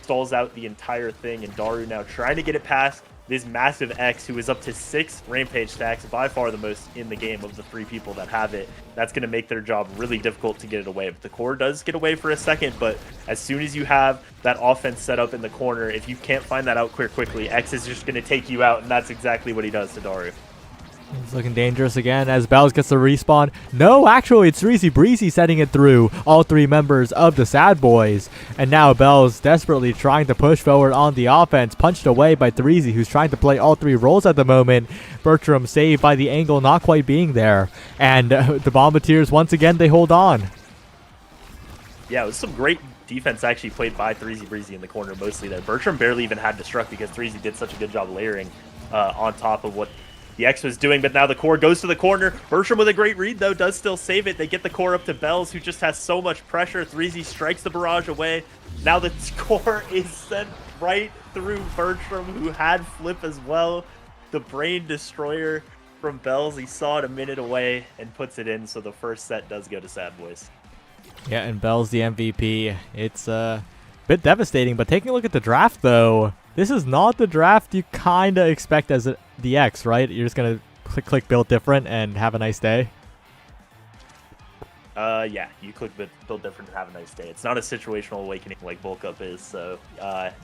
stalls out the entire thing. And Daru now trying to get it past this massive X, who is up to 6 rampage stacks, by far the most in the game of the 3 people that have it. That's going to make their job really difficult to get it away. But the core does get away for a second, but as soon as you have that offense set up in the corner, if you can't find that out quickly, X is just going to take you out, and that's exactly what he does to Daru. It's looking dangerous again as Bells gets the respawn. No, actually, it's Reezy Breezy setting it through all three members of the Sad Boys. And now Bells desperately trying to push forward on the offense, punched away by Threezy, who's trying to play all three roles at the moment. Bertram saved by the angle not quite being there. And the Bombardiers, once again, they hold on. Yeah, it was some great defense actually played by Threezy Breezy in the corner mostly there. Bertram barely even had Destruct because Threezy did such a good job layering on top of what the X was doing, but now the core goes to the corner. Bertram with a great read, though, does still save it. They get the core up to Bells, who just has so much pressure. Threezy strikes the barrage away. Now the core is sent right through Bertram, who had Flip as well. The Brain Destroyer from Bells. He saw it a minute away and puts it in, so the first set does go to Sad Boys. Yeah, and Bells the MVP. It's a bit devastating, but taking a look at the draft, though, this is not the draft you kind of expect as the X, right? You're just going to click build different and have a nice day? Yeah, you click build different and have a nice day. It's not a situational awakening like Bulk Up is, so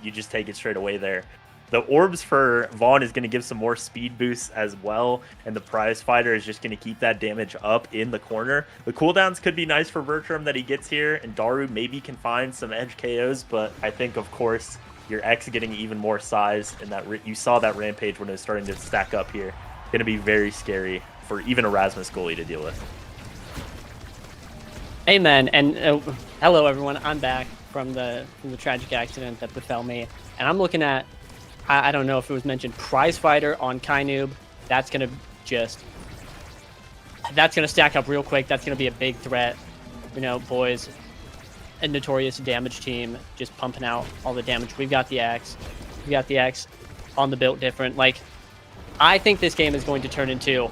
you just take it straight away there. The orbs for Vaughn is going to give some more speed boosts as well, and the prize fighter is just going to keep that damage up in the corner. The cooldowns could be nice for Bertram that he gets here, and Daru maybe can find some edge KOs, but I think, of course, your X getting even more size, and that you saw that Rampage when it was starting to stack up here. Going to be very scary for even a Rasmus goalie to deal with. Amen. And hello, everyone. I'm back from the tragic accident that befell me, and I'm looking at, I don't know if it was mentioned, prize fighter on Kainoob. That's gonna stack up real quick. That's gonna be a big threat. You know, boys, a notorious damage team just pumping out all the damage. We've got the X. We got the X on the built different. Like, I think this game is going to turn into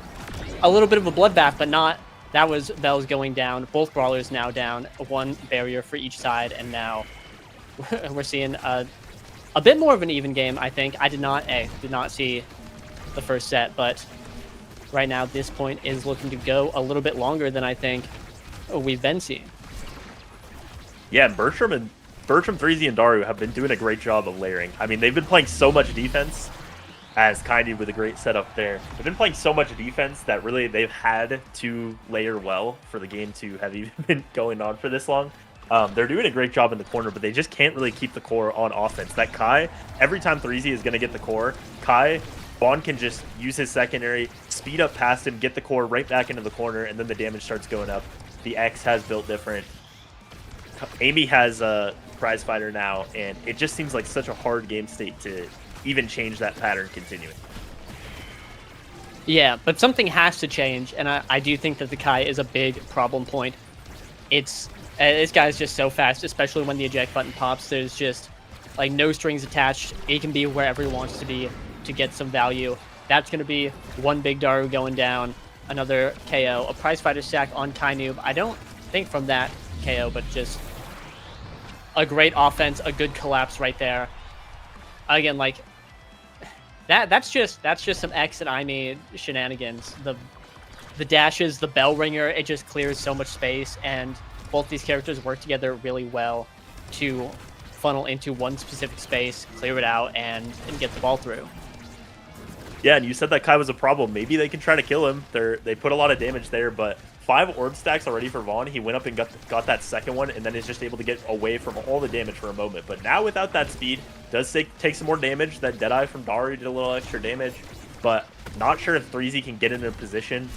a little bit of a bloodbath, but not. That was Bells going down. Both brawlers now down. One barrier for each side, and now we're seeing a bit more of an even game, I think. I did not see the first set, but right now this point is looking to go a little bit longer than I think we've been seeing. Yeah, Bertram, Threezy, and Daru have been doing a great job of layering. I mean, they've been playing so much defense, as Kaidi with a great setup there. They've been playing so much defense that really they've had to layer well for the game to have even been going on for this long. They're doing a great job in the corner, but they just can't really keep the core on offense. That Kai, every time Threezy is going to get the core, Vaughn can just use his secondary, speed up past him, get the core right back into the corner, and then the damage starts going up. The X has built different. Amy has a prize fighter now, and it just seems like such a hard game state to even change that pattern continuing. Yeah, but something has to change, and I do think that the Kai is a big problem point. This guy's just so fast, especially when the eject button pops. There's just like no strings attached. He can be wherever he wants to be to get some value. That's going to be one big Daru going down, another KO, a prize fighter stack on Kainoob. I don't think from that KO, but just a great offense, a good collapse right there. Again, like that's just some X and I shenanigans. The dashes, the bell ringer, it just clears so much space, and both these characters work together really well to funnel into one specific space, clear it out, and get the ball through. Yeah, and you said that Kai was a problem. Maybe they can try to kill him. They put a lot of damage there, but 5 orb stacks already for Vaughn. He went up and got that second one, and then is just able to get away from all the damage for a moment. But now without that speed, does take some more damage. That Deadeye from Daru did a little extra damage, but not sure if Threezy can get into a position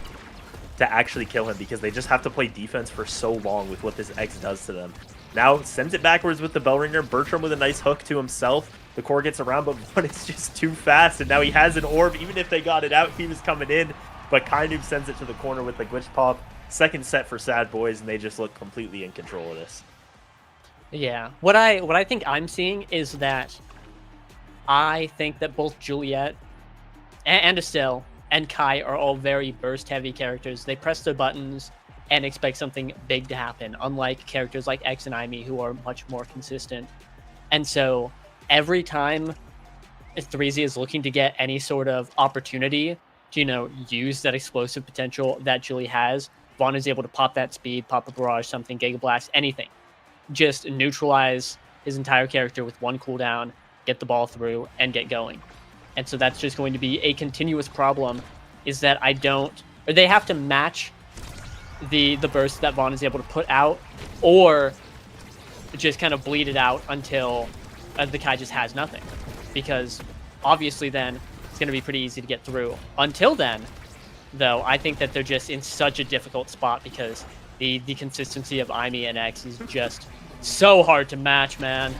to actually kill him because they just have to play defense for so long with what this X does to them. Now sends it backwards with the bell ringer. Bertram with a nice hook to himself. The core gets around, but Vaughn is just too fast, and now he has an orb. Even if they got it out, he was coming in, but Kainoob sends it to the corner with the glitch pop. Second set for Sad Boys, and they just look completely in control of this. Yeah, what I think I'm seeing is that I think that both Juliet and Estelle and Kai are all very burst-heavy characters. They press their buttons and expect something big to happen, unlike characters like X and Imi, who are much more consistent. And so every time Threezy is looking to get any sort of opportunity to, use that explosive potential that Julie has, Vaughn is able to pop that speed, pop a barrage, something, Giga Blast, anything. Just neutralize his entire character with one cooldown, get the ball through, and get going. And so that's just going to be a continuous problem is that they have to match the burst that Vaughn is able to put out, or just kind of bleed it out until the Kai just has nothing. Because obviously then it's going to be pretty easy to get through. Until then, though, I think that they're just in such a difficult spot because the consistency of Aimee and X is just so hard to match, man.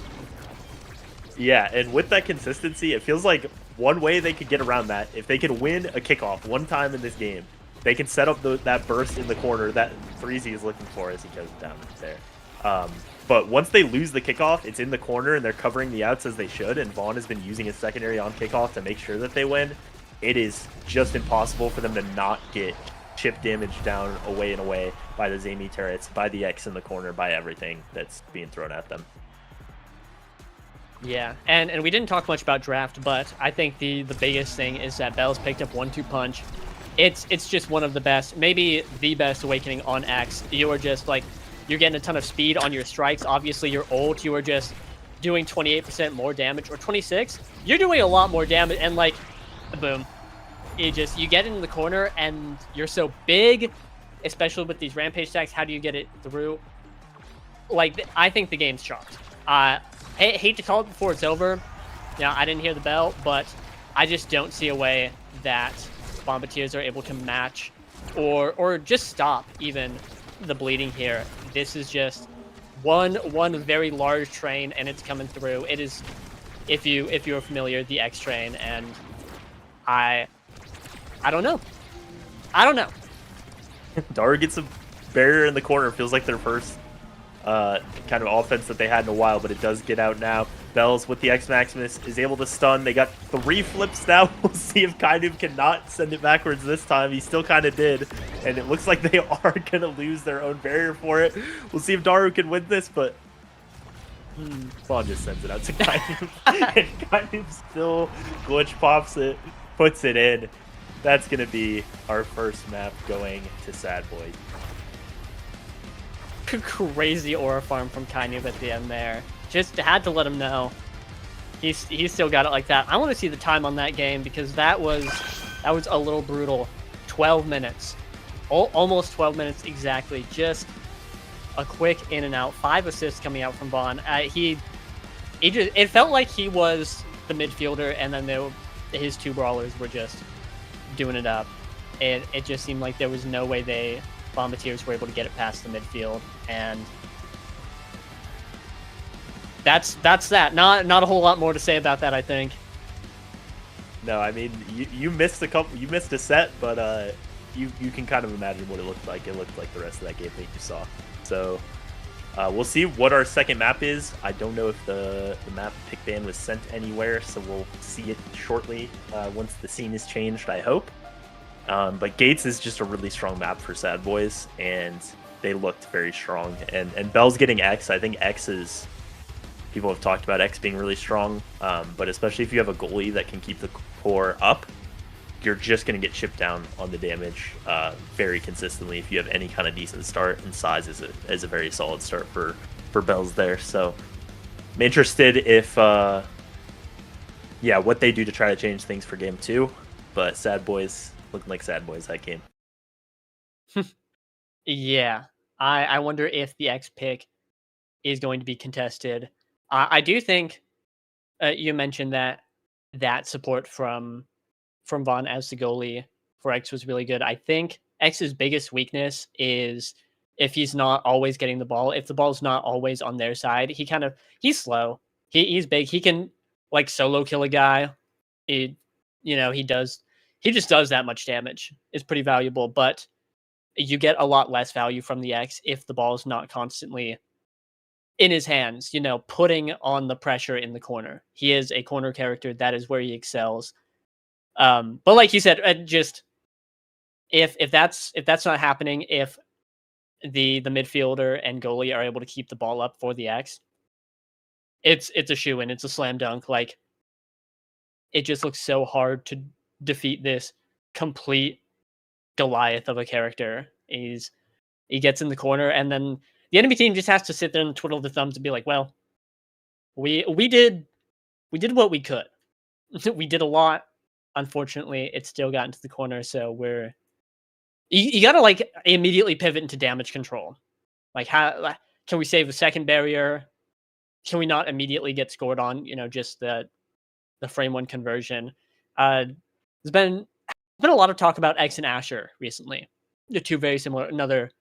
Yeah, and with that consistency, it feels like one way they could get around that, if they could win a kickoff one time in this game, they can set up that burst in the corner that Freezy is looking for as he goes down there. But once they lose the kickoff, it's in the corner and they're covering the outs as they should, and Vaughn has been using his secondary on kickoff to make sure that they win. It is just impossible for them to not get chip damage down away and away by the Zami turrets, by the X in the corner, by everything that's being thrown at them. Yeah, and we didn't talk much about draft, but I think the biggest thing is that Bell's picked up 1-2 punch. It's just one of the best, maybe the best awakening on X. You are just like, you're getting a ton of speed on your strikes. Obviously, your ult, you are just doing 28% more damage, or 26. You're doing a lot more damage, and like, boom. You get into the corner, and you're so big, especially with these rampage stacks. How do you get it through? Like, I think the game's chalked. Hate to call it before it's over. Now, I didn't hear the bell, but I just don't see a way that Bombardiers are able to match or just stop even the bleeding here. This is just one very large train, and it's coming through. It is, if you're familiar, the X train, and I don't know. Daru gets a barrier in the corner. Feels like their first kind of offense that they had in a while, but it does get out now. Bells with the X Maximus is able to stun. They got 3 flips now. We'll see if Kainu cannot send it backwards this time. He still kind of did, and it looks like they are going to lose their own barrier for it. We'll see if Daru can win this, but Vaughn just sends it out to Kainu. And Kainu still glitch pops it, puts it in. That's going to be our first map going to Sad Boy. Crazy aura farm from Kainu at the end there. Just had to let him know. He's still got it like that. I want to see the time on that game because that was a little brutal. 12 minutes. Almost 12 minutes exactly. Just a quick in and out. 5 assists coming out from Vaughn. It felt like he was the midfielder, and then his 2 brawlers were just doing it up. It just seemed like there was no way Bombardiers were able to get it past the midfield, and that's that. Not a whole lot more to say about that, I think. No, I mean you missed a set, but you can kind of imagine what it looked like. It looked like the rest of that game that you saw. So we'll see what our second map is. I don't know if the map pick ban was sent anywhere, so we'll see it shortly once the scene is changed, I hope. But Gates is just a really strong map for Sad Boys, and they looked very strong. And Bell's getting X. I think X is... People have talked about X being really strong, but especially if you have a goalie that can keep the core up, you're just going to get chipped down on the damage very consistently if you have any kind of decent start, and size is a very solid start for Bells there. So I'm interested if... what they do to try to change things for Game 2, but Sad Boys... looking like Sad Boys that game. Yeah. I wonder if the X pick is going to be contested. I do think you mentioned that support from Vaughn as the goalie for X was really good. I think X's biggest weakness is if he's not always getting the ball. If the ball's not always on their side, he's slow. He's big. He can like solo kill a guy. He just does that much damage. It's pretty valuable, but you get a lot less value from the X if the ball is not constantly in his hands, putting on the pressure in the corner. He is a corner character. That is where he excels. But like you said, just if that's not happening, if the midfielder and goalie are able to keep the ball up for the X, it's a shoo-in. It's a slam dunk. Like, it just looks so hard to defeat this complete Goliath of a character. He gets in the corner, and then the enemy team just has to sit there and twiddle their thumbs and be like, well, we did what we could. We did a lot. unfortunately, it still got into the corner. So you got to like immediately pivot into damage control. Like, how can we save a second barrier? Can we not immediately get scored on? Just the frame one conversion. There's been a lot of talk about X and Asher recently. They're two very similar. Another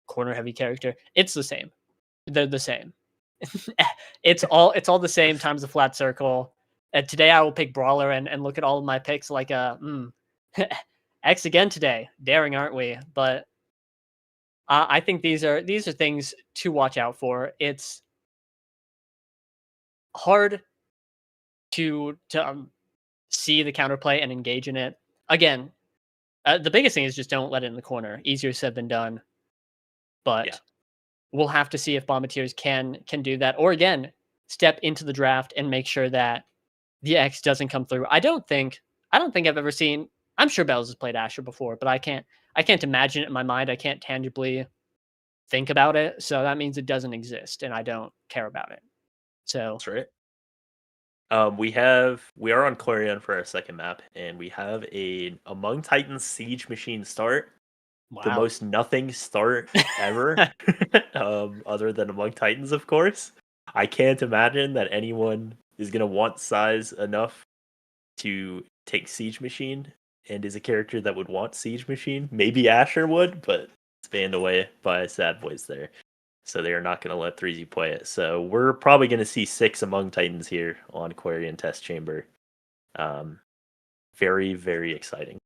corner heavy character. It's the same. They're the same. It's all the same times the flat circle. And today I will pick Brawler and look at all of my picks like X again today. Daring, aren't we? But I think these are things to watch out for. It's hard to see the counterplay and engage in it. Again, the biggest thing is just don't let it in the corner. Easier said than done. But we'll have to see if Bombardiers can do that, or again, step into the draft and make sure that the X doesn't come through. I don't think I've ever seen. I'm sure Bells has played Asher before, but I can't imagine it in my mind. I can't tangibly think about it, so that means it doesn't exist, and I don't care about it. So that's right. We are on Clarion for our second map, and we have a Among Titans Siege Machine start. Wow. The most nothing start ever, other than Among Titans, of course. I can't imagine that anyone is going to want size enough to take Siege Machine and is a character that would want Siege Machine. Maybe Asher would, but it's banned away by Sad Boys there. So they are not going to let 3Z play it. So we're probably going to see 6 Among Titans here on Aquarian Test Chamber. Very, very exciting.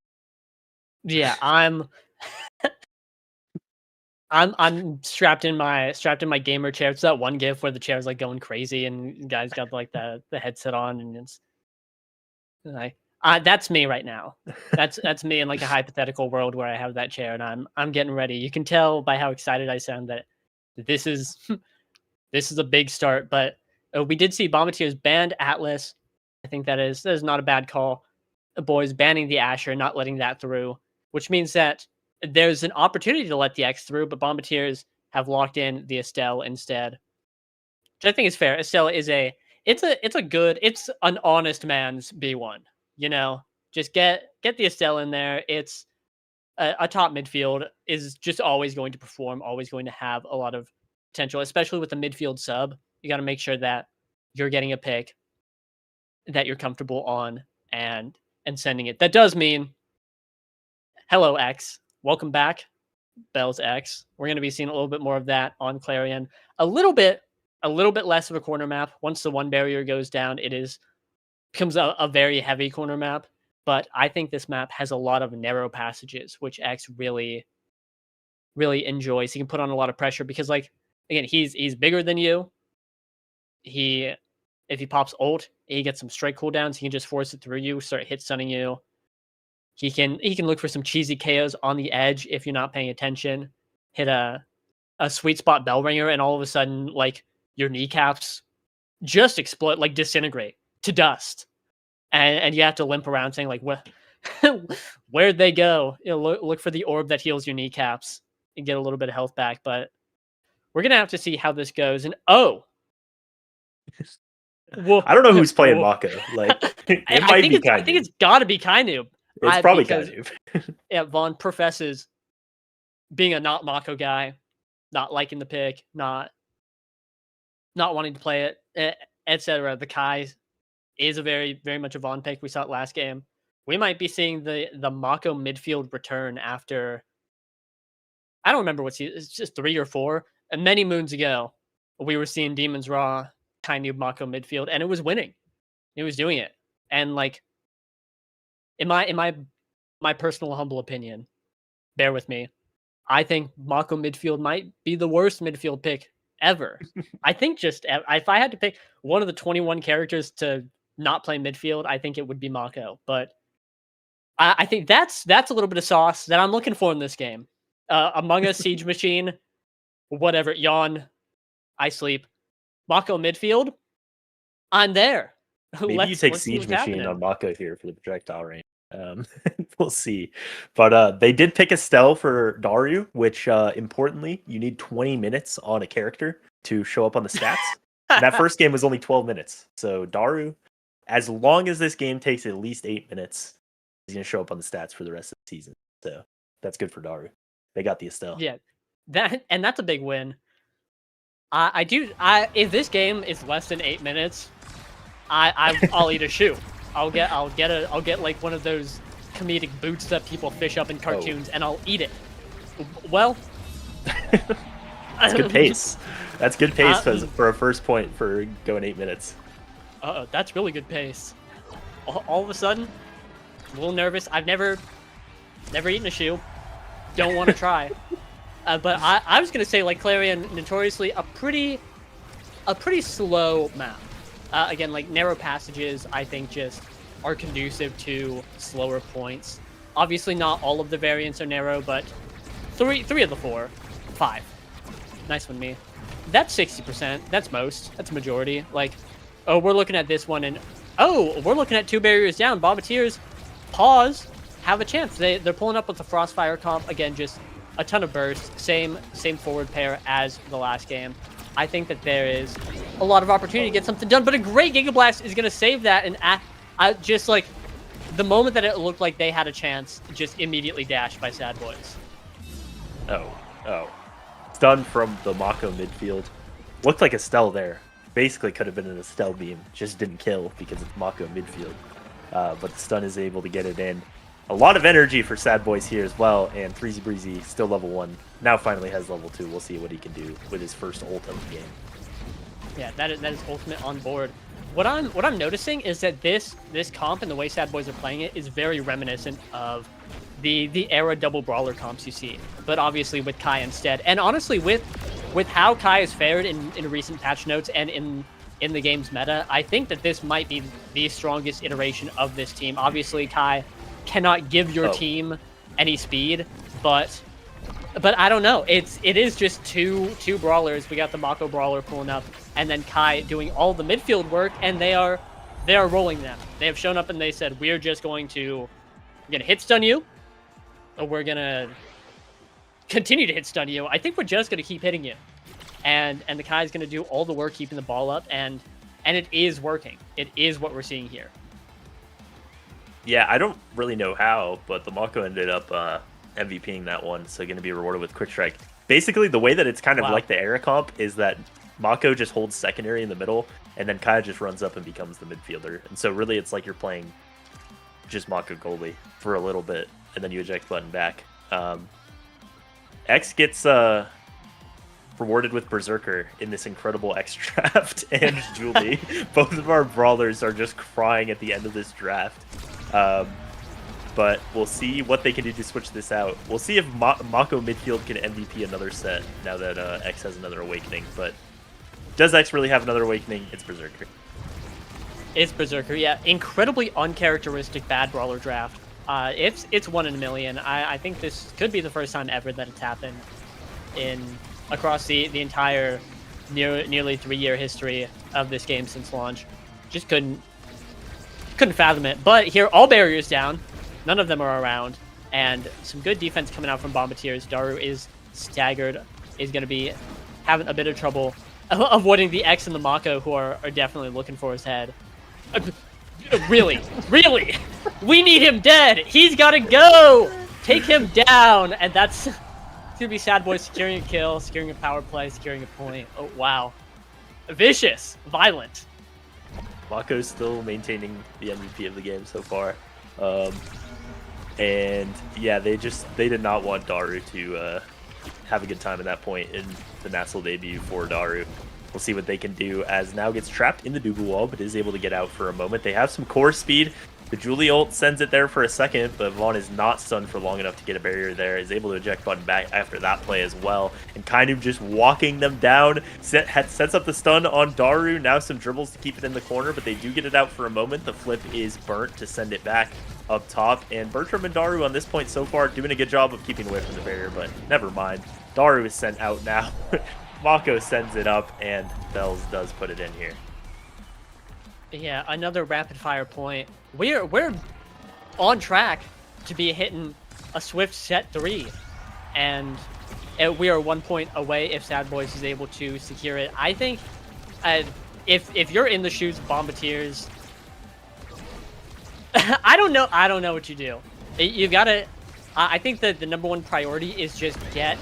Yeah, I'm strapped in my gamer chair. It's that one GIF where the chair's like going crazy and guys got like the headset on, and it's like that's me right now. That's me in like a hypothetical world where I have that chair and I'm getting ready. You can tell by how excited I sound that this is a big start. But we did see Bombardiers banned Atlas. I think that is not a bad call. The boys banning the Asher, not letting that through, which means that there's an opportunity to let the X through, but Bombardiers have locked in the Estelle instead, which I think is fair. Estelle is it's an honest man's B1. Just get the Estelle in there. It's a top midfield is just always going to perform, always going to have a lot of potential, especially with the midfield sub. You got to make sure that you're getting a pick that you're comfortable on and sending it. That does mean, hello, X. Welcome back, Bell's X. We're going to be seeing a little bit more of that on Clarion. A little bit less of a corner map. Once the one barrier goes down, becomes a very heavy corner map. But I think this map has a lot of narrow passages, which X really, really enjoys. He can put on a lot of pressure because, like, again, he's bigger than you. If he pops ult, he gets some strike cooldowns. He can just force it through you, start hit stunning you. He can look for some cheesy KOs on the edge if you're not paying attention. Hit a sweet spot bell ringer, and all of a sudden, like, your kneecaps just explode, like disintegrate to dust. And you have to limp around saying, like, where'd they go? Look for the orb that heals your kneecaps and get a little bit of health back. But we're going to have to see how this goes. And I don't know who's playing Mako. Like, it might be Kainu. I think it's got to be Kainu. It's probably Kainu. Yeah, Vaughn professes being a not Mako guy, not liking the pick, not wanting to play it, etc. The Kai is a very, very much a Vaughn pick. We saw it last game. We might be seeing the Mako midfield return after, I don't remember it's just 3 or 4. And many moons ago, we were seeing Demons Raw Kainu Mako midfield, and it was winning. It was doing it. And like, in my personal humble opinion, bear with me, I think Mako midfield might be the worst midfield pick ever. I think if I had to pick one of the 21 characters to not play midfield, I think it would be Mako. But I think that's a little bit of sauce that I'm looking for in this game. Among Us, Siege Machine, whatever, yawn, I sleep. Mako midfield, I'm there. Maybe you take Siege Machine on Mako here for the projectile range. We'll see. But they did pick Estelle for Daru, which importantly, you need 20 minutes on a character to show up on the stats. And that first game was only 12 minutes. So Daru, as long as this game takes at least 8 minutes, he's going to show up on the stats for the rest of the season. So that's good for Daru. They got the Estelle. Yeah, that's a big win. If this game is less than 8 minutes, I'll eat a shoe. I'll get like one of those comedic boots that people fish up in cartoons, and I'll eat it. Well, that's good pace. That's good pace for a first point for going 8 minutes. That's really good pace. All of a sudden, a little nervous. I've never eaten a shoe. Don't want to try. But I was gonna say, like, Clarion, notoriously a pretty slow map. Again, like, narrow passages, I think, just are conducive to slower points. Obviously, not all of the variants are narrow, but three of the 5. Nice one, me. That's 60%. That's most. That's majority. Like, oh, we're looking at this one, and oh, we're looking at 2 barriers down. Bombardiers, pause, have a chance. They're pulling up with the Frostfire comp again. Just a ton of burst. Same forward pair as the last game. I think that there is a lot of opportunity to get something done, but a great Giga Blast is going to save that. And I just, like, the moment that it looked like they had a chance, just immediately dashed by Sad Boys. Oh. Stun from the Mako midfield. Looked like Estelle there. Basically could have been an Estelle beam. Just didn't kill because it's Mako midfield. But the stun is able to get it in. A lot of energy for Sad Boys here as well, and Freezy Breezy still level 1. Now finally has level 2. We'll see what he can do with his first ult of the game. Yeah, that is ultimate on board. What I'm noticing is that this comp and the way Sad Boys are playing it is very reminiscent of the era double brawler comps you see, but obviously with Kai instead. And honestly, with how Kai has fared in recent patch notes and in the game's meta, I think that this might be the strongest iteration of this team. Obviously, Kai cannot give your team any speed, but I don't know. It is just two brawlers. We got the Mako brawler pulling up, and then Kai doing all the midfield work, and they are rolling them. They have shown up and they said, we're going to hit stun you, or we're gonna continue to hit stun you. I think we're just gonna keep hitting you, and the Kai's gonna do all the work keeping the ball up, and it is working. It is what we're seeing here. Yeah, I don't really know how, but the Mako ended up MVPing that one, so going to be rewarded with Quick Strike. Basically, the way that it's kind of like the era comp is that Mako just holds secondary in the middle, and then Kai just runs up and becomes the midfielder. And so really, it's like you're playing just Mako goalie for a little bit, and then you eject button back. X gets rewarded with Berserker in this incredible X draft, and Julie. Both of our brawlers are just crying at the end of this draft. But we'll see what they can do to switch this out. We'll see if Mako midfield can MVP another set now that X has another awakening. But does X really have another awakening? It's Berserker. It's Berserker, yeah. Incredibly uncharacteristic bad brawler draft. It's 1 in a million. I think this could be the first time ever that it's happened across the entire nearly 3-year history of this game since launch. Just couldn't fathom it. But here, all barriers down. None of them are around. And some good defense coming out from Bombardiers. Daru is staggered. Is going to be having a bit of trouble avoiding the X and the Mako, who are definitely looking for his head. Really? Really? We need him dead. He's got to go. Take him down. And that's going to be Sad Boy securing a kill, securing a power play, securing a point. Oh, wow. Vicious. Violent. Mako's still maintaining the MVP of the game so far. And yeah, they did not want Daru to have a good time at that point in the nasl debut for Daru. We'll see what they can do, as now gets trapped in the Dubu wall, but is able to get out for a moment. They have some core speed. The Julie ult sends it there for a second, but Vaughn is not stunned for long enough to get a barrier there. Is able to eject button back after that play as well. And kind of just walking them down. Sets up the stun on Daru. Now some dribbles to keep it in the corner, but they do get it out for a moment. The flip is burnt to send it back up top. And Bertram and Daru on this point so far doing a good job of keeping away from the barrier, but never mind. Daru is sent out now. Mako sends it up, and Bells does put it in here. Yeah, another rapid fire point. We're on track to be hitting a swift set 3, and we are 1 point away if Sad Boys is able to secure it. I think if you're in the shoes of Bombardiers, I don't know what you do. You gotta. I think that the number one priority is just get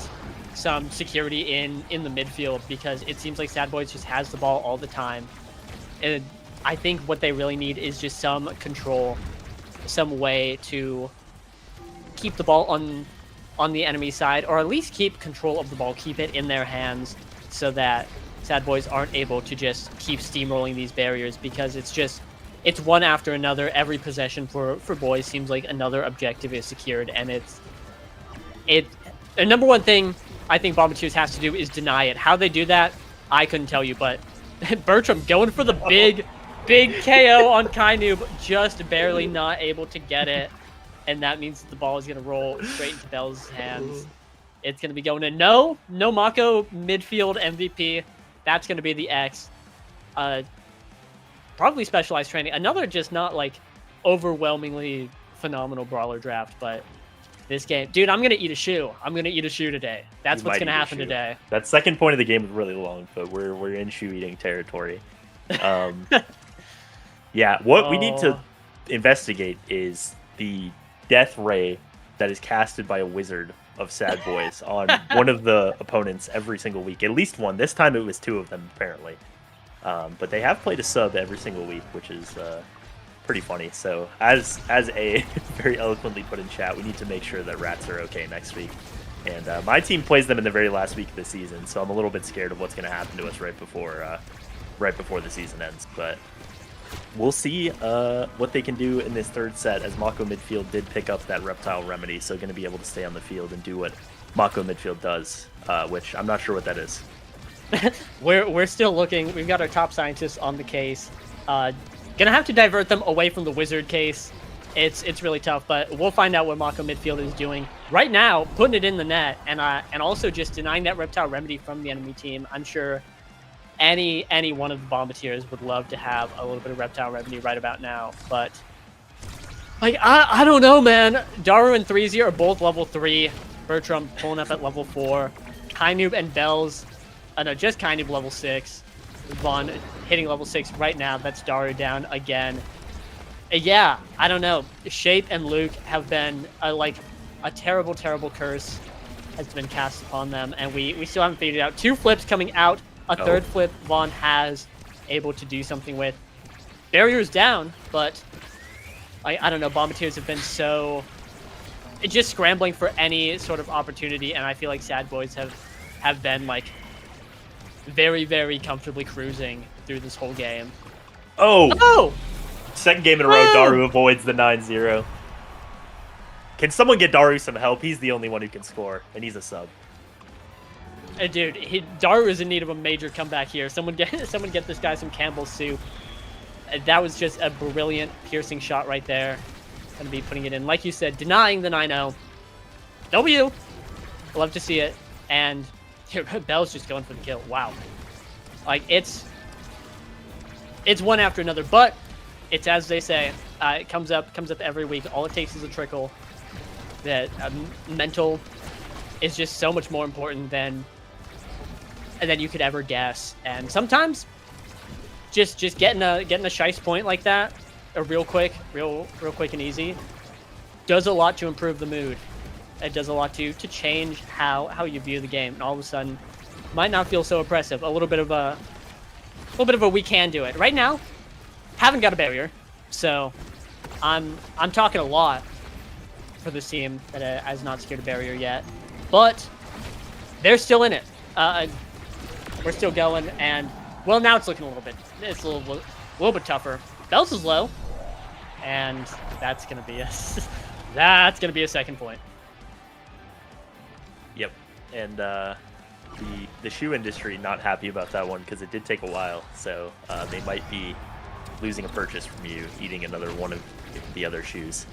some security in the midfield, because it seems like Sad Boys just has the ball all the time. And I think what they really need is just some control, some way to keep the ball on the enemy side, or at least keep control of the ball, keep it in their hands, so that Sad Boys aren't able to just keep steamrolling these barriers, because it's one after another. Every possession for boys seems like another objective is secured, and the number one thing I think Bombardiers has to do is deny it. How they do that, I couldn't tell you, but Bertram going for the big KO on Kainoob, just barely not able to get it. And that means the ball is going to roll straight into Bell's hands. It's going to be going in. No Mako midfield MVP. That's going to be the X. Probably specialized training. Another just not like overwhelmingly phenomenal brawler draft, but this game, dude, I'm going to eat a shoe. I'm going to eat a shoe today. That's what's going to happen today. That second point of the game was really long, but we're in shoe eating territory. Yeah, what we need to investigate is the death ray that is casted by a wizard of Sad Boys on one of the opponents every single week. At least one. This time it was 2 of them, apparently. But they have played a sub every single week, which is pretty funny. So as A very eloquently put in chat, we need to make sure that rats are okay next week. And my team plays them in the very last week of the season, so I'm a little bit scared of what's going to happen to us right before the season ends. But we'll see what they can do in this third set, as Mako midfield did pick up that reptile remedy, so going to be able to stay on the field and do what Mako midfield does, which I'm not sure what that is. We're still looking. We've got our top scientists on the case. Gonna have to divert them away from the wizard case. It's really tough, but we'll find out what Mako midfield is doing right now, putting it in the net, and also just denying that reptile remedy from the enemy team. I'm sure any one of the Bombardiers would love to have a little bit of reptile remedy right about now, but like I don't know, man. Daru and 3Z are both level 3. Bertram pulling up at level 4. Kainoob and Bells, no, just Kainoob level 6. Vaughn hitting level 6 right now. That's Daru down again. Yeah, I don't know. Shape and Luke have been like a terrible curse has been cast upon them, and we still haven't figured it out. 2 flips coming out. A third flip Vaughn has able to do something with. Barrier's down, but I don't know. Bombardiers have been so just scrambling for any sort of opportunity, and I feel like Sad Boys have been like very comfortably cruising through this whole game. Oh! Second game in a row, Daru avoids the 9-0. Can someone get Daru some help? He's the only one who can score, and he's a sub. Dude, Daru is in need of a major comeback here. Someone get this guy some Campbell's soup. That was just a brilliant piercing shot right there. Gonna be putting it in, like you said, denying the 9-0. W. Love to see it. And here, Bell's just going for the kill. Wow. Like it's one after another, but it's as they say. It comes up every week. All it takes is a trickle. That mental is just so much more important than you could ever guess. And sometimes just getting a shice point like that, a real quick and easy, does a lot to improve the mood. It does a lot to change how you view the game, and all of a sudden might not feel so oppressive. A little bit of a we can do it. Right now, haven't got a barrier, so I'm talking a lot for this team that has not secured a barrier yet, but they're still in it. We're still going, and well, now it's looking a little bit bit tougher. Bells is low, and that's gonna be a second point. Yep, and the shoe industry not happy about that one because it did take a while, so they might be losing a purchase from you, eating another one of the other shoes.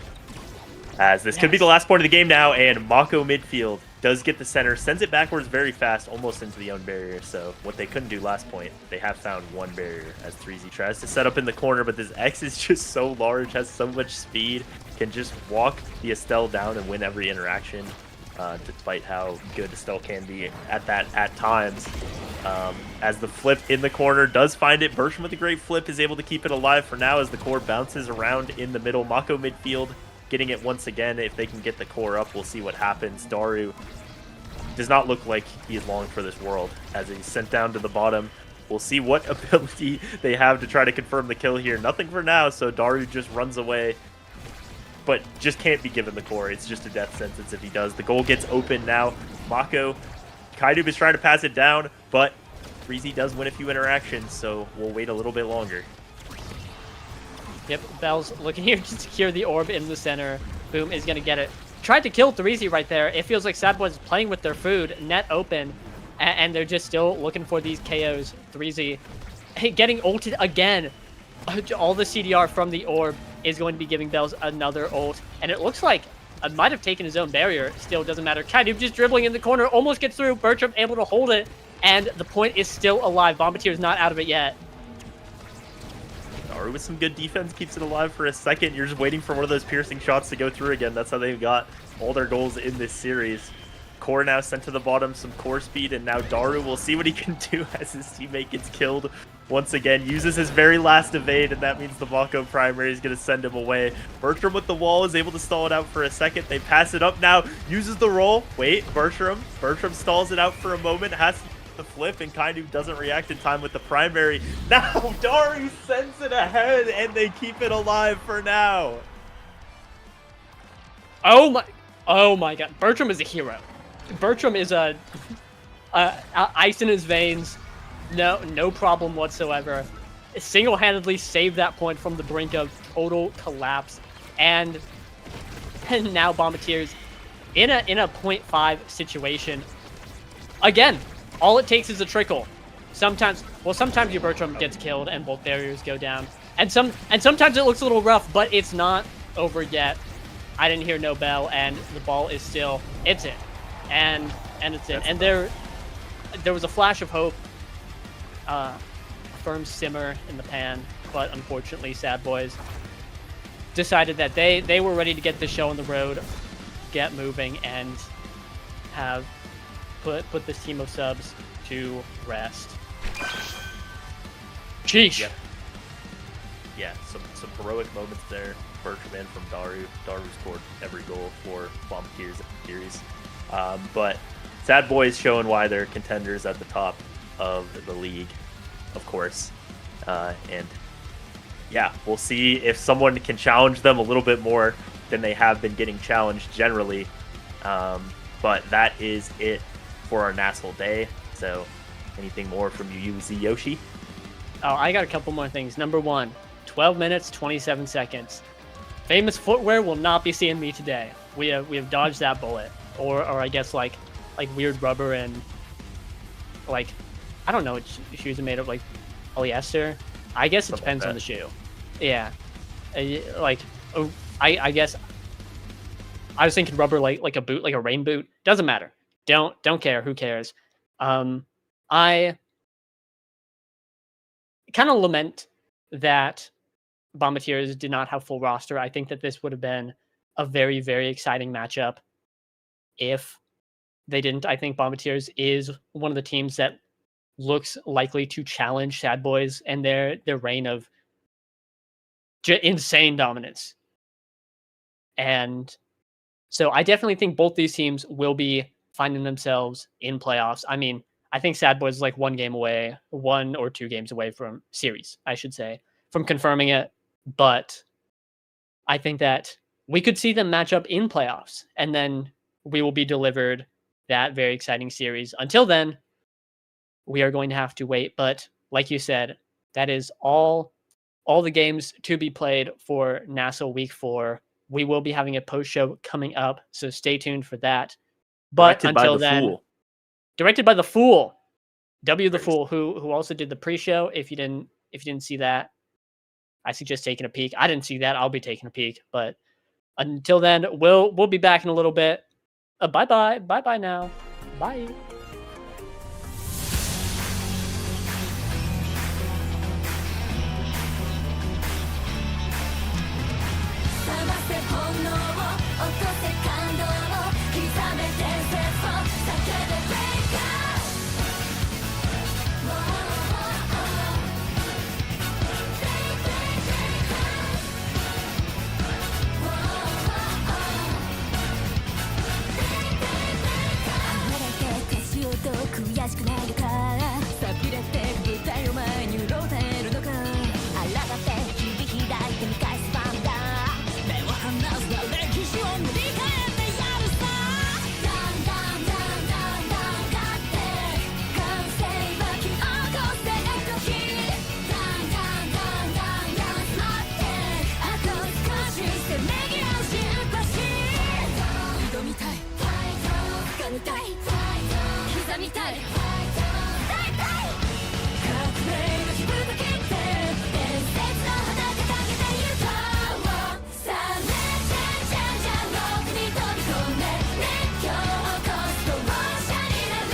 As this could be the last point of the game now, and Mako midfield does get the center, sends it backwards very fast, almost into the own barrier. So what they couldn't do last point, they have found one barrier as 3Z tries to set up in the corner, but this X is just so large, has so much speed, can just walk the Estelle down and win every interaction. despite how good Estelle can be at times. As the flip in the corner does find it, Bertram with a great flip is able to keep it alive for now as the core bounces around in the middle. Mako midfield getting it once again. If they can get the core up, we'll see what happens. Daru does not look like he is long for this world as he's sent down to the bottom. We'll see what ability they have to try to confirm the kill here. Nothing for now, so Daru just runs away, but just can't be given the core. It's just a death sentence if he does. The goal gets open now. Mako, Kaidub is trying to pass it down, but Breezy does win a few interactions, so we'll wait a little bit longer. Yep, Bell's looking here to secure the orb in the center. Boom is going to get it. Tried to kill Threezy right there. It feels like Sad Boys is playing with their food, net open, and they're just still looking for these KOs. Threezy getting ulted again. All the CDR from the orb is going to be giving Bells another ult, and it looks like it might have taken his own barrier. Still doesn't matter. Kaidub just dribbling in the corner, almost gets through. Bertram able to hold it, and the point is still alive. Bombardier is not out of it yet. Daru with some good defense keeps it alive for a second. You're just waiting for one of those piercing shots to go through again. That's how they've got all their goals in this series. Core now sent to the bottom, some core speed, and now Daru will see what he can do as his teammate gets killed once again. Uses his very last evade, and that means the Mako primary is going to send him away. Bertram with the wall is able to stall it out for a second. They pass it up now, uses the roll. Wait, Bertram stalls it out for a moment, has the flip, and Kaidub doesn't react in time with the primary. Now Daru sends it ahead, and they keep it alive for now. Oh my god. Bertram is a hero. Bertram is a ice in his veins. No problem whatsoever. Single-handedly saved that point from the brink of total collapse. And now Bombardiers in a 0.5 situation. Again, all it takes is a trickle. Sometimes your Bertram gets killed and both barriers go down. And sometimes it looks a little rough, but it's not over yet. I didn't hear no bell, and the ball is still, it's in. And it's in. And there was a flash of hope, a firm simmer in the pan, but unfortunately Sad Boys decided that they were ready to get the show on the road, get moving, and have put this team of subs to rest. Sheesh. Yeah, some heroic moments there. Bertram in from Daru. Daru scored every goal for Bombardiers in the series. But Sad Boys showing why they're contenders at the top of the league, of course. And yeah, we'll see if someone can challenge them a little bit more than they have been getting challenged generally. But that is it for our nasl day. So anything more from you, Z Yoshi? Oh, I got a couple more things. Number one, 12 minutes, 27 seconds. Famous footwear will not be seeing me today. We have dodged that bullet. Or I guess like weird rubber and like, I don't know what shoes are made of, like polyester. I guess it depends on the shoe. Yeah. I guess I was thinking rubber like a boot, like a rain boot. Doesn't matter. Don't care. Who cares? I kind of lament that Bombardiers did not have full roster. I think that this would have been a very, very exciting matchup if they didn't. I think Bombardiers is one of the teams that looks likely to challenge Sad Boys and their reign of insane dominance. And so I definitely think both these teams will be finding themselves in playoffs. I mean, I think Sad Boys is like 1 game away, 1 or 2 games away from series, I should say, from confirming it. But I think that we could see them match up in playoffs, and then we will be delivered that very exciting series. Until then, we are going to have to wait. But like you said, that is all the games to be played for nasl Week 4. We will be having a post show coming up, so stay tuned for that. But until then, directed by the Fool, the Fool, who also did the pre-show. If you didn't see that, I suggest taking a peek. I didn't see that. I'll be taking a peek. But until then, we'll be back in a little bit. Bye now. Bye.「本能を落とせ感動を刻めて」悔しくないのか寂れてく舞台を前に潤ってるのか改めて切り開いて見返す番だ目を離すな歴史を塗り替えてやるさだんだんだんだんだんだって完成巻き起こしていく時だんだんだんだんだん待ってあと少しせめぎ合うしっぱし挑みたい掴みたい刻みたい大体革命の火ぶた切って伝説の花掲げてゆこうさあねじゃんじゃんじゃん僕に飛び込んで熱狂を起こすと猛者になれ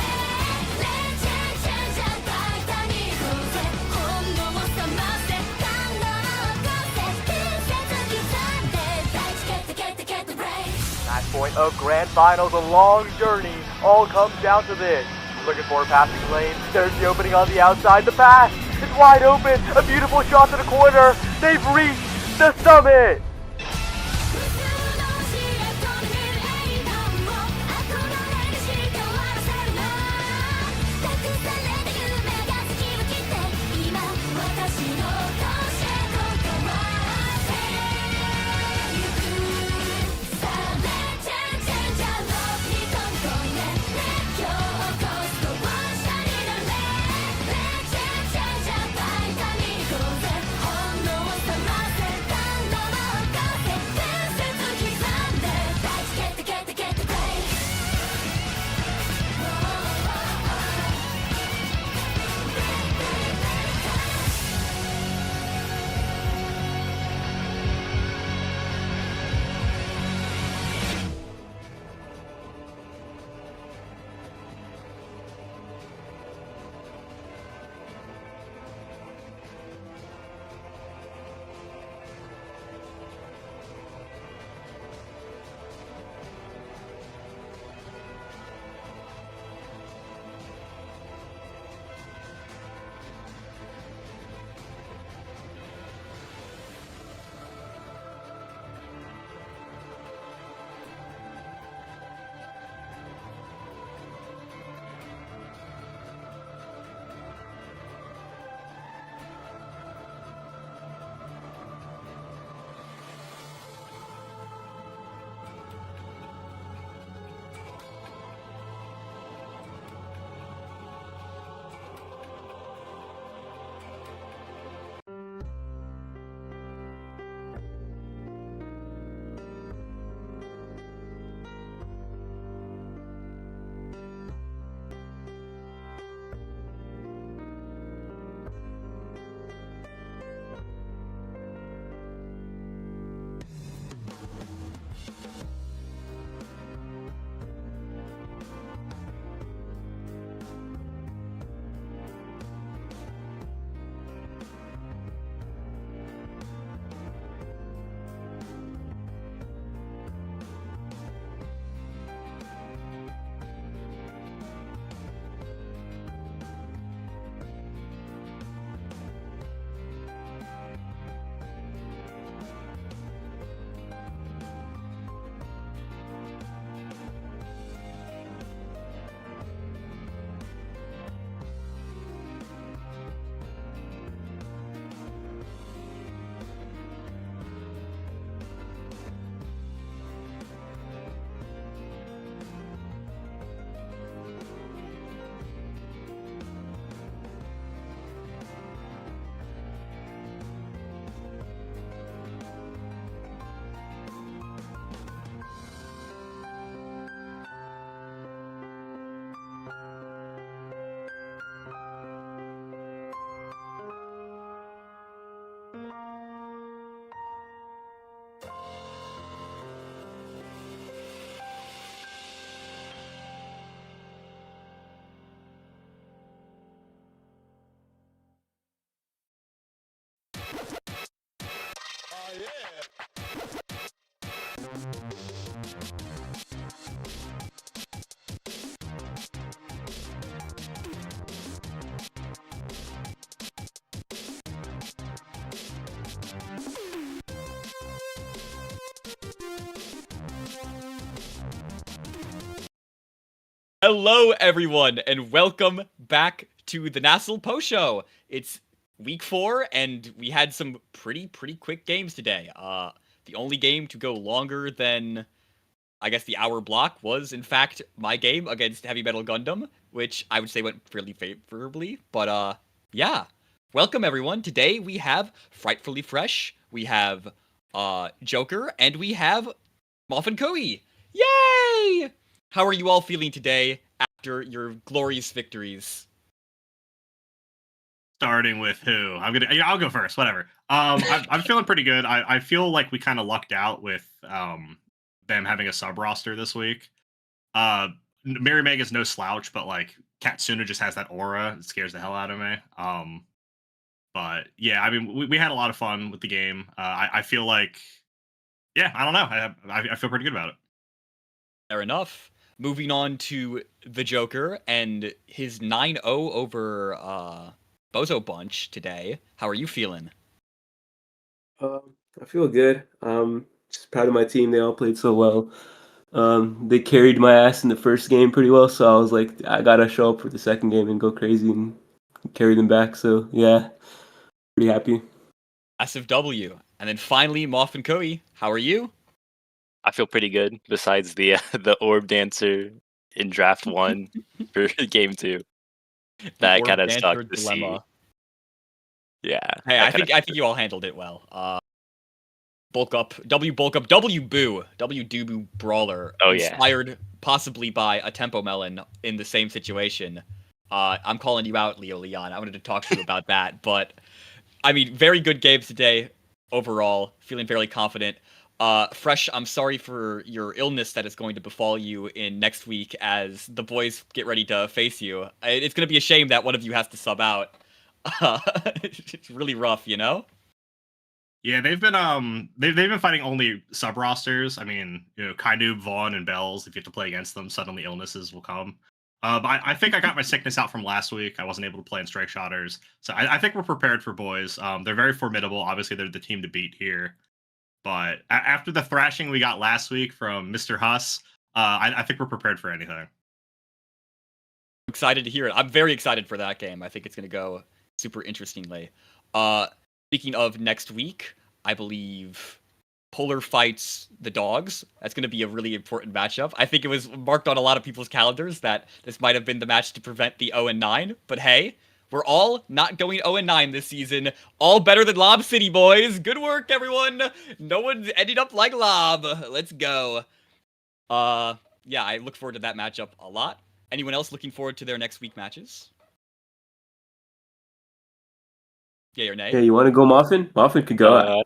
レジェンじゃんじゃんタイタニックぜ本能を覚ませ感動を起こせ伝説刻んで大地蹴って蹴って蹴って break Match point of Grand Finals, a long journey, all comes down to this. Looking for a passing lane, there's the opening on the outside, the pass, it's wide open, a beautiful shot to the corner, they've reached the summit! 「Hello, everyone, and welcome back to the nasl Post Show. It's week 4, and we had some pretty quick games today. The only game to go longer than, I guess, the hour block was, in fact, my game against Heavy Metal Gundam, which I would say went fairly favorably. But yeah, welcome everyone. Today we have Frightfully Fresh, we have Joker, and we have Muffin Koi. Yay! How are you all feeling today after your glorious victories? Starting with who? I'll go first. Whatever. I'm feeling pretty good. I feel like we kind of lucked out with them having a sub roster this week. Mary Meg is no slouch, but like Katsuna just has that aura. It scares the hell out of me. But yeah, I mean, we had a lot of fun with the game. I feel like, yeah, I don't know. I feel pretty good about it. Fair enough. Moving on to the Joker and his 9-0 over Bozo Bunch today. How are you feeling? I feel good. Just proud of my team. They all played so well. They carried my ass in the first game pretty well, so I was like, I gotta show up for the second game and go crazy and carry them back. So yeah, pretty happy. Massive W. And then finally, Muffin Koi. How are you? I feel pretty good. Besides the the orb dancer in draft 1 for game 2, that kind of sucked to see. Yeah. Hey, I think you all handled it well. Bulk up, W Boo, W Doo Brawler. Oh yeah. Inspired possibly by a Tempo Melon in the same situation. I'm calling you out, Leo Leon. I wanted to talk to you about that, but I mean, very good games today overall. Feeling fairly confident. Fresh, I'm sorry for your illness that is going to befall you in next week as the boys get ready to face you. It's going to be a shame that one of you has to sub out. It's really rough, you know? Yeah, they've been fighting only sub rosters. I mean, you know, Kainu, Vaughn, and Bells. If you have to play against them, suddenly illnesses will come. But I think I got my sickness out from last week. I wasn't able to play in Strike Shotters, so I think we're prepared for boys. They're very formidable. Obviously, they're the team to beat here. But after the thrashing we got last week from Mr. Huss, I think we're prepared for anything. Excited to hear it. I'm very excited for that game. I think it's going to go super interestingly. Speaking of next week, I believe Polar fights the Dogs. That's going to be a really important matchup. I think it was marked on a lot of people's calendars that this might have been the match to prevent the 0-9. But hey, we're all not going 0-9 this season. All better than Lob City, boys. Good work, everyone. No one's ended up like Lob. Let's go. Yeah, I look forward to that matchup a lot. Anyone else looking forward to their next week matches? Yay or nay? Hey, you want to go Muffin? Muffin could go.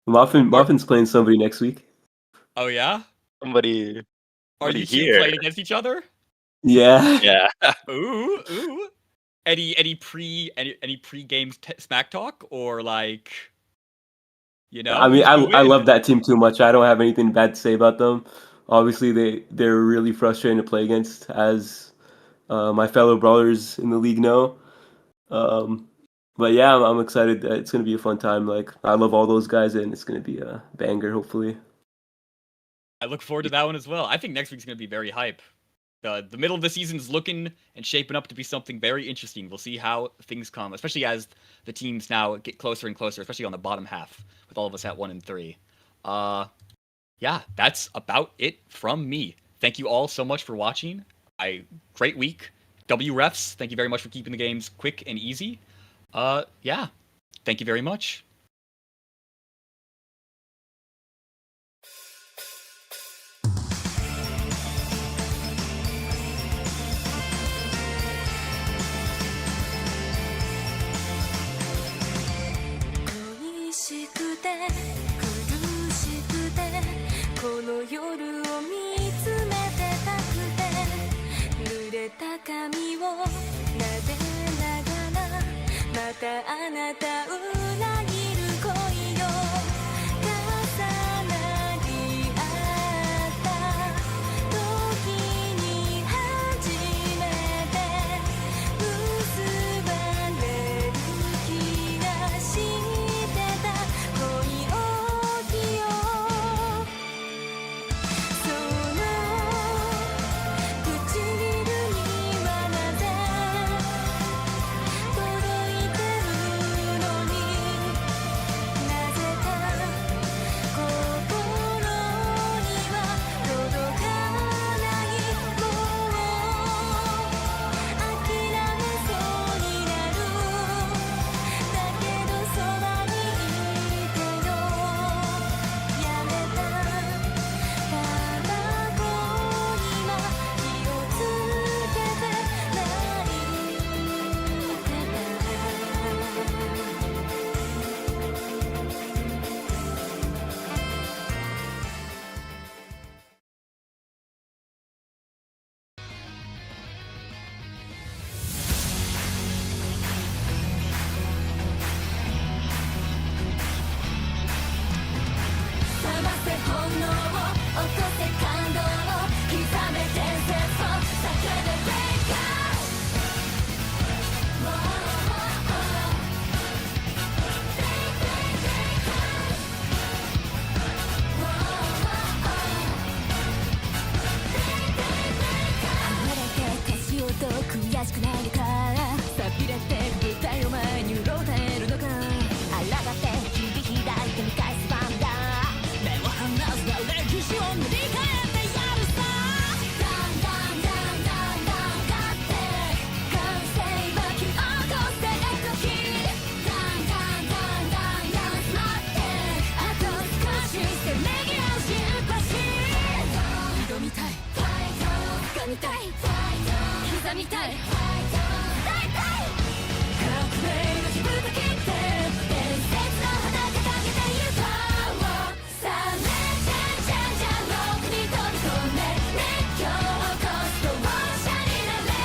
Muffin's playing somebody next week. Oh yeah? Somebody Are you two here playing against each other? Yeah. Yeah. Ooh. Any pre-game smack talk or like, you know? I mean, I love that team too much. I don't have anything bad to say about them. Obviously, they're really frustrating to play against, as my fellow brawlers in the league know. But yeah, I'm excited that it's going to be a fun time. Like, I love all those guys, and it's going to be a banger, hopefully. I look forward to that one as well. I think next week's going to be very hype. The middle of the season's looking and shaping up to be something very interesting. We'll see how things come, especially as the teams now get closer and closer, especially on the bottom half, with all of us at 1 and 3. Yeah, that's about it from me. Thank you all so much for watching. Great week. W refs, thank you very much for keeping the games quick and easy. Yeah, thank you very much. しくないのか錆びれてく舞台を前に潤ってるのか抗って切り開いて見返す番だ目を離すな歴史を塗り替えてやるさダンダンダンダンダン勝って完成は気を起こせ時ダンダンダンダンダン待ってあと少しせめぎ合うしっぱし挑みたい掴みたい刻みたい大体革命の火ぶた切って伝説の花掲げてゆこうさあねじゃんじゃんじゃんロープに飛び込め熱狂を起こすと者になれ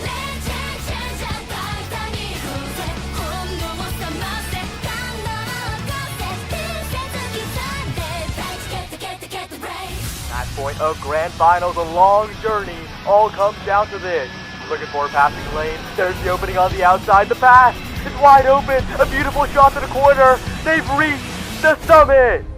レジェンじゃんじゃん大胆に行こうぜ本能を覚ませ感動を起こせ伝説刻んで大地蹴って蹴って蹴ってブレイク Match point of grand finals, a long journey, all comes down to this. Looking for a passing lane, there's the opening on the outside, the pass is wide open, a beautiful shot to the corner, they've reached the summit!